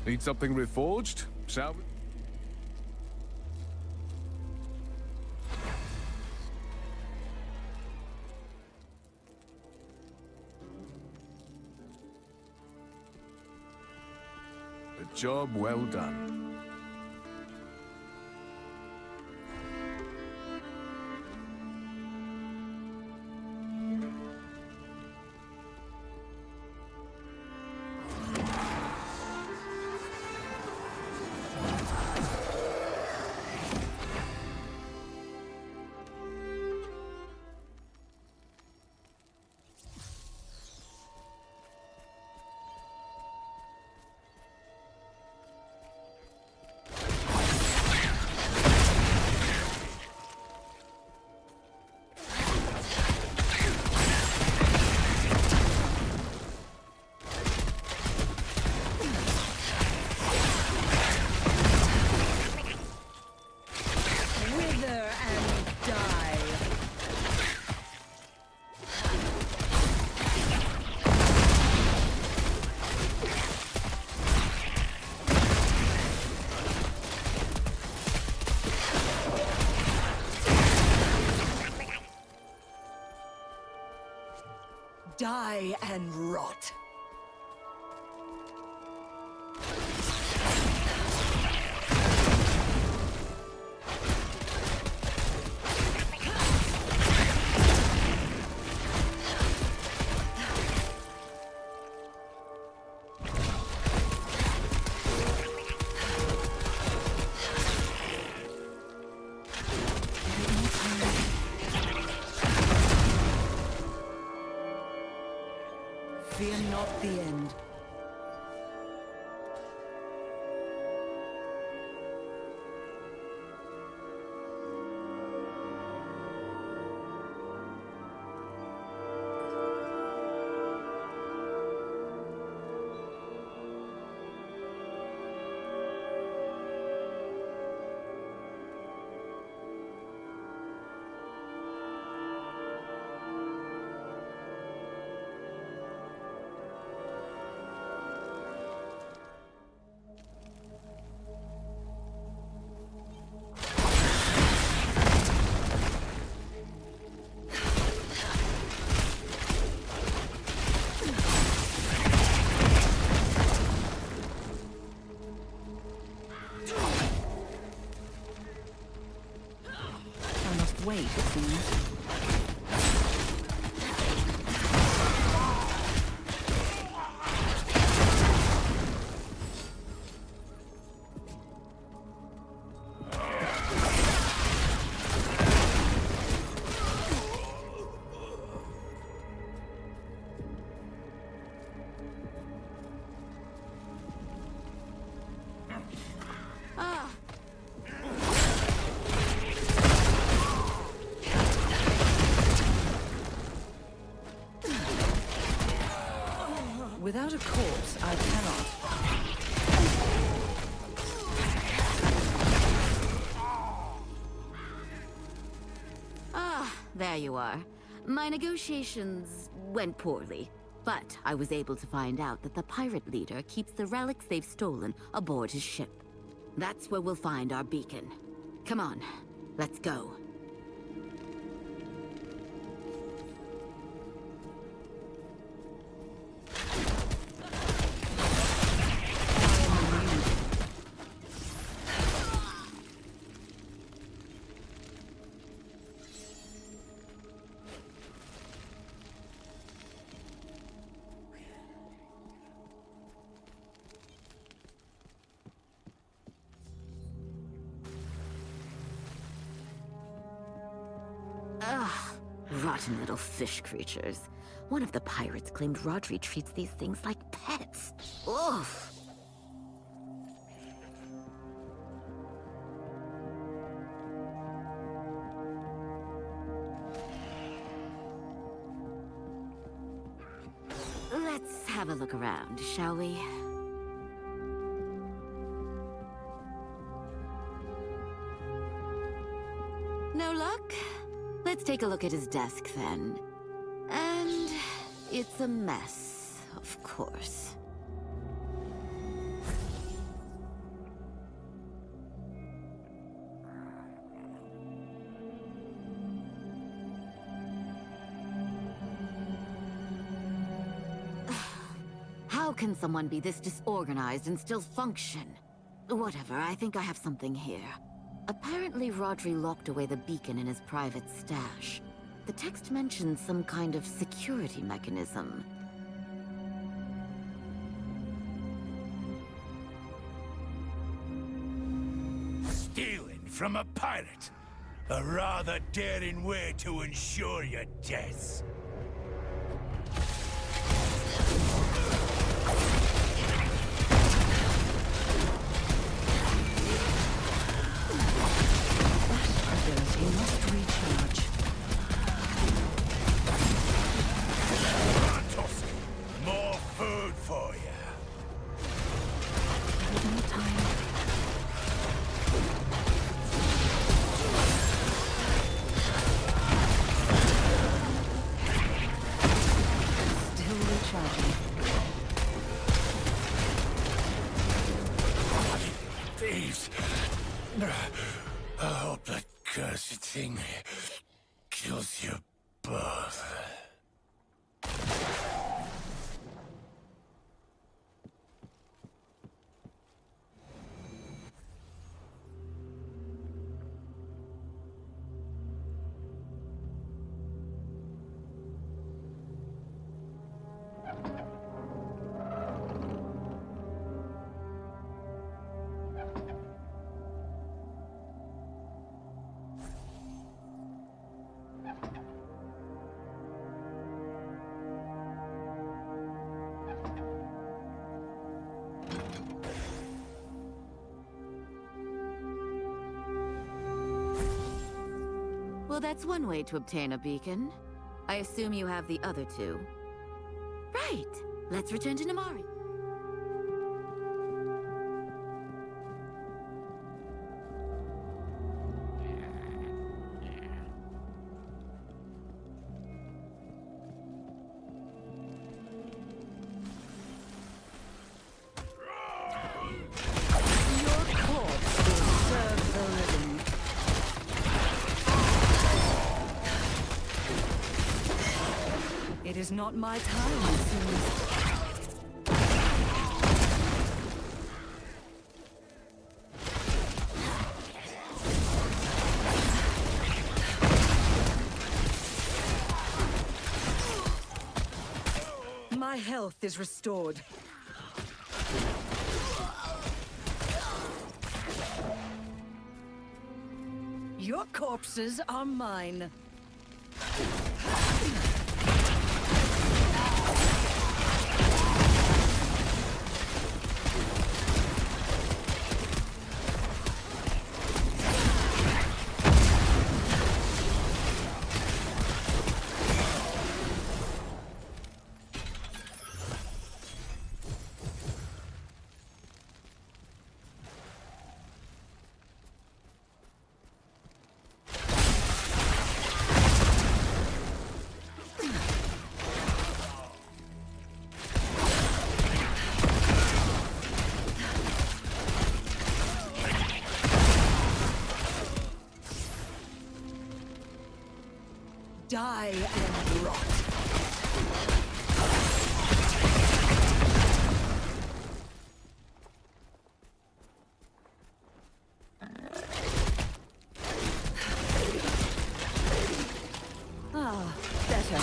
Speaker 5: Need something reforged? Shall we? A job well done.
Speaker 2: Die and rot. fear not the end. Wait, it seems. Without a corpse, I cannot.
Speaker 13: There you are. My negotiations went poorly, but I was able to find out that the pirate leader keeps the relics they've stolen aboard his ship. That's where we'll find our beacon. Come on, let's go. Rotten little fish creatures. One of the pirates claimed Rodri treats these things like pets. Oof! Let's have a look around, shall we? No luck? Let's take a look at his desk, then. And it's a mess, of course. How can someone be this disorganized and still function? Whatever, I think I have something here. Apparently, Rodri locked away the beacon in his private stash. The text mentions some kind of security mechanism.
Speaker 1: Stealing from a pirate? A rather daring way to ensure your death.
Speaker 2: He must recharge.
Speaker 1: More food for you.
Speaker 2: No time. Still recharging.
Speaker 1: Thieves. I hope that cursed thing kills you both.
Speaker 13: Well, that's one way to obtain a beacon. I assume you have the other two. Right. Let's return to Namari.
Speaker 2: It is not my time, it seems. My health is restored. Your corpses are mine. Die and rot. Ah, better.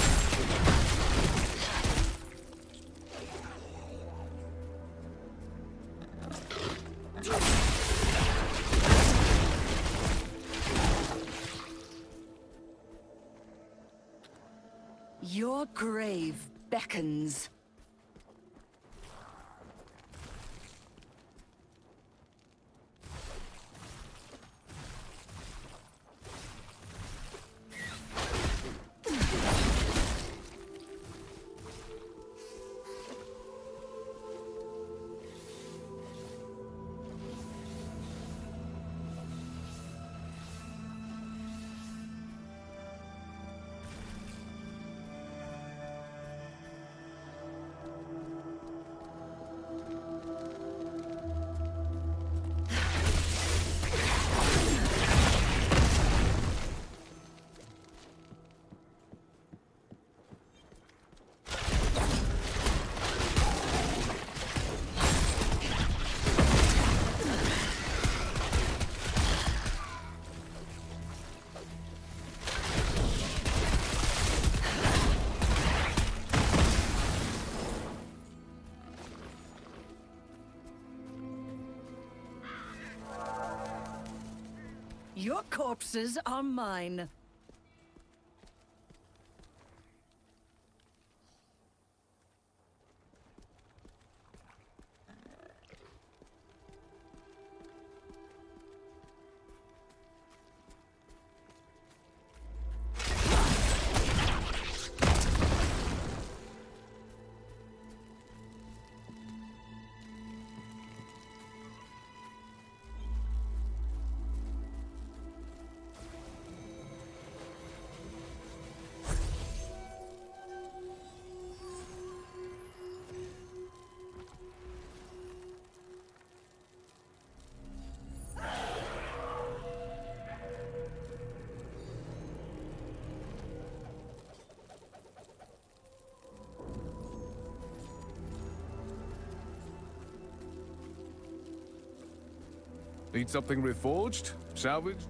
Speaker 2: Your grave beckons. Your corpses are mine.
Speaker 5: Need something reforged? Salvaged?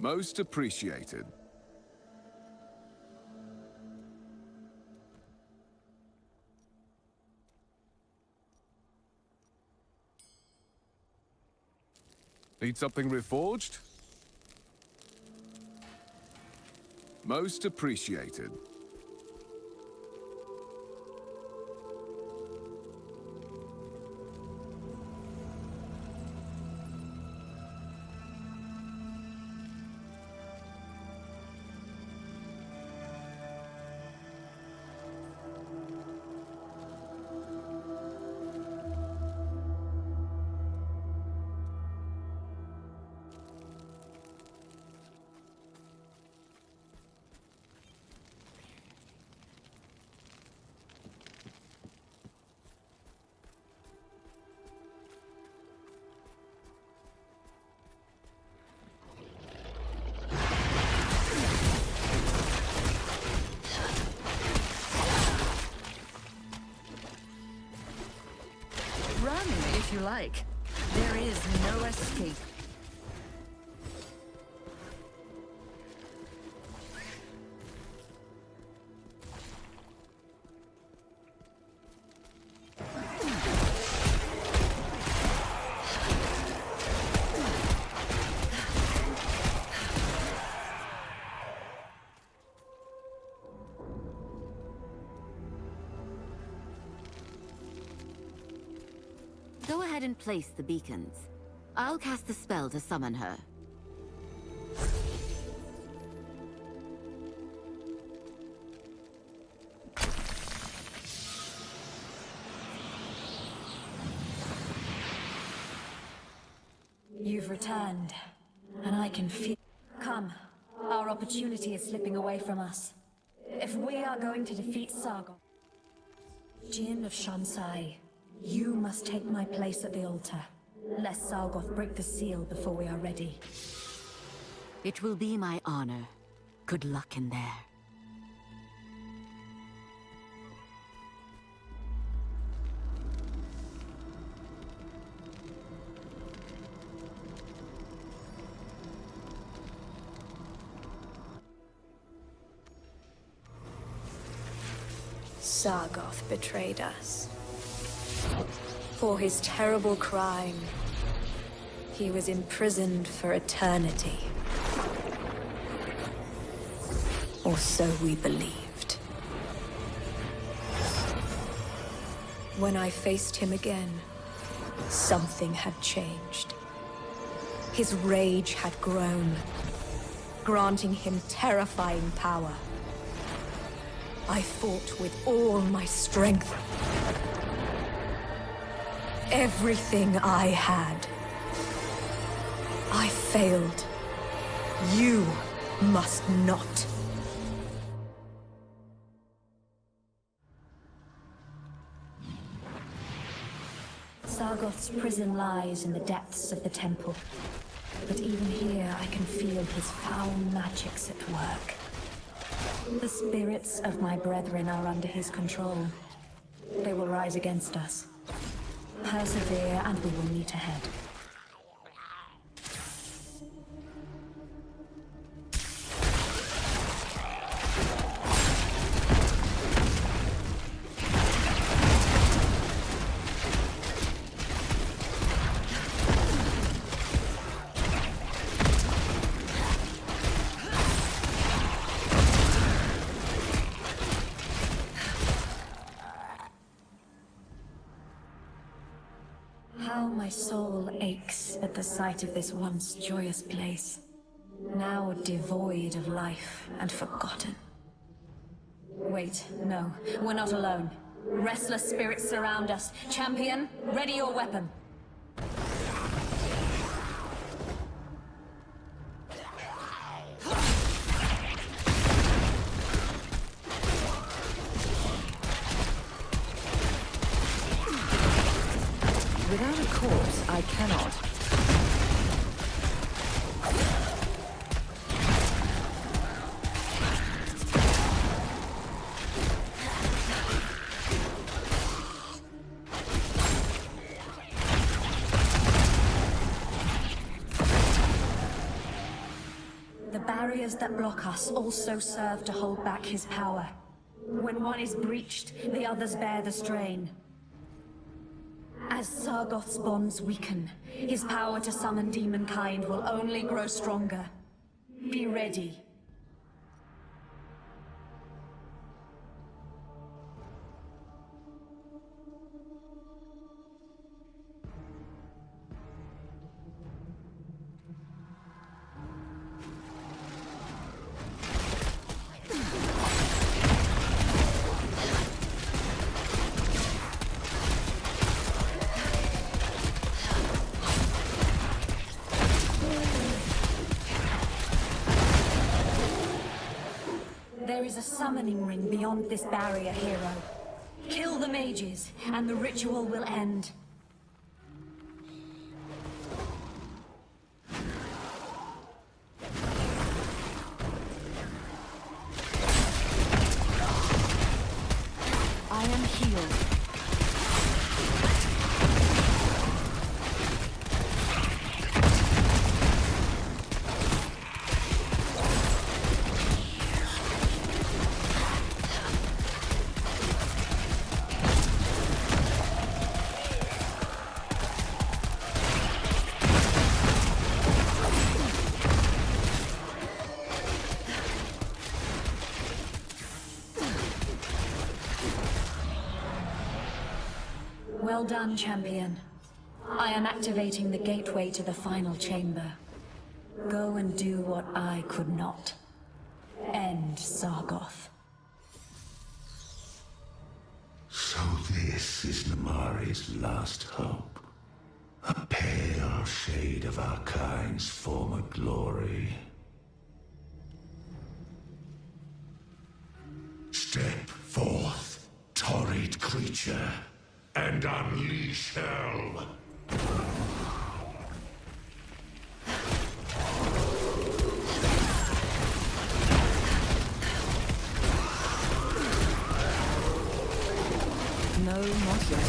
Speaker 5: Most appreciated. Need something reforged? Most appreciated.
Speaker 2: like. There is no escape.
Speaker 13: Go ahead and place the beacons. I'll cast the spell to summon her.
Speaker 8: You've returned, and I can feel... Come, our opportunity is slipping away from us. If we are going to defeat Sargon, Jin of Shansai, you must take my place at the altar, lest Sargoth break the seal before we are ready.
Speaker 13: It will be my honor. Good luck in there.
Speaker 8: Sargoth betrayed us. For his terrible crime, he was imprisoned for eternity. Or so we believed. When I faced him again, something had changed. His rage had grown, granting him terrifying power. I fought with all my strength. Everything I had. I failed. You must not. Sargoth's prison lies in the depths of the temple. But even here, I can feel his foul magics at work. The spirits of my brethren are under his control. They will rise against us. Persevere, and we will meet ahead. How my soul aches at the sight of this once joyous place, now devoid of life and forgotten. Wait, no, we're not alone. Restless spirits surround us. Champion, ready your weapon.
Speaker 2: Without a corpse, I cannot.
Speaker 8: The barriers that block us also serve to hold back his power. When one is breached, the others bear the strain. As Sargoth's bonds weaken, his power to summon demonkind will only grow stronger. Be ready. There is a summoning ring beyond this barrier, hero. Kill the mages, and the ritual will end.
Speaker 2: I am healed.
Speaker 8: Well done, champion. I am activating the gateway to the final chamber. Go and do what I could not. End Sargoth.
Speaker 14: So this is Namari's last hope. A pale shade of our kind's former glory. Step forth, torrid creature, and unleash hell.
Speaker 2: No, not yet.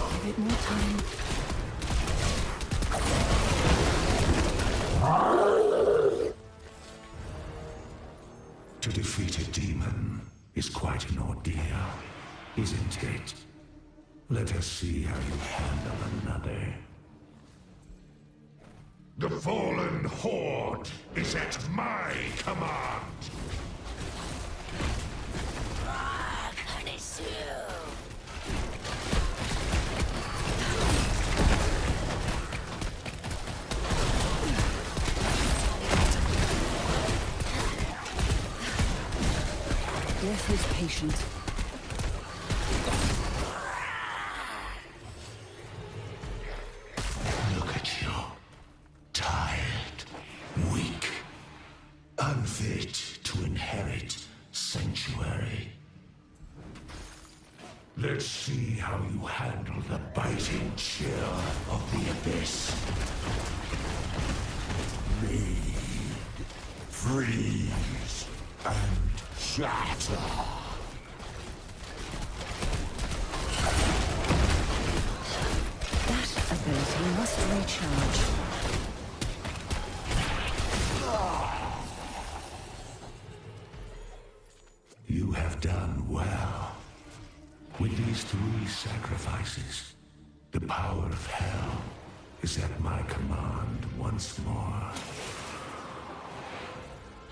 Speaker 2: A bit more time.
Speaker 14: To defeat a demon is quite an ordeal, isn't it? Let us see how you handle another. The fallen horde is at my command!
Speaker 2: Death is patient.
Speaker 14: Look at you. Tired, weak, unfit to inherit sanctuary. Let's see how you handle the biting chill of the abyss. Bleed, freeze, and shatter.
Speaker 2: That ability must recharge.
Speaker 14: You have done well. With these 3 sacrifices, the power of hell is at my command once more.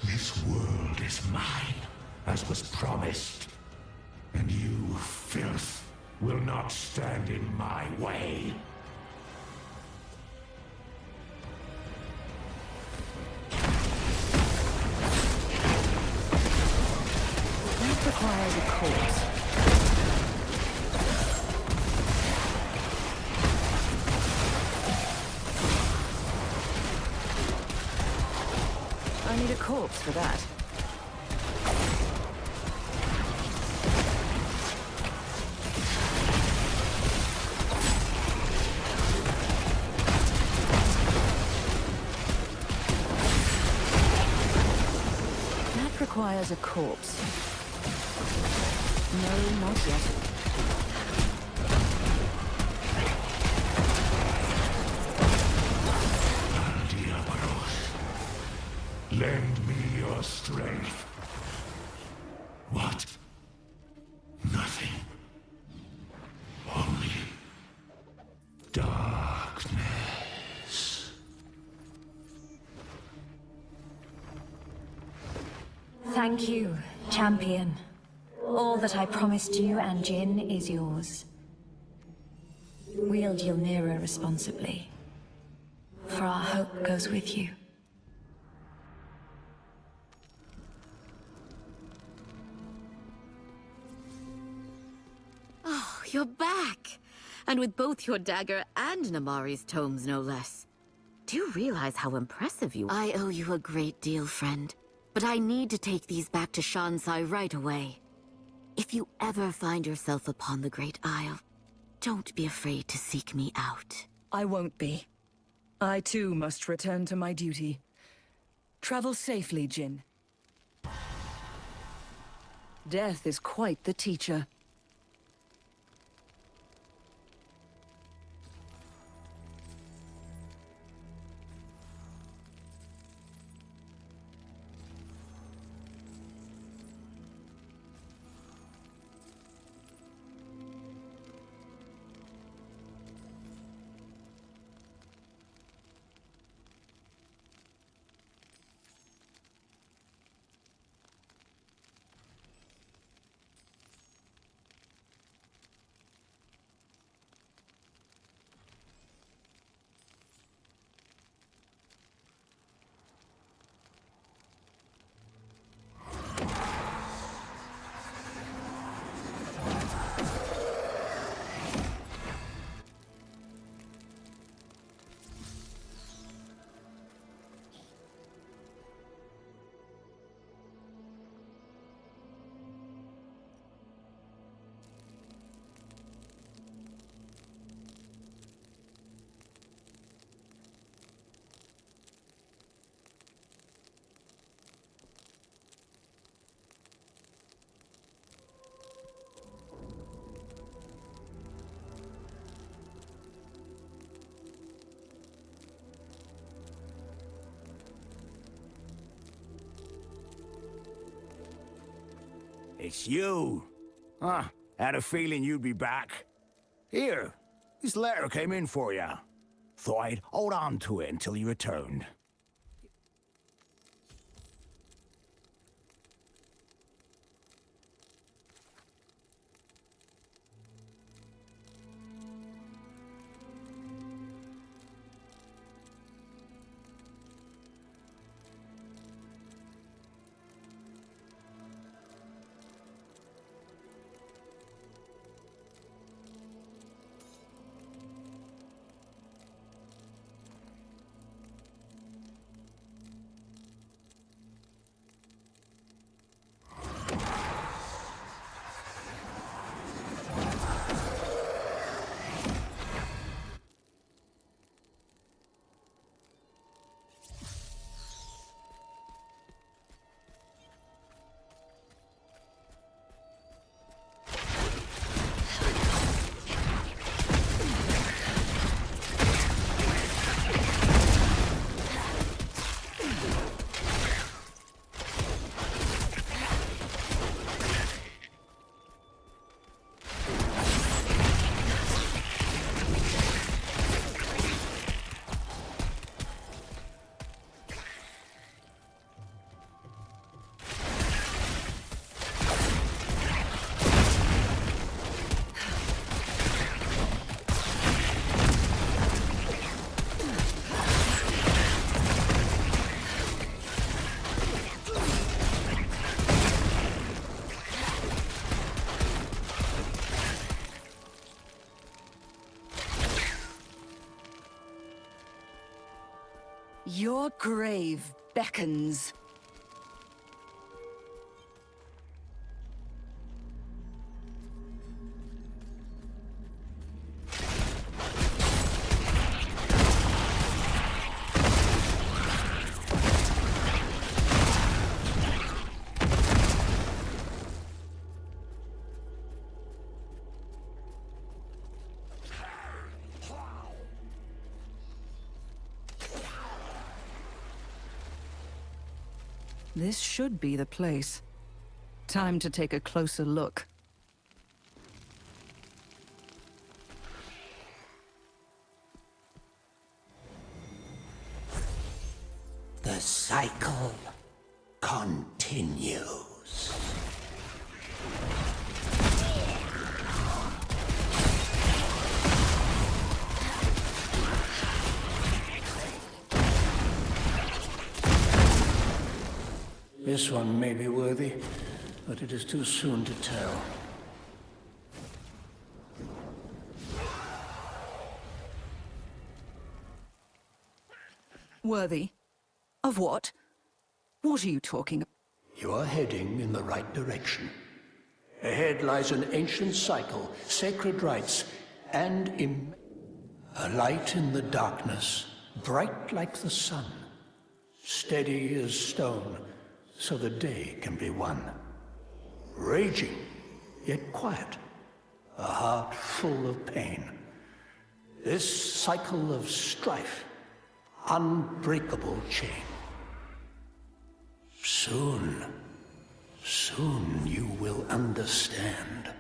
Speaker 14: This world is mine, as was promised. And you, filth, will not stand in my way.
Speaker 2: That requires a corpse. I need a corpse for that. That requires a corpse. No, not yet.
Speaker 14: Lend me your strength. What? Nothing. Only darkness.
Speaker 8: Thank you, champion. All that I promised you and Jin is yours. Wield Ylmira responsibly, for our hope goes with you.
Speaker 13: Oh, you're back! And with both your dagger and Namari's tomes, no less. Do you realize how impressive you are? I owe you a great deal, friend. But I need to take these back to Shansai right away. If you ever find yourself upon the Great Isle, don't be afraid to seek me out.
Speaker 2: I won't be. I too must return to my duty. Travel safely, Jin. Death is quite the teacher.
Speaker 6: It's you. Huh, had a feeling you'd be back. Here, this letter came in for you. Thought I'd hold on to it until you returned.
Speaker 2: Your grave beckons. This should be the place. Time to take a closer look.
Speaker 16: The cycle continues.
Speaker 20: This one may be worthy, but it is too soon to tell.
Speaker 2: Worthy? Of what? What are you talking about?
Speaker 20: You are heading in the right direction. Ahead lies an ancient cycle, sacred rites, and a light in the darkness, bright like the sun, steady as stone, so the day can be won. Raging, yet quiet, a heart full of pain. This cycle of strife, unbreakable chain. Soon, soon you will understand.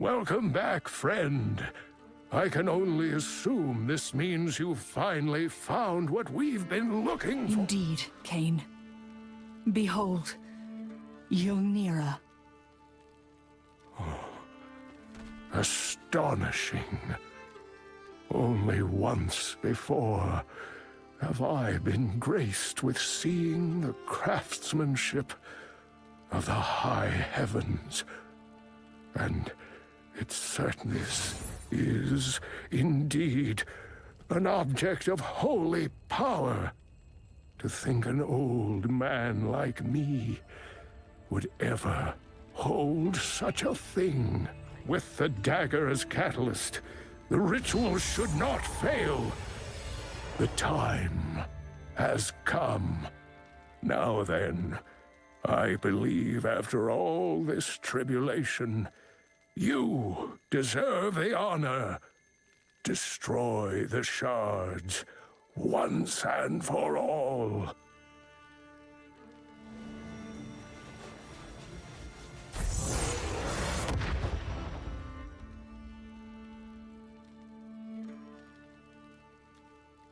Speaker 5: Welcome back, friend. I can only assume this means you've finally found what we've been looking for.
Speaker 2: Indeed, Cain. Behold, Ylnira.
Speaker 5: Astonishing. Only once before have I been graced with seeing the craftsmanship of the high heavens. And its certainty is indeed an object of holy power. To think an old man like me would ever hold such a thing. With the dagger as catalyst, the ritual should not fail. The time has come. Now then, I believe after all this tribulation, you deserve the honor. Destroy the shards once and for all.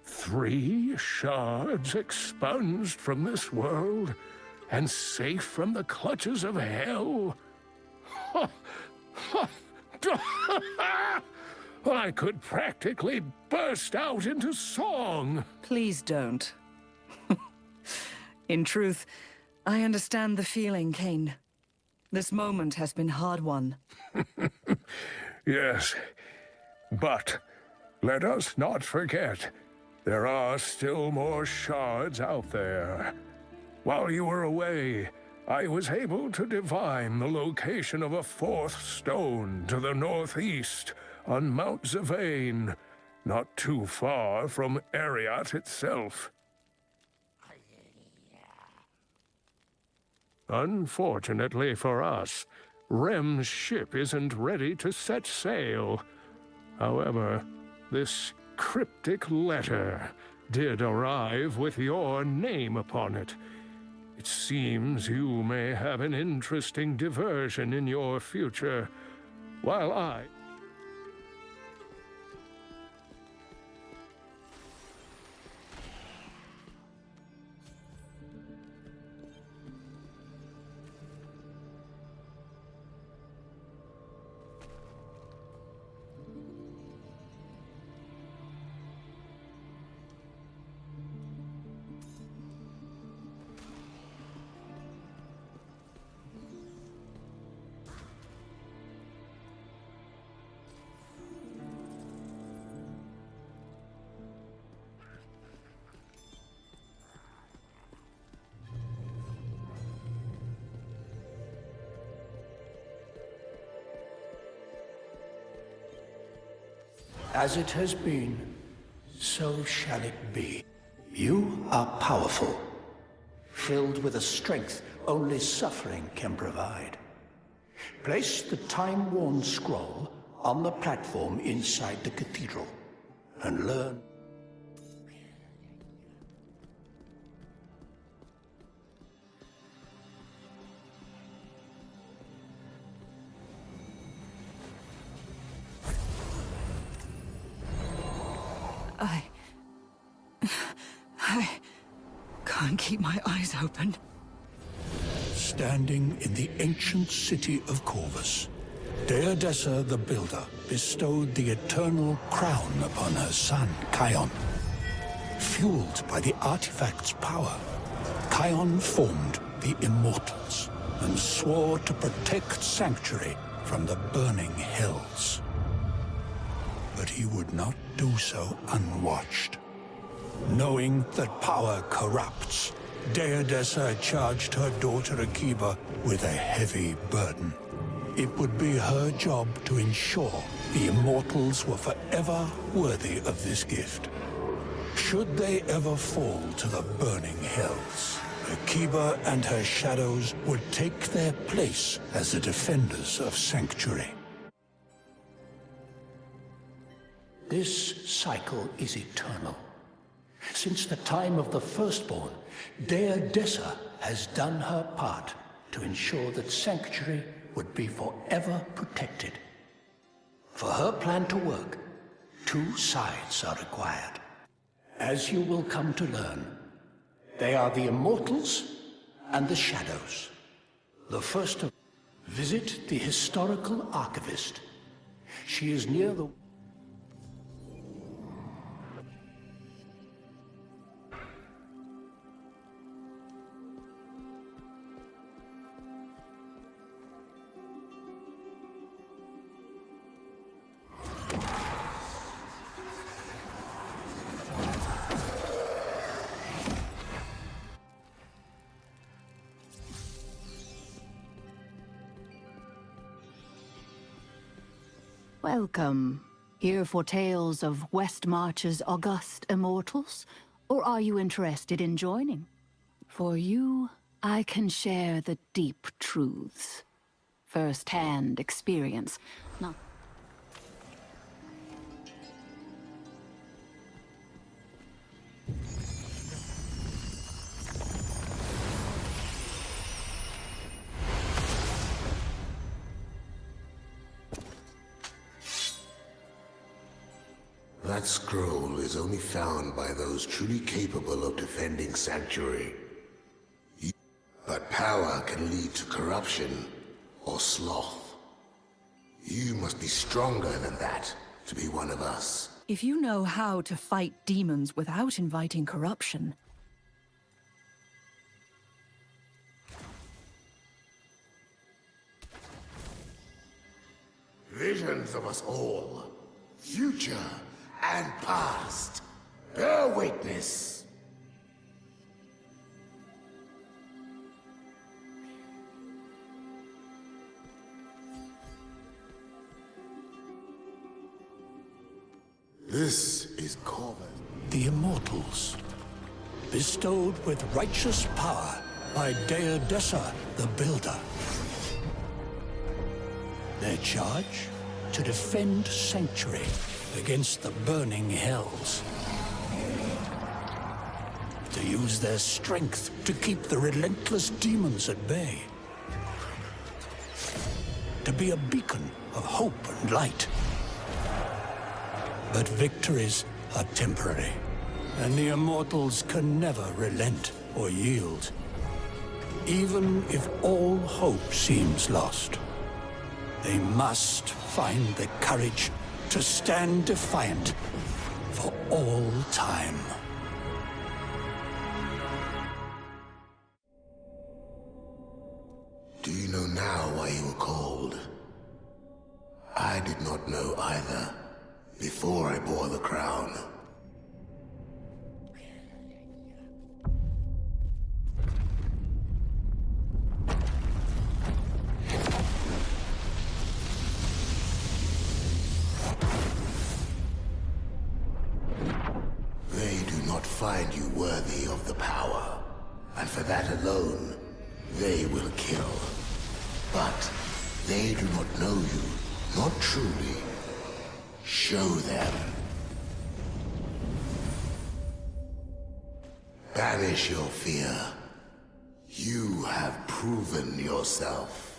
Speaker 5: Three shards expunged from this world and safe from the clutches of hell? I could practically burst out into song.
Speaker 2: Please don't. In truth, I understand the feeling, Cain. This moment has been hard won.
Speaker 5: Yes, but let us not forget, there are still more shards out there. While you were away, I was able to divine the location of a fourth stone to the northeast on Mount Zavane, not too far from Ariat itself. Unfortunately for us, Rem's ship isn't ready to set sail. However, this cryptic letter did arrive with your name upon it. It seems you may have an interesting diversion in your future, while I...
Speaker 20: As it has been, so shall it be. You are powerful, filled with a strength only suffering can provide. Place the time-worn scroll on the platform inside the cathedral, and learn.
Speaker 2: I can't keep my eyes open.
Speaker 20: Standing in the ancient city of Corvus, Deodessa the Builder bestowed the eternal crown upon her son, Kion. Fueled by the artifact's power, Kion formed the Immortals and swore to protect Sanctuary from the burning hells. But he would not do so unwatched. Knowing that power corrupts, Deodessa charged her daughter Akiba with a heavy burden. It would be her job to ensure the Immortals were forever worthy of this gift. Should they ever fall to the burning hells, Akiba and her shadows would take their place as the defenders of Sanctuary. This cycle is eternal. Since the time of the Firstborn, Deodessa has done her part to ensure that Sanctuary would be forever protected.
Speaker 12: For her plan to work, two sides are required. As you will come to learn, they are the Immortals and the Shadows. The first of... Visit the historical archivist. She is near the...
Speaker 3: Welcome. Here for tales of Westmarch's august immortals? Or are you interested in joining? For you, I can share the deep truths. First-hand experience. Not
Speaker 22: That scroll is only found by those truly capable of defending Sanctuary. But power can lead to corruption or sloth. You must be stronger than that to be one of us.
Speaker 2: If you know how to fight demons without inviting corruption,
Speaker 22: Visions of us all, future and past, bear witness. This is Corvus.
Speaker 12: The Immortals, bestowed with righteous power by Deodessa, the Builder. Their charge? To defend Sanctuary against the burning hells. To use their strength to keep the relentless demons at bay. To be a beacon of hope and light. But victories are temporary, and the Immortals can never relent or yield. Even if all hope seems lost, they must find the courage to stand defiant for all time.
Speaker 22: Do you know now why you were called? I did not know either, before I bore the crown. They do not find you worthy of the power, and for that alone, they will kill. But they do not know you, not truly. Show them. Banish your fear. You have proven yourself.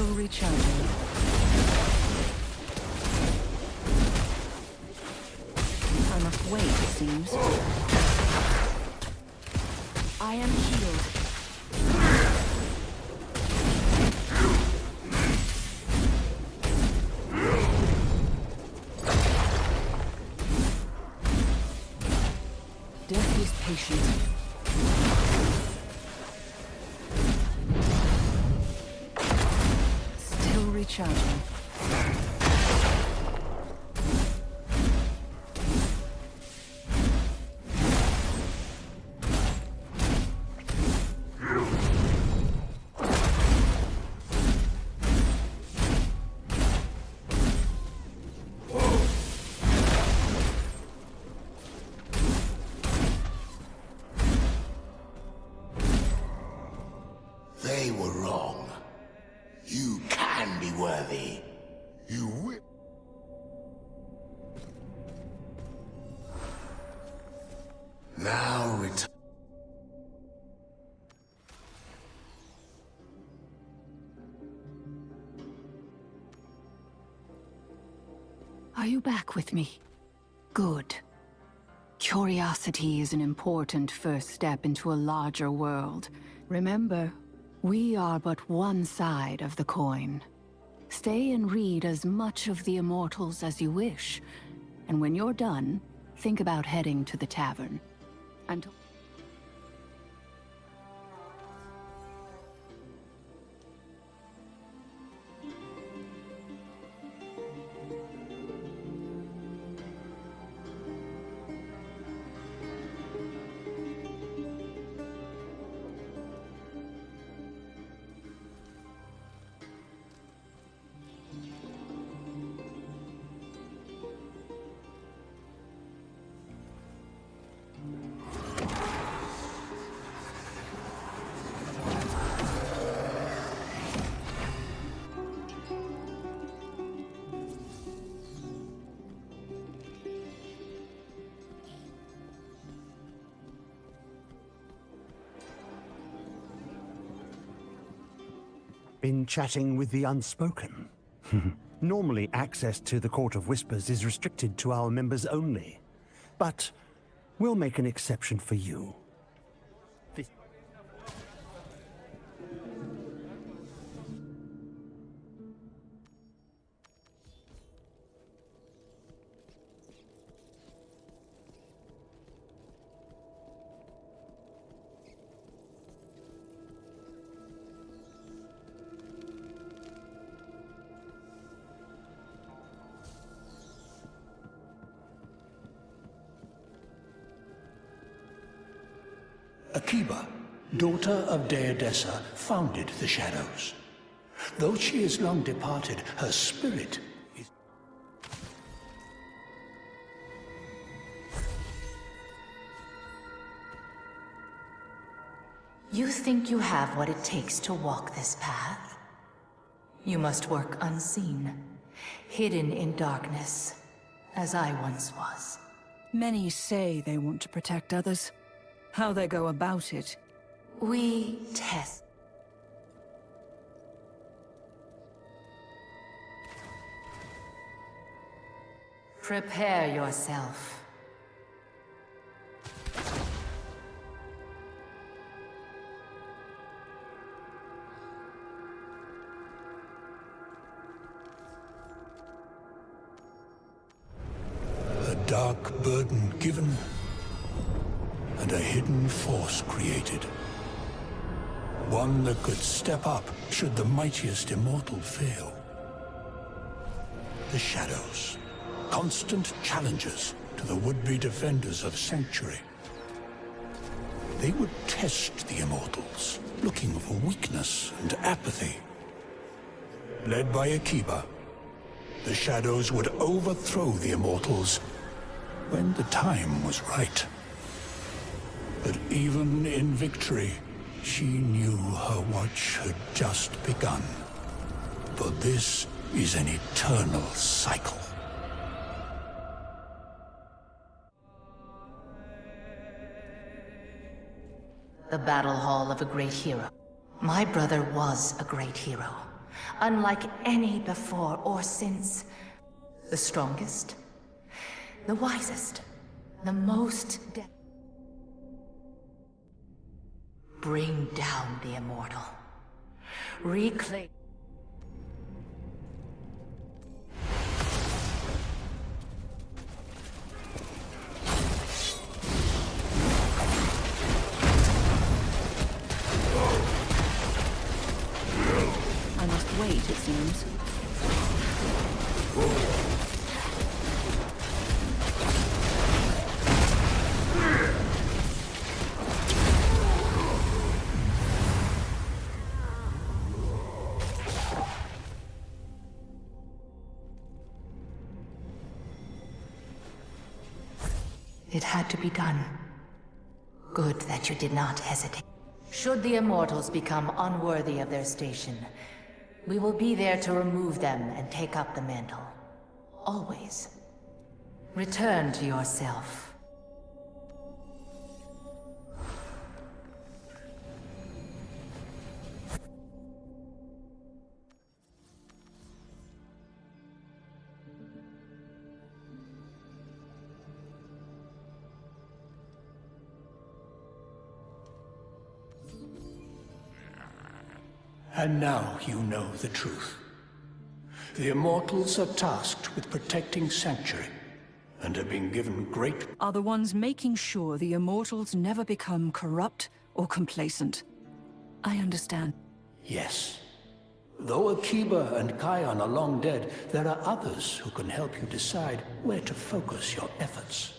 Speaker 2: still recharging. I must wait, it seems. I am healed. Death is patient. Still recharging.
Speaker 22: Now
Speaker 3: Are you back with me? Good. Curiosity is an important first step into a larger world. Remember, we are but one side of the coin. Stay and read as much of the Immortals as you wish, and when you're done, think about heading to the tavern. Until
Speaker 10: Been chatting with the Unspoken. Normally, access to the Court of Whispers is restricted to our members only. But we'll make an exception for you.
Speaker 12: Akiba, daughter of Deodessa, founded the Shadows. Though she is long departed, her spirit is...
Speaker 9: You think you have what it takes to walk this path? You must work unseen, hidden in darkness, as I once was.
Speaker 2: Many say they want to protect others. How they go about it.
Speaker 9: We test. Prepare yourself.
Speaker 12: A dark burden given, and a hidden force created. One that could step up should the mightiest immortal fail. The Shadows, constant challengers to the would-be defenders of Sanctuary. They would test the Immortals, looking for weakness and apathy. Led by Akiba, the Shadows would overthrow the Immortals when the time was right. But even in victory, she knew her watch had just begun. For this is an eternal cycle.
Speaker 9: The battle hall of a great hero. My brother was a great hero, unlike any before or since. The strongest, the wisest, the most deadly. Bring down the immortal. Reclaim.
Speaker 2: I must wait, it seems.
Speaker 9: It had to be done. Good that you did not hesitate. Should the Immortals become unworthy of their station, we will be there to remove them and take up the mantle. Always. Return to yourself.
Speaker 12: And now you know the truth. The Immortals are tasked with protecting Sanctuary, and have been given great...
Speaker 2: Are the ones making sure the Immortals never become corrupt or complacent. I understand.
Speaker 12: Yes. Though Akiba and Kion are long dead, there are others who can help you decide where to focus your efforts.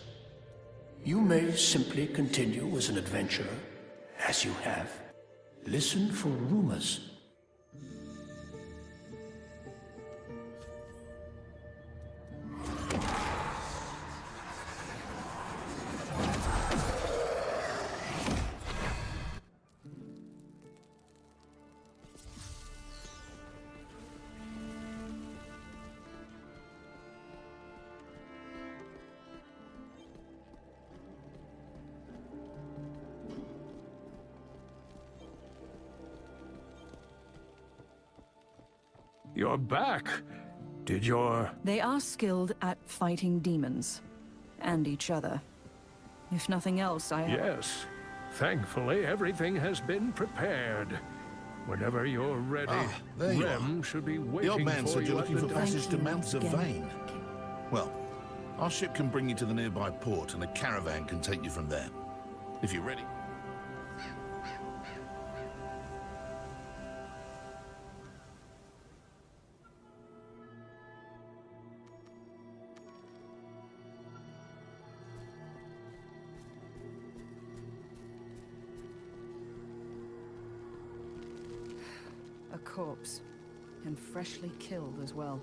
Speaker 12: You may simply continue as an adventurer, as you have. Listen for rumors.
Speaker 5: You're back. Did your...
Speaker 2: They are skilled at fighting demons. And each other. If nothing else,
Speaker 5: Yes. Thankfully, everything has been prepared. Whenever you're ready,
Speaker 17: there you
Speaker 5: Rem should be waiting
Speaker 17: The old man
Speaker 5: for
Speaker 17: said you're
Speaker 5: you at
Speaker 17: looking
Speaker 5: the
Speaker 17: for passage to
Speaker 2: you
Speaker 17: Mount
Speaker 2: once again.
Speaker 17: Zervain. Well, our ship can bring you to the nearby port, and a caravan can take you from there. If you're ready.
Speaker 2: A corpse. And freshly killed as well.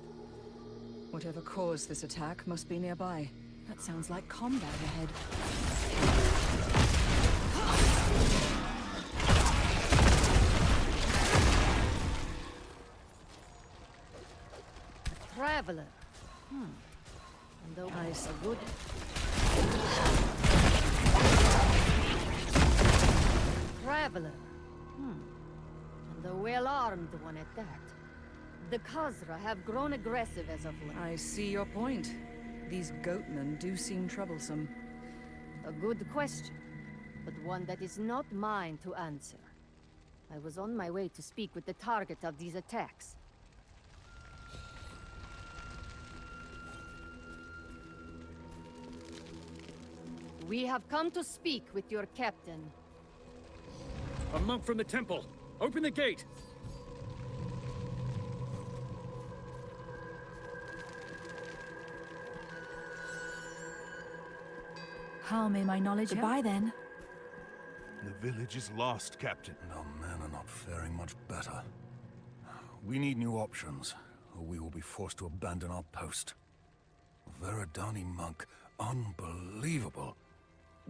Speaker 2: Whatever caused this attack must be nearby. That sounds like combat ahead.
Speaker 11: Traveler. And though I so good. Traveler. And a well-armed one at that. The Khazra have grown aggressive as of late.
Speaker 2: I see your point. These goatmen do seem troublesome.
Speaker 11: A good question, but one that is not mine to answer. I was on my way to speak with the target of these attacks. We have come to speak with your captain.
Speaker 21: A monk from the temple! Open the gate!
Speaker 2: How may my knowledge
Speaker 1: Goodbye,
Speaker 2: then.
Speaker 1: The village is lost, Captain. Our men are not faring much better. We need new options, or we will be forced to abandon our post. Veridani monk. Unbelievable.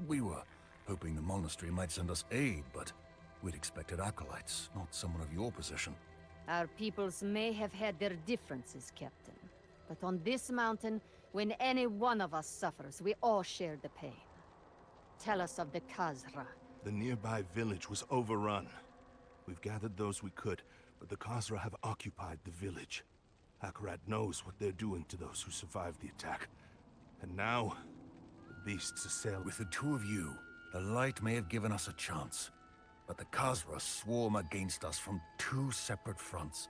Speaker 1: We were hoping the monastery might send us aid, but we'd expected acolytes, not someone of your position.
Speaker 11: Our peoples may have had their differences, Captain. But on this mountain, when any one of us suffers, we all share the pain. Tell us of the Khazra.
Speaker 1: The nearby village was overrun. We've gathered those we could, but the Khazra have occupied the village. Akarat knows what they're doing to those who survived the attack. And now, the beasts assail. With the two of you, the light may have given us a chance. But the Khazra swarm against us from two separate fronts.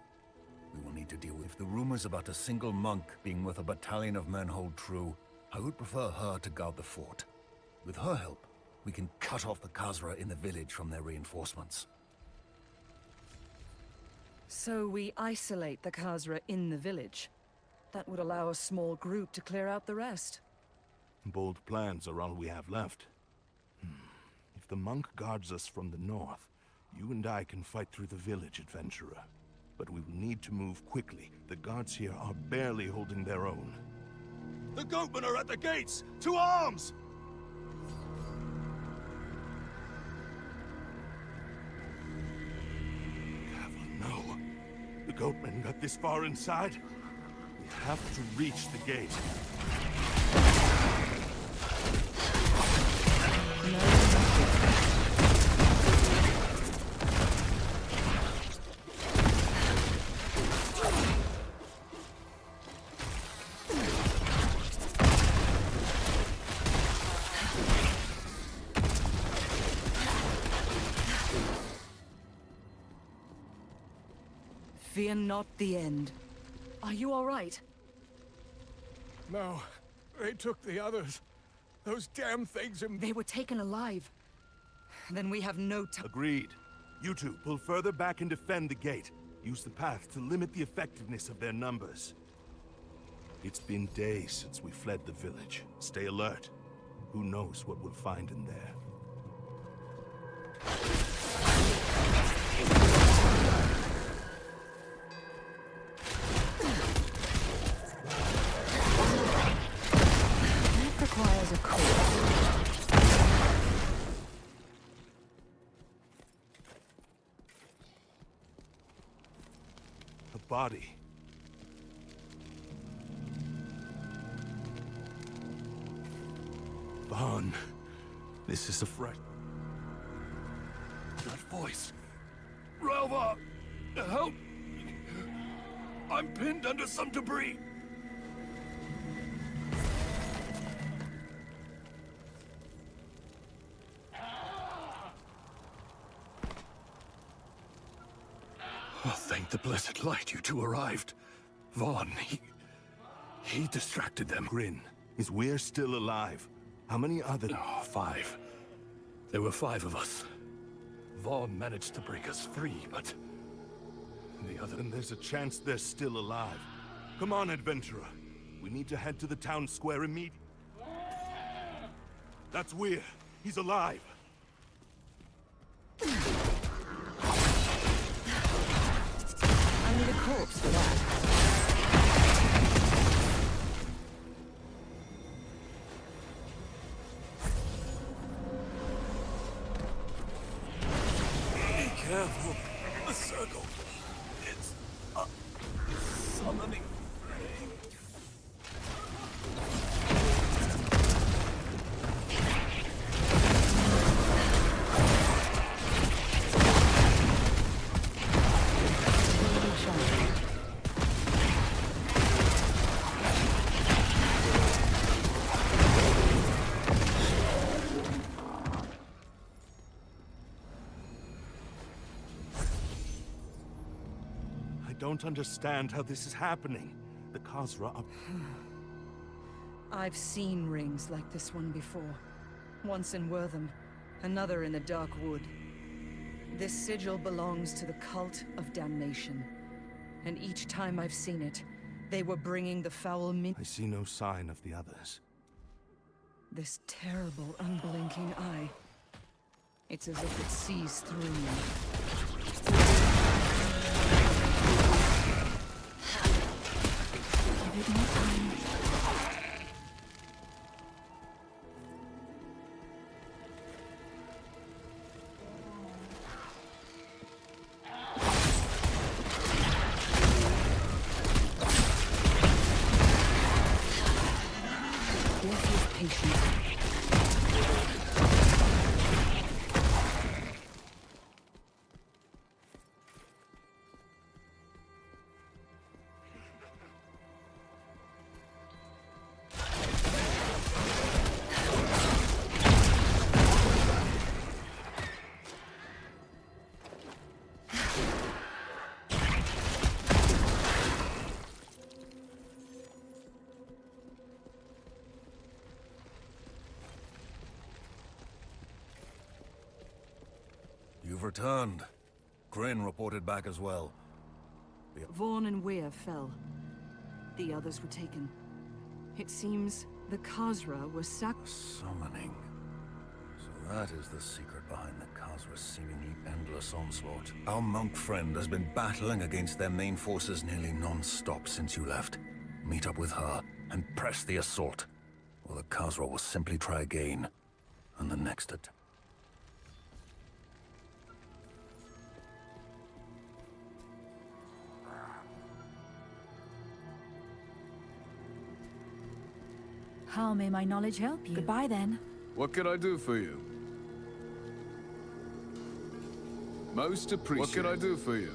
Speaker 1: We will need to deal with. If the rumors about a single monk being with a battalion of men hold true, I would prefer her to guard the fort. With her help, we can cut off the Khazra in the village from their reinforcements.
Speaker 2: So we isolate the Khazra in the village. That would allow a small group to clear out the rest.
Speaker 1: Bold plans are all we have left. If the monk guards us from the north, you and I can fight through the village, adventurer. But we will need to move quickly. The guards here are barely holding their own. The goatmen are at the gates! To arms! Cavil, no. The goatmen got this far inside. We have to reach the gate.
Speaker 2: Fear not the end. Are you all right?
Speaker 5: No, they took the others. Those damn things.
Speaker 2: They were taken alive. Then we have no time.
Speaker 4: Agreed. You two, pull further back and defend the gate. Use the path to limit the effectiveness of their numbers. It's been days since we fled the village. Stay alert. Who knows what we'll find in there.
Speaker 2: That requires a course.
Speaker 4: A body. Vaughn, this is a fright. That voice. Relva! Help! I'm pinned under some debris. Oh, thank the blessed light you two arrived. Vaughn, he distracted them. Grin, is we're still alive? How many other— Oh, 5. There were 5 of us. Vaughn managed to break us free, but the other— And there's a chance they're still alive. Come on, adventurer. We need to head to the town square immediately. That's Weir. He's alive.
Speaker 2: I need a corpse for that.
Speaker 4: Be careful. The circle. It's a summoning flame. I don't understand how this is happening. The Khazra are—
Speaker 2: I've seen rings like this one before. Once in Wortham, another in the Dark Wood. This sigil belongs to the Cult of Damnation. And each time I've seen it, they were bringing the foul
Speaker 4: I see no sign of the others.
Speaker 2: This terrible, unblinking eye. It's as if it sees through me. Give it more time. Death is patient.
Speaker 18: You've returned. Grin reported back as well.
Speaker 2: Vaughn and Weir fell. The others were taken. It seems the Khazra were
Speaker 18: Summoning. So that is the secret behind the Khazra's seemingly endless onslaught. Our monk friend has been battling against their main forces nearly non-stop since you left. Meet up with her and press the assault, or the Khazra will simply try again, and the next attack.
Speaker 23: How may my knowledge help you? Goodbye, then.
Speaker 24: What can I do for you? Most appreciated. What can I do for you?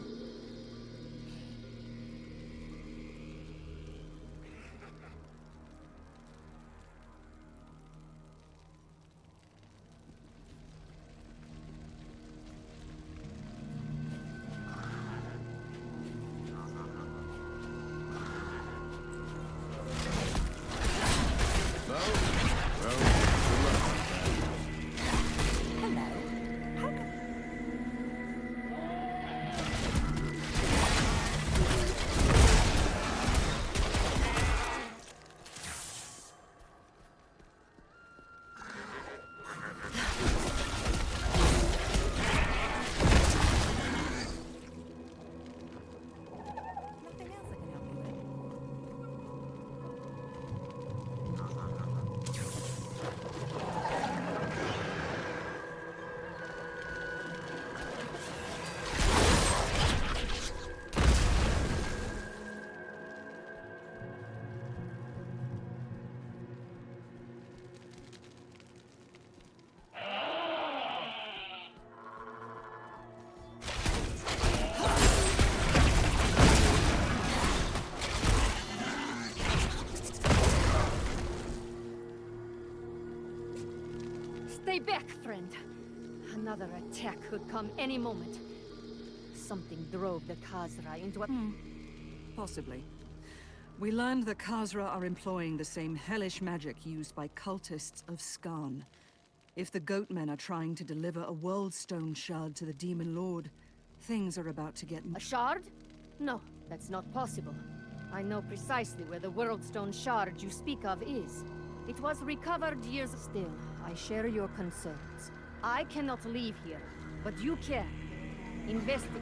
Speaker 11: back, friend. Another attack could come any moment. Something drove the Khazra into a...
Speaker 2: Possibly. We learned the Khazra are employing the same hellish magic used by cultists of Skarn. If the Goatmen are trying to deliver a World Stone shard to the Demon Lord, things are about to get...
Speaker 11: A shard? No, that's not possible. I know precisely where the World Stone shard you speak of is. It was recovered years... Still, I share your concerns. I cannot leave here, but you can. Investigate.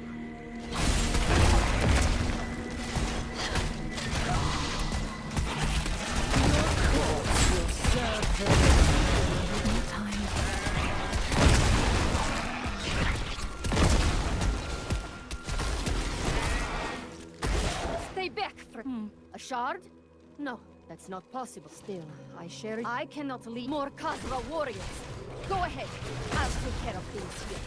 Speaker 11: Stay back, friend. A shard? No, that's not possible. Still, I share... I cannot leave more Khazra warriors. Go ahead. I'll take care of things here.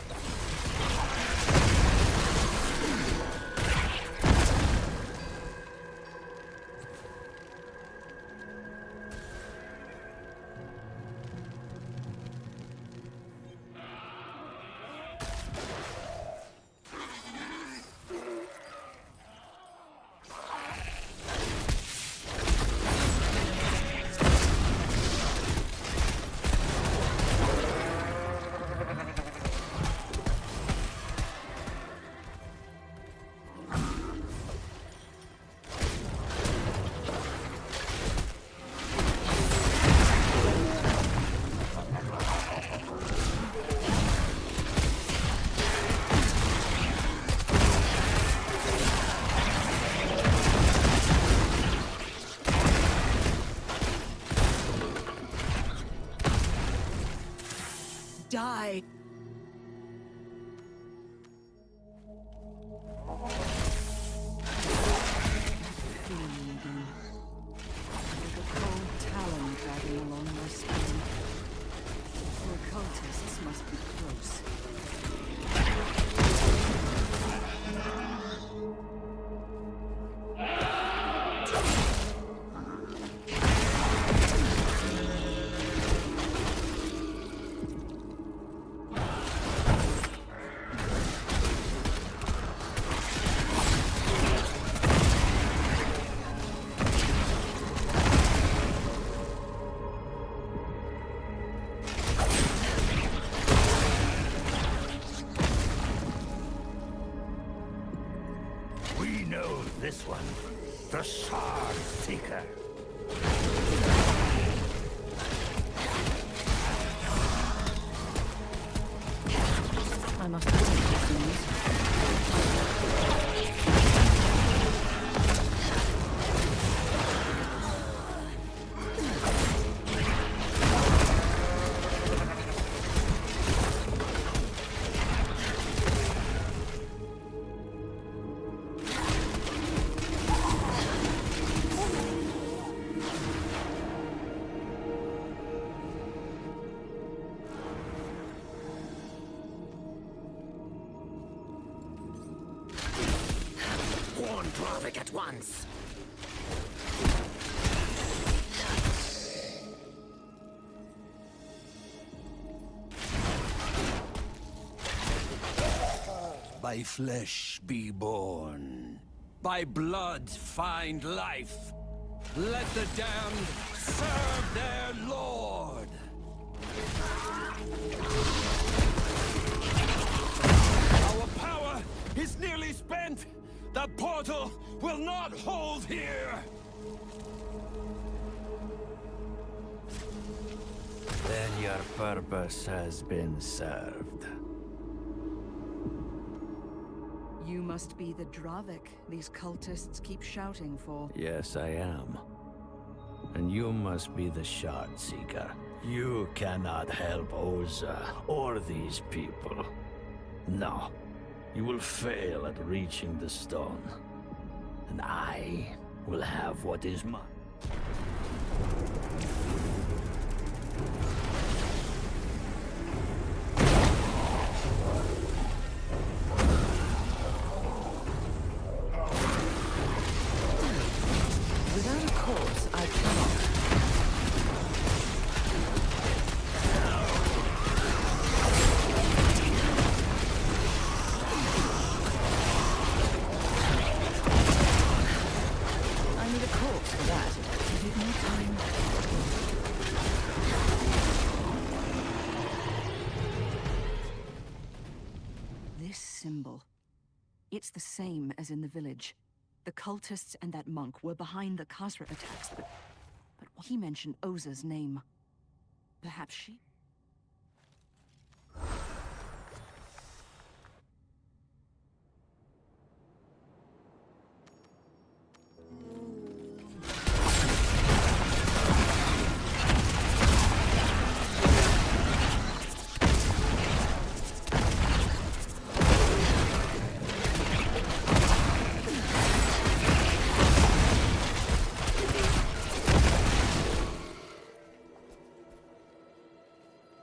Speaker 2: Die! With a cold talon dragging along my spine. The cultists must be close.
Speaker 20: This one, the Shard Seeker.
Speaker 2: I must have taken these.
Speaker 20: Warn Dravik at once.
Speaker 12: By flesh be born. By blood find life. Let the damned serve their lord. Our power is nearly spent. The portal will not hold here.
Speaker 7: Then your purpose has been served.
Speaker 2: You must be the Dravik these cultists keep shouting for.
Speaker 7: Yes, I am. And you must be the Shard Seeker. You cannot help Oza or these people. No. You will fail at reaching the stone. And I will have what is mine.
Speaker 2: Without a corpse, I cannot. symbol. It's the same as in the village. The cultists and that monk were behind the Khazra attacks, but he mentioned Oza's name. Perhaps she...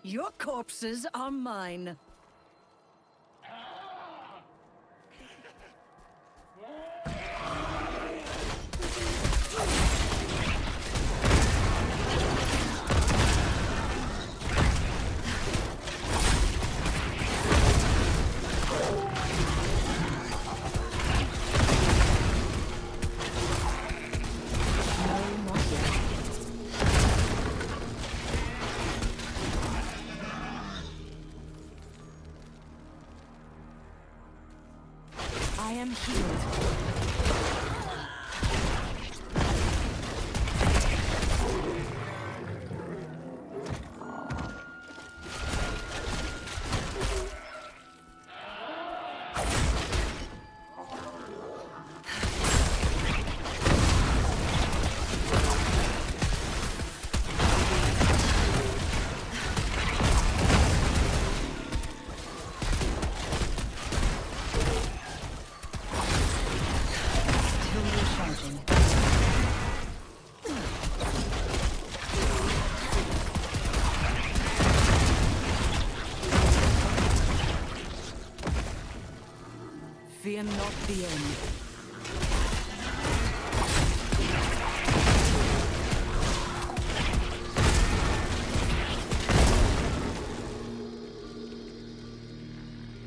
Speaker 2: Your corpses are mine. I am healed. Fear not the end.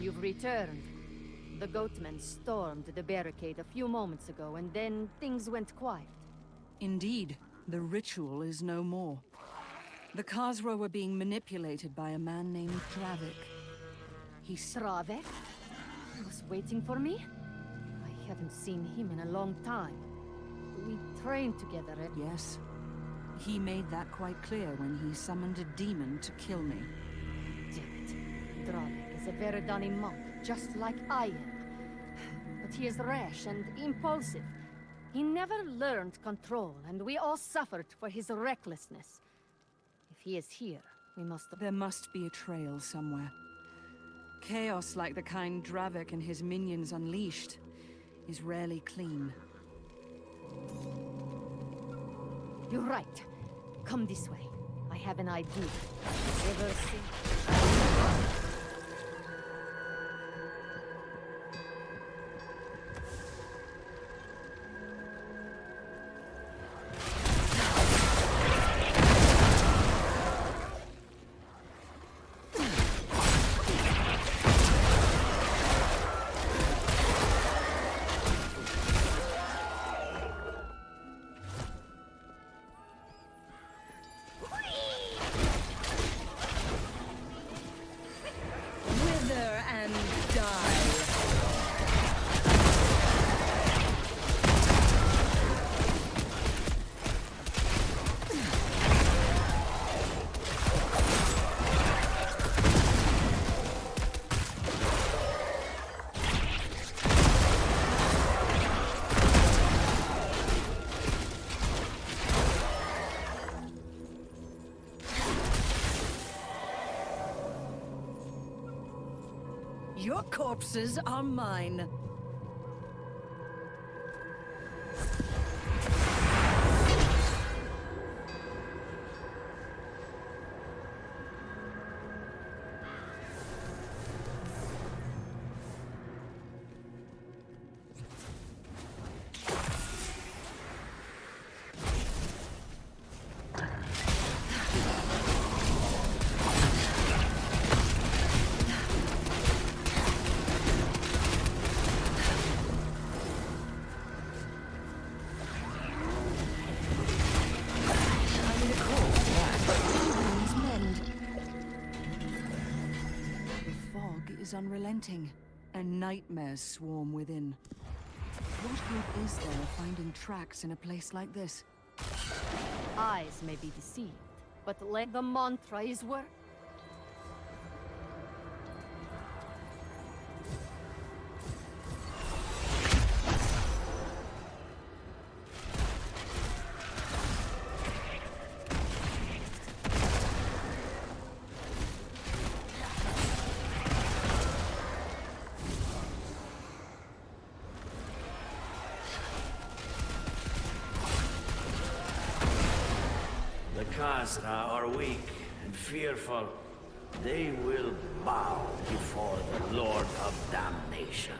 Speaker 11: You've returned. The goatmen stormed the barricade a few moments ago, and then things went quiet.
Speaker 2: Indeed, the ritual is no more. The Khazra were being manipulated by a man named Travik.
Speaker 11: Travik? He was waiting for me? I haven't seen him in a long time. We trained together at...
Speaker 2: Yes. He made that quite clear when he summoned a demon to kill me.
Speaker 11: Damn it. Travik is a Veridani monk, just like I am. But he is rash and impulsive. He never learned control, and we all suffered for his recklessness. If he is here, we must...
Speaker 2: There must be a trail somewhere. Chaos like the kind Dravik and his minions unleashed is rarely clean.
Speaker 11: You're right. Come this way. I have an idea. Ever seen...
Speaker 2: Your corpses are mine. Is unrelenting, and nightmares swarm within. What hope is there of finding tracks in a place like this?
Speaker 11: Eyes may be deceived, but let the mantra is work.
Speaker 7: The Khazra are weak and fearful. They will bow before the Lord of Damnation.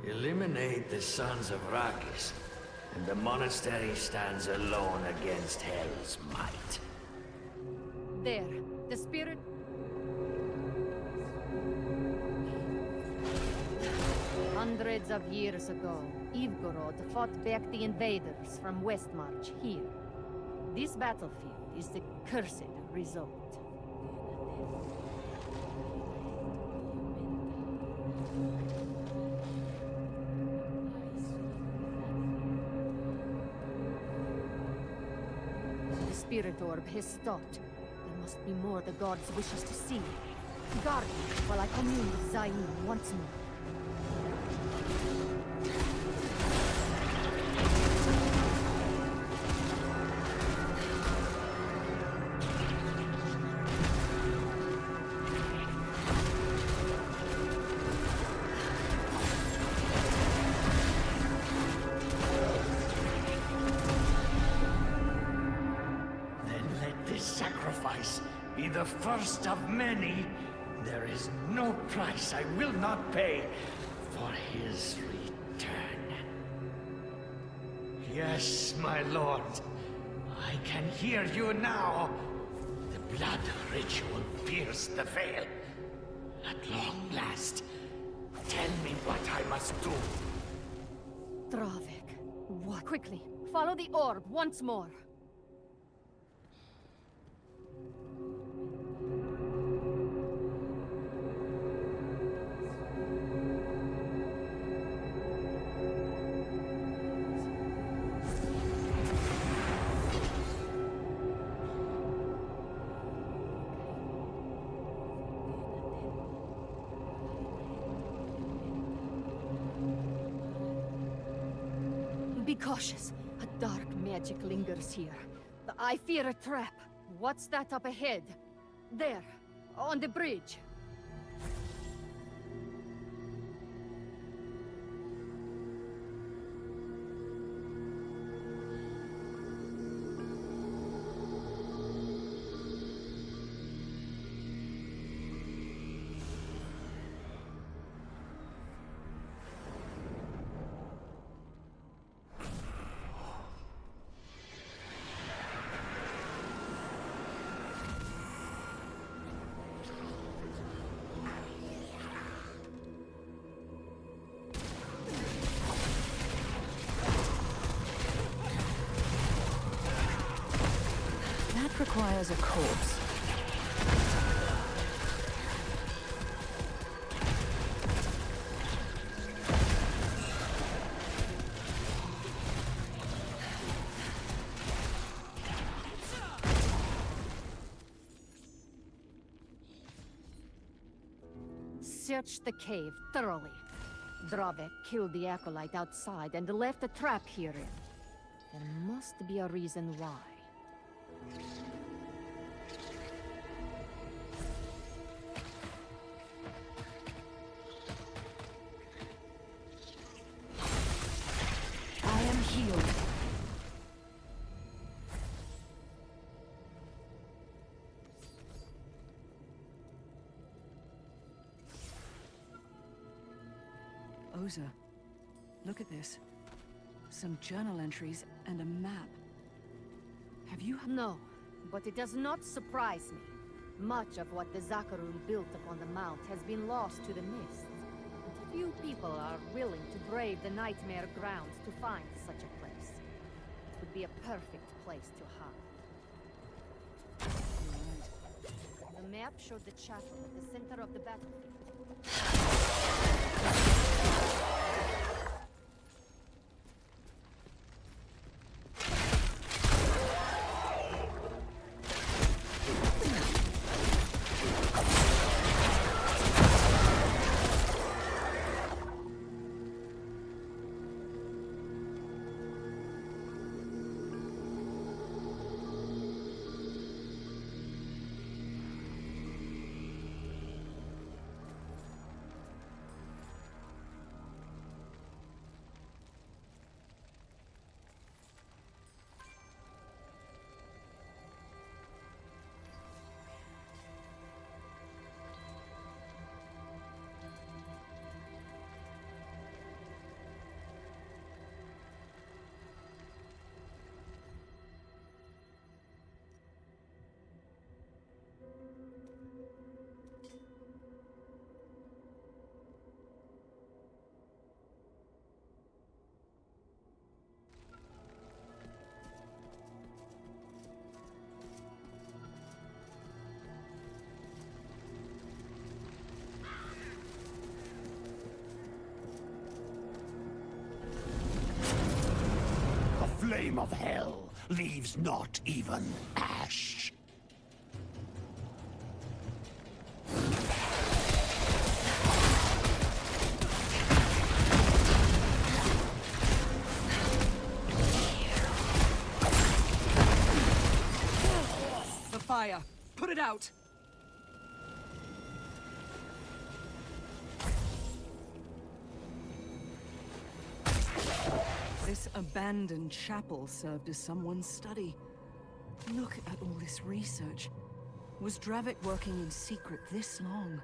Speaker 7: Eliminate the Sons of Rakis, and the monastery stands alone against Hell's might.
Speaker 11: There, the spirit... Hundreds of years ago, Ivgorod fought back the invaders from Westmarch here. This battlefield is the cursed result. The spirit orb has stopped. There must be more the gods wishes to see. Guard me while I commune with Zayn once more.
Speaker 7: Sacrifice be the first of many. There is no price I will not pay for his return. Yes, my lord. I can hear you now. The blood ritual pierced the veil. At long last, tell me what I must do.
Speaker 11: Dravik, what? Quickly, follow the orb once more. Be cautious. A dark magic lingers here. I fear a trap. What's that up ahead? There, on the bridge.
Speaker 2: Requires a corpse.
Speaker 11: Search the cave thoroughly. Dravik killed the acolyte outside and left a trap herein. There must be a reason why.
Speaker 2: I am healed. Oza, look at this. Some journal entries and a map. Have you...
Speaker 11: No, but it does not surprise me. Much of what the Zakarun built upon the mount has been lost to the mists. And few people are willing to brave the nightmare grounds to find such a place. It would be a perfect place to hide.
Speaker 2: You're right.
Speaker 11: map showed the chapel at the center of the battlefield.
Speaker 1: Flame of hell leaves not even ash.
Speaker 2: The fire! Put it out! This abandoned chapel served as someone's study. Look at all this research. Was Dravik working in secret this long?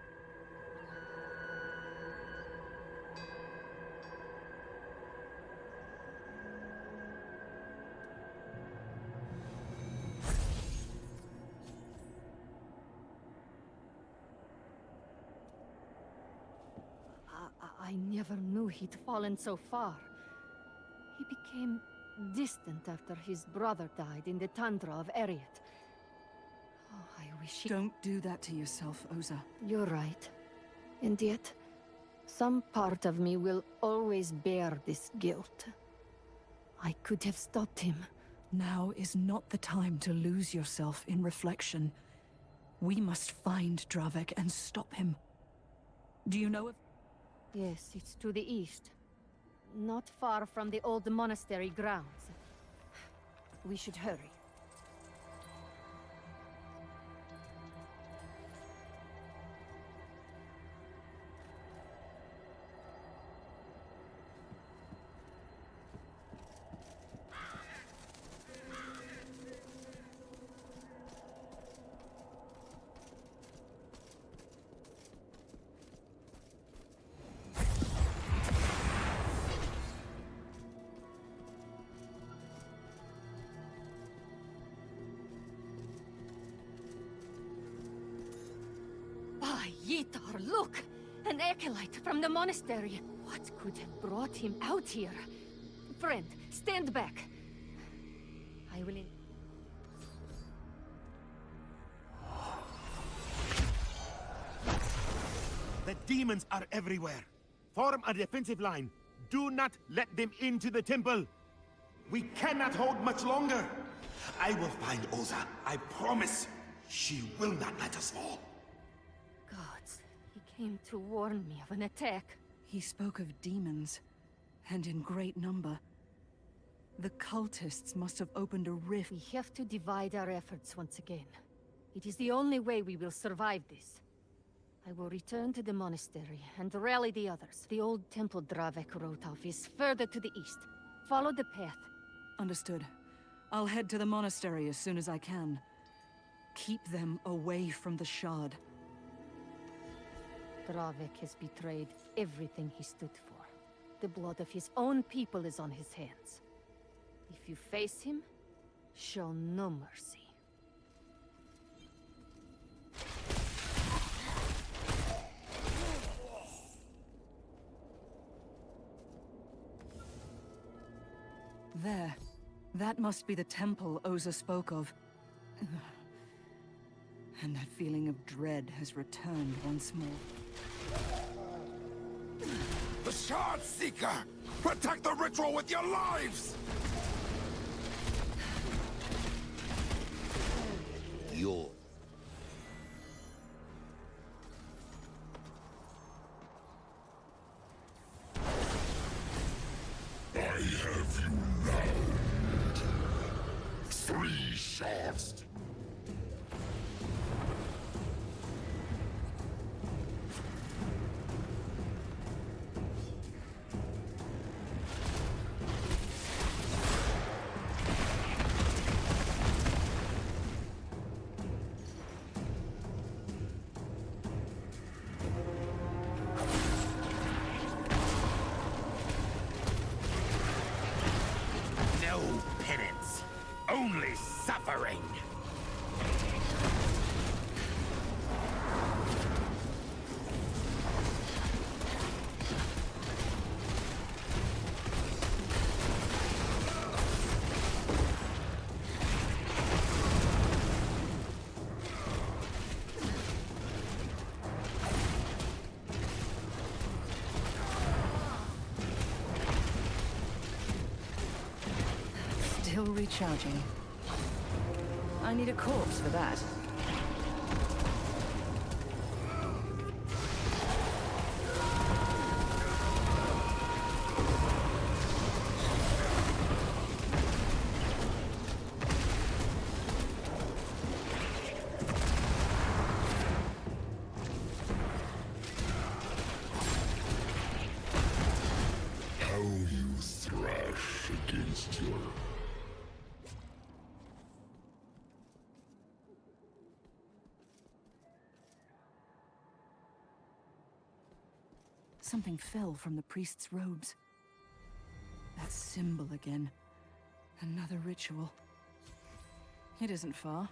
Speaker 11: I never knew he'd fallen so far. He became distant after his brother died in the tundra of Ariat. Oh, I wish he...
Speaker 2: Don't do that to yourself, Oza.
Speaker 11: You're right. And yet, some part of me will always bear this guilt. I could have stopped him.
Speaker 2: Now is not the time to lose yourself in reflection. We must find Dravik and stop him. Do you know if...
Speaker 11: Yes, it's to the east. Not far from the old monastery grounds. We should hurry. Yitar, look! An acolyte from the monastery. What could have brought him out here? Friend, stand back. I will...
Speaker 8: The demons are everywhere. Form a defensive line. Do not let them into the temple. We cannot hold much longer.
Speaker 1: I will find Oza. I promise. She will not let us fall.
Speaker 11: Gods, he came to warn me of an attack.
Speaker 2: He spoke of demons, and in great number. The cultists must have opened a rift.
Speaker 11: We have to divide our efforts once again. It is the only way we will survive this. I will return to the monastery and rally the others. The old temple Dravik wrote of is further to the east. Follow the path.
Speaker 2: Understood. I'll head to the monastery as soon as I can. Keep them away from the Shard.
Speaker 11: Dravik has betrayed everything he stood for. The blood of his own people is on his hands. If you face him, show no mercy.
Speaker 2: There. That must be the temple Oza spoke of. and that feeling of dread has returned once more.
Speaker 1: The Shard Seeker! Protect the ritual with your lives!
Speaker 17: Your
Speaker 1: I have you now. 3 shards. No penance, only suffering.
Speaker 2: Still recharging. I need a corpse for that.
Speaker 1: How you thrash against your...
Speaker 2: Something fell from the priest's robes. That symbol again. Another ritual. It isn't far.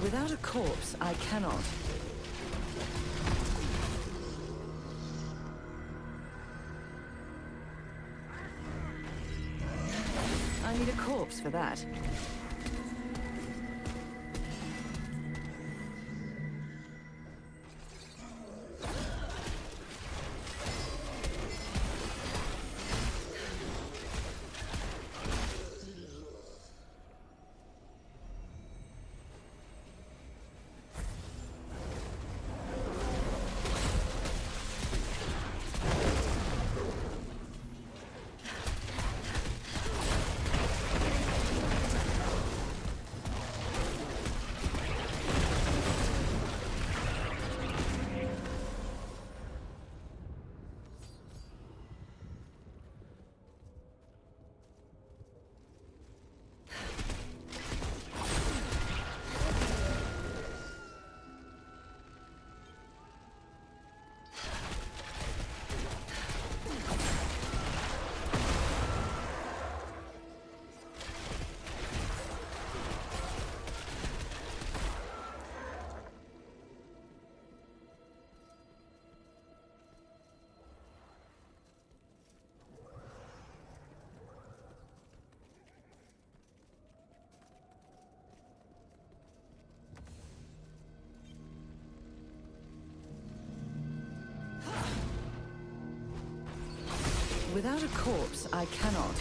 Speaker 2: Without a corpse, I cannot. I need a corpse for that. Without a corpse, I cannot.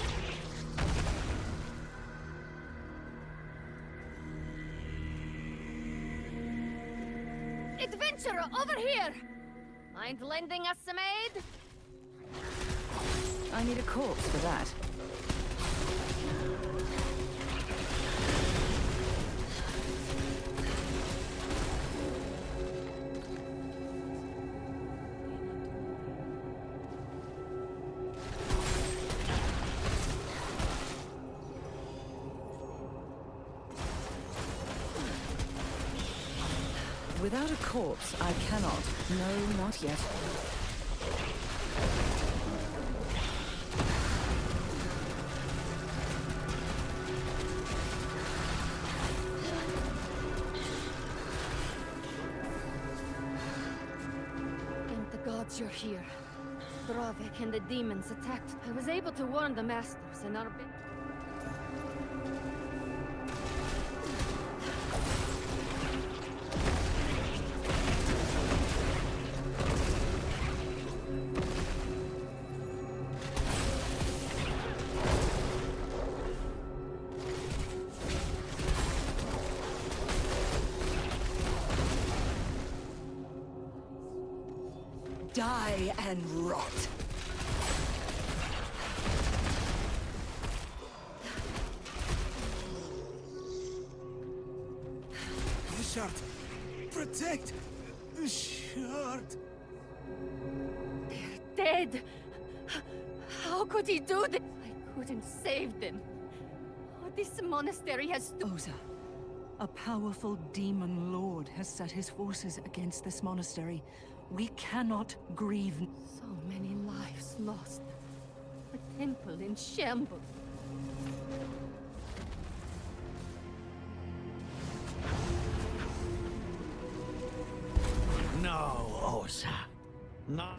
Speaker 11: Adventurer, over here! Mind lending us some aid?
Speaker 2: I need a corpse for that. Without a corpse, I cannot. No, not yet.
Speaker 11: Thank the gods you're here. Dravik and the demons attacked. I was able to warn the masters and our big...
Speaker 2: Die and rot.
Speaker 1: The shard. Protect the shard.
Speaker 11: They're dead! How could he do this? I couldn't save them. Oh, this monastery has...
Speaker 2: Oza, a powerful demon lord has set his forces against this monastery. We cannot grieve.
Speaker 11: So many lives lost. A temple in shambles.
Speaker 7: No, Osa. Not.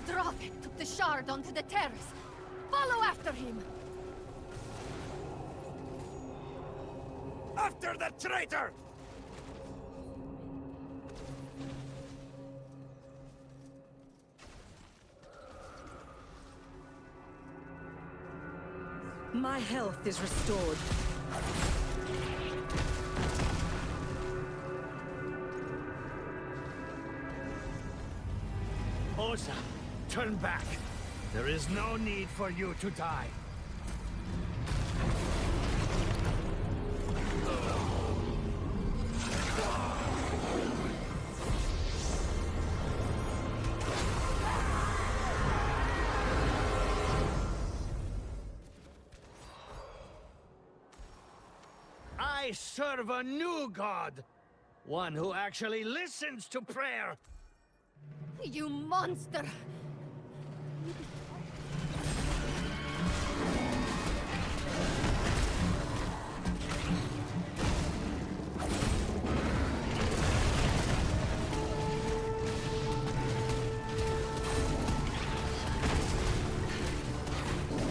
Speaker 11: Dravik took the shard onto the terrace. Follow after him!
Speaker 1: After the traitor!
Speaker 2: My health is restored.
Speaker 7: Osa, turn back. There is no need for you to die. I serve a new god. One who actually listens to prayer.
Speaker 11: You monster!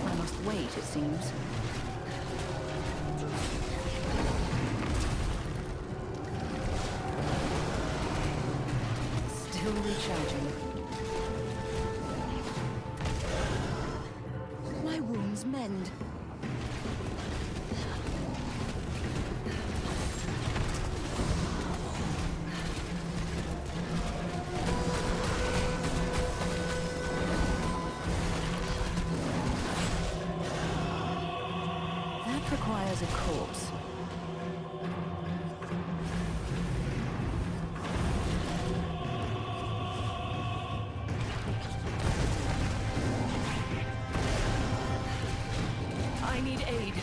Speaker 2: I must wait, it seems. Still recharging. My wounds mend. That requires a corpse. I need aid.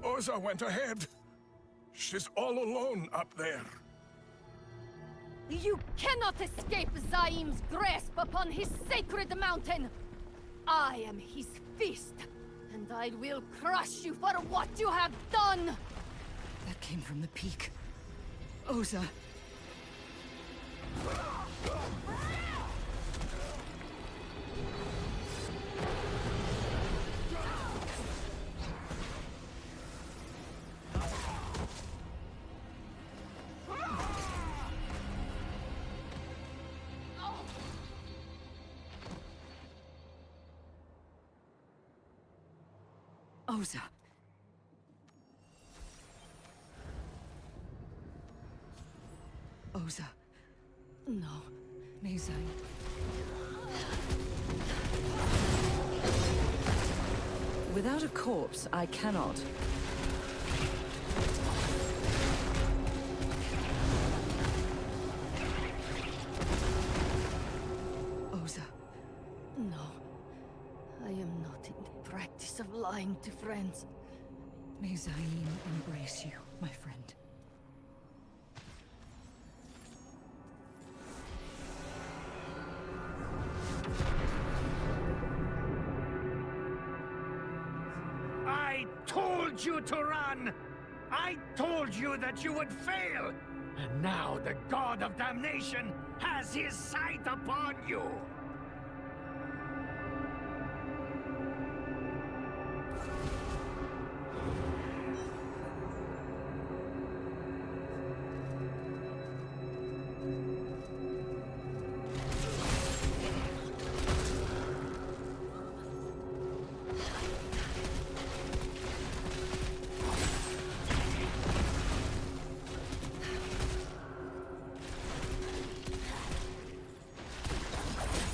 Speaker 5: Oza went ahead. She's all alone up there.
Speaker 11: You cannot escape Zaim's grasp upon his sacred mountain! I am his fist, and I will crush you for what you have done!
Speaker 2: That came from the peak. Oza. Oza. Oza.
Speaker 11: No.
Speaker 2: Mezai. Without a corpse, I cannot. Oza.
Speaker 11: No. I am not in the practice of lying to friends.
Speaker 2: May Zaim embrace you, my friend.
Speaker 6: I told you to run! I told you that you would fail! And now the God of Damnation has his sight upon you!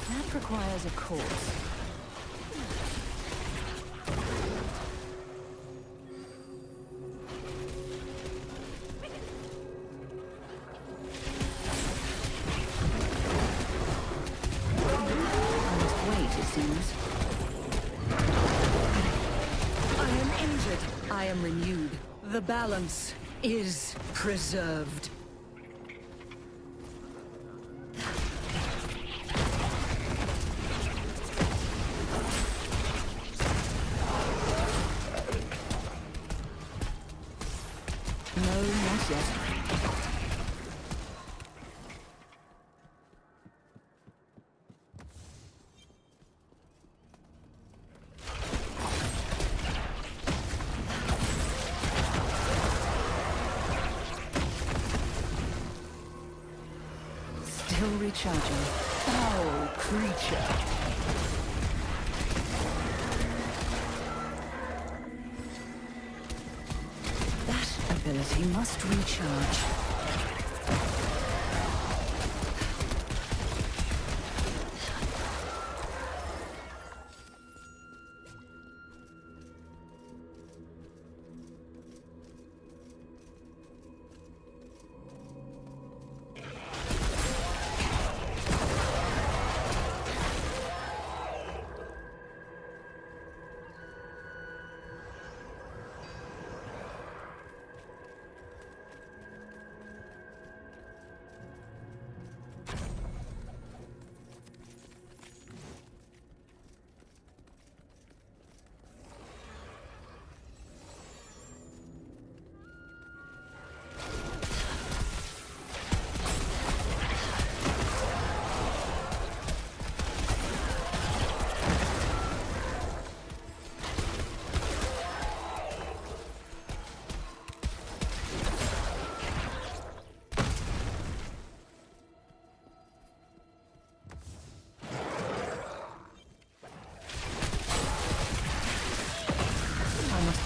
Speaker 2: That requires a course. I must wait, it seems. I am injured. I am renewed. The balance is preserved. No, not yet. Still recharging. Foul creature. That ability must recharge.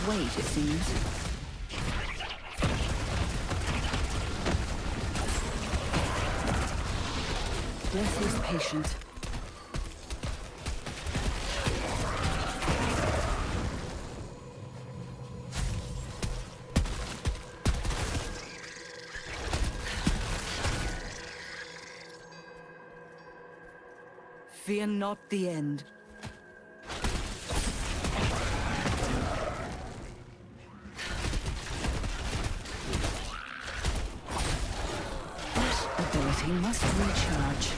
Speaker 2: Wait, it seems. Death is patient. Fear not the end. I must recharge.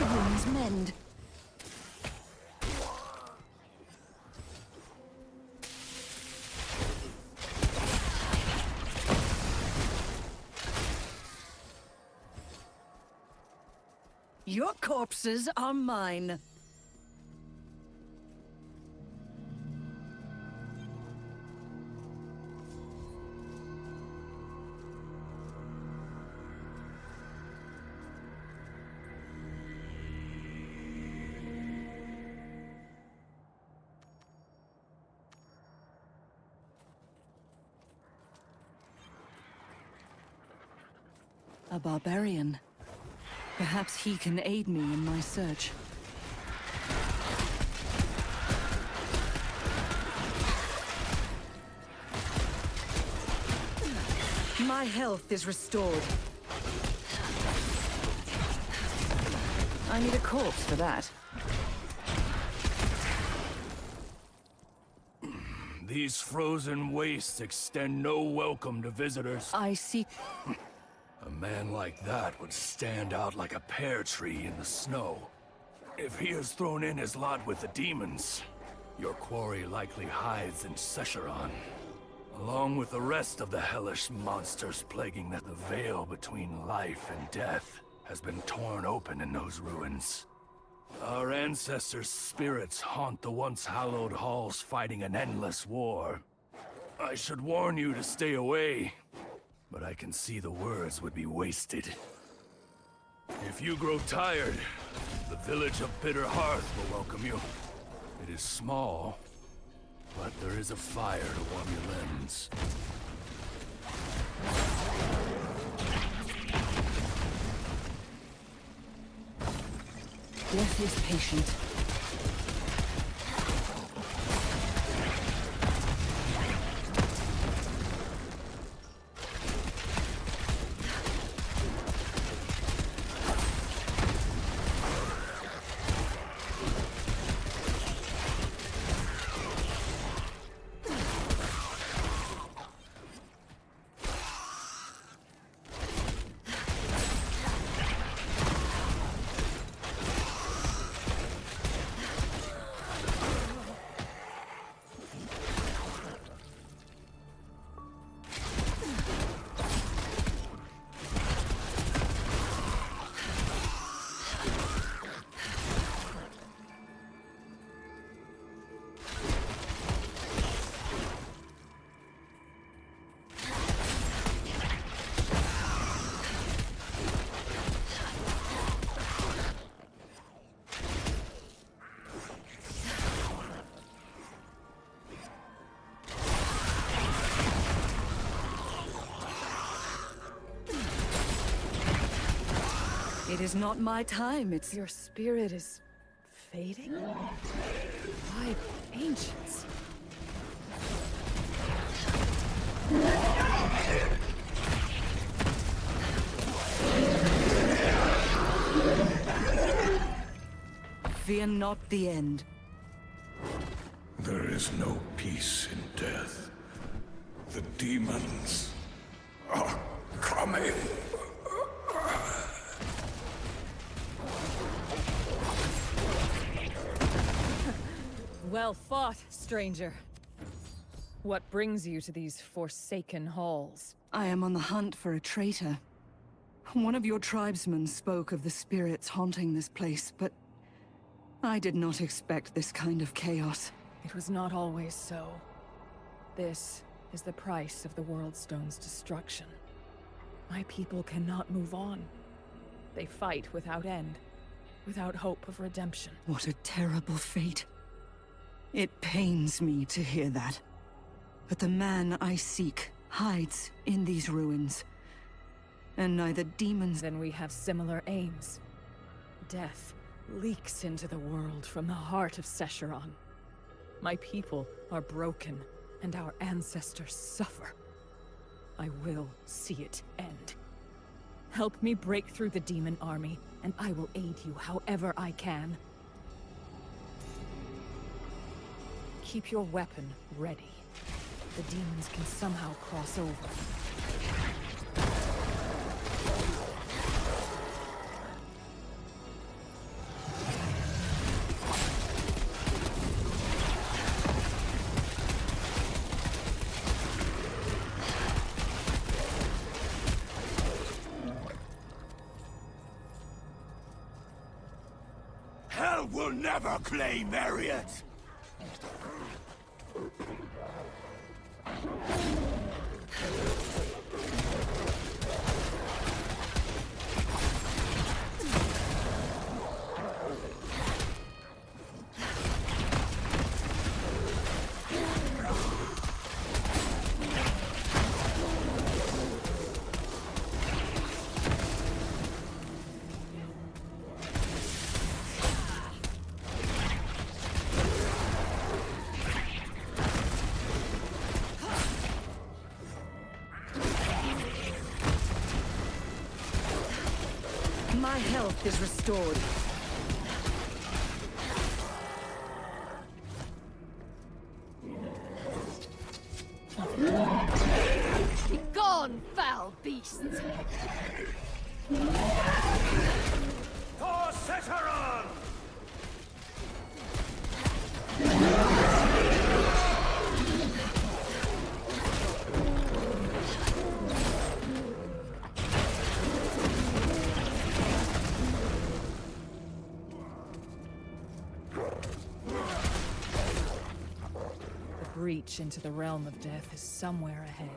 Speaker 2: Wounds mend. Your corpses are mine. A barbarian. Perhaps he can aid me in my search. My health is restored. I need a corpse for that.
Speaker 4: These frozen wastes extend no welcome to visitors.
Speaker 2: I seek...
Speaker 4: A man like that would stand out like a pear tree in the snow. If he has thrown in his lot with the demons, your quarry likely hides in Sescheron, along with the rest of the hellish monsters plaguing the veil between life and death has been torn open in those ruins. Our ancestors' spirits haunt the once hallowed halls fighting an endless war. I should warn you to stay away, but I can see the words would be wasted. If you grow tired, the village of Bitter Hearth will welcome you. It is small, but there is a fire to warm your limbs.
Speaker 2: Death is patient. It is not my time, it's...
Speaker 13: Your spirit is... fading? Why, ancients?
Speaker 2: Fear not the end.
Speaker 17: There is no peace in death. The demons are coming.
Speaker 13: Well fought, stranger. What brings you to these forsaken halls?
Speaker 2: I am on the hunt for a traitor. One of your tribesmen spoke of the spirits haunting this place, but I did not expect this kind of chaos.
Speaker 13: It was not always so. This is the price of the Worldstone's destruction. My people cannot move on. They fight without end, without hope of redemption.
Speaker 2: What a terrible fate. It pains me to hear that. But the man I seek hides in these ruins. And neither demons...
Speaker 13: Then we have similar aims. Death leaks into the world from the heart of Sescheron. My people are broken, and our ancestors suffer. I will see it end. Help me break through the demon army, and I will aid you however I can. Keep your weapon ready. The demons can somehow cross over.
Speaker 1: Hell will never claim Marriott!
Speaker 2: My health is restored.
Speaker 11: Begone, foul beasts!
Speaker 20: For Sescheron!
Speaker 13: The breach into the realm of death is somewhere ahead.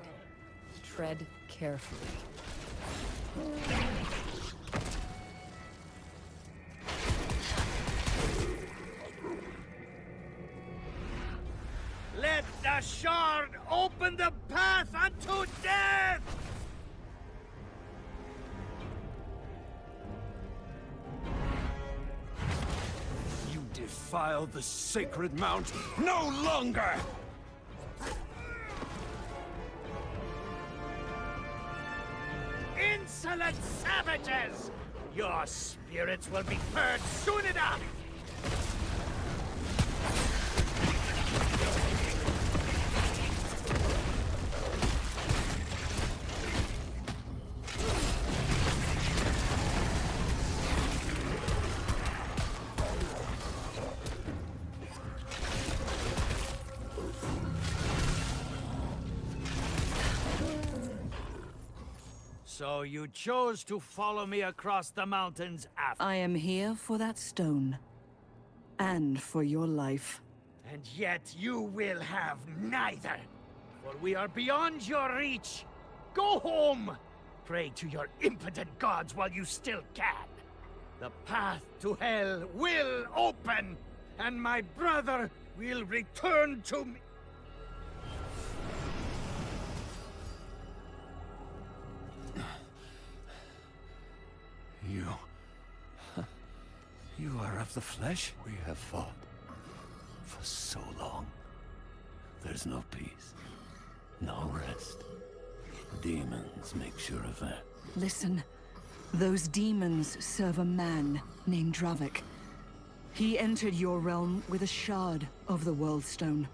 Speaker 13: Tread carefully.
Speaker 20: Let the shard open the path unto death!
Speaker 1: You defile the sacred mount no longer!
Speaker 20: Insolent savages! Your spirits will be purged soon enough! So you chose to follow me across the mountains after...
Speaker 2: I am here for that stone. And for your life.
Speaker 20: And yet you will have neither. For we are beyond your reach. Go home! Pray to your impotent gods while you still can. The path to hell will open, and my brother will return to me.
Speaker 1: You are of the flesh? We have fought for so long. There's no peace, no rest. Demons make sure of that.
Speaker 2: Listen. Those demons serve a man named Dravik. He entered your realm with a shard of the World Stone.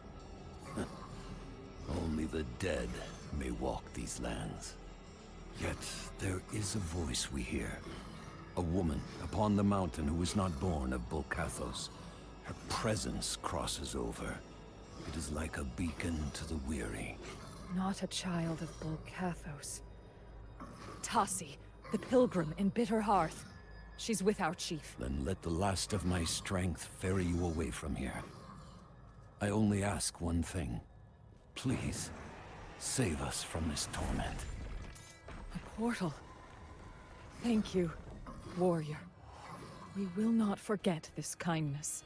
Speaker 1: Only the dead may walk these lands. Yet there is a voice we hear. A woman upon the mountain who is not born of Bulkathos. Her presence crosses over. It is like a beacon to the weary.
Speaker 13: Not a child of Bulkathos. Tasi, the pilgrim in Bitter Hearth. She's with our chief.
Speaker 1: Then let the last of my strength ferry you away from here. I only ask one thing. Please, save us from this torment.
Speaker 13: A portal. Thank you, warrior. We will not forget this kindness.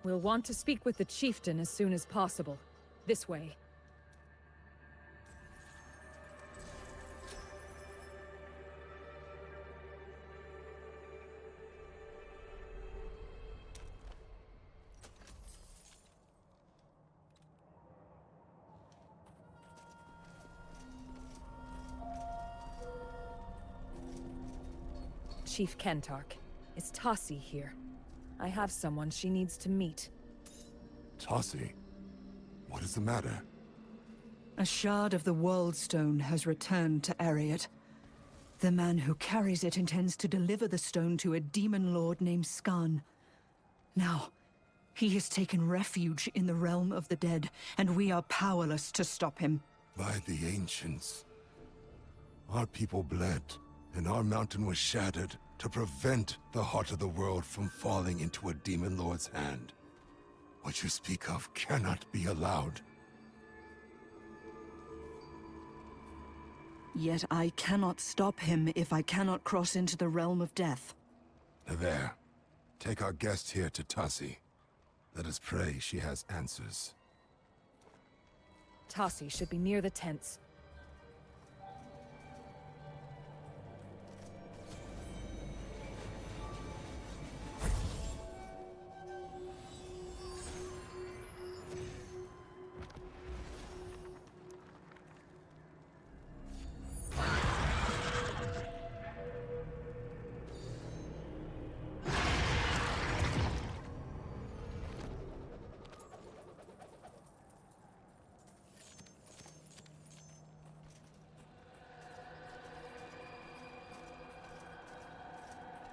Speaker 13: We'll want to speak with the chieftain as soon as possible. This way. Chief Kentark. Is Tassi here? I have someone she needs to meet.
Speaker 4: Tassi? What is the matter?
Speaker 2: A shard of the World Stone has returned to Ariat. The man who carries it intends to deliver the stone to a demon lord named Skan. Now, he has taken refuge in the realm of the dead, and we are powerless to stop him.
Speaker 4: By the ancients. Our people bled, and our mountain was shattered to prevent the heart of the world from falling into a demon lord's hand. What you speak of cannot be allowed.
Speaker 2: Yet I cannot stop him if I cannot cross into the realm of death.
Speaker 4: There. Take our guest here to Tassi. Let us pray she has answers.
Speaker 13: Tassi should be near the tents.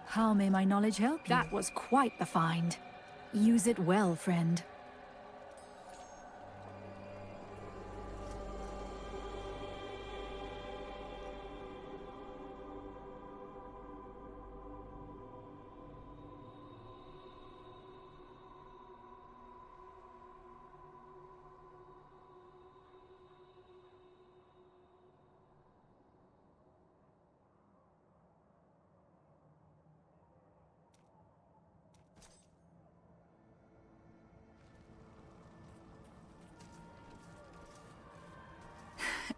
Speaker 3: How may my knowledge help you? That was quite the find. Use it well, friend.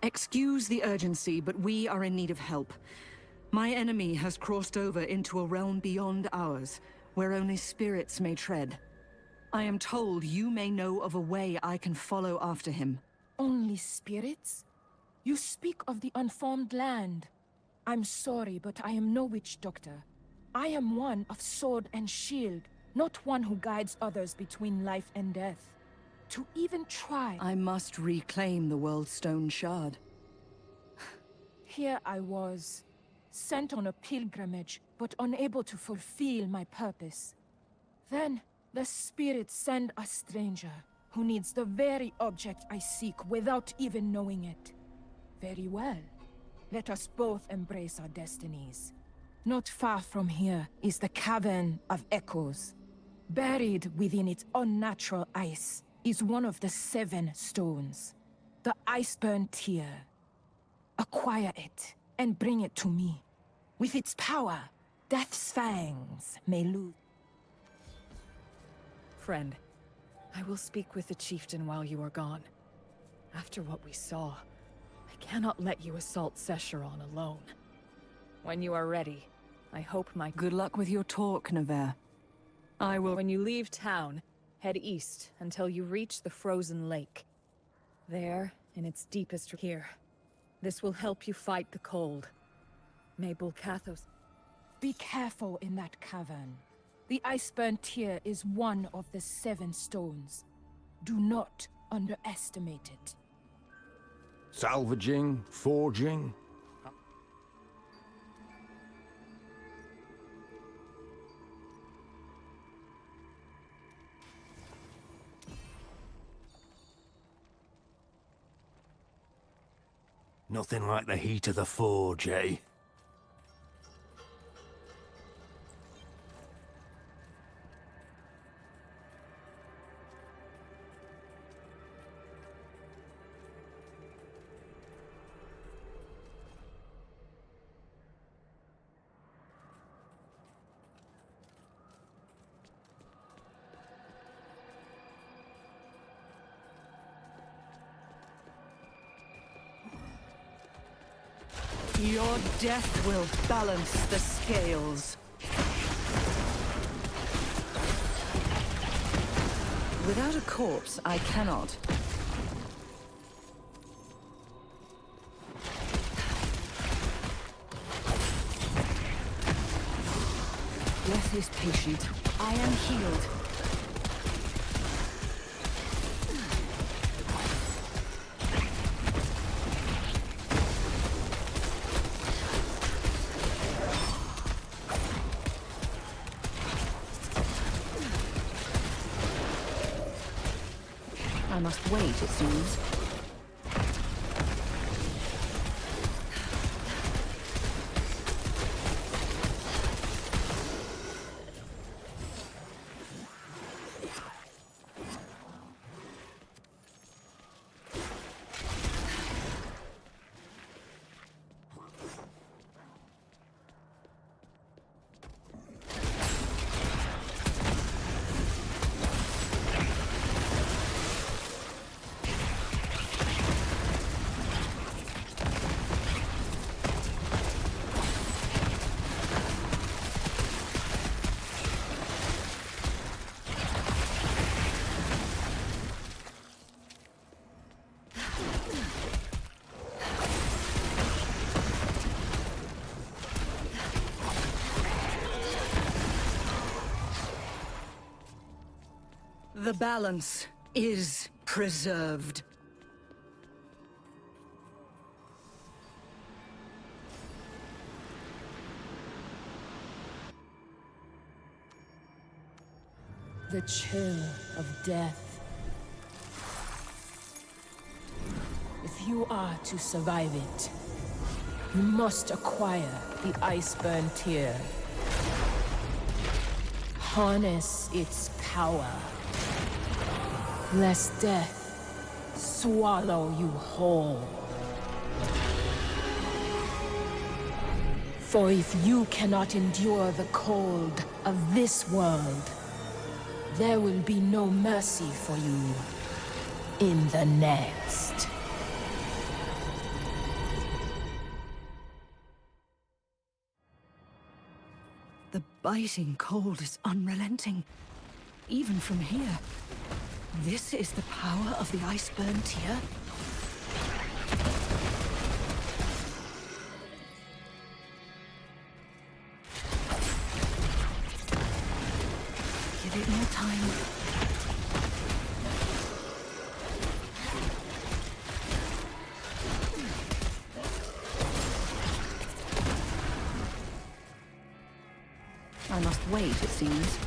Speaker 2: Excuse the urgency, but we are in need of help. My enemy has crossed over into a realm beyond ours, where only spirits may tread. I am told you may know of a way I can follow after him.
Speaker 14: Only spirits? You speak of the unformed land. I'm sorry, but I am no witch doctor. I am one of sword and shield, not one who guides others between life and death. To even try...
Speaker 2: I must reclaim the World Stone Shard.
Speaker 14: Here I was, sent on a pilgrimage, but unable to fulfill my purpose. Then, the spirits send a stranger, who needs the very object I seek without even knowing it. Very well. Let us both embrace our destinies. Not far from here is the Cavern of Echoes. Buried within its unnatural ice is one of the 7 stones. The Iceburn Tear. Acquire it, and bring it to me. With its power, Death's fangs may lose.
Speaker 13: Friend, I will speak with the chieftain while you are gone. After what we saw, I cannot let you assault Sescheron alone. When you are ready, I hope my...
Speaker 2: Good luck with your talk, Nevere. I will...
Speaker 13: When you leave town, head east until you reach the frozen lake. There, in its deepest here. This will help you fight the cold. Mabel Cathos...
Speaker 14: Be careful in that cavern. The Iceburn Tear is one of the 7 stones. Do not underestimate it.
Speaker 5: Salvaging, forging.
Speaker 20: Nothing like the heat of the forge, eh?
Speaker 2: Your death will balance the scales. Without a corpse, I cannot. is patient. I am healed. I must wait, it seems. The balance is preserved.
Speaker 14: The chill of death. If you are to survive it, you must acquire the Iceburn Tear. Harness its power, lest death swallow you whole. For if you cannot endure the cold of this world, there will be no mercy for you in the next.
Speaker 2: The biting cold is unrelenting, even from here. This is the power of the Iceburn Tear? Give it more time. I must wait, it seems.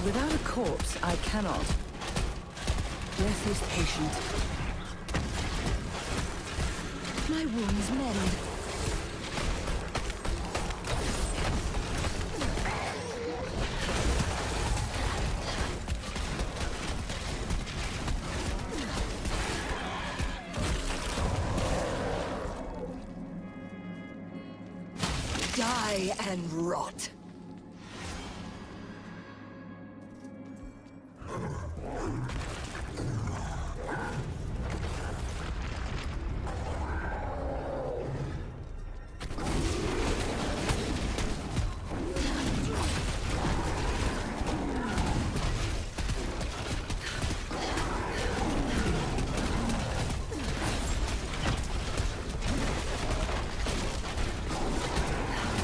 Speaker 2: Without a corpse, I cannot. Death is patient. My wounds mend. Die and rot.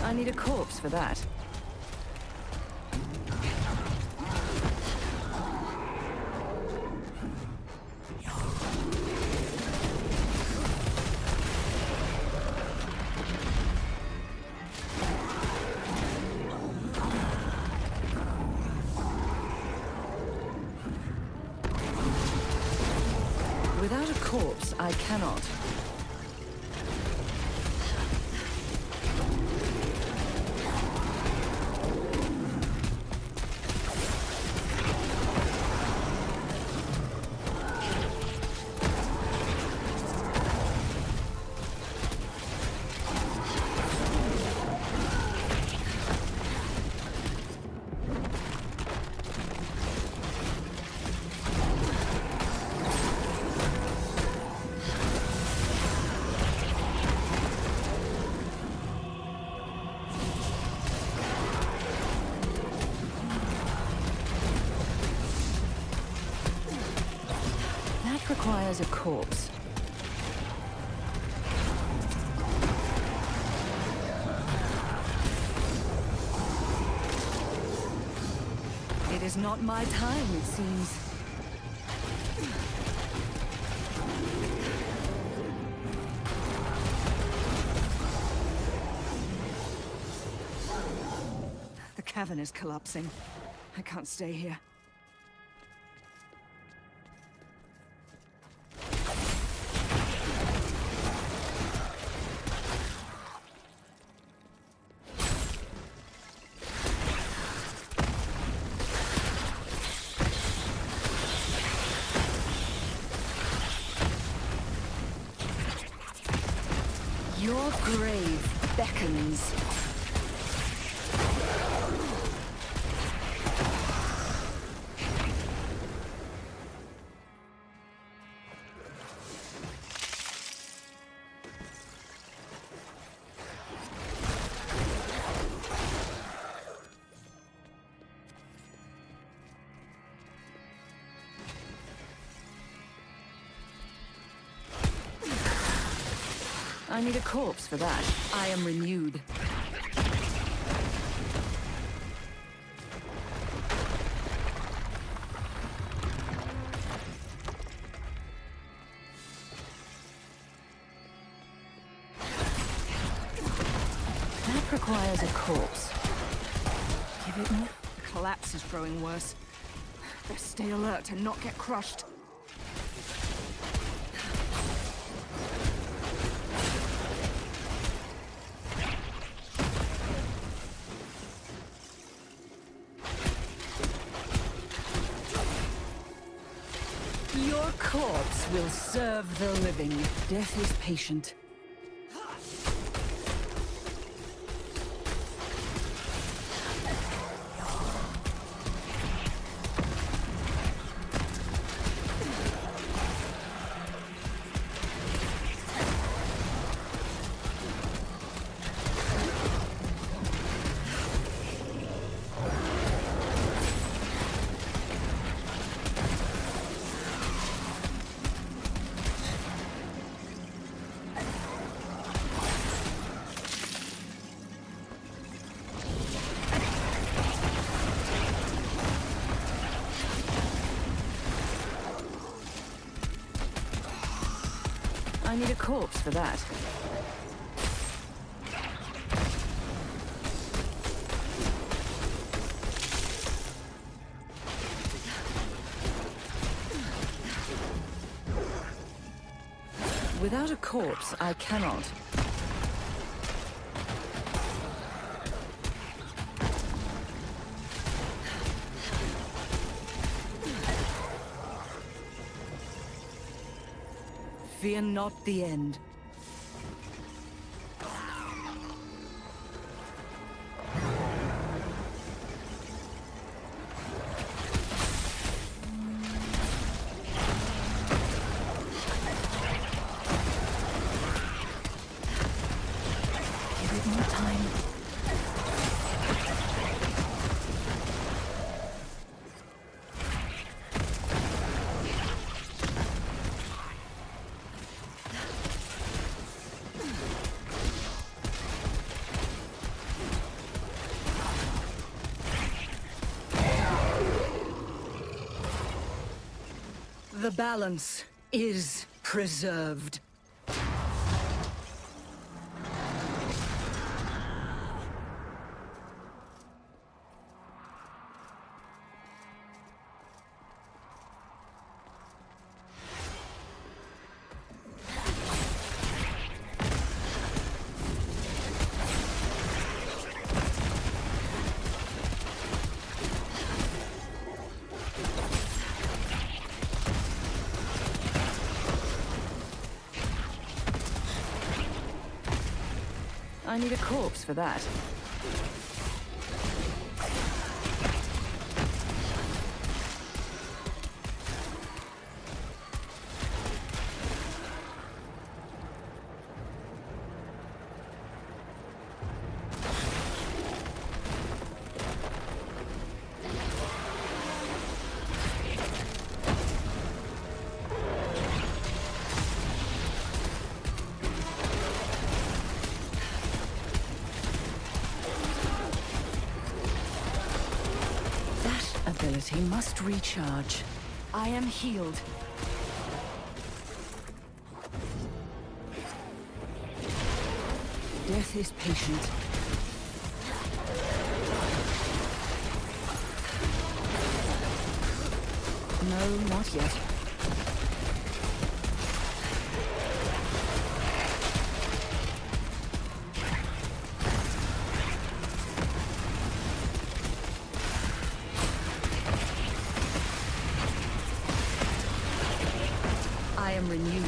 Speaker 2: I need a corpse for that. Without a corpse, I cannot. requires a corpse. It is not my time, it seems. The cavern is collapsing. I can't stay here. Your grave beckons. I need a corpse for that. I am renewed. That requires a corpse. Give it me. The collapse is growing worse. Best stay alert and not get crushed. Your corpse will serve the living. Death is patient. I need a corpse for that. Without a corpse, I cannot. Fear not the end. Give it more time. The balance is preserved. I need a corpse for that. ability must recharge. I am healed. Death is patient. No, not yet. I am renewed.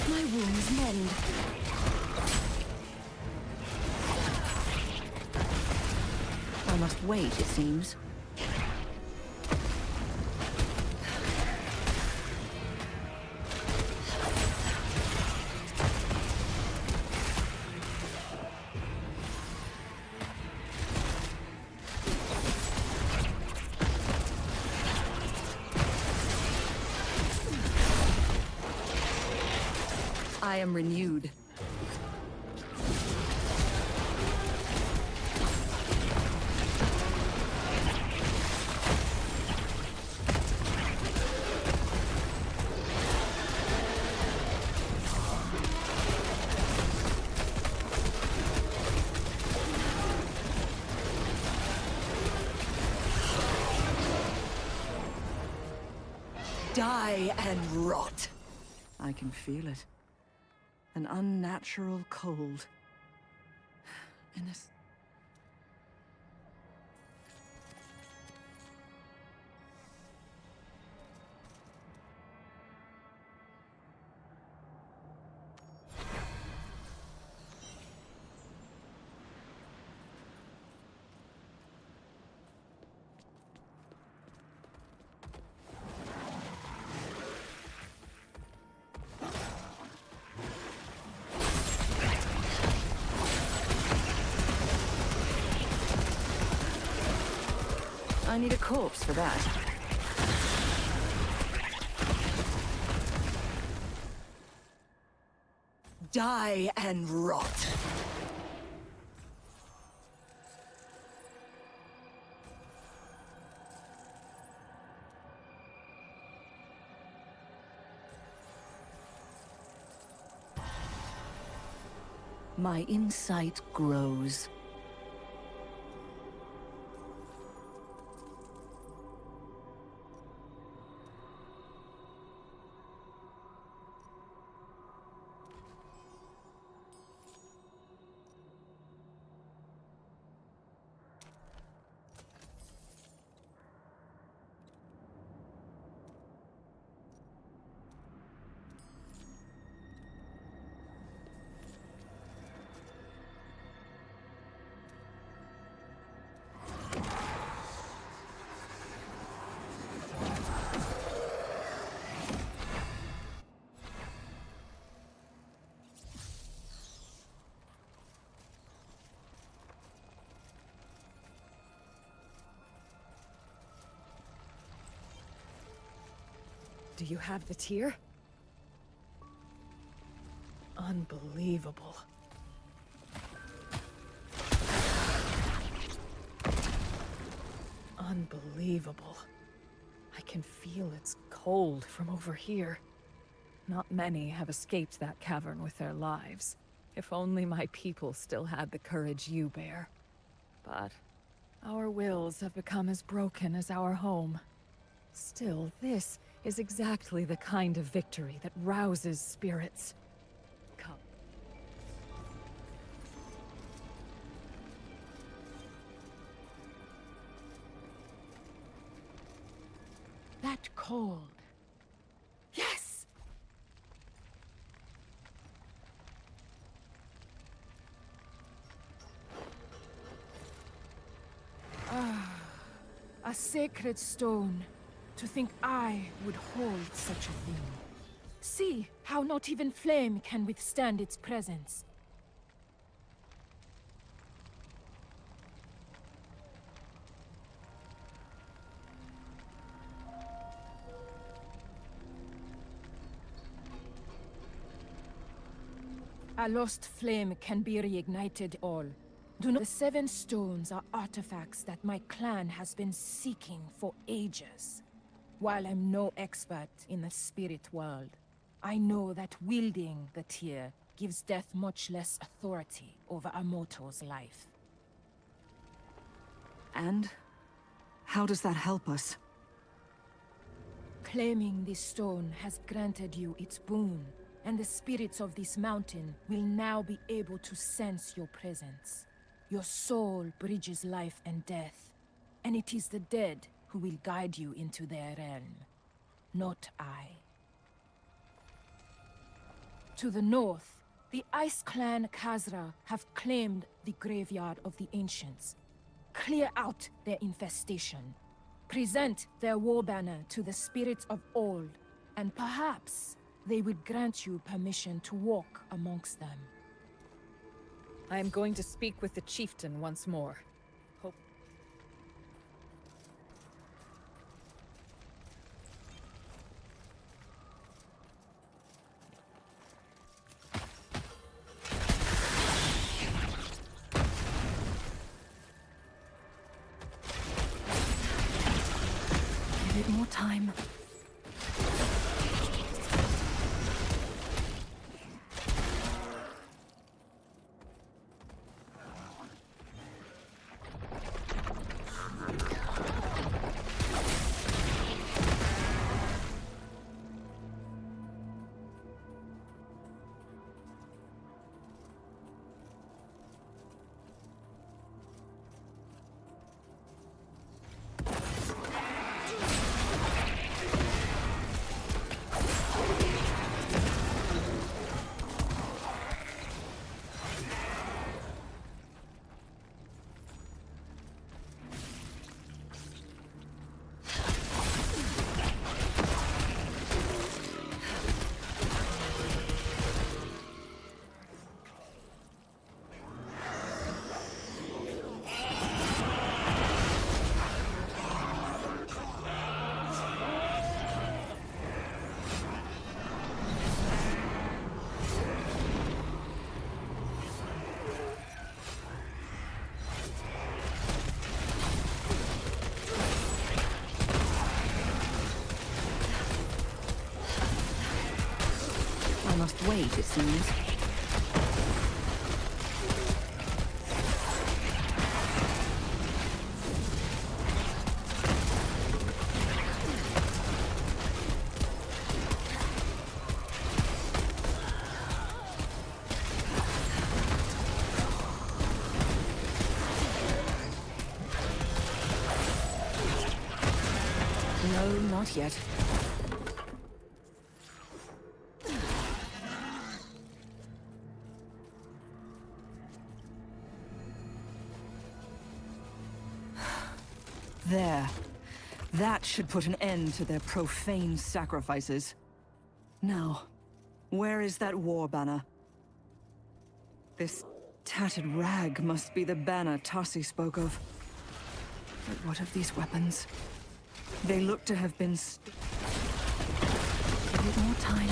Speaker 2: My wounds mend. I must wait, it seems. I am renewed. Die and rot. I can feel it. An unnatural cold. In this... I need a corpse for that. Die and rot. My insight grows.
Speaker 13: Do you have the tear? Unbelievable. Unbelievable. I can feel its cold from over here. Not many have escaped that cavern with their lives. If only my people still had the courage you bear. But our wills have become as broken as our home. Still, this is exactly the kind of victory that rouses spirits. Come.
Speaker 14: That cold. Yes! A sacred stone. To think I would hold such a thing. See how not even flame can withstand its presence. A lost flame can be reignited all. Do not— The 7 stones are artifacts that my clan has been seeking for ages. While I'm no expert in the spirit world, I know that wielding the tear gives death much less authority over a mortal's life.
Speaker 2: And? How does that help us?
Speaker 14: Claiming this stone has granted you its boon, and the spirits of this mountain will now be able to sense your presence. Your soul bridges life and death, and it is the dead who will guide you into their realm, not I. To the north, the Ice Clan Khazra have claimed the graveyard of the ancients. Clear out their infestation. Present their war banner to the spirits of old, and perhaps they would grant you permission to walk amongst them.
Speaker 13: I am going to speak with the chieftain once more. Hope.
Speaker 2: Give it more time. I must wait, it seems. No, not yet. There. That should put an end to their profane sacrifices. Now, where is that war banner? This tattered rag must be the banner Tassi spoke of. But what of these weapons? They look to have been Give it more time.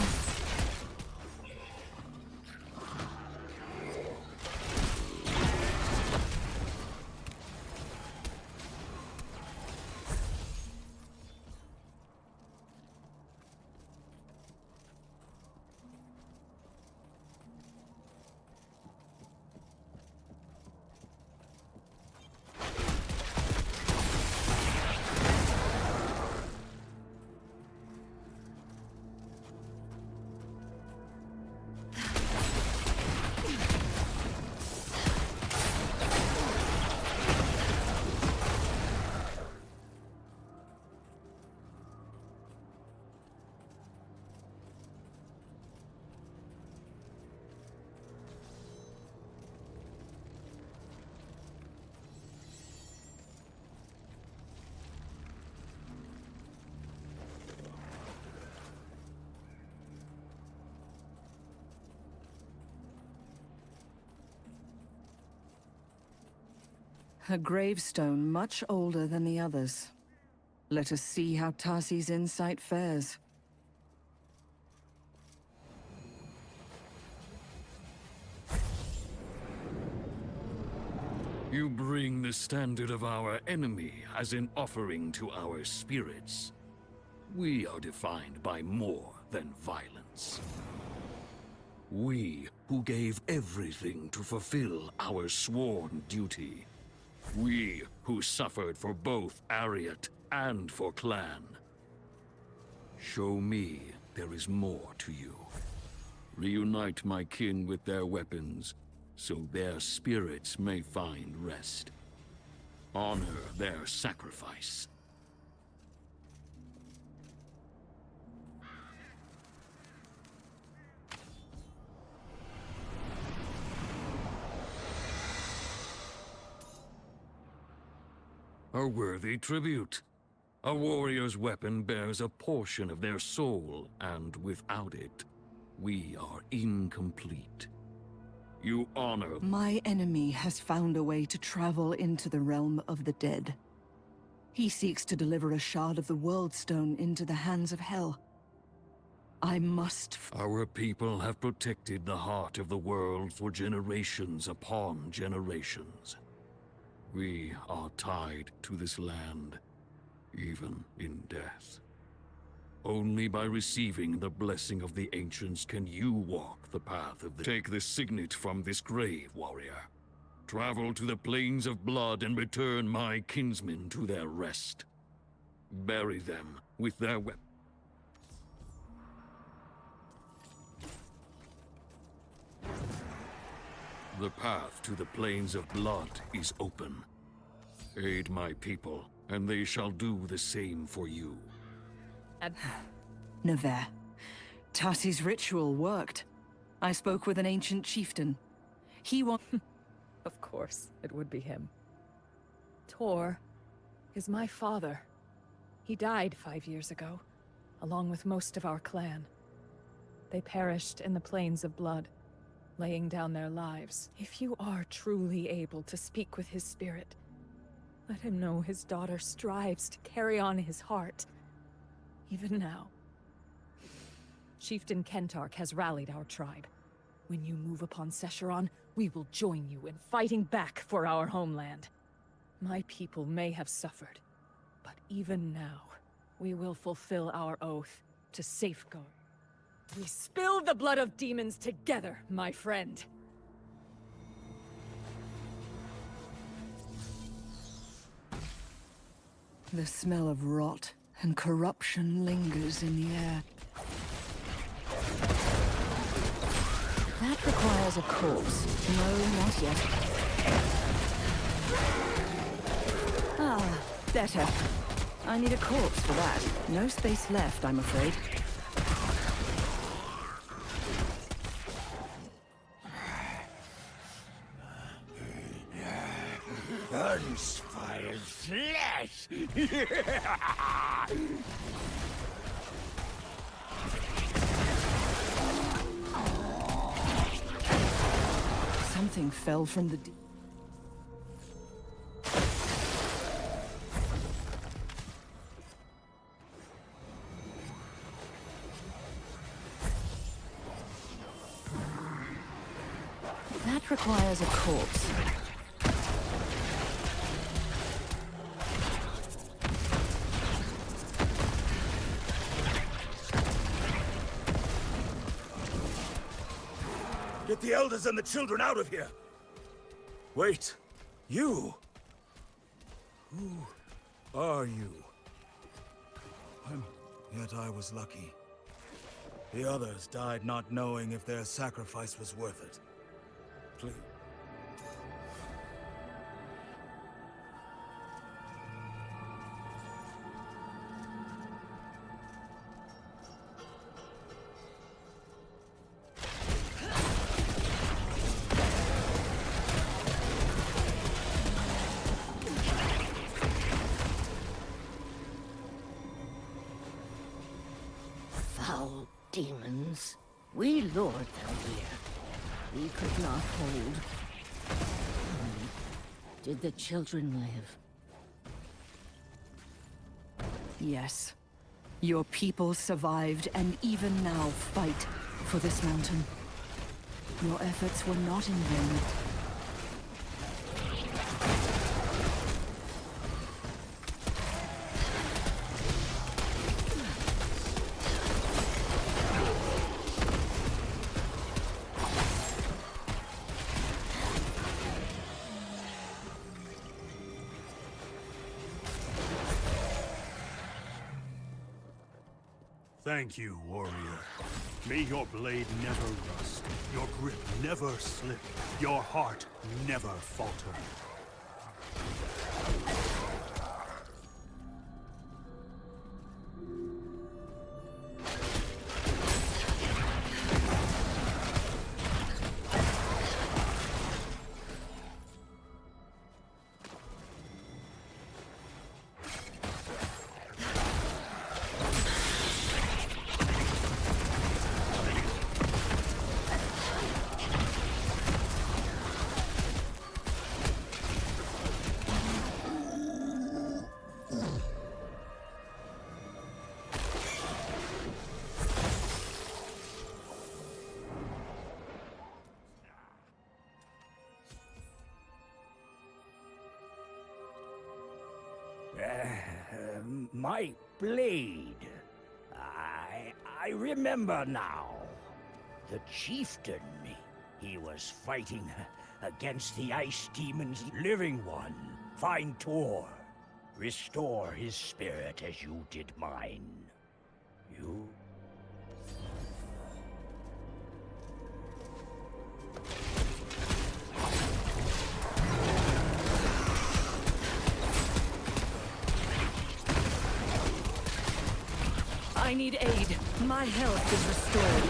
Speaker 2: A gravestone much older than the others. Let us see how Tarsi's insight fares.
Speaker 21: You bring the standard of our enemy as an offering to our spirits. We are defined by more than violence. We who gave everything to fulfill our sworn duty. We who suffered for both Ariat and for Clan. Show me there is more to you. Reunite my kin with their weapons, so their spirits may find rest. Honor their sacrifice. A worthy tribute. A warrior's weapon bears a portion of their soul, and without it, we are incomplete. You honor...
Speaker 2: My enemy has found a way to travel into the realm of the dead. He seeks to deliver a shard of the World Stone into the hands of Hell. I must...
Speaker 21: Our people have protected the heart of the world for generations upon generations. We are tied to this land, even in death. Only by receiving the blessing of the ancients can you walk the path of the... Take the signet from this grave, warrior. Travel to the plains of blood and return my kinsmen to their rest. Bury them with their weapons. The path to the plains of blood is open. Aid my people, and they shall do the same for you.
Speaker 2: Never. Tarsi's ritual worked. I spoke with an ancient chieftain. He
Speaker 13: Of course, it would be him. Tor is my father. He died 5 years ago, along with most of our clan. They perished in the plains of blood, laying down their lives. If you are truly able to speak with his spirit, let him know his daughter strives to carry on his heart, even now. Chieftain Kentark has rallied our tribe. When you move upon Sescheron, we will join you in fighting back for our homeland. My people may have suffered, but even now, we will fulfill our oath to safeguard. We spill the blood of demons together, my friend.
Speaker 2: The smell of rot and corruption lingers in the air. That requires a corpse. No, not yet. Ah, better. I need a corpse for that. No space left, I'm afraid.
Speaker 6: Unspotted flesh!
Speaker 2: Something fell from the deep. That requires a corpse.
Speaker 1: Get the elders and the children out of here! Wait, you?
Speaker 15: Who are you? Yet I was lucky. The others died not knowing if their sacrifice was worth it. Please.
Speaker 16: Foul demons. We lured them here. We could not hold. Did the children live?
Speaker 2: Yes. Your people survived and even now fight for this mountain. Your efforts were not in vain.
Speaker 12: Thank you, warrior. May your blade never rust, your grip never slip, your heart never falter.
Speaker 20: My blade. I remember now. The chieftain, he was fighting against the ice demon's living one. Find Tor. Restore his spirit as you did mine. You...
Speaker 2: I need aid. My health is restored.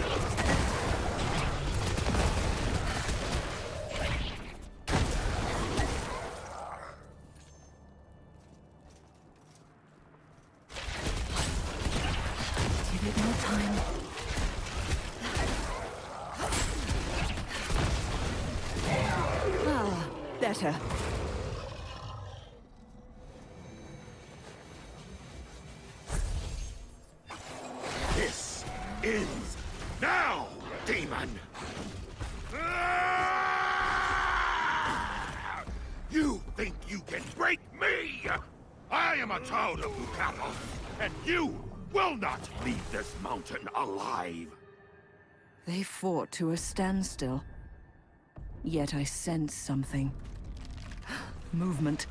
Speaker 2: Give it more time. Ah, better.
Speaker 1: This ends now, demon! You think you can break me? I am a child of Bukathos, and you will not leave this mountain alive!
Speaker 2: They fought to a standstill. Yet I sense something. Movement.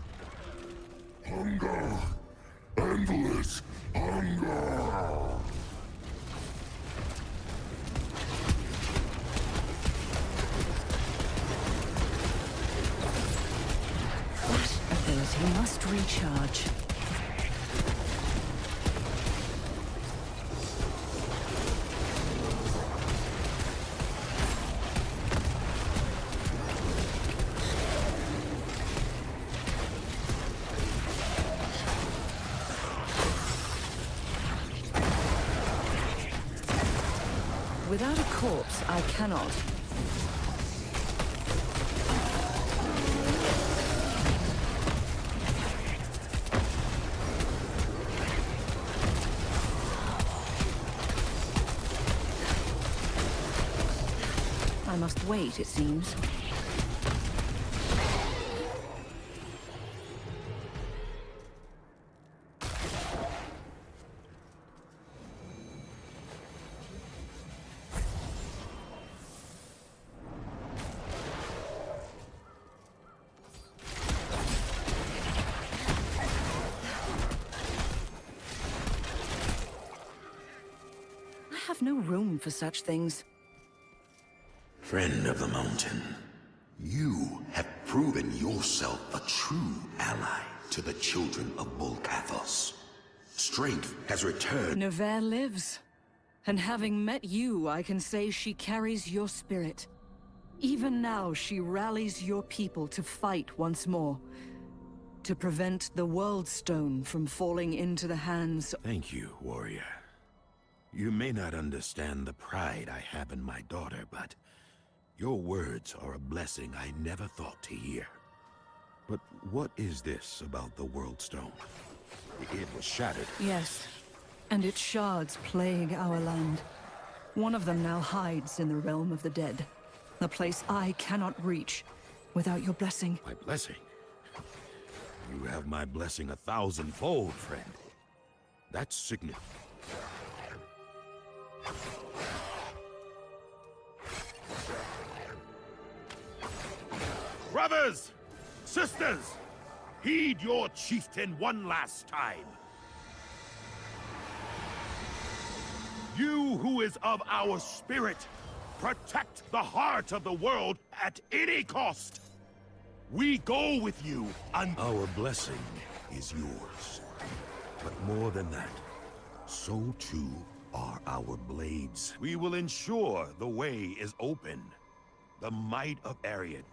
Speaker 1: Hunger! Endless hunger!
Speaker 2: That ability must recharge. Without a corpse, I cannot. I must wait, it seems. I have no room for such things.
Speaker 17: Friend of the mountain, you have proven yourself a true ally to the children of Bukathos. Strength has returned.
Speaker 2: Nevere lives. And having met you, I can say she carries your spirit. Even now, she rallies your people to fight once more. To prevent the World Stone from falling into the hands...
Speaker 1: Thank you, warrior. You may not understand the pride I have in my daughter, but your words are a blessing I never thought to hear.
Speaker 4: But what is this about the World Stone? It was shattered.
Speaker 2: Yes, and its shards plague our land. One of them now hides in the realm of the dead, a place I cannot reach without your blessing.
Speaker 4: My blessing? You have my blessing 1,000-fold, friend. That's significant.
Speaker 8: Brothers! Sisters! Heed your chieftain one last time. You who is of our spirit, protect the heart of the world at any cost. We go with you and
Speaker 4: our blessing is yours. But more than that, so too are our blades.
Speaker 8: We will ensure the way is open. The might of Ariad.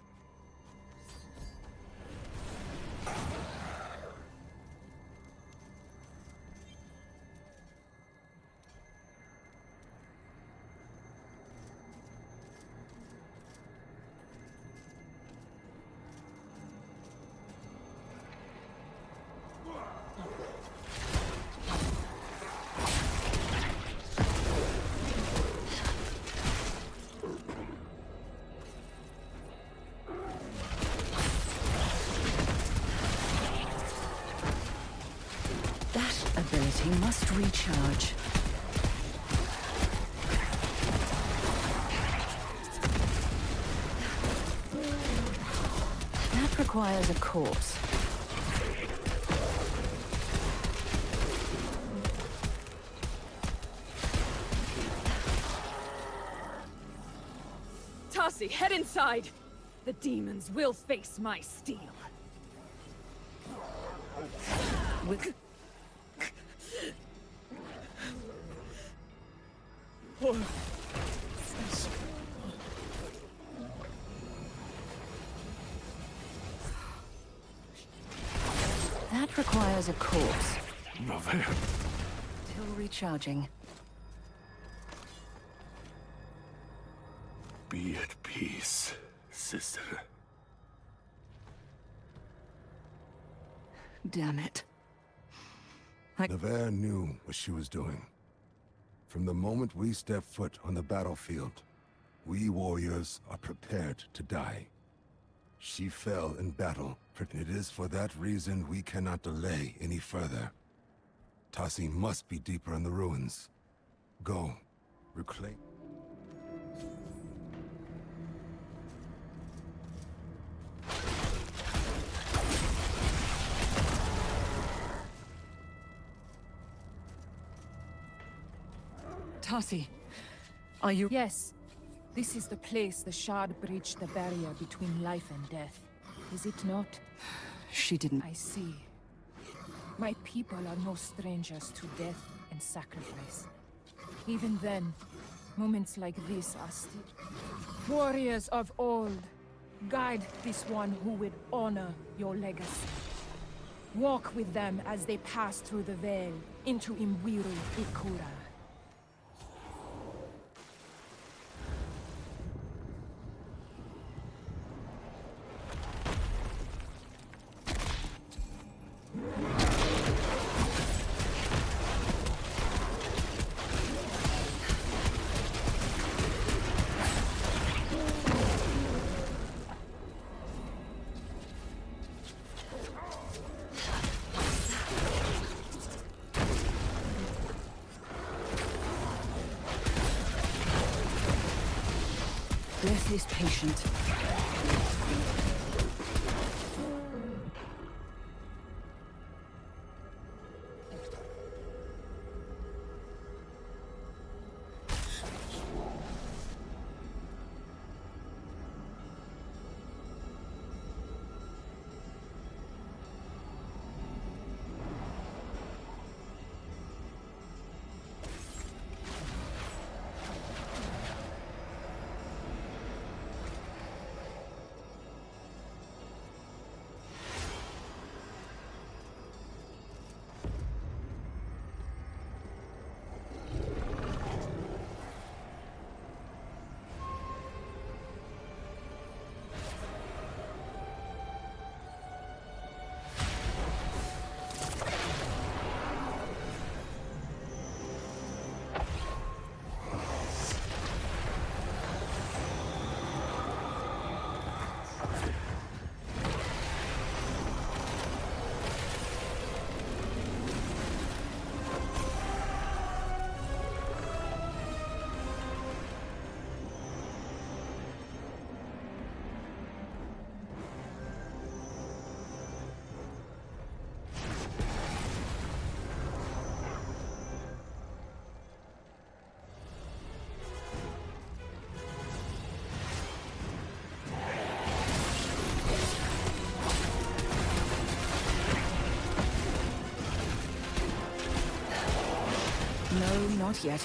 Speaker 2: Ability must recharge. That requires a corpse.
Speaker 13: Tassi, head inside! The demons will face my steel.
Speaker 2: With... That requires a corpse. Still recharging.
Speaker 4: Be at peace, sister.
Speaker 2: Damn it.
Speaker 9: Nevere knew what she was doing. From the moment we step foot on the battlefield, we warriors are prepared to die. She fell in battle. It is for that reason we cannot delay any further. Tassi must be deeper in the ruins. Go, reclaim...
Speaker 2: Tassi, are you...
Speaker 14: Yes. This is the place the Shard breached the barrier between life and death. Is it not?
Speaker 2: She didn't...
Speaker 14: I see. My people are no strangers to death and sacrifice. Even then, moments like this are still... Warriors of old, guide this one who would honor your legacy. Walk with them as they pass through the veil into Imwiru Ikura.
Speaker 2: Death is patient. Not yet.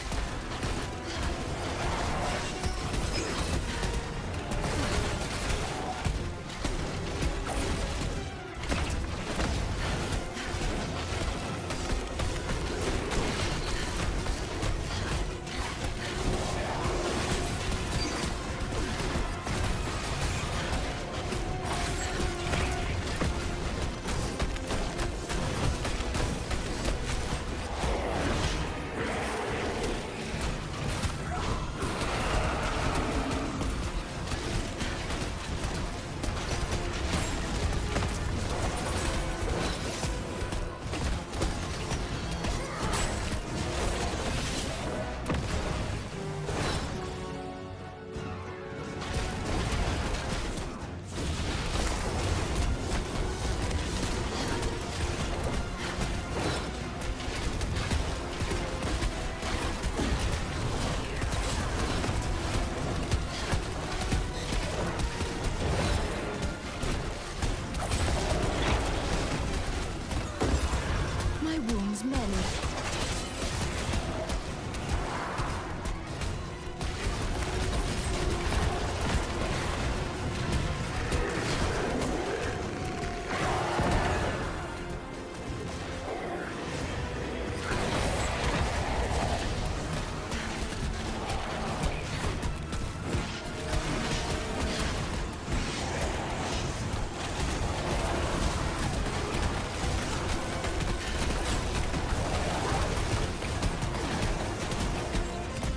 Speaker 2: My wounds mend.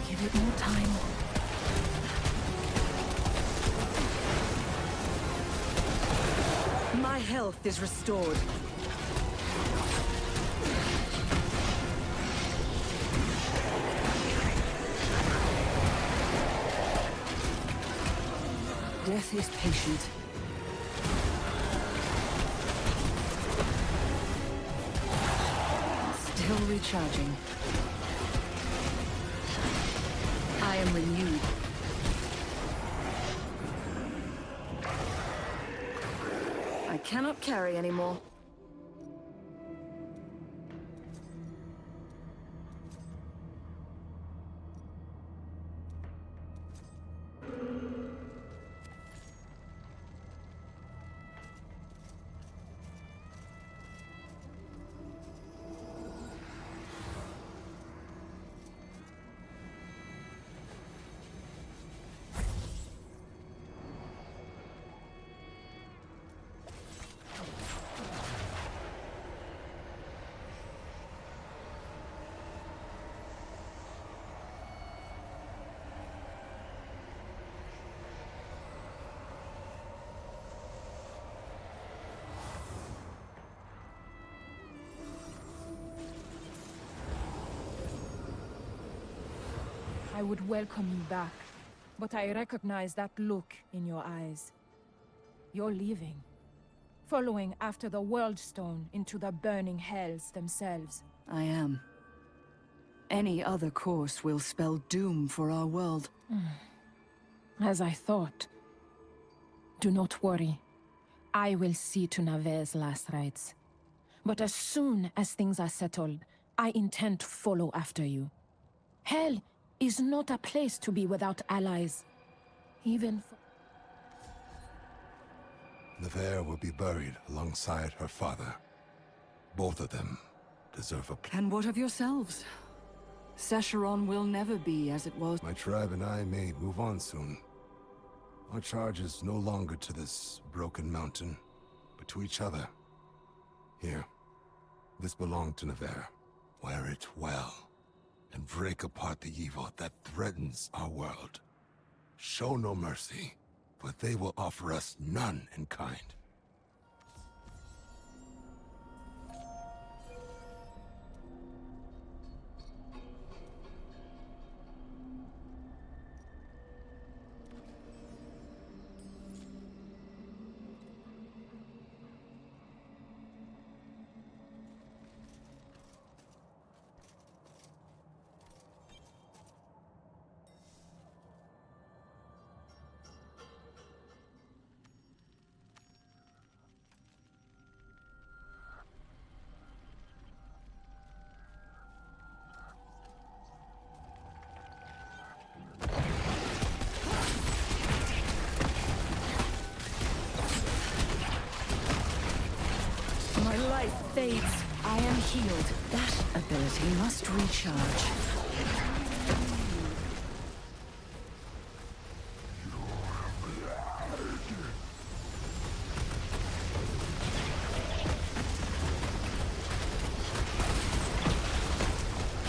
Speaker 2: Give it more time. My health is restored. Death is patient. Still recharging. I am renewed. I cannot carry anymore.
Speaker 14: I would welcome you back, but I recognize that look in your eyes. You're leaving, following after the World Stone into the burning hells themselves.
Speaker 2: I am. Any other course will spell doom for our world.
Speaker 14: As I thought. Do not worry. I will see to Nave's last rites. But as soon as things are settled, I intend to follow after you. Hell is not a place to be without allies. Even for...
Speaker 9: Nevaeh will be buried alongside her father. Both of them deserve a...
Speaker 2: And what of yourselves? Sescheron will never be as it was.
Speaker 9: My tribe and I may move on soon. Our charge is no longer to this broken mountain, but to each other. Here, this belonged to Nevaeh. Wear it well, and break apart the evil that threatens our world. Show no mercy, for they will offer us none in kind.
Speaker 2: fades, I am healed. That ability must recharge.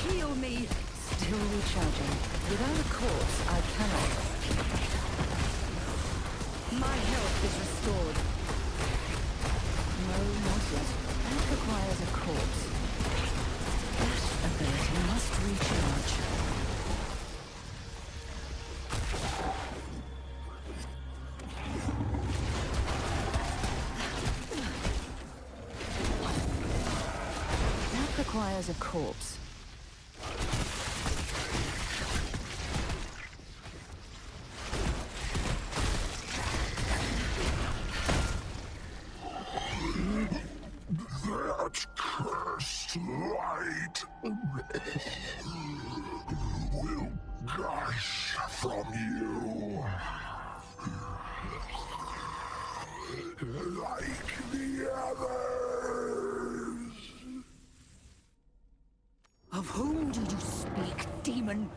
Speaker 2: Heal me! Still recharging. Without a corpse, I cannot. My health is restored. No, not yet. That requires a corpse. That ability must recharge. That requires a corpse.
Speaker 1: That cursed light will gush from you like the others.
Speaker 2: Of whom do you speak, demon?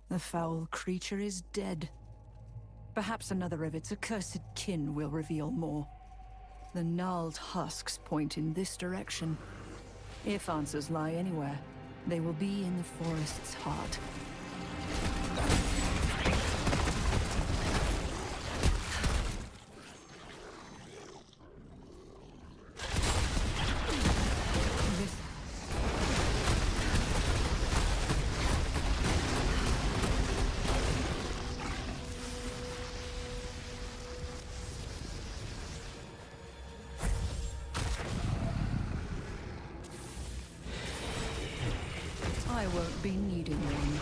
Speaker 2: The foul creature is dead. Perhaps another of its accursed kin will reveal more. The gnarled husks point in this direction. If answers lie anywhere, they will be in the forest's heart. I won't be needing one.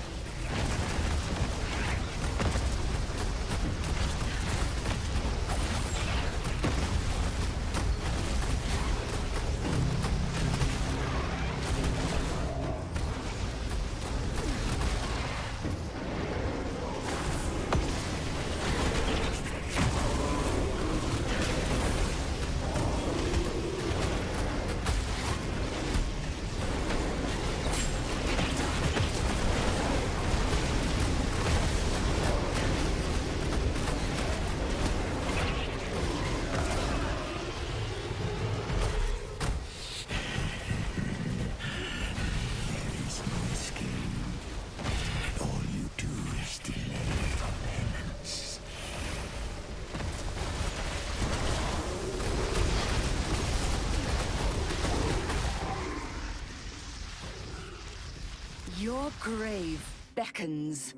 Speaker 2: Your grave beckons.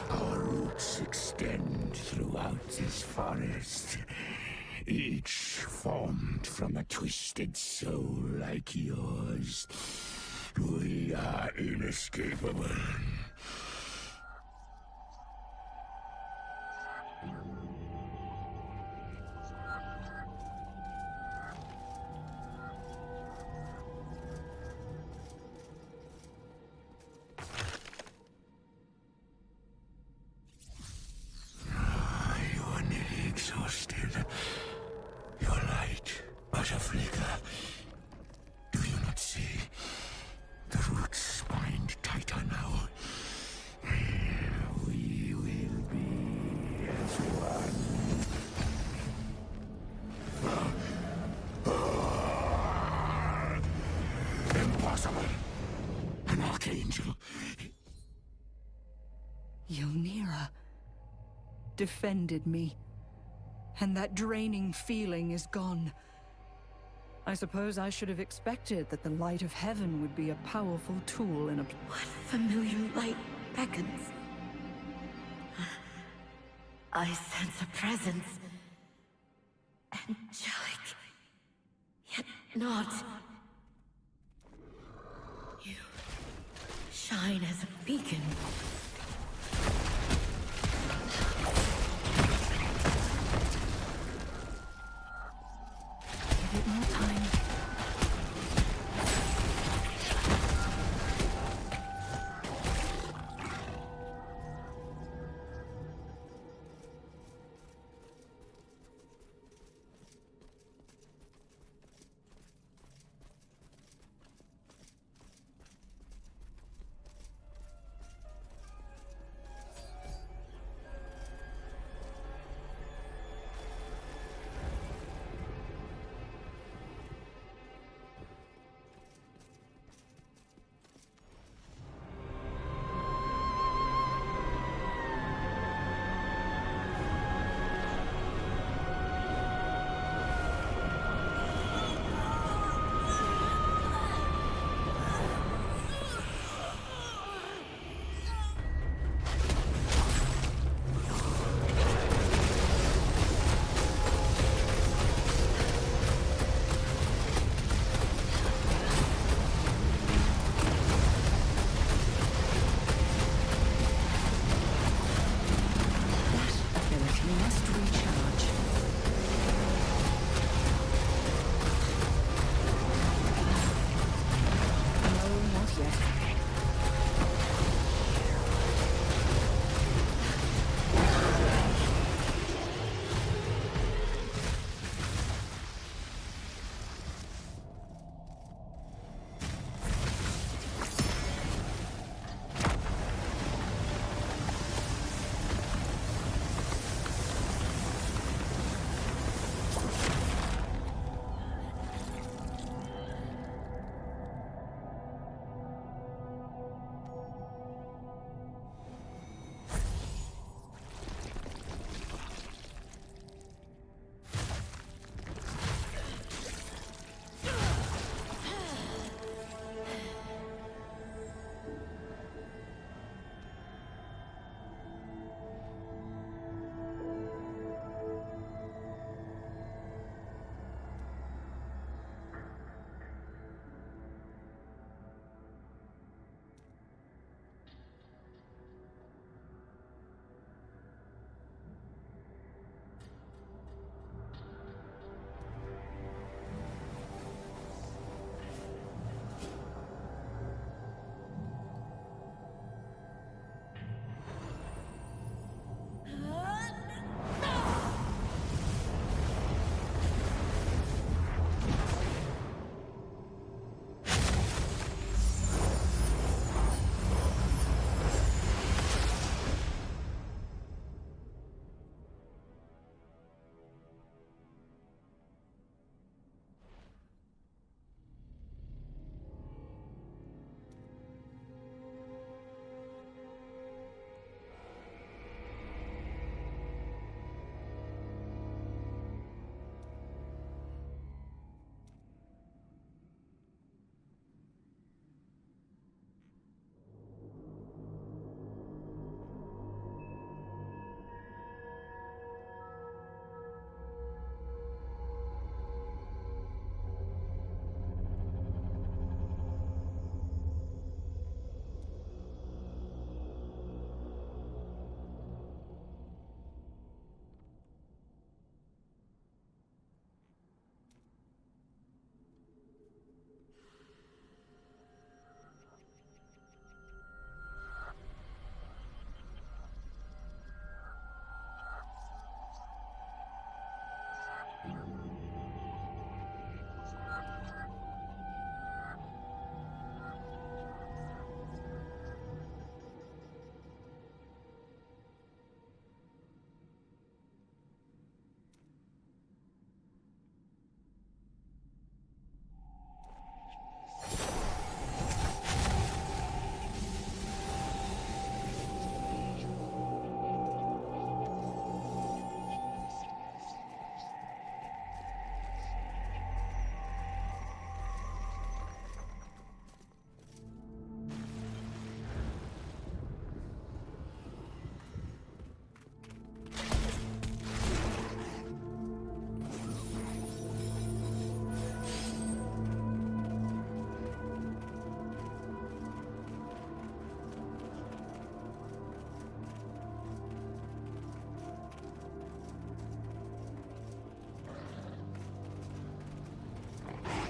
Speaker 1: Our roots extend throughout this forest, each formed from a twisted soul like yours. We are inescapable. You are nearly exhausted. Your light but a flicker. Do you not see? The roots bind tighter now. We will be as one. Impossible. An archangel.
Speaker 2: Ylnira defended me, and that draining feeling is gone. I suppose I should have expected that the light of heaven would be a powerful tool in a...
Speaker 16: What familiar light beckons? I sense a presence. Angelic. Yet not. You shine as a beacon.
Speaker 3: bit more time.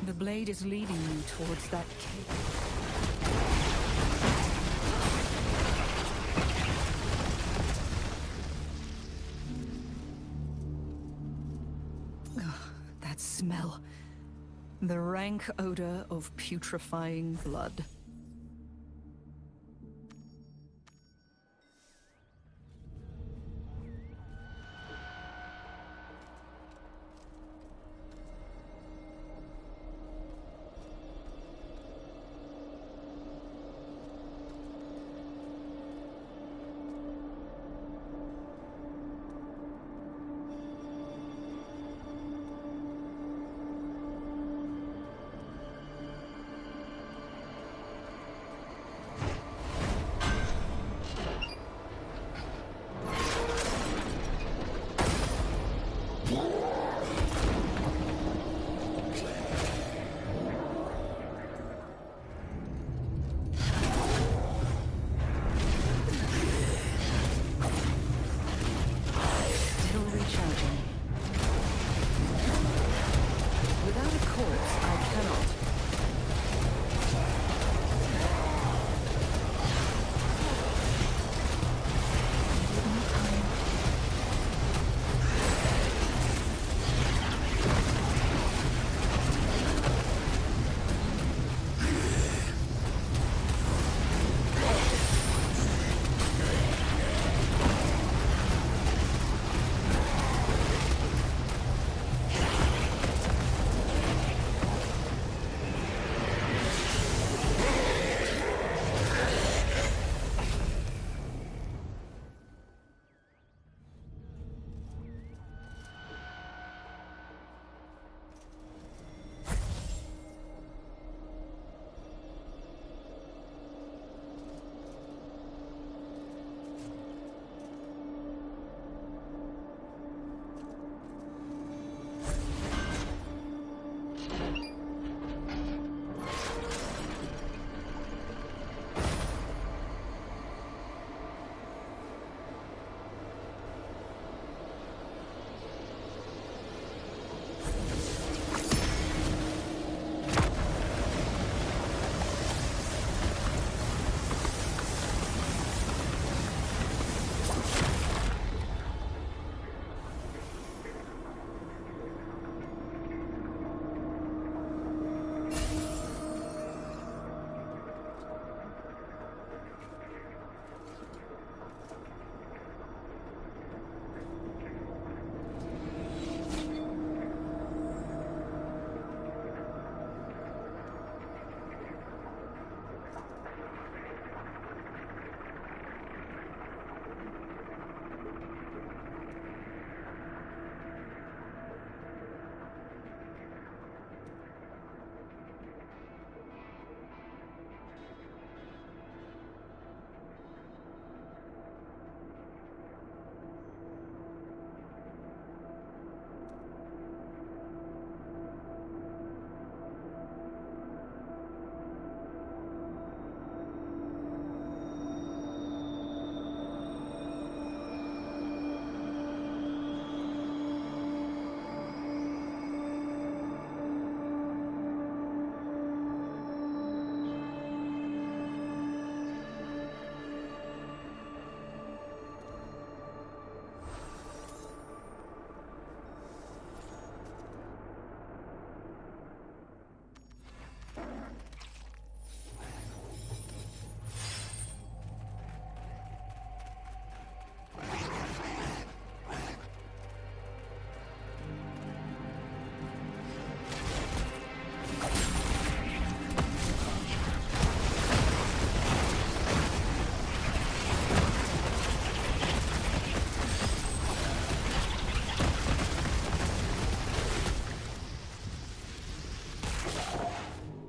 Speaker 2: The blade is leading you towards that cave. That smell. The rank odor of putrefying blood.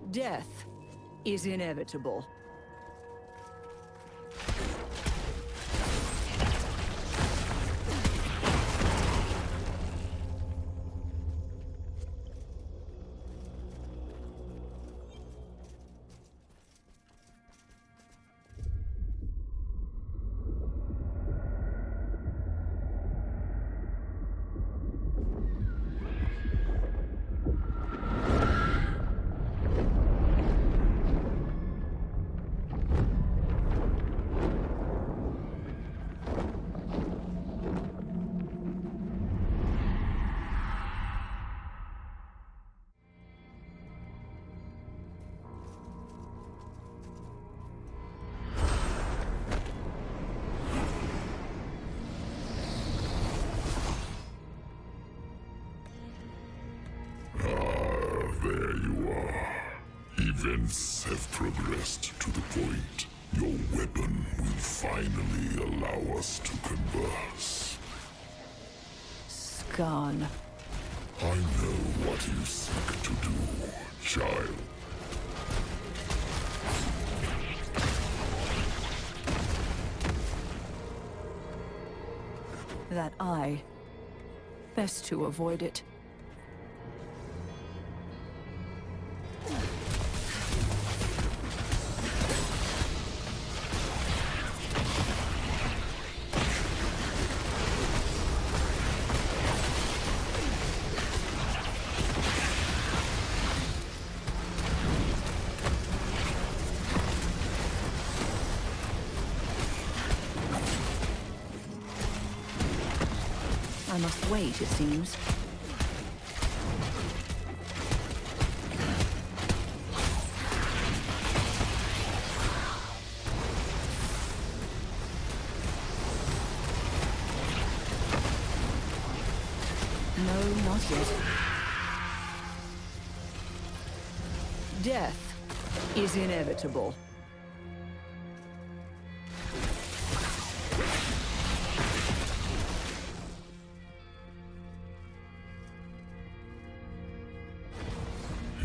Speaker 2: Death is inevitable.
Speaker 10: There you are. Events have progressed to the point. Your weapon will finally allow us to converse.
Speaker 2: Skarn.
Speaker 10: I know what you seek to do, child.
Speaker 2: That eye. Best to avoid it. I must wait, it seems. No, not yet. Death is inevitable.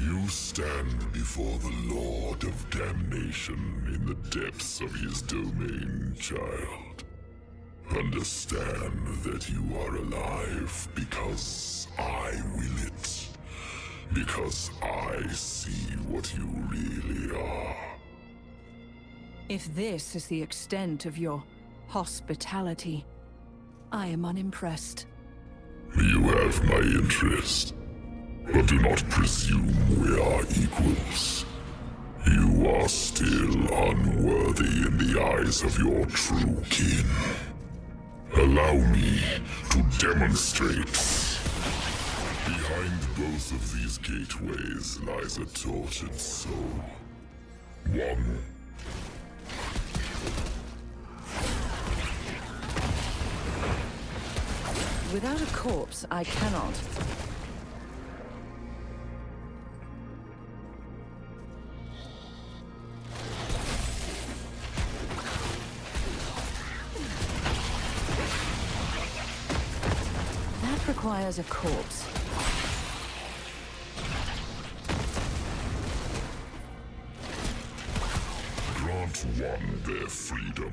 Speaker 10: You stand before the Lord of Damnation in the depths of his domain, child. Understand that you are alive because I will it. Because I see what you really are.
Speaker 2: If this is the extent of your hospitality, I am unimpressed.
Speaker 10: You have my interest. But do not presume we are equals. You are still unworthy in the eyes of your true kin. Allow me to demonstrate. Behind both of these gateways lies a tortured soul. One.
Speaker 2: Without a corpse, I cannot. That requires a corpse.
Speaker 10: Grant one their freedom.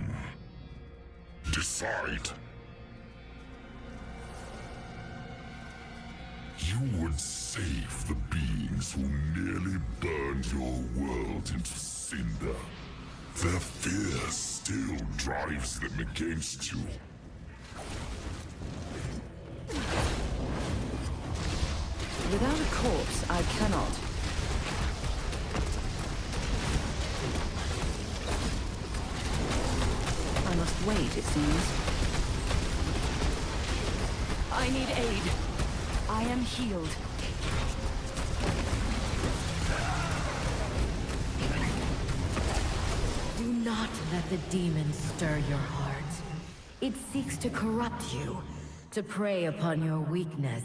Speaker 10: Decide. You would save the beings who nearly burned your world into cinder. Their fear still drives them against you.
Speaker 2: Without a corpse, I cannot. I must wait, it seems. I need aid. I am healed.
Speaker 16: Do not let the demon stir your heart. It seeks to corrupt you, to prey upon your weakness.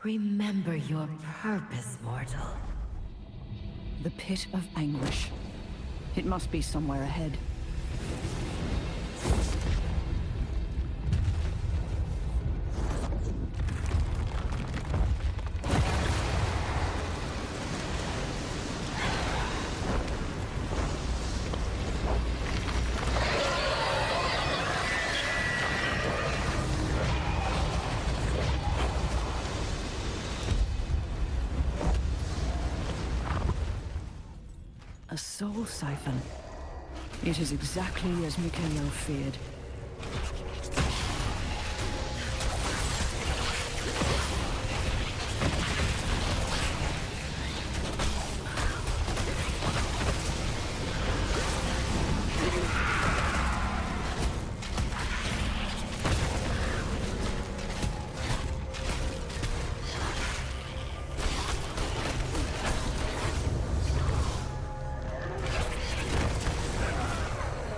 Speaker 16: Remember your purpose, mortal.
Speaker 2: The pit of anguish. It must be somewhere ahead. A soul siphon. It is exactly as Mikhail feared.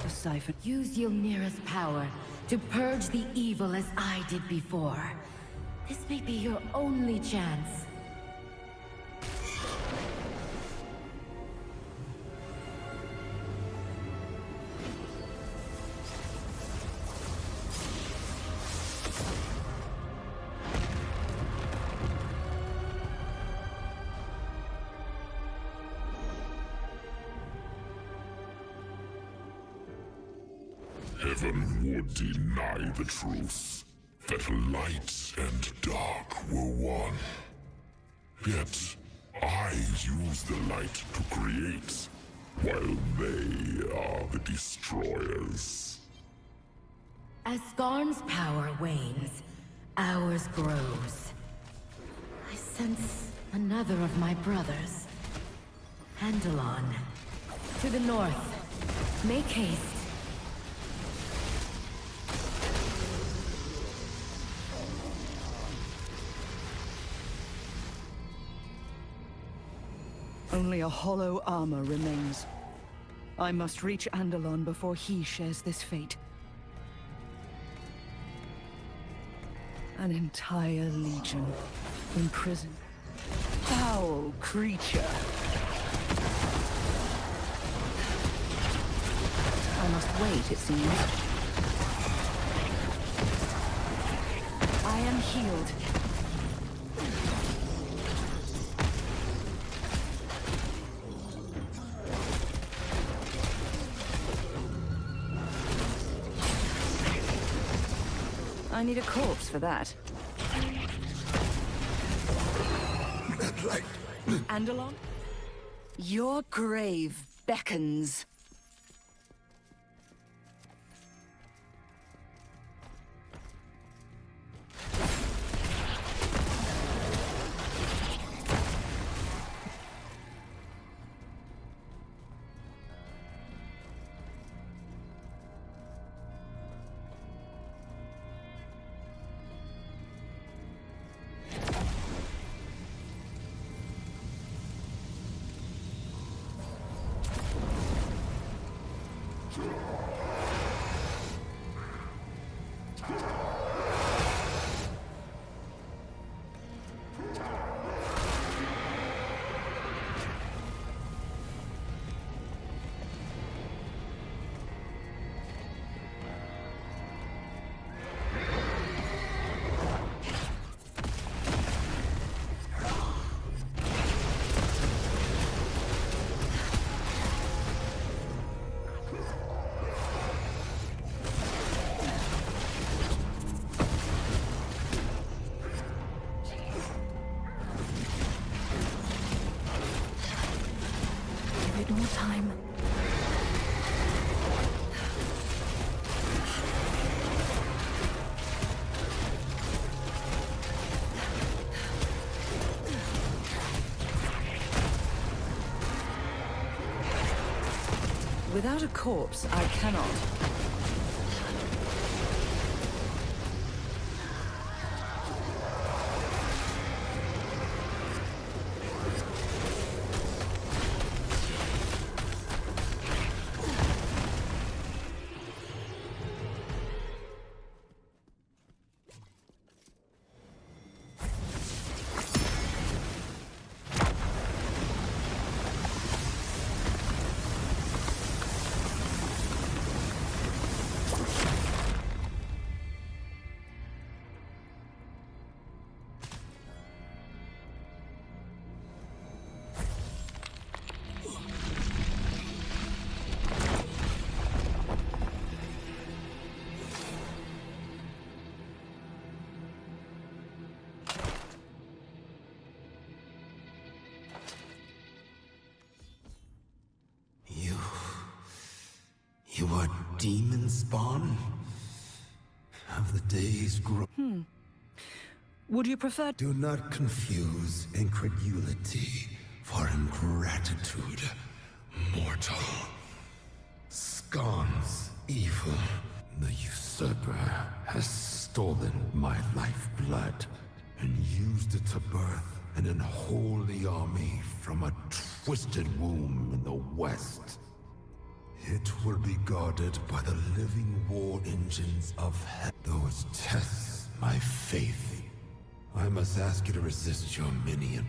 Speaker 2: Siphon.
Speaker 16: Use Ylnira's power to purge the evil as I did before. This may be your only chance.
Speaker 10: Heaven would deny the truth, that light and dark were one. Yet, I use the light to create, while they are the destroyers.
Speaker 16: As Skarn's power wanes, ours grows. I sense another of my brothers. Andalon. To the north. Make haste.
Speaker 2: Only a hollow armor remains. I must reach Andalon before he shares this fate. An entire legion imprisoned. Foul creature. I must wait, it seems. I am healed. I need a corpse for that. Andalon? Your grave beckons. More time. Without a corpse, I cannot.
Speaker 17: You are demon spawn? Have the days grown?
Speaker 2: Would you prefer—
Speaker 17: Do not confuse incredulity for ingratitude, mortal. Skarn's evil. The usurper has stolen my lifeblood and used it to birth an unholy army from a twisted womb in the west. It will be guarded by the living war engines of hell. Though it tests my faith, I must ask you to resist your minion.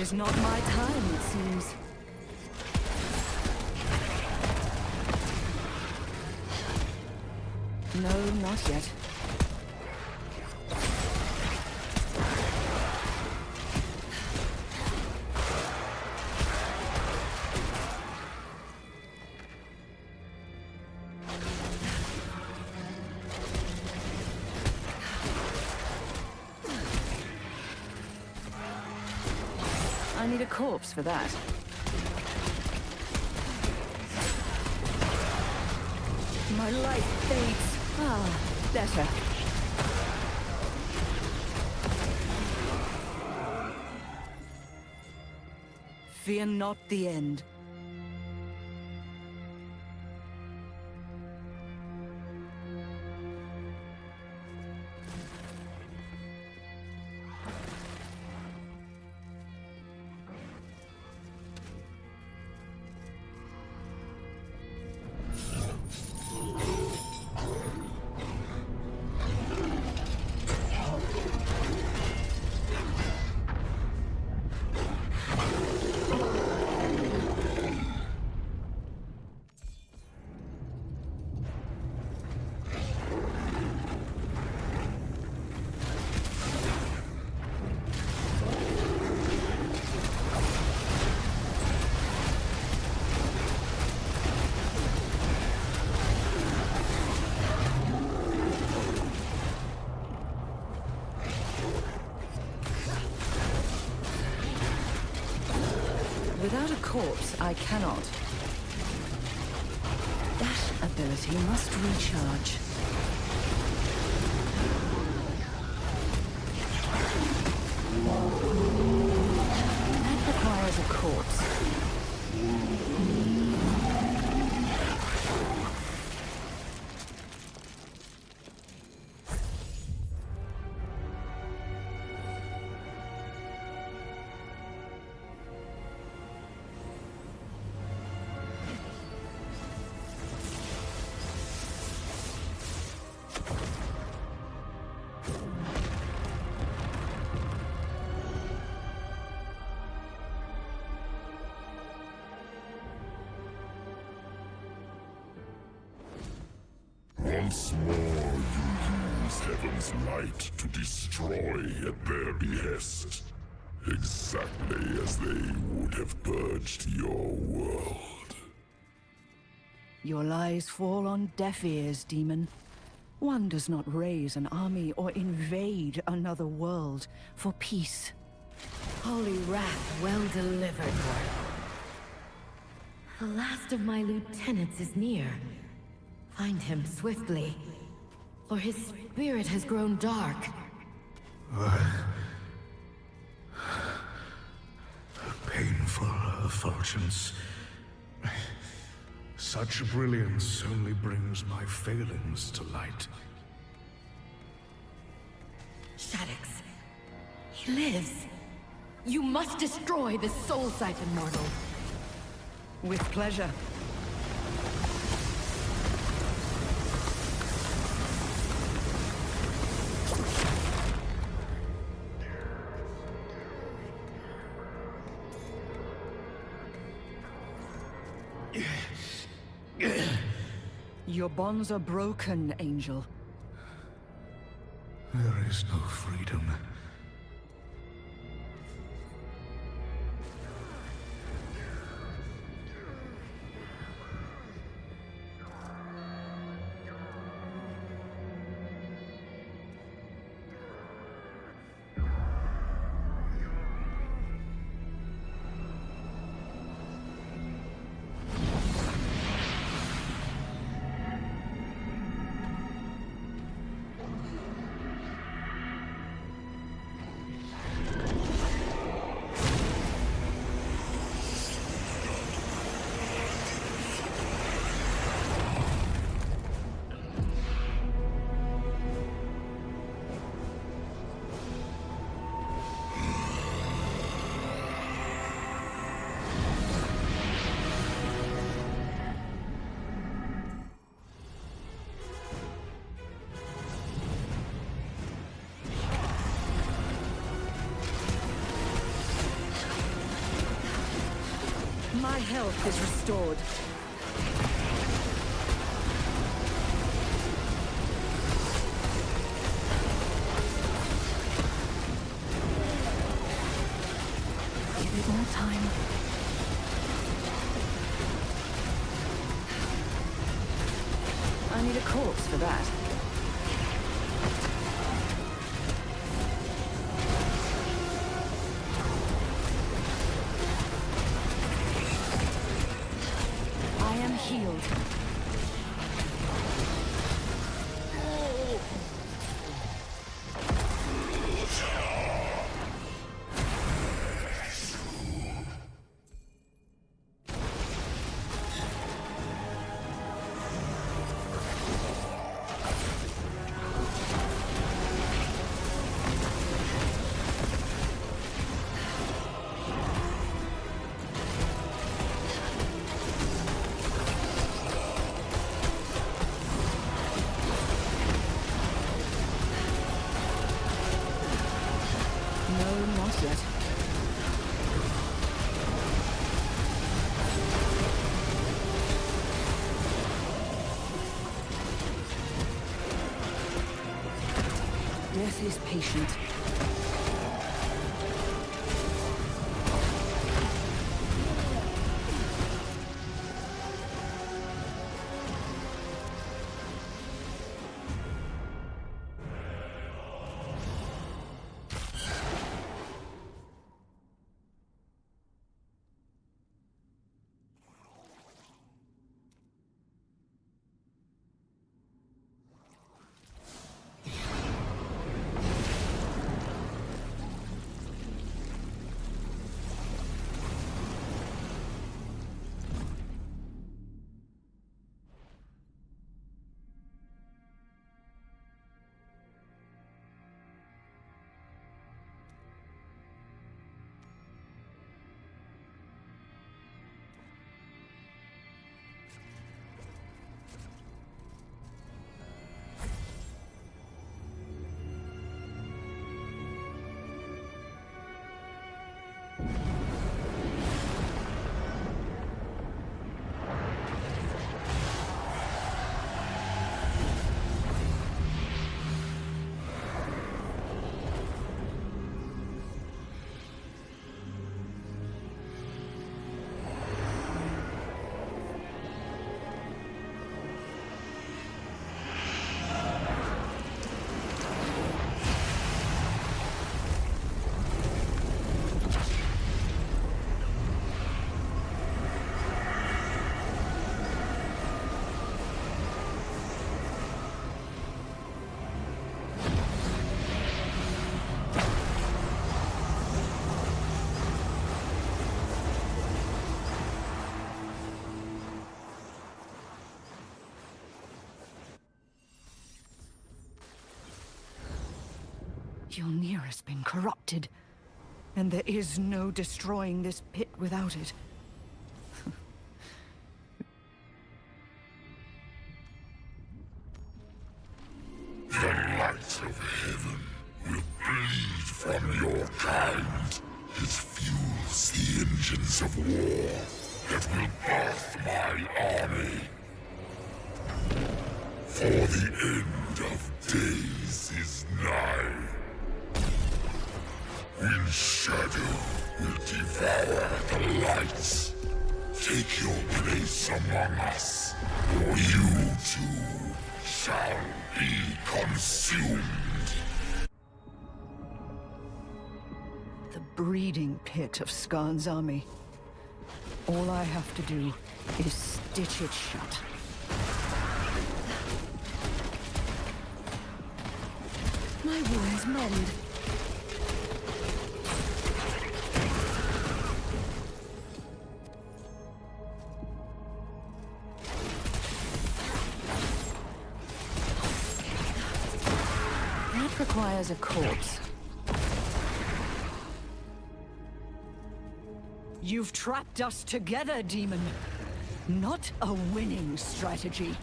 Speaker 2: is not my time, it seems. No, not yet. I need a corpse for that. My light fades. Ah, better. Fear not the end. Without a corpse, I cannot. That ability must recharge. That requires a corpse.
Speaker 10: Once more you use heaven's light to destroy at their behest. Exactly as they would have purged your world.
Speaker 2: Your lies fall on deaf ears, demon. One does not raise an army or invade another world for peace.
Speaker 16: Holy wrath, well delivered, mortal. The last of my lieutenants is near. Find him swiftly, for his spirit has grown dark.
Speaker 18: Painful effulgence. Such brilliance only brings my failings to light.
Speaker 16: Shaddix, he lives. You must destroy this soul siphon, mortal.
Speaker 2: With pleasure. Your bonds are broken, Angel.
Speaker 18: There is no freedom.
Speaker 2: health is restored. Give it more time. I need a corpse for that. I am healed. No, not yet. Death is patient. Yulnir has been corrupted, and there is no destroying this pit without it.
Speaker 10: The light of heaven will bleed from your kind. It fuels the engines of war that will birth my army. For the end of days is nigh. When shadow will devour the lights, take your place among us, or you too shall be consumed.
Speaker 2: The breeding pit of Skarn's army. All I have to do is stitch it shut. My wounds mend. That requires a corpse. You've trapped us together, demon. Not a winning strategy.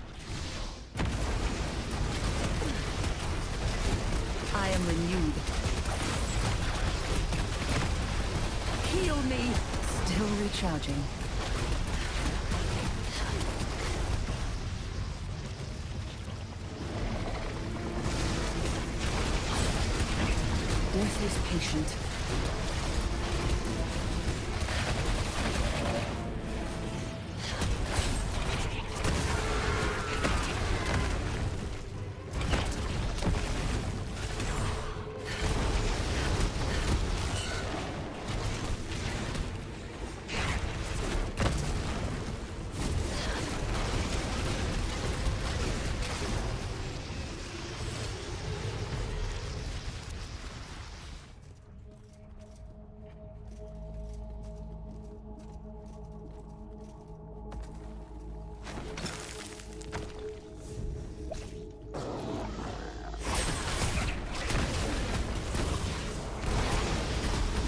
Speaker 2: I am renewed. Heal me. Still recharging. Death is patient.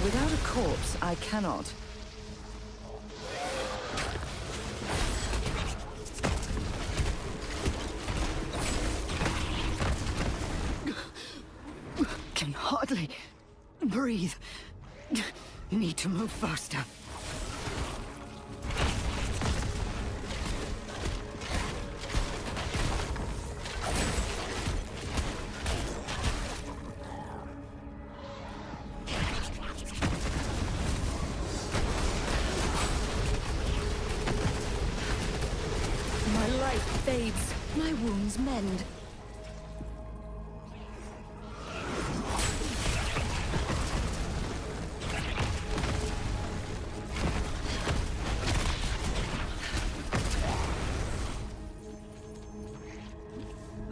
Speaker 2: Without a corpse, I cannot. Can hardly breathe. Need to move faster. My life fades, my wounds mend.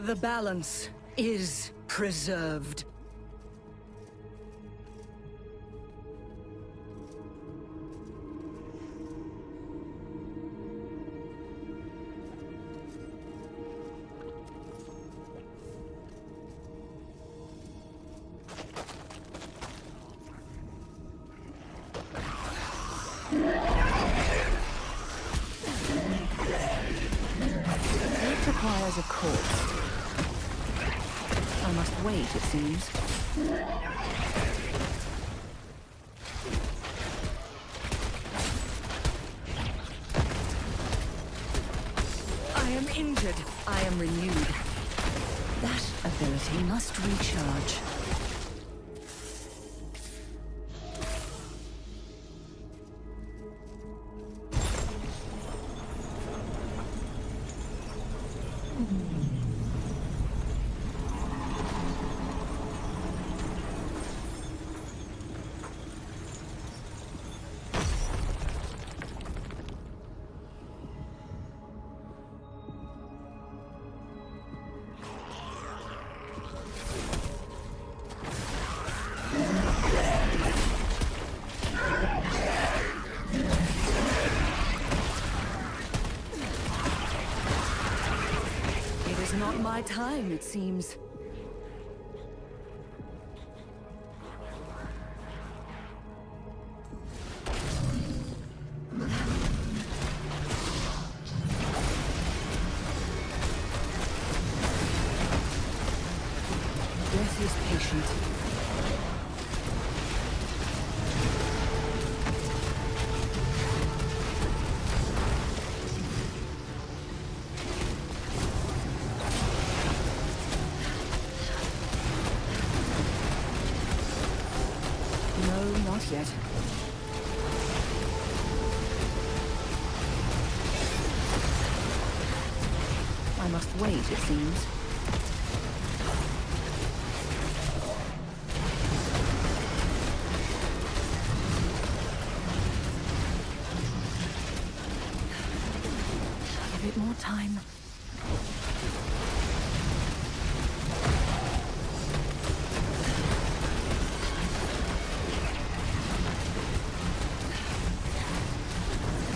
Speaker 2: The balance is preserved. It requires a corpse. I must wait, it seems. I am injured. I am renewed. That ability must recharge. Not my time, it seems. Death is patient. Not yet. I must wait, it seems. Give it more time.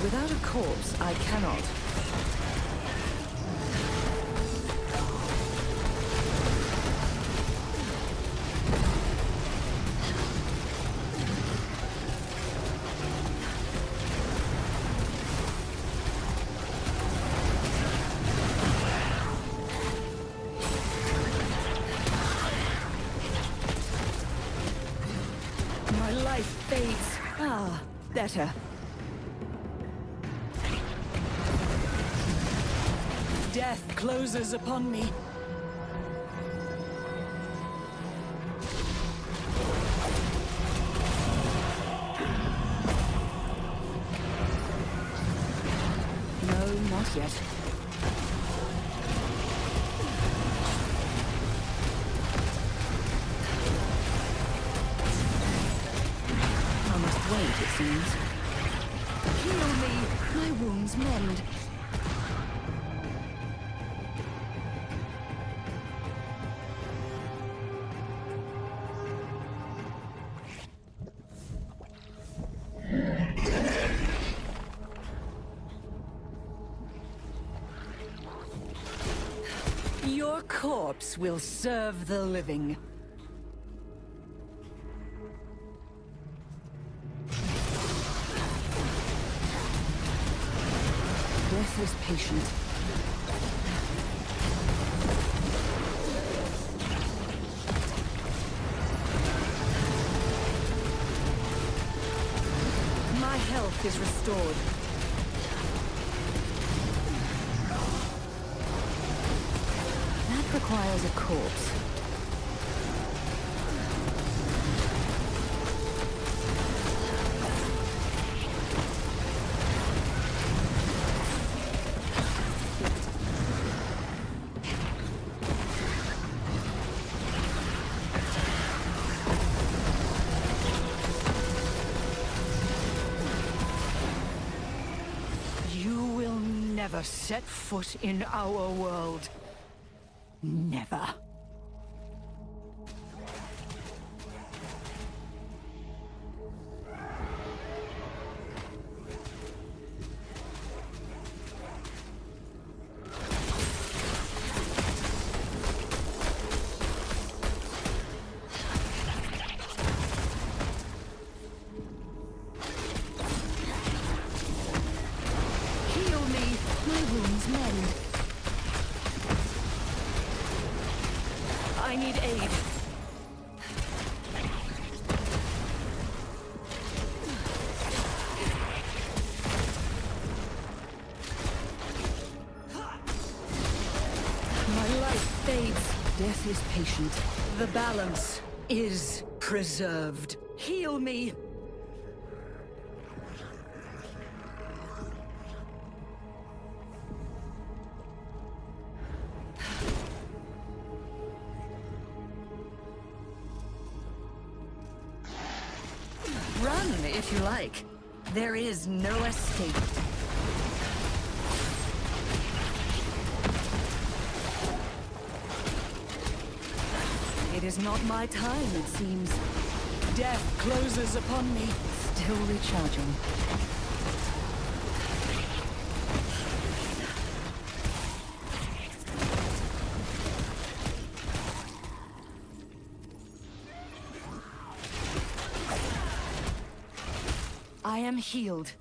Speaker 2: Without a corpse, I cannot. My life fades. Ah, better. Death closes upon me. just yet. I must wait, it seems. Heal me! My wounds mend. Your corpse will serve the living. Death is patient. My health is restored. That requires a corpse. You will never set foot in our world. Never. Heal me, my wounds mend. I need aid. My life fades. Death is patient. The balance is preserved. Heal me. Run, if you like. There is no escape. It is not my time, it seems. Death closes upon me. Still recharging. I am healed.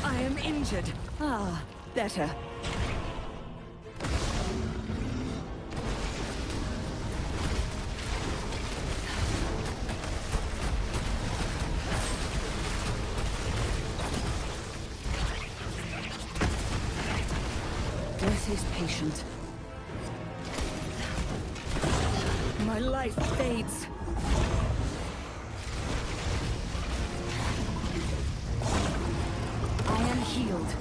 Speaker 2: I am injured. Ah, better. Death is patient. My life fades. I am healed.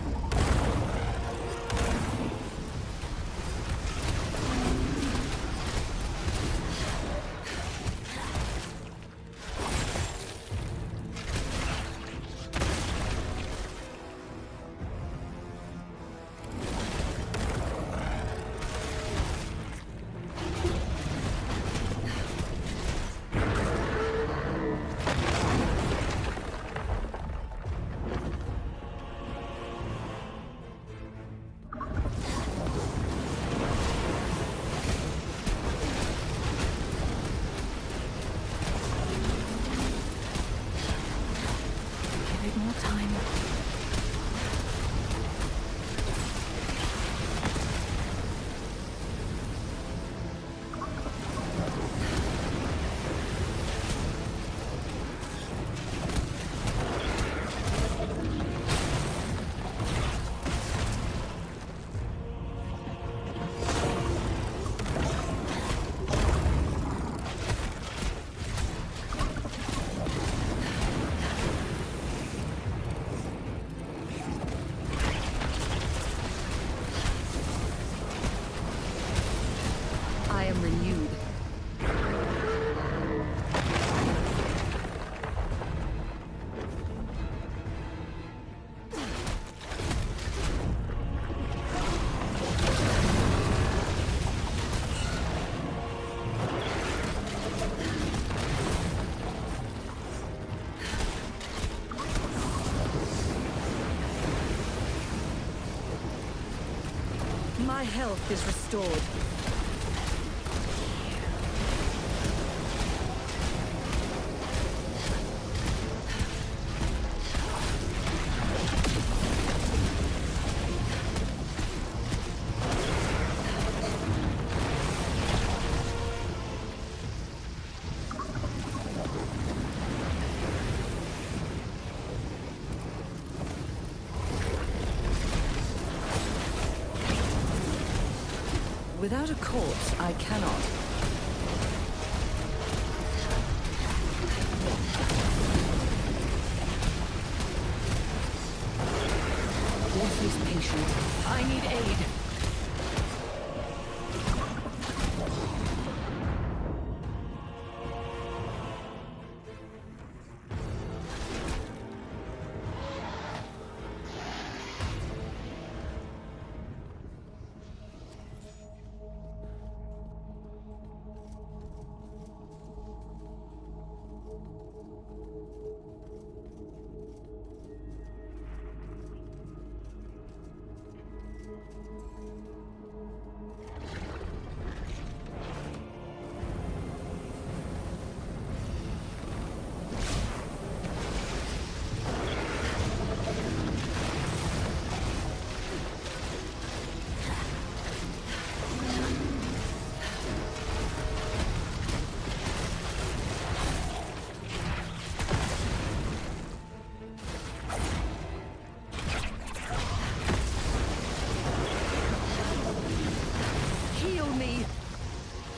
Speaker 2: My health is restored. Without a corpse, I cannot. Death is patient. I need aid.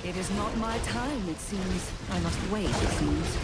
Speaker 2: It is not my time, it seems. I must wait, it seems.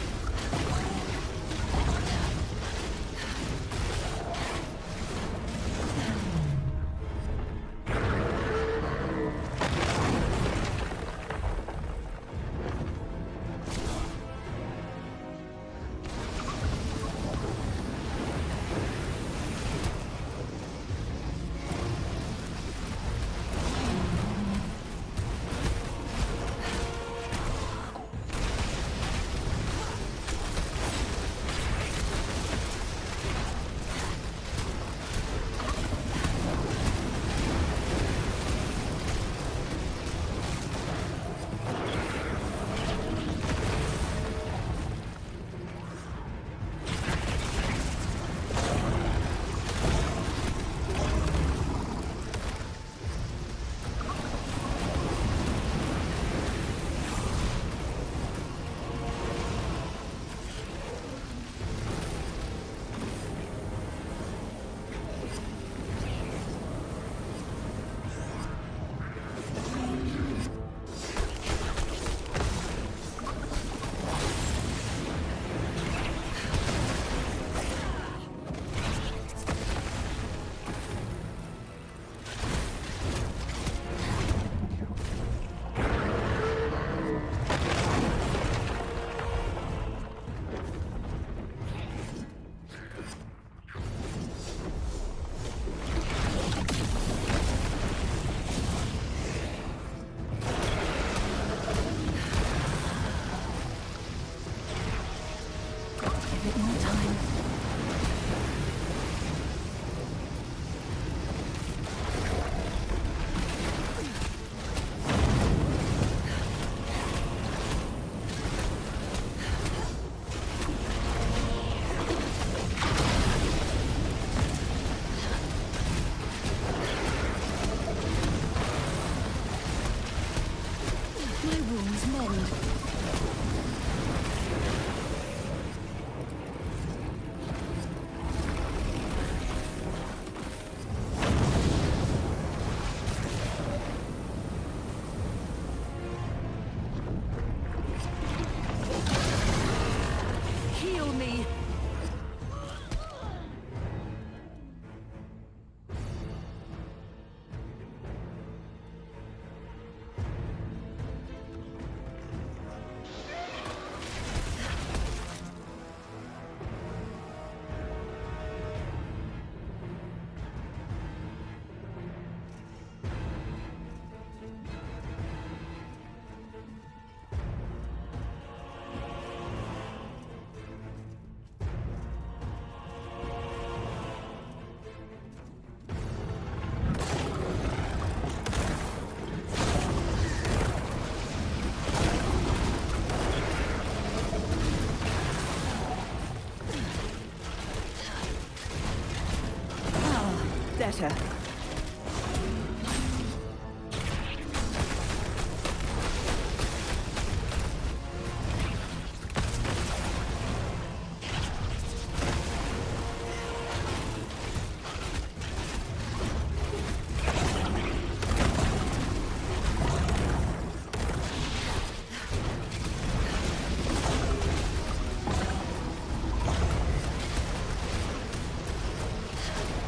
Speaker 2: better.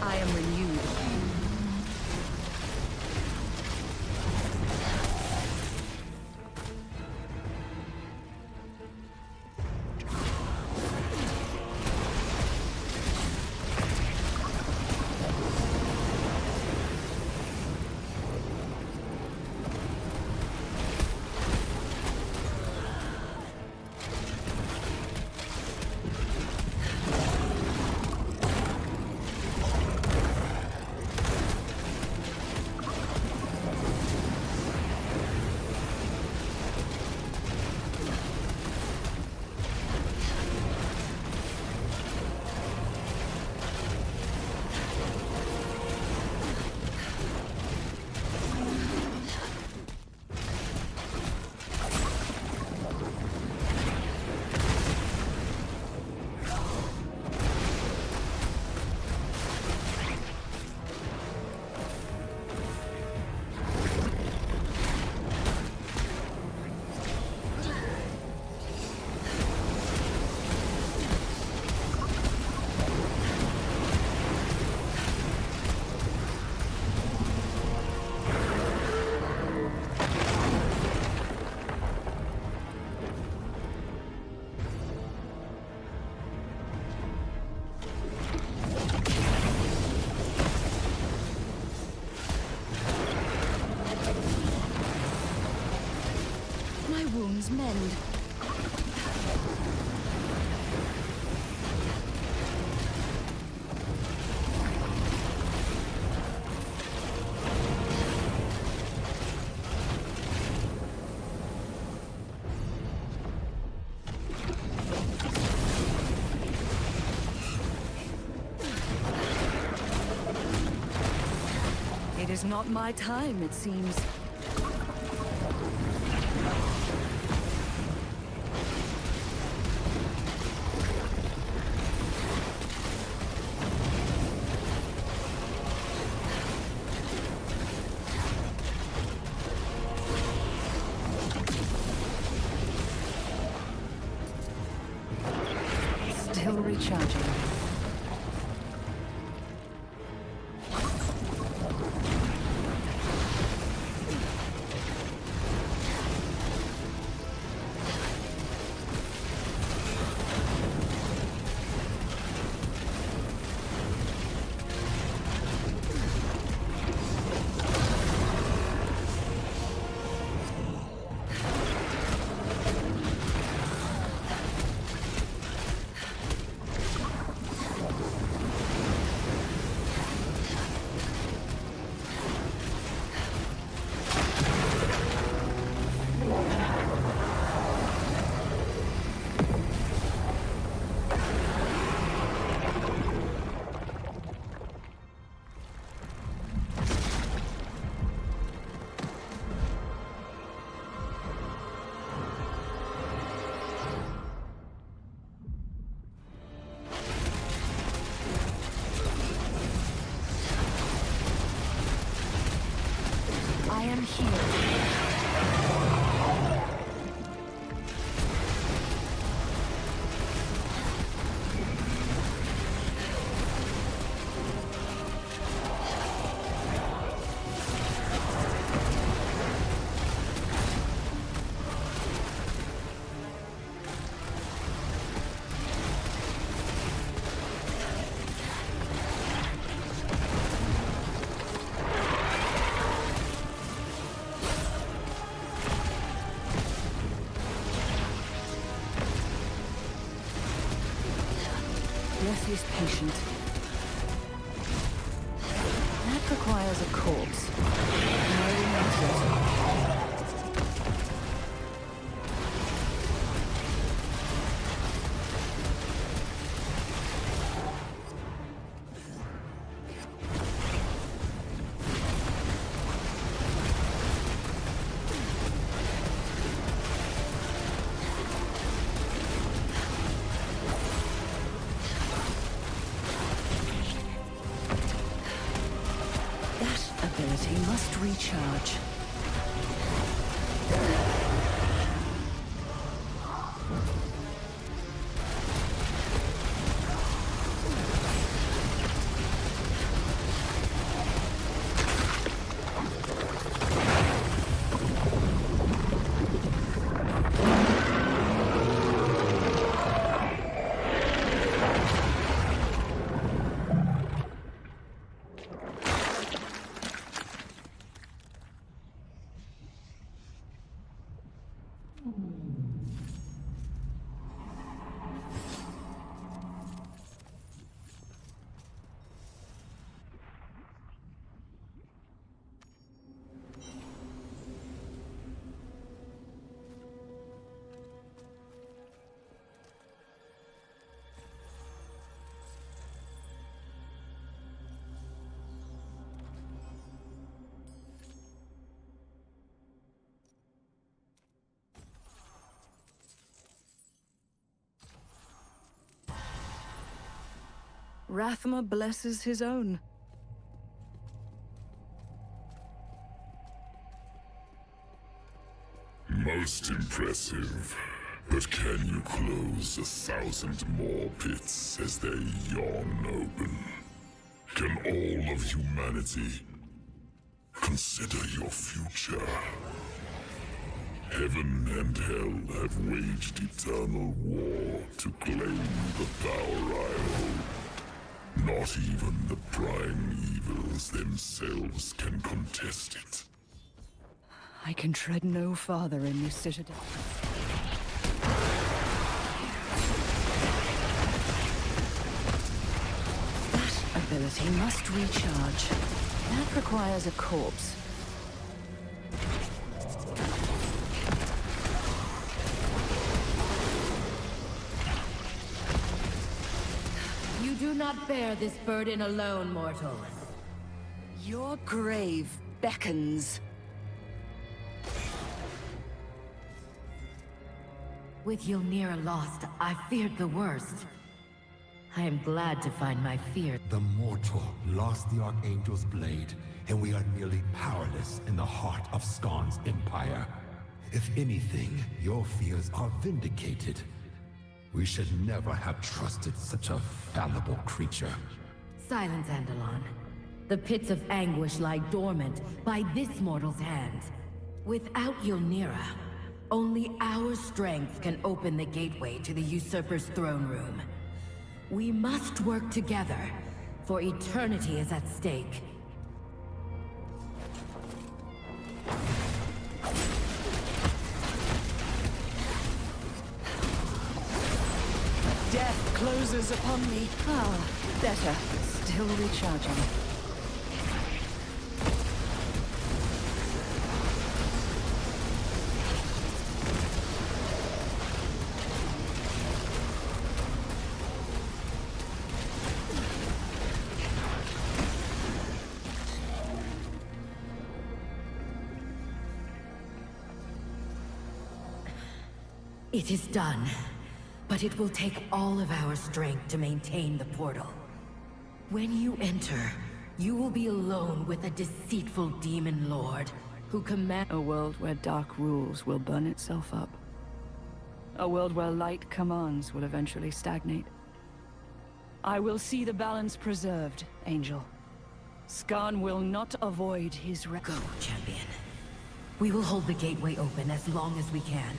Speaker 2: I am renewed. My wounds mend. It is not my time, it seems. Still recharging. I am here. Death is patient. That requires a corpse. No matter. ability must recharge. Rathma blesses his own.
Speaker 10: Most impressive. But can you close 1,000 more pits as they yawn open? Can all of humanity consider your future? Heaven and hell have waged eternal war to claim the power I hold. Not even the prime evils themselves can contest it.
Speaker 2: I can tread no farther in this citadel. That ability must recharge. That requires a corpse.
Speaker 16: You do not bear this burden alone, mortal.
Speaker 2: Your grave beckons.
Speaker 16: With Ylnira lost, I feared the worst. I am glad to find my fear.
Speaker 9: The mortal lost the Archangel's blade, and we are nearly powerless in the heart of Skarn's empire. If anything, your fears are vindicated. We should never have trusted such a fallible creature.
Speaker 16: Silence, Andalon. The pits of anguish lie dormant by this mortal's hand. Without Ylnira, only our strength can open the gateway to the Usurper's throne room. We must work together, for eternity is at stake.
Speaker 2: Death closes upon me. Ah, better. Still recharging.
Speaker 16: It is done. But it will take all of our strength to maintain the portal. When you enter, you will be alone with a deceitful demon lord who commands
Speaker 2: a world where dark rules will burn itself up. A world where light commands will eventually stagnate. I will see the balance preserved, Angel. Skarn will not avoid his
Speaker 16: Go, champion. We will hold the gateway open as long as we can.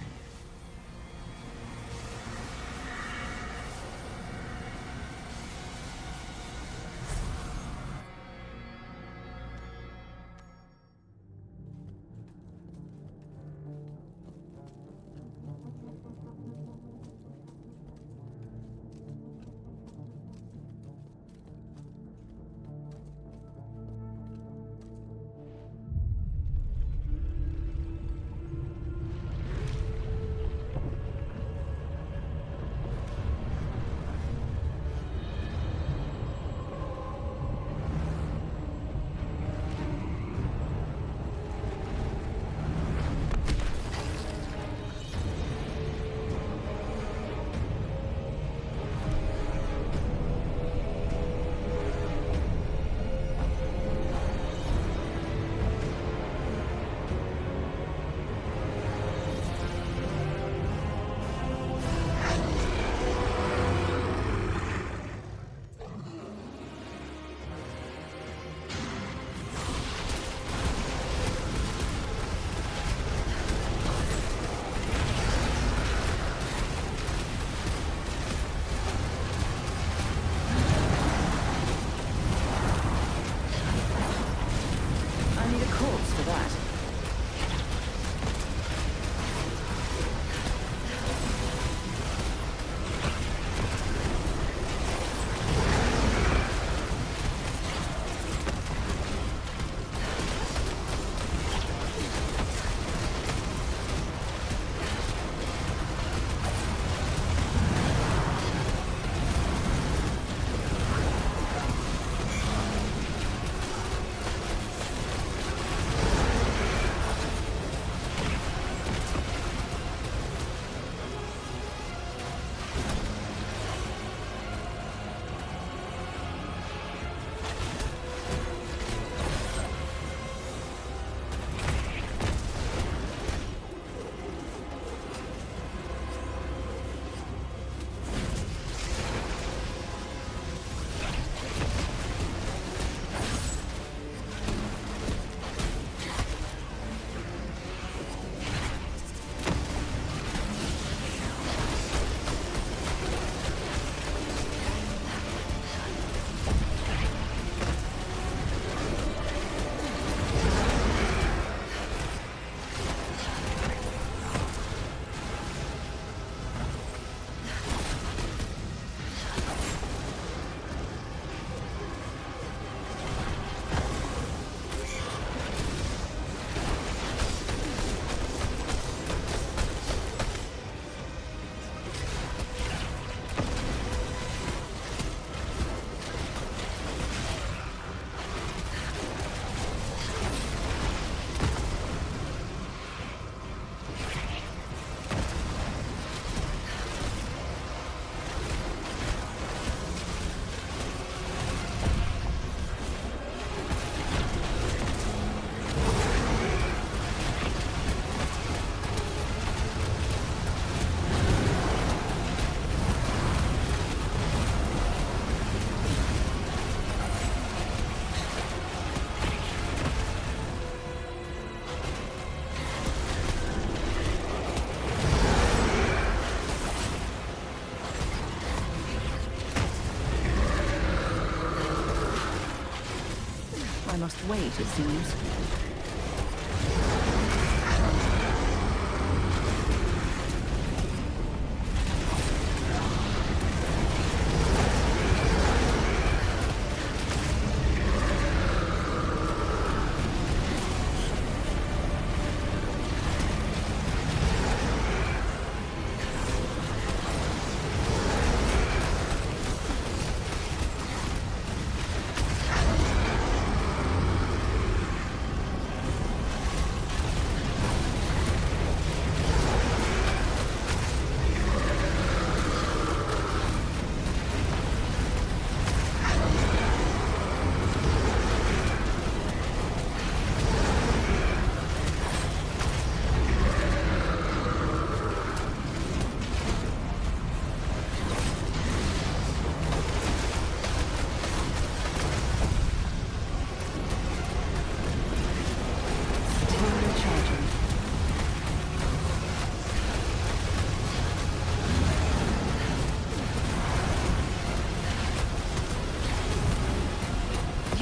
Speaker 2: I must wait, it seems.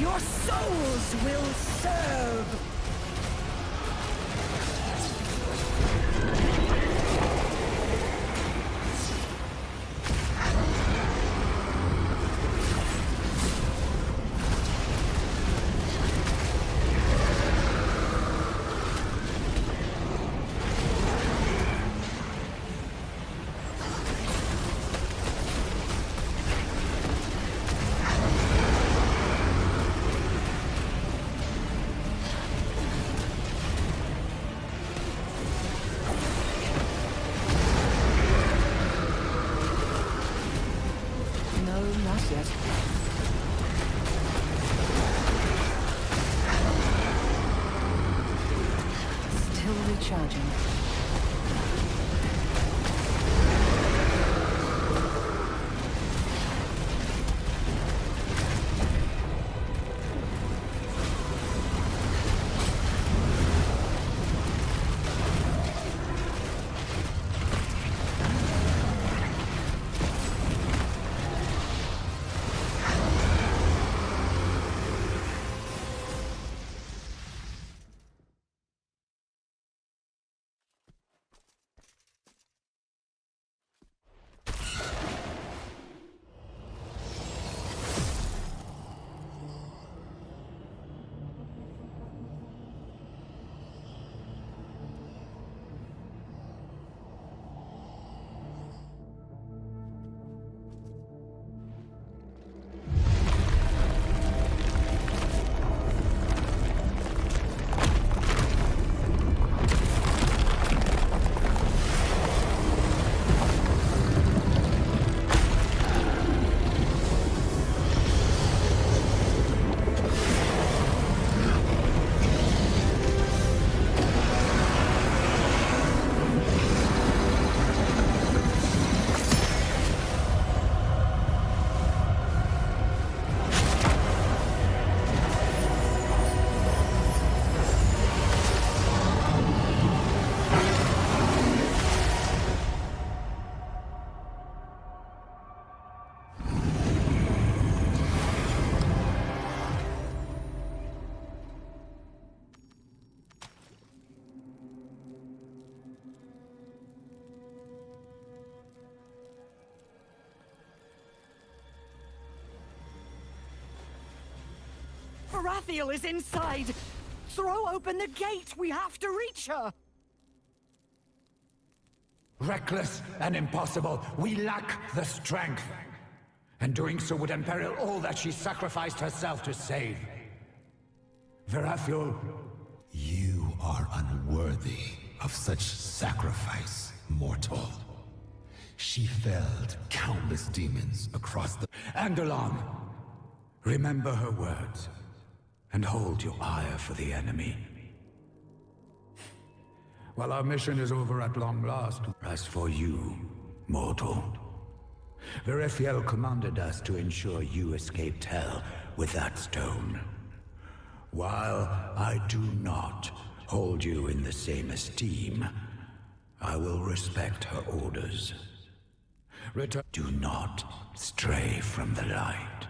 Speaker 2: Your souls will serve! Yet. Still recharging. Baratheon is inside! Throw open the gate! We have to reach her!
Speaker 19: Reckless and impossible. We lack the strength. And doing so would imperil all that she sacrificed herself to save. Verathul...
Speaker 9: You are unworthy of such sacrifice, mortal. She felled countless demons across the...
Speaker 19: Andalon, remember her words, and hold your ire for the enemy. While our mission is over at long last, as for you, mortal, Verethiel commanded us to ensure you escaped hell with that stone. While I do not hold you in the same esteem, I will respect her orders. Do not stray from the light.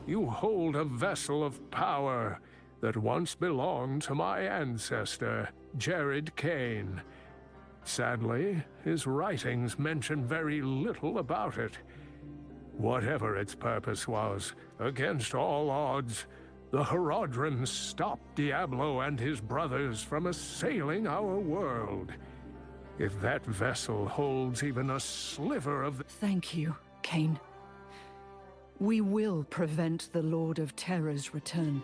Speaker 5: you hold a vessel of power that once belonged to my ancestor, Jared Kane. Sadly, his writings mention very little about it. Whatever its purpose was, against all odds, the Horadrim stopped Diablo and his brothers from assailing our world. If that vessel holds even a sliver of the—
Speaker 2: Thank you, Kane. We will prevent the Lord of Terror's return.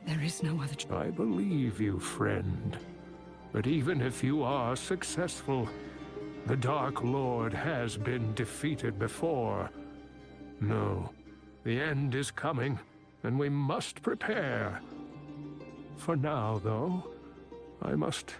Speaker 2: There is no other choice.
Speaker 5: I believe you, friend. But even if you are successful, the Dark Lord has been defeated before. No, the end is coming, and we must prepare. For now, though, I must